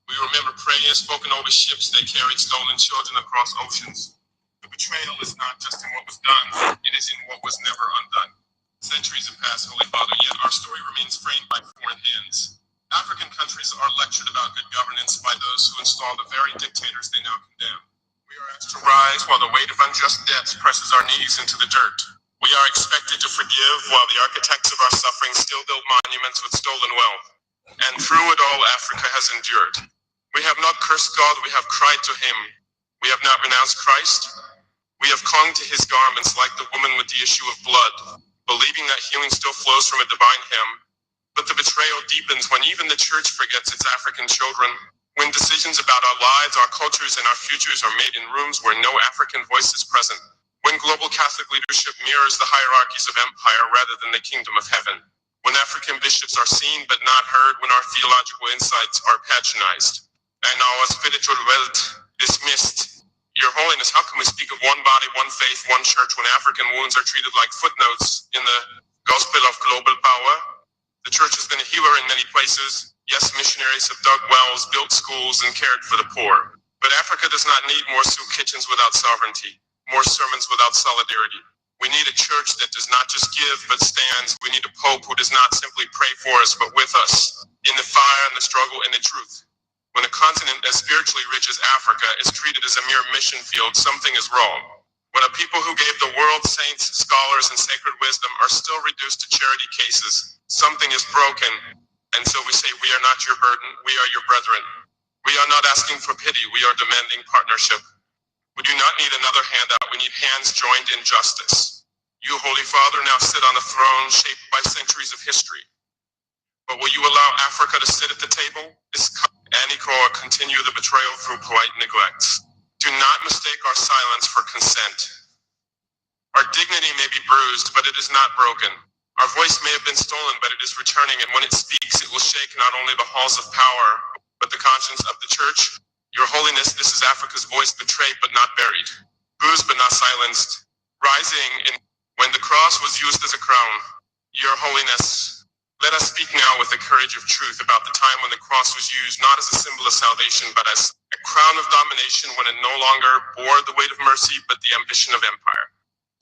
We remember prayers spoken over ships that carried stolen children across oceans. The betrayal is not just in what was done, it is in what was never undone. Centuries have passed, Holy Father, yet our story remains framed by foreign hands. African countries are lectured about good governance by those who install the very dictators they now condemn. We are asked to rise while the weight of unjust debts presses our knees into the dirt. We are expected to forgive while the architects of our suffering still build monuments with stolen wealth. And through it all, Africa has endured. We have not cursed God, we have cried to him. We have not renounced Christ. We have clung to his garments like the woman with the issue of blood, believing that healing still flows from a divine hem. But the betrayal deepens when even the church forgets its African children. When decisions about our lives, our cultures, and our futures are made in rooms where no African voice is present. When global Catholic leadership mirrors the hierarchies of empire rather than the kingdom of heaven. When African bishops are seen but not heard, when our theological insights are patronized. And our spiritual wealth dismissed. Your Holiness, how can we speak of one body, one faith, one church when African wounds are treated like footnotes in the gospel of global power? The church has been a healer in many places. Yes, missionaries have dug wells, built schools, and cared for the poor. But Africa does not need more soup kitchens without sovereignty, more sermons without solidarity. We need a church that does not just give, but stands. We need a pope who does not simply pray for us, but with us, in the fire and the struggle and the truth. When a continent as spiritually rich as Africa is treated as a mere mission field, something is wrong. When a people who gave the world saints, scholars, and sacred wisdom are still reduced to charity cases, something is broken. And so we say, we are not your burden, we are your brethren. We are not asking for pity, we are demanding partnership. We do not need another handout, we need hands joined in justice. You, Holy Father, now sit on a throne shaped by centuries of history. But will you allow Africa to sit at the table? Or continue the betrayal through polite neglects. Do not mistake our silence for consent. Our dignity may be bruised, but it is not broken. Our voice may have been stolen, but it is returning, and when it speaks, it will shake not only the halls of power, but the conscience of the church. Your Holiness, this is Africa's voice betrayed but not buried, bruised but not silenced, rising in when the cross was used as a crown. Your Holiness, let us speak now with the courage of truth about the time when the cross was used not as a symbol of salvation, but as a crown of domination when it no longer bore the weight of mercy, but the ambition of empire.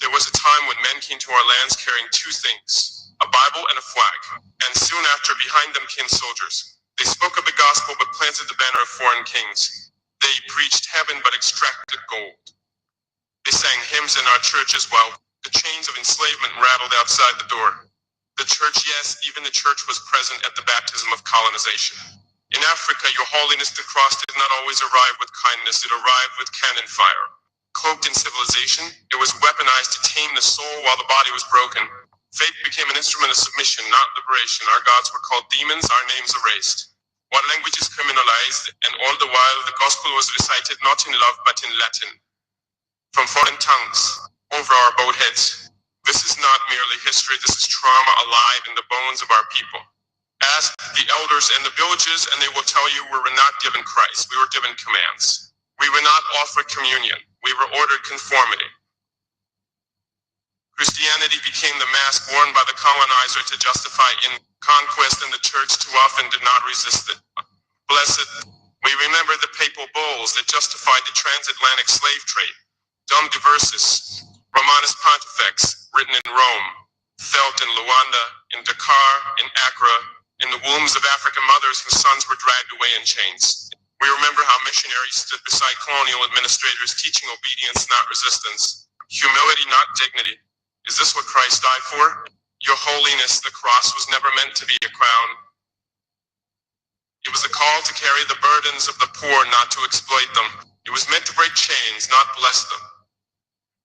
There was a time when men came to our lands carrying two things, a Bible and a flag, and soon after behind them came soldiers. They spoke of the gospel but planted the banner of foreign kings. They preached heaven but extracted gold. They sang hymns in our church as well. The chains of enslavement rattled outside the door. The church, yes, even the church was present at the baptism of colonization. In Africa, Your Holiness, the cross did not always arrive with kindness, it arrived with cannon fire. Cloaked in civilization, it was weaponized to tame the soul while the body was broken. Faith became an instrument of submission, not liberation. Our gods were called demons, our names erased. One language is criminalized, and all the while the gospel was recited not in love but in Latin. From foreign tongues, over our bowed heads. This is not merely history, this is trauma alive in the bones of our people. Ask the elders in the villages and they will tell you we were not given Christ, we were given commands. We were not offered communion, we were ordered conformity. Christianity became the mask worn by the colonizer to justify in conquest, and the church too often did not resist it. Blessed, we remember the papal bulls that justified the transatlantic slave trade. Dum diversis, Romanus Pontifex, written in Rome, felt in Luanda, in Dakar, in Accra, in the wombs of African mothers whose sons were dragged away in chains. We remember how missionaries stood beside colonial administrators teaching obedience, not resistance, humility, not dignity. Is this what Christ died for? Your Holiness, the cross was never meant to be a crown. It was a call to carry the burdens of the poor, not to exploit them. It was meant to break chains, not bless them.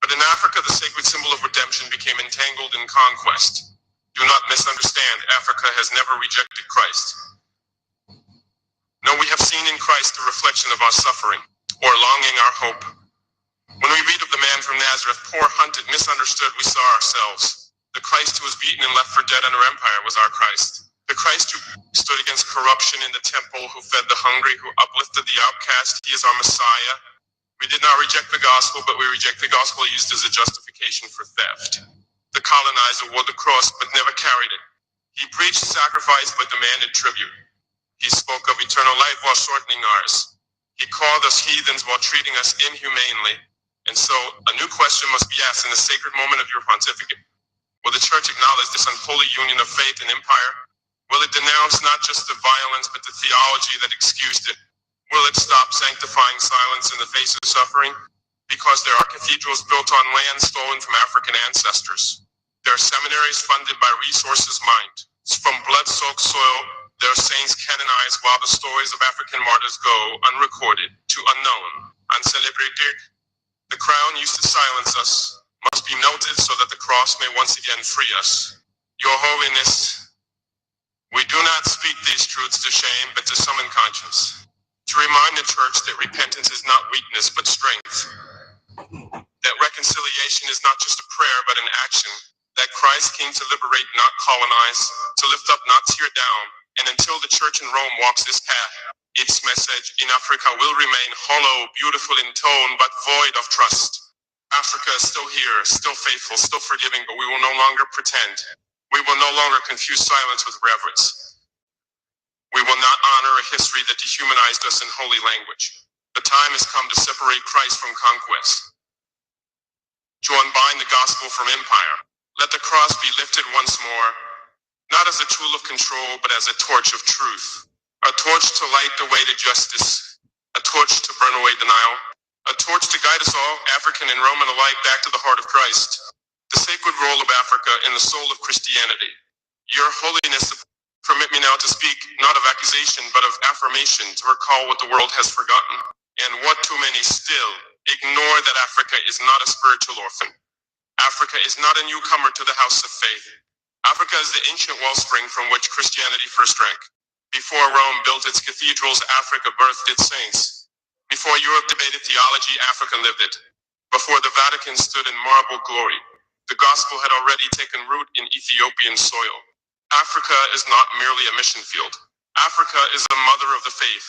But in Africa, the sacred symbol of redemption became entangled in conquest. Do not misunderstand, Africa has never rejected Christ. No, we have seen in Christ the reflection of our suffering, or longing our hope. When we read of the man from Nazareth, poor, hunted, misunderstood, we saw ourselves. The Christ who was beaten and left for dead under empire was our Christ. The Christ who stood against corruption in the temple, who fed the hungry, who uplifted the outcast. He is our Messiah. We did not reject the gospel, but we reject the gospel used as a justification for theft. The colonizer wore the cross, but never carried it. He preached sacrifice, but demanded tribute. He spoke of eternal life while shortening ours. He called us heathens while treating us inhumanely. And so, a new question must be asked in the sacred moment of your pontificate. Will the church acknowledge this unholy union of faith and empire? Will it denounce not just the violence, but the theology that excused it? Will it stop sanctifying silence in the face of suffering? Because there are cathedrals built on land stolen from African ancestors. There are seminaries funded by resources mined. From blood-soaked soil, there are saints canonized while the stories of African martyrs go unrecorded to unknown, uncelebrated. The crown used to silence us must be melted so that the cross may once again free us. Your Holiness, we do not speak these truths to shame, but to summon conscience, to remind the church that repentance is not weakness, but strength, that reconciliation is not just a prayer, but an action, that Christ came to liberate, not colonize, to lift up, not tear down, and until the church in Rome walks this path, its message in Africa will remain hollow, beautiful in tone, but void of trust. Africa is still here, still faithful, still forgiving, but we will no longer pretend. We will no longer confuse silence with reverence. We will not honor a history that dehumanized us in holy language. The time has come to separate Christ from conquest, to unbind the gospel from empire. Let the cross be lifted once more, not as a tool of control, but as a torch of truth. A torch to light the way to justice, a torch to burn away denial, a torch to guide us all, African and Roman alike, back to the heart of Christ, the sacred role of Africa in the soul of Christianity. Your Holiness, permit me now to speak not of accusation, but of affirmation, to recall what the world has forgotten, and what too many still ignore, that Africa is not a spiritual orphan. Africa is not a newcomer to the house of faith. Africa is the ancient wellspring from which Christianity first drank. Before Rome built its cathedrals, Africa birthed its saints. Before Europe debated theology, Africa lived it. Before the Vatican stood in marble glory, the gospel had already taken root in Ethiopian soil. Africa is not merely a mission field. Africa is the mother of the faith.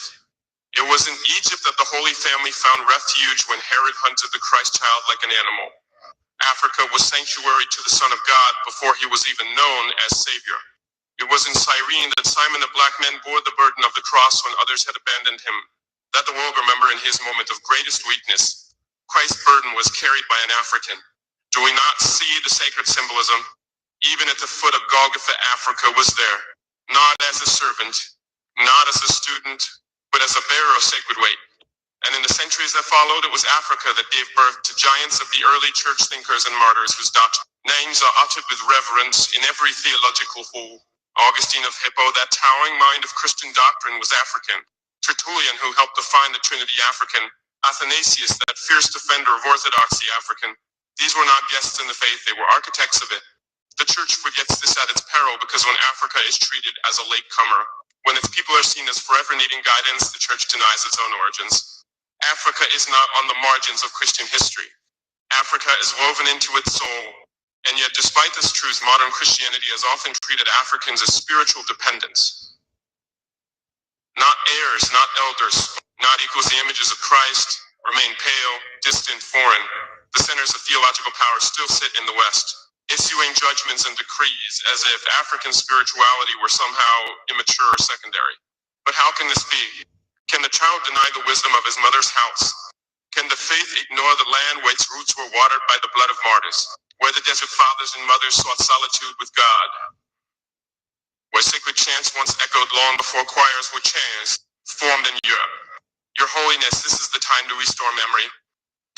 It was in Egypt that the Holy Family found refuge when Herod hunted the Christ child like an animal. Africa was sanctuary to the Son of God before he was even known as Savior. It was in Cyrene that Simon the Black Man bore the burden of the cross when others had abandoned him. Let the world remember in his moment of greatest weakness, Christ's burden was carried by an African. Do we not see the sacred symbolism? Even at the foot of Golgotha, Africa was there, not as a servant, not as a student, but as a bearer of sacred weight. And in the centuries that followed, it was Africa that gave birth to giants of the early church thinkers and martyrs whose names are uttered with reverence in every theological hall. Augustine of Hippo, that towering mind of Christian doctrine, was African. Tertullian, who helped define the Trinity, African. Athanasius, that fierce defender of orthodoxy, African. These were not guests in the faith, they were architects of it. The church forgets this at its peril, because when Africa is treated as a latecomer, when its people are seen as forever needing guidance, the church denies its own origins. Africa is not on the margins of Christian history. Africa is woven into its soul. And yet, despite this truth, modern Christianity has often treated Africans as spiritual dependents. Not heirs, not elders, not equals the images of Christ, remain pale, distant, foreign. The centers of theological power still sit in the West, issuing judgments and decrees as if African spirituality were somehow immature or secondary. But how can this be? Can the child deny the wisdom of his mother's house? Can the faith ignore the land where its roots were watered by the blood of martyrs, where the desert fathers and mothers sought solitude with God, where sacred chants once echoed long before choirs were chants formed in Europe? Your Holiness, this is the time to restore memory,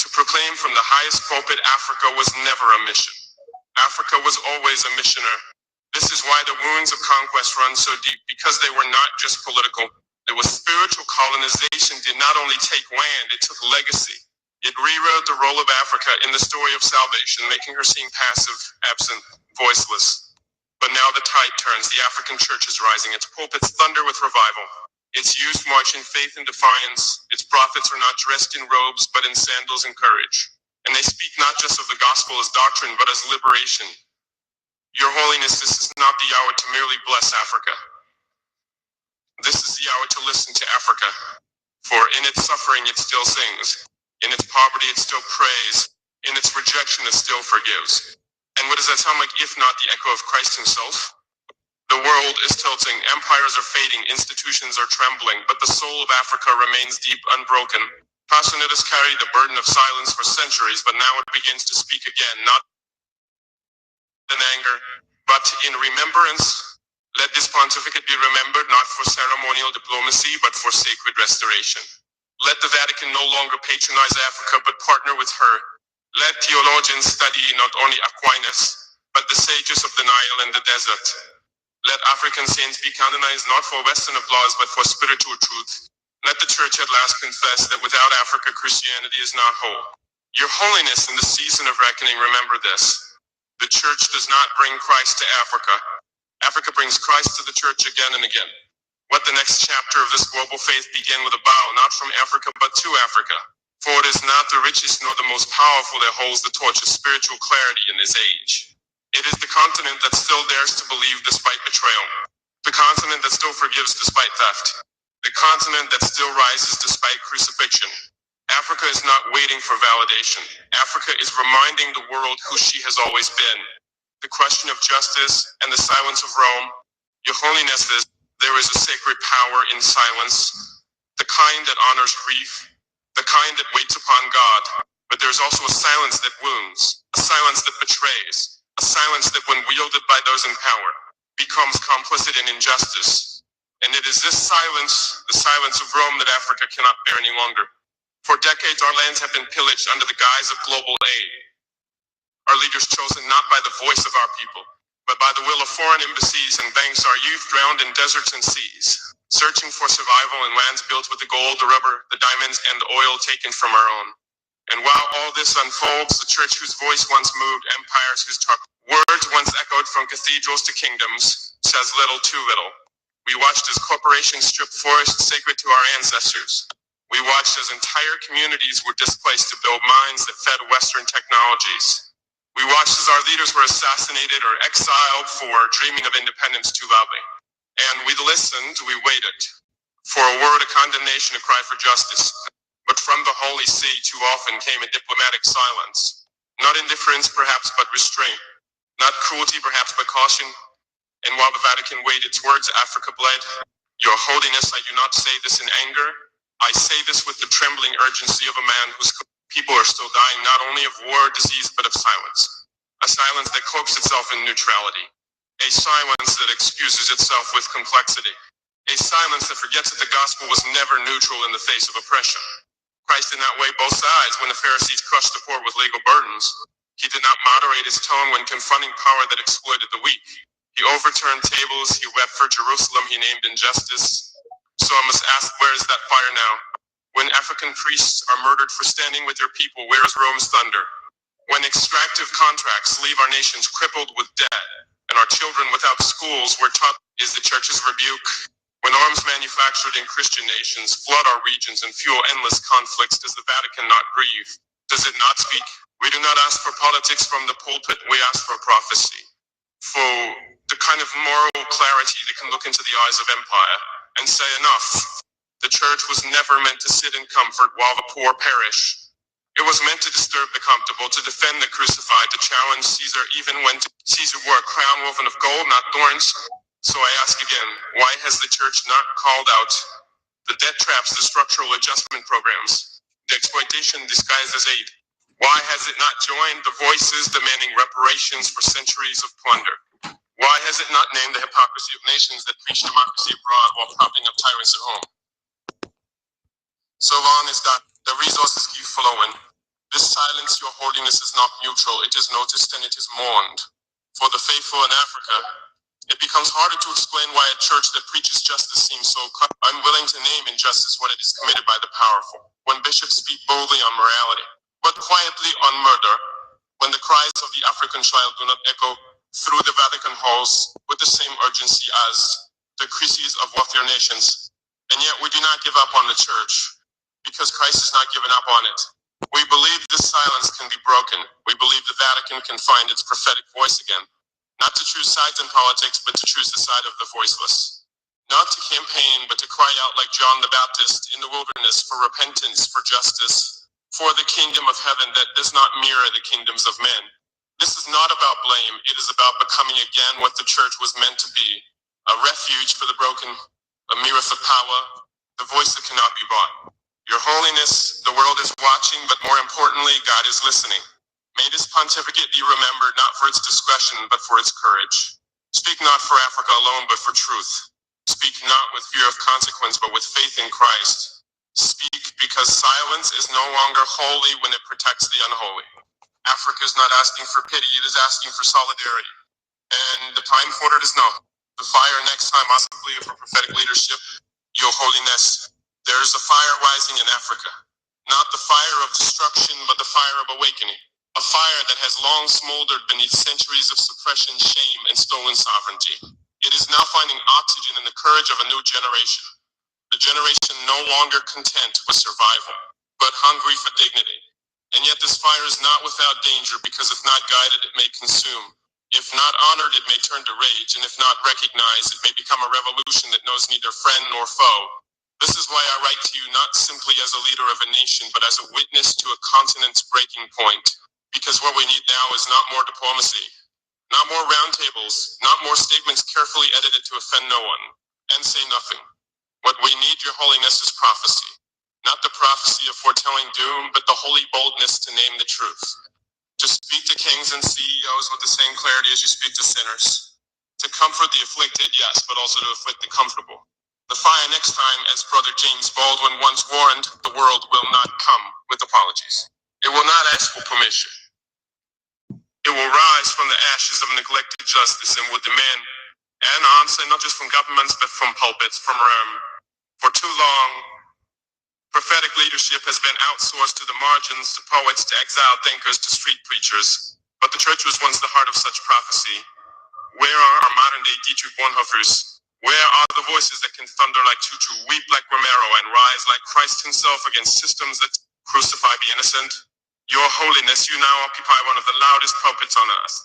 to proclaim from the highest pulpit, Africa was never a mission. Africa was always a missioner. This is why the wounds of conquest run so deep, because they were not just political. It was spiritual. Colonization did not only take land, it took legacy. It rewrote the role of Africa in the story of salvation, making her seem passive, absent, voiceless. But now the tide turns. The African church is rising. Its pulpits thunder with revival. Its youth march in faith and defiance. Its prophets are not dressed in robes, but in sandals and courage. And they speak not just of the gospel as doctrine, but as liberation. Your Holiness, this is not the hour to merely bless Africa. This is the hour to listen to Africa, for in its suffering it still sings, in its poverty it still prays, in its rejection it still forgives. And what does that sound like if not the echo of Christ himself? The world is tilting, empires are fading, institutions are trembling, but the soul of Africa remains deep, unbroken. Passionate has carried the burden of silence for centuries, but now it begins to speak again, not in anger, but in remembrance. Let this pontificate be remembered not for ceremonial diplomacy, but for sacred restoration. Let the Vatican no longer patronize Africa, but partner with her. Let theologians study not only Aquinas, but the sages of the Nile and the desert. Let African saints be canonized not for Western applause, but for spiritual truth. Let the Church at last confess that without Africa, Christianity is not whole. Your Holiness, in the season of reckoning, remember this. The Church does not bring Christ to Africa. Africa brings Christ to the Church again and again. Let the next chapter of this global faith begin with a bow, not from Africa, but to Africa. For it is not the richest nor the most powerful that holds the torch of spiritual clarity in this age. It is the continent that still dares to believe despite betrayal. The continent that still forgives despite theft. The continent that still rises despite crucifixion. Africa is not waiting for validation. Africa is reminding the world who she has always been. The question of justice and the silence of Rome. Your Holiness, there is a sacred power in silence. The kind that honors grief. The kind that waits upon God. But there's also a silence that wounds. A silence that betrays. A silence that, when wielded by those in power, becomes complicit in injustice. And it is this silence, the silence of Rome, that Africa cannot bear any longer. For decades, our lands have been pillaged under the guise of global aid. Our leaders chosen not by the voice of our people, but by the will of foreign embassies and banks, our youth drowned in deserts and seas, searching for survival in lands built with the gold, the rubber, the diamonds, and the oil taken from our own. And while all this unfolds, the Church whose voice once moved empires, whose words once echoed from cathedrals to kingdoms, says little too little. We watched as corporations stripped forests sacred to our ancestors. We watched as entire communities were displaced to build mines that fed Western technologies. We watched as our leaders were assassinated or exiled for dreaming of independence too loudly. And we listened, we waited for a word of condemnation, a cry for justice. But from the Holy See too often came a diplomatic silence. Not indifference perhaps, but restraint. Not cruelty perhaps, but caution. And while the Vatican weighed its words, Africa bled. Your Holiness, I do not say this in anger. I say this with the trembling urgency of a man whose people are still dying not only of war, disease, but of silence. A silence that cloaks itself in neutrality. A silence that excuses itself with complexity. A silence that forgets that the gospel was never neutral in the face of oppression. Christ did not weigh both sides when the Pharisees crushed the poor with legal burdens. He did not moderate his tone when confronting power that exploited the weak. He overturned tables, he wept for Jerusalem, he named injustice. So I must ask, where is that fire now? When African priests are murdered for standing with their people, where is Rome's thunder? When extractive contracts leave our nations crippled with debt, and our children without schools were taught is the Church's rebuke. When arms manufactured in Christian nations flood our regions and fuel endless conflicts, does the Vatican not grieve? Does it not speak? We do not ask for politics from the pulpit, we ask for prophecy. For the kind of moral clarity that can look into the eyes of empire and say enough. The Church was never meant to sit in comfort while the poor perish. It was meant to disturb the comfortable, to defend the crucified, to challenge Caesar even when Caesar wore a crown woven of gold, not thorns. So I ask again, why has the Church not called out the debt traps, the structural adjustment programs, the exploitation disguised as aid? Why has it not joined the voices demanding reparations for centuries of plunder? Why has it not named the hypocrisy of nations that preach democracy abroad while propping up tyrants at home? So long as that the resources keep flowing, this silence, Your Holiness, is not neutral. It is noticed and it is mourned. For the faithful in Africa, it becomes harder to explain why a church that preaches justice seems so unwilling to name injustice when it is committed by the powerful, when bishops speak boldly on morality, but quietly on murder, when the cries of the African child do not echo through the Vatican halls with the same urgency as the crises of wealthier nations. And yet we do not give up on the church, because Christ has not given up on it. We believe this silence can be broken. We believe the Vatican can find its prophetic voice again. Not to choose sides in politics, but to choose the side of the voiceless. not to campaign, but to cry out like John the Baptist in the wilderness for repentance, for justice, for the kingdom of heaven that does not mirror the kingdoms of men. This is not about blame. It is about becoming again what the church was meant to be, a refuge for the broken, a mirror for power, the voice that cannot be bought. Your Holiness, the world is watching, but more importantly, God is listening. May this pontificate be remembered not for its discretion, but for its courage. Speak not for Africa alone, but for truth. Speak not with fear of consequence, but with faith in Christ. Speak because silence is no longer holy when it protects the unholy. Africa is not asking for pity, it is asking for solidarity. And the time for it is now. The fire next time must be for prophetic leadership. Your Holiness, there is a fire rising in Africa. Not the fire of destruction, but the fire of awakening. A fire that has long smoldered beneath centuries of suppression, shame, and stolen sovereignty. It is now finding oxygen in the courage of a new generation. A generation no longer content with survival, but hungry for dignity. And yet this fire is not without danger, because if not guided, it may consume. If not honored, it may turn to rage, and if not recognized, it may become a revolution that knows neither friend nor foe. This is why I write to you not simply as a leader of a nation, but as a witness to a continent's breaking point. Because what we need now is not more diplomacy, not more roundtables, not more statements carefully edited to offend no one, and say nothing. What we need, Your Holiness, is prophecy. Not the prophecy of foretelling doom, but the holy boldness to name the truth. To speak to kings and CEOs with the same clarity as you speak to sinners. To comfort the afflicted, yes, but also to afflict the comfortable. The fire next time, as Brother James Baldwin once warned, the world will not come with apologies. It will not ask for permission. It will rise from the ashes of neglected justice and will demand an answer, not just from governments, but from pulpits, from Rome. For too long, prophetic leadership has been outsourced to the margins, to poets, to exiled thinkers, to street preachers. But the church was once the heart of such prophecy. Where are our modern-day Dietrich Bonhoeffers? Where are the voices that can thunder like Tutu, weep like Romero, and rise like Christ himself against systems that crucify the innocent? Your Holiness, you now occupy one of the loudest pulpits on earth.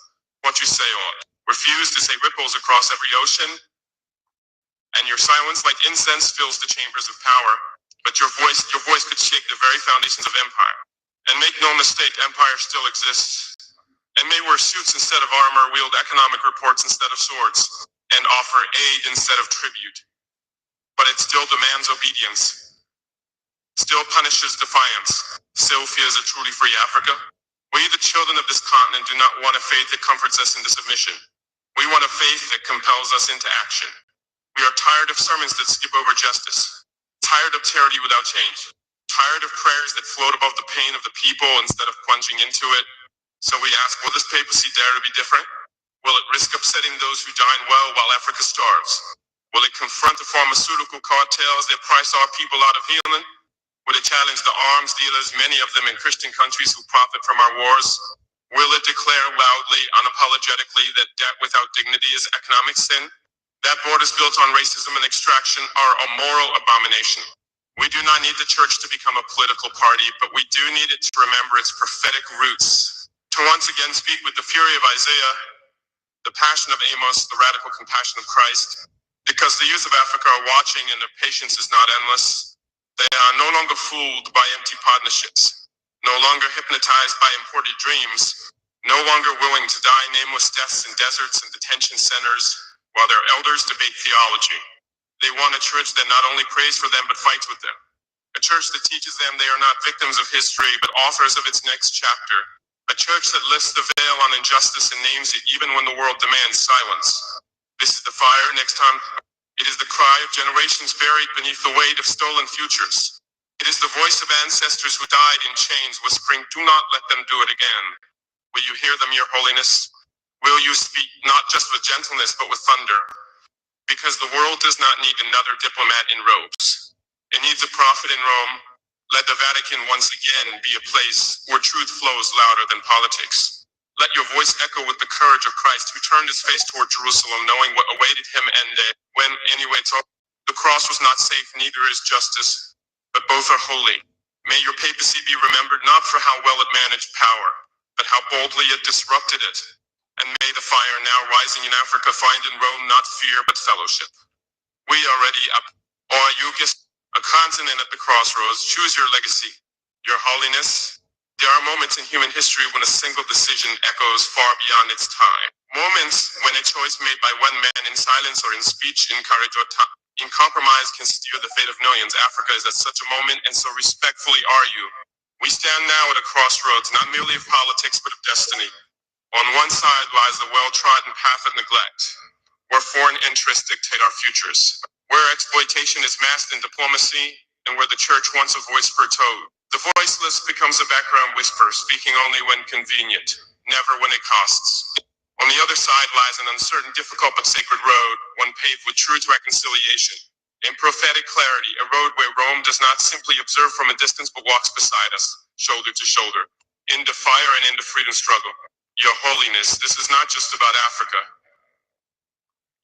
What you say ought. Refuse to say ripples across every ocean, and your silence like incense fills the chambers of power. But your voice could shake the very foundations of empire. And make no mistake, empire still exists. And may wear suits instead of armor, wield economic reports instead of swords, and offer aid instead of tribute. But it still demands obedience. Still punishes defiance. Still fears a truly free Africa. We, the children of this continent, do not want a faith that comforts us into submission. We want a faith that compels us into action. We are tired of sermons that skip over justice. Tired of charity without change. Tired of prayers that float above the pain of the people instead of plunging into it. So we ask, will this papacy dare to be different? Will it risk upsetting those who dine well while Africa starves? Will it confront the pharmaceutical cartels that price our people out of healing? Will it challenge the arms dealers, many of them in Christian countries who profit from our wars? Will it declare loudly, unapologetically, that debt without dignity is economic sin? That borders built on racism and extraction are a moral abomination. We do not need the church to become a political party, but we do need it to remember its prophetic roots. To once again speak with the fury of Isaiah, the passion of Amos, the radical compassion of Christ, because the youth of Africa are watching and their patience is not endless. They are no longer fooled by empty partnerships, no longer hypnotized by imported dreams, no longer willing to die nameless deaths in deserts and detention centers while their elders debate theology. They want a church that not only prays for them but fights with them. A church that teaches them they are not victims of history but authors of its next chapter. A church that lifts the veil on injustice and names it even when the world demands silence. This is the fire next time. It is the cry of generations buried beneath the weight of stolen futures. It is the voice of ancestors who died in chains whispering, do not let them do it again. Will you hear them, Your Holiness? Will you speak not just with gentleness but with thunder? Because the world does not need another diplomat in robes. It needs a prophet in Rome. Let the Vatican once again be a place where truth flows louder than politics. Let your voice echo with the courage of Christ, who turned his face toward Jerusalem, knowing what awaited him and when anyway the cross was not safe, neither is justice, but both are holy. May your papacy be remembered not for how well it managed power, but how boldly it disrupted it. And may the fire now rising in Africa find in Rome not fear but fellowship. We are ready up. Or you guess a continent at the crossroads. Choose your legacy. Your holiness. There are moments in human history when a single decision echoes far beyond its time. Moments when a choice made by one man in silence or in speech, in courage or in compromise can steer the fate of millions. Africa is at such a moment, and so respectfully are you. We stand now at a crossroads, not merely of politics, but of destiny. On one side lies the well-trodden path of neglect, where foreign interests dictate our futures, where exploitation is masked in diplomacy, and where the church wants a voice foretold. The voiceless becomes a background whisper, speaking only when convenient, never when it costs. On the other side lies an uncertain, difficult, but sacred road, one paved with truth, reconciliation, in prophetic clarity, a road where Rome does not simply observe from a distance, but walks beside us, shoulder to shoulder, into fire and into freedom struggle. Your Holiness, this is not just about Africa.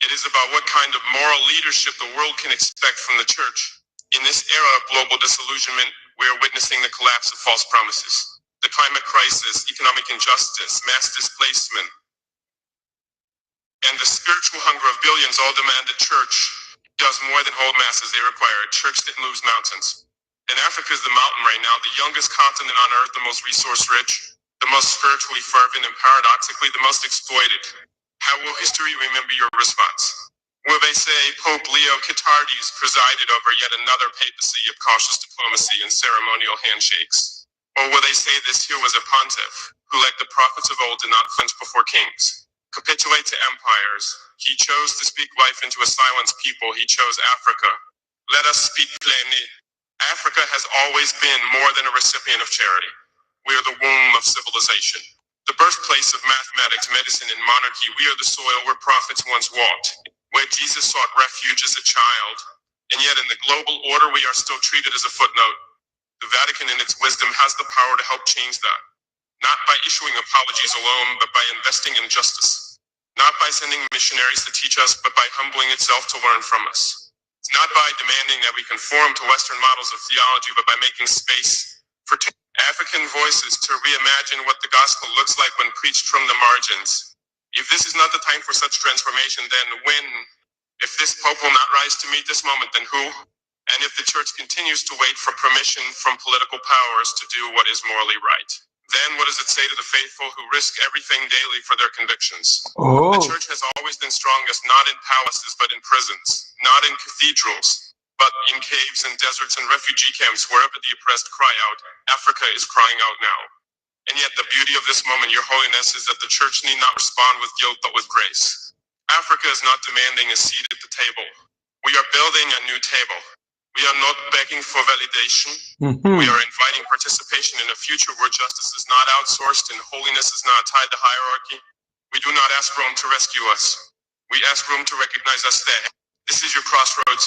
It is about what kind of moral leadership the world can expect from the church. In this era of global disillusionment, we are witnessing the collapse of false promises. The climate crisis, economic injustice, mass displacement, and the spiritual hunger of billions all demand the church does more than hold masses. They require a church that moves mountains. And Africa is the mountain right now, the youngest continent on earth, the most resource rich, the most spiritually fervent, and paradoxically the most exploited. How will history remember your response? Will they say Pope Leo XIV presided over yet another papacy of cautious diplomacy and ceremonial handshakes? Or will they say this here was a pontiff who, like the prophets of old, did not flinch before kings, capitulate to empires? He chose to speak life into a silenced people. He chose Africa. Let us speak plainly. Africa has always been more than a recipient of charity. We are the womb of civilization, the birthplace of mathematics, medicine, and monarchy. We are the soil where prophets once walked, where Jesus sought refuge as a child. And yet in the global order, we are still treated as a footnote. The Vatican in its wisdom has the power to help change that. Not by issuing apologies alone, but by investing in justice. Not by sending missionaries to teach us, but by humbling itself to learn from us. It's not by demanding that we conform to Western models of theology, but by making space for African voices to reimagine what the gospel looks like when preached from the margins. If this is not the time for such transformation, then when? If this Pope will not rise to meet this moment, then who? And if the church continues to wait for permission from political powers to do what is morally right, then what does it say to the faithful who risk everything daily for their convictions? Oh. The church has always been strongest, not in palaces, but in prisons, not in cathedrals, but in caves and deserts and refugee camps. Wherever the oppressed cry out, Africa is crying out now. And yet the beauty of this moment, Your Holiness, is that the church need not respond with guilt, but with grace. Africa is not demanding a seat at the table. We are building a new table. We are not begging for validation. We are inviting participation in a future where justice is not outsourced and holiness is not tied to hierarchy. We do not ask Rome to rescue us. We ask Rome to recognize us there. This is your crossroads.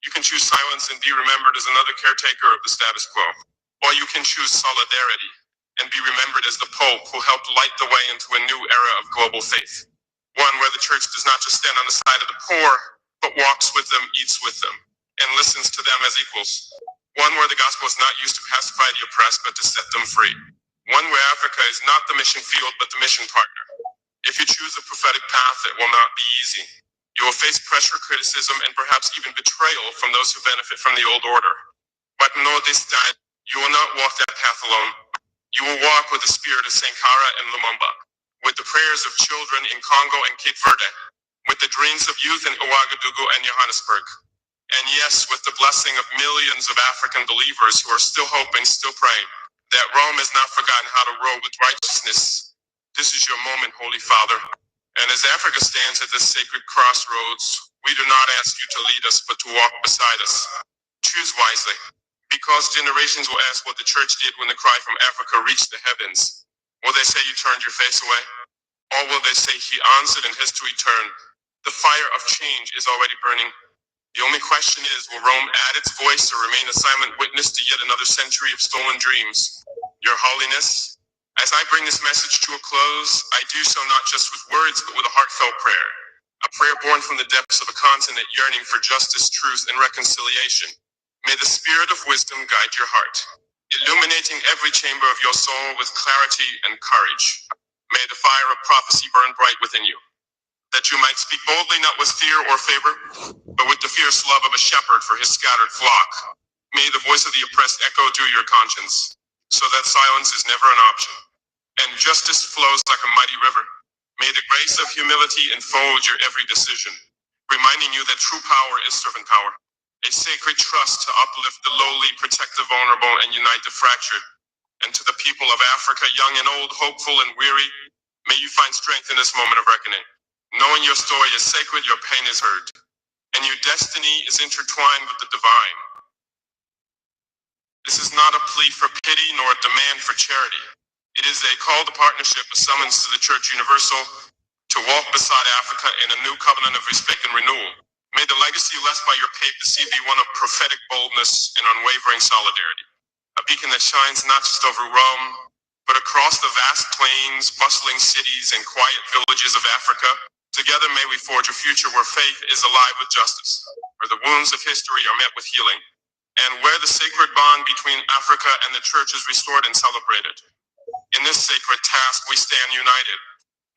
You can choose silence and be remembered as another caretaker of the status quo. Or you can choose solidarity and be remembered as the Pope who helped light the way into a new era of global faith. One where the church does not just stand on the side of the poor, but walks with them, eats with them, and listens to them as equals. One where the gospel is not used to pacify the oppressed, but to set them free. One where Africa is not the mission field, but the mission partner. If you choose a prophetic path, it will not be easy. You will face pressure, criticism, and perhaps even betrayal from those who benefit from the old order. But know this, that you will not walk that path alone. You will walk with the spirit of Sankara and Lumumba, with the prayers of children in Congo and Cape Verde, with the dreams of youth in Ouagadougou and Johannesburg. And yes, with the blessing of millions of African believers who are still hoping, still praying, that Rome has not forgotten how to rule with righteousness. This is your moment, Holy Father. And as Africa stands at this sacred crossroads, we do not ask you to lead us, but to walk beside us. Choose wisely, because generations will ask what the church did when the cry from Africa reached the heavens. Will they say you turned your face away? Or will they say he answered and history turned? The fire of change is already burning. The only question is, will Rome add its voice or remain a silent witness to yet another century of stolen dreams? Your Holiness, as I bring this message to a close, I do so not just with words, but with a heartfelt prayer. A prayer born from the depths of a continent yearning for justice, truth, and reconciliation. May the spirit of wisdom guide your heart, illuminating every chamber of your soul with clarity and courage. May the fire of prophecy burn bright within you. that you might speak boldly, not with fear or favor, but with the fierce love of a shepherd for his scattered flock. May the voice of the oppressed echo through your conscience, so that silence is never an option, and justice flows like a mighty river. May the grace of humility enfold your every decision, reminding you that true power is servant power, a sacred trust to uplift the lowly, protect the vulnerable, and unite the fractured. And to the people of Africa, young and old, hopeful and weary, may you find strength in this moment of reckoning. Knowing your story is sacred, your pain is heard, and your destiny is intertwined with the divine. This is not a plea for pity nor a demand for charity. It is a call to partnership, a summons to the Church Universal to walk beside Africa in a new covenant of respect and renewal. May the legacy left by your papacy be one of prophetic boldness and unwavering solidarity, a beacon that shines not just over Rome, but across the vast plains, bustling cities, and quiet villages of Africa. Together may we forge a future where faith is alive with justice, where the wounds of history are met with healing, and where the sacred bond between Africa and the Church is restored and celebrated. In this sacred task, we stand united,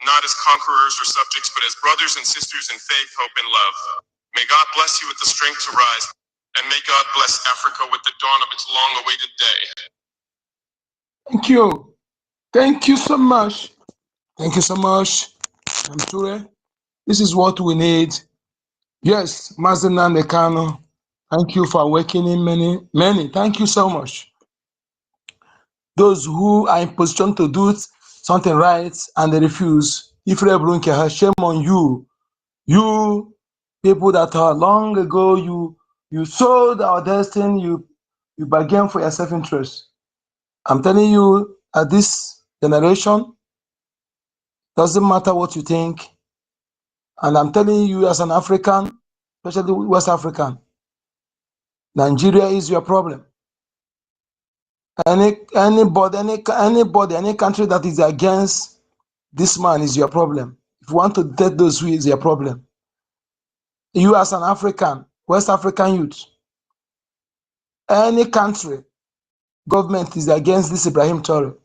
not as conquerors or subjects, but as brothers and sisters in faith, hope, and love. May God bless you with the strength to rise, and may God bless Africa with the dawn of its long-awaited day. Thank you. Thank you so much. Thank you so much, Ture. This is what we need. Yes, Mazina Nekano, thank you for awakening many. Thank you so much. Those who are in position to do something right and they refuse, if shame on you. You people that are long ago, you sold our destiny, you bargained for your self-interest. I'm telling you, at this generation, doesn't matter what you think. And I'm telling you as an African, especially West African, Nigeria is your problem. Any country that is against this man is your problem. If you want to take those who is your problem. You as an African, West African youth, any country government is against this Ibrahim Traore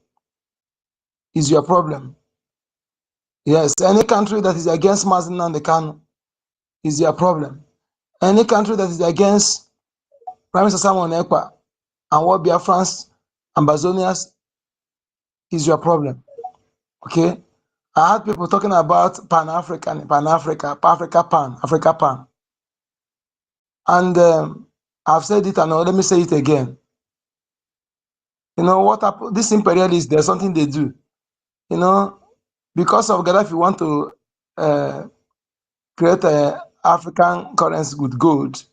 is your problem. Yes, any country that is against Mazen Nnamdi Kanu is your problem. Any country that is against Prime Minister Simon Ekpa and what BIAFRANS ambassadors is your problem. Okay? I had people talking about Pan-African, Africa Pan. And I've said it and let me say it again. You know what happened? These imperialists, there's something they do. You know, because of Gaddafi want to create an African currency with gold,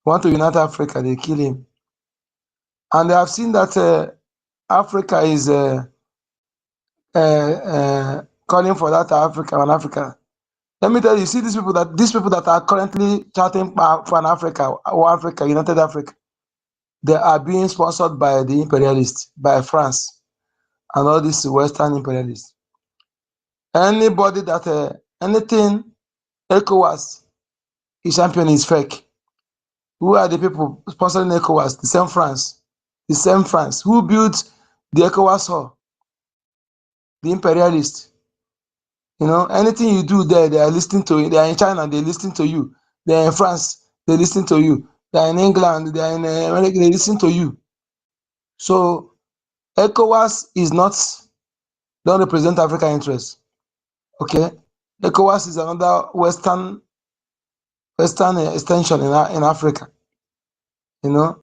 want to unite Africa, they kill him. And they have seen that Africa is calling for that Africa. Let me tell you, see these people that are currently chatting for an Africa or Africa, United Africa, they are being sponsored by the imperialists, by France and all these Western imperialists. Anybody that anything ECOWAS is champion is fake. Who are the people sponsoring ECOWAS? The same France. Who built the ECOWAS hall? The imperialists. You know, anything you do there, they are listening to you. They are in China, they listen to you. They are in France, they listen to you. They are in England, they are in America, they listen to you. So ECOWAS don't represent African interests. Okay? ECOWAS is another Western extension in Africa. You know?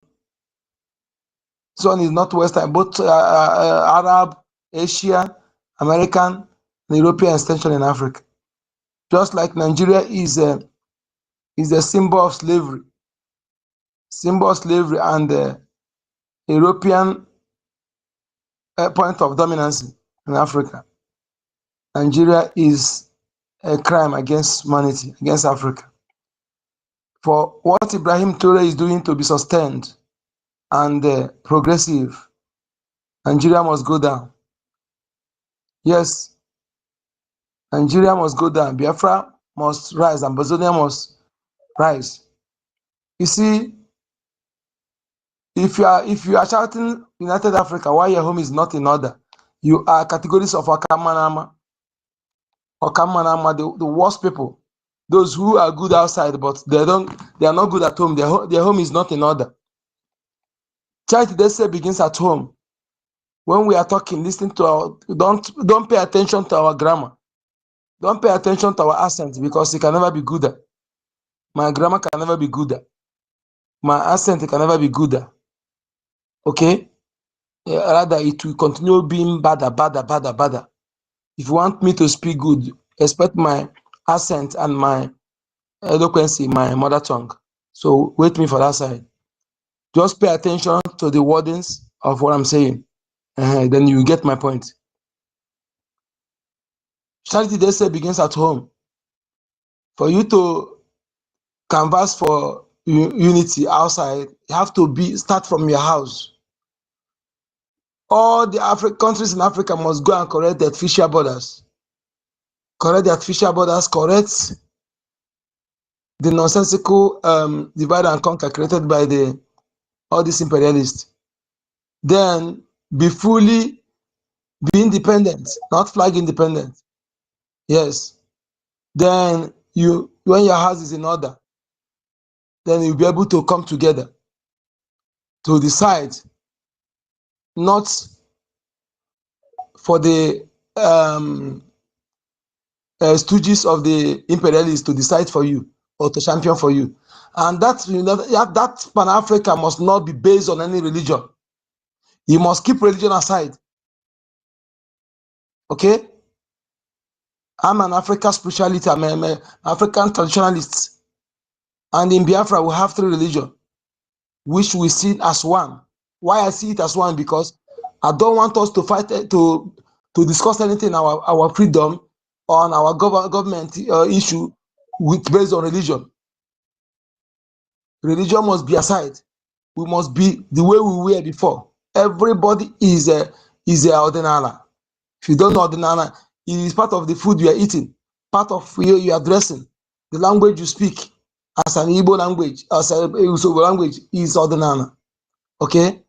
This one is not Western, both Arab, Asia, American, and European extension in Africa. Just like Nigeria is a symbol of slavery. And European point of dominance in Africa. Nigeria is a crime against humanity, against Africa. For what Ibrahim Traore is doing to be sustained and progressive, Nigeria must go down. Yes, Nigeria must go down. Biafra must rise. Ambazonia must rise. You see, if you are shouting United Africa while your home is not in order, you are categories of Akamanama. the worst people, those who are good outside, but they are not good at home. Their home is not in order. Charity, they say, begins at home. When we are talking, listen to our, don't pay attention to our grammar. Don't pay attention to our accent, because it can never be gooder. My grammar can never be gooder. My accent can never be gooder. Okay? Rather, it will continue being badder. If you want me to speak good, expect my accent and my eloquence in my mother tongue. So wait me for that side. Just pay attention to the wordings of what I'm saying. Then you get my point. Charity, they say, begins at home. For you to canvas for unity outside, you have to start from your house. All the countries in Africa must go and correct the artificial borders. Correct the artificial borders, correct the nonsensical divide and conquer created by all these imperialists. Then be independent, not flag independent. Yes. Then when your house is in order, then you'll be able to come together to decide, not for the stooges of the imperialists to decide for you or to champion for you. And that Pan-Africa must not be based on any religion. You must keep religion aside. Okay? I'm an African spirituality. I'm an African traditionalist. And in Biafra, we have 3 religions, which we see as one. Why I see it as one? Because I don't want us to fight to discuss anything our freedom on our government issue based on religion. Religion must be aside. We must be the way we were before. Everybody is a ordinara. If you don't know ordinara, it is part of the food you are eating, part of you are dressing, the language you speak as an Igbo language, as a Usobo language is ordinara. Okay?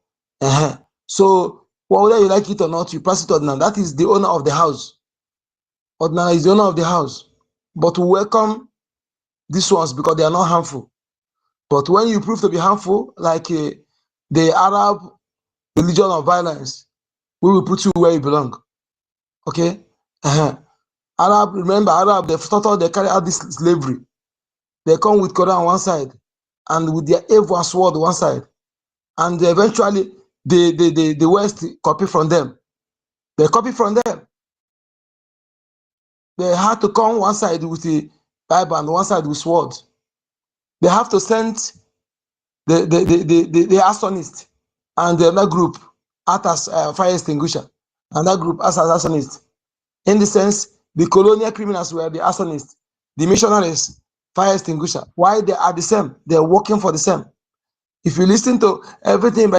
So whether you like it or not, you pass it ordinara. That is the owner of the house. Ordinara is the owner of the house. But we welcome these ones because they are not harmful. But when you prove to be harmful, like the Arab religion of violence, we will put you where you belong. Okay? Remember Arab, they carry out this slavery. They come with Quran on one side and with their evil sword on one side. And eventually the West copy from them. They copy from them. They had to come one side with the Bible and one side with sword. They have to send the arsonist and the other group act as fire extinguisher, and that group as arsonist. In the sense, the colonial criminals were the arsonists, the missionaries fire extinguisher. Why they are the same? They're working for the same. If you listen to everything by